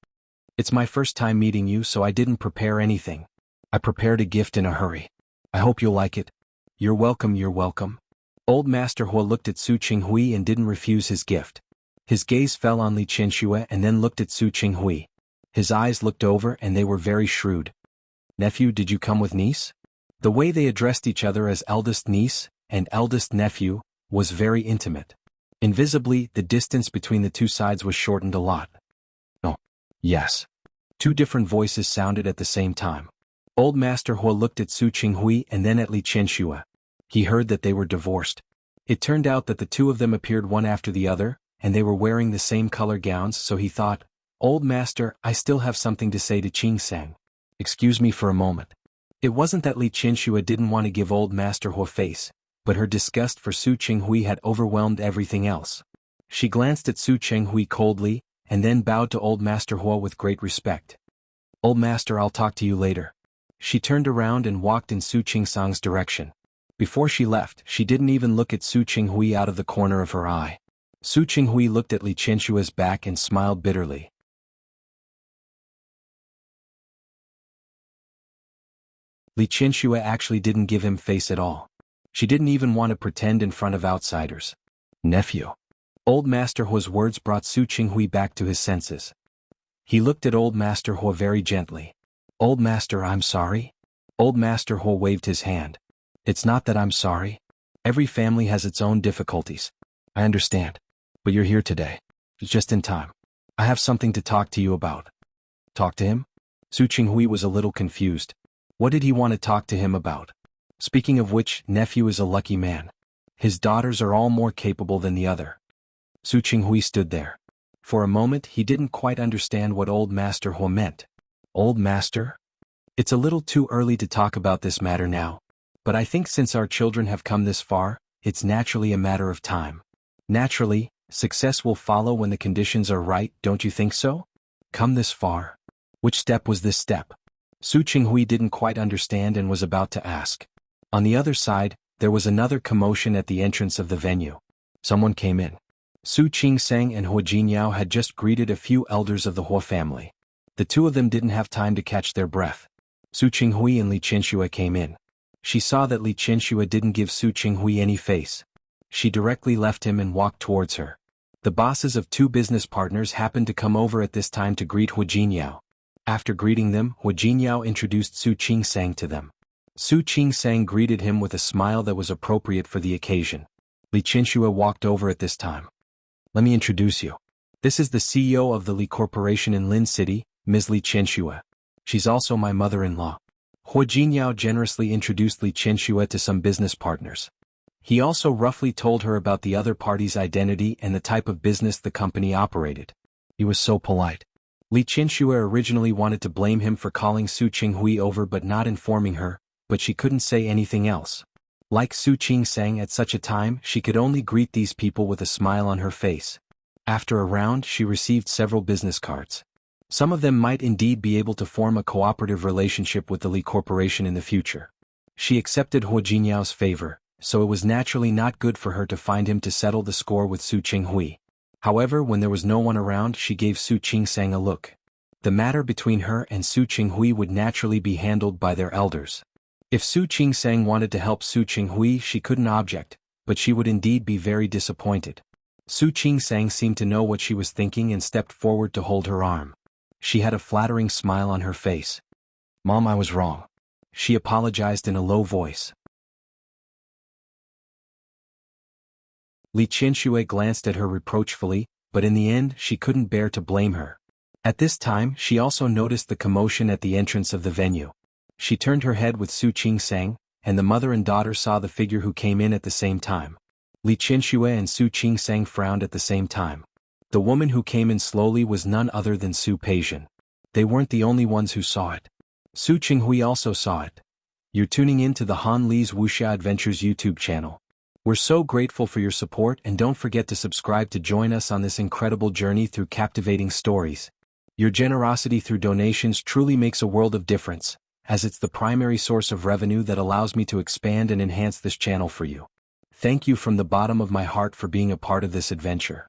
It's my first time meeting you, so I didn't prepare anything. I prepared a gift in a hurry. I hope you'll like it. You're welcome, you're welcome. Old Master Hua looked at Su Qinghui and didn't refuse his gift. His gaze fell on Li Qianxue and then looked at Su Qinghui. His eyes looked over and they were very shrewd. Nephew, did you come with niece? The way they addressed each other as eldest niece and eldest nephew was very intimate. Invisibly, the distance between the two sides was shortened a lot. Oh, yes. Two different voices sounded at the same time. Old Master Hua looked at Su Qinghui and then at Li Qianxue. He heard that they were divorced. It turned out that the two of them appeared one after the other, and they were wearing the same color gowns, so he thought, "Old Master, I still have something to say to Qing Sang. Excuse me for a moment." It wasn't that Li Qianxue didn't want to give Old Master Hua face, but her disgust for Su Qinghui had overwhelmed everything else. She glanced at Su Qinghui coldly, and then bowed to Old Master Hua with great respect. "Old Master, I'll talk to you later." She turned around and walked in Su Qingsang's direction. Before she left, she didn't even look at Su Qinghui out of the corner of her eye. Su Qinghui looked at Li Qianshue's back and smiled bitterly. Li Qianxue actually didn't give him face at all. She didn't even want to pretend in front of outsiders. "Nephew." Old Master Hua's words brought Su Qinghui back to his senses. He looked at Old Master Hua very gently. "Old Master, I'm sorry." Old Master Hua waved his hand. "It's not that I'm sorry. Every family has its own difficulties. I understand. But you're here today. It's just in time. I have something to talk to you about." Talk to him? Su Qinghui was a little confused. What did he want to talk to him about? Speaking of which, nephew is a lucky man. His daughters are all more capable than the other. Su Qinghui stood there. For a moment he didn't quite understand what Old Master Hua meant. Old Master? It's a little too early to talk about this matter now. But I think since our children have come this far, it's naturally a matter of time. Naturally, success will follow when the conditions are right, don't you think so? Come this far? Which step was this step? Su Qinghui didn't quite understand and was about to ask. On the other side, there was another commotion at the entrance of the venue. Someone came in. Su Qingsang and Hua Jinyao had just greeted a few elders of the Hua family. The two of them didn't have time to catch their breath. Su Qinghui and Li Qianxue came in. She saw that Li Qianxue didn't give Su Qinghui any face. She directly left him and walked towards her. The bosses of two business partners happened to come over at this time to greet Hua Jinyao. After greeting them, Hua Jinyao introduced Su Qingsang to them. Su Qingsang greeted him with a smile that was appropriate for the occasion. Li Qianxue walked over at this time. "Let me introduce you. This is the CEO of the Li Corporation in Lin City, Ms. Li Qianxue. She's also my mother-in-law." Hua Jinyao generously introduced Li Qianxue to some business partners. He also roughly told her about the other party's identity and the type of business the company operated. He was so polite. Li Qianxue originally wanted to blame him for calling Su Qinghui over but not informing her, but she couldn't say anything else. Like Su Qingsang at such a time, she could only greet these people with a smile on her face. After a round, she received several business cards. Some of them might indeed be able to form a cooperative relationship with the Li Corporation in the future. She accepted Hua Jinyao's favor, so it was naturally not good for her to find him to settle the score with Su Qinghui. However, when there was no one around, she gave Su Qingsang a look. The matter between her and Su Qinghui would naturally be handled by their elders. If Su Qingsang wanted to help Su Qinghui, she couldn't object, but she would indeed be very disappointed. Su Qingsang seemed to know what she was thinking and stepped forward to hold her arm. She had a flattering smile on her face. "Mom, I was wrong." She apologized in a low voice. Li Qianxue glanced at her reproachfully, but in the end she couldn't bear to blame her. At this time she also noticed the commotion at the entrance of the venue. She turned her head with Su Qingsang, and the mother and daughter saw the figure who came in at the same time. Li Qianxue and Su Qingsang frowned at the same time. The woman who came in slowly was none other than Su Peijian. They weren't the only ones who saw it. Su Qinghui also saw it. You're tuning in to the Han Li's Wuxia Adventures YouTube channel. We're so grateful for your support, and don't forget to subscribe to join us on this incredible journey through captivating stories. Your generosity through donations truly makes a world of difference, as it's the primary source of revenue that allows me to expand and enhance this channel for you. Thank you from the bottom of my heart for being a part of this adventure.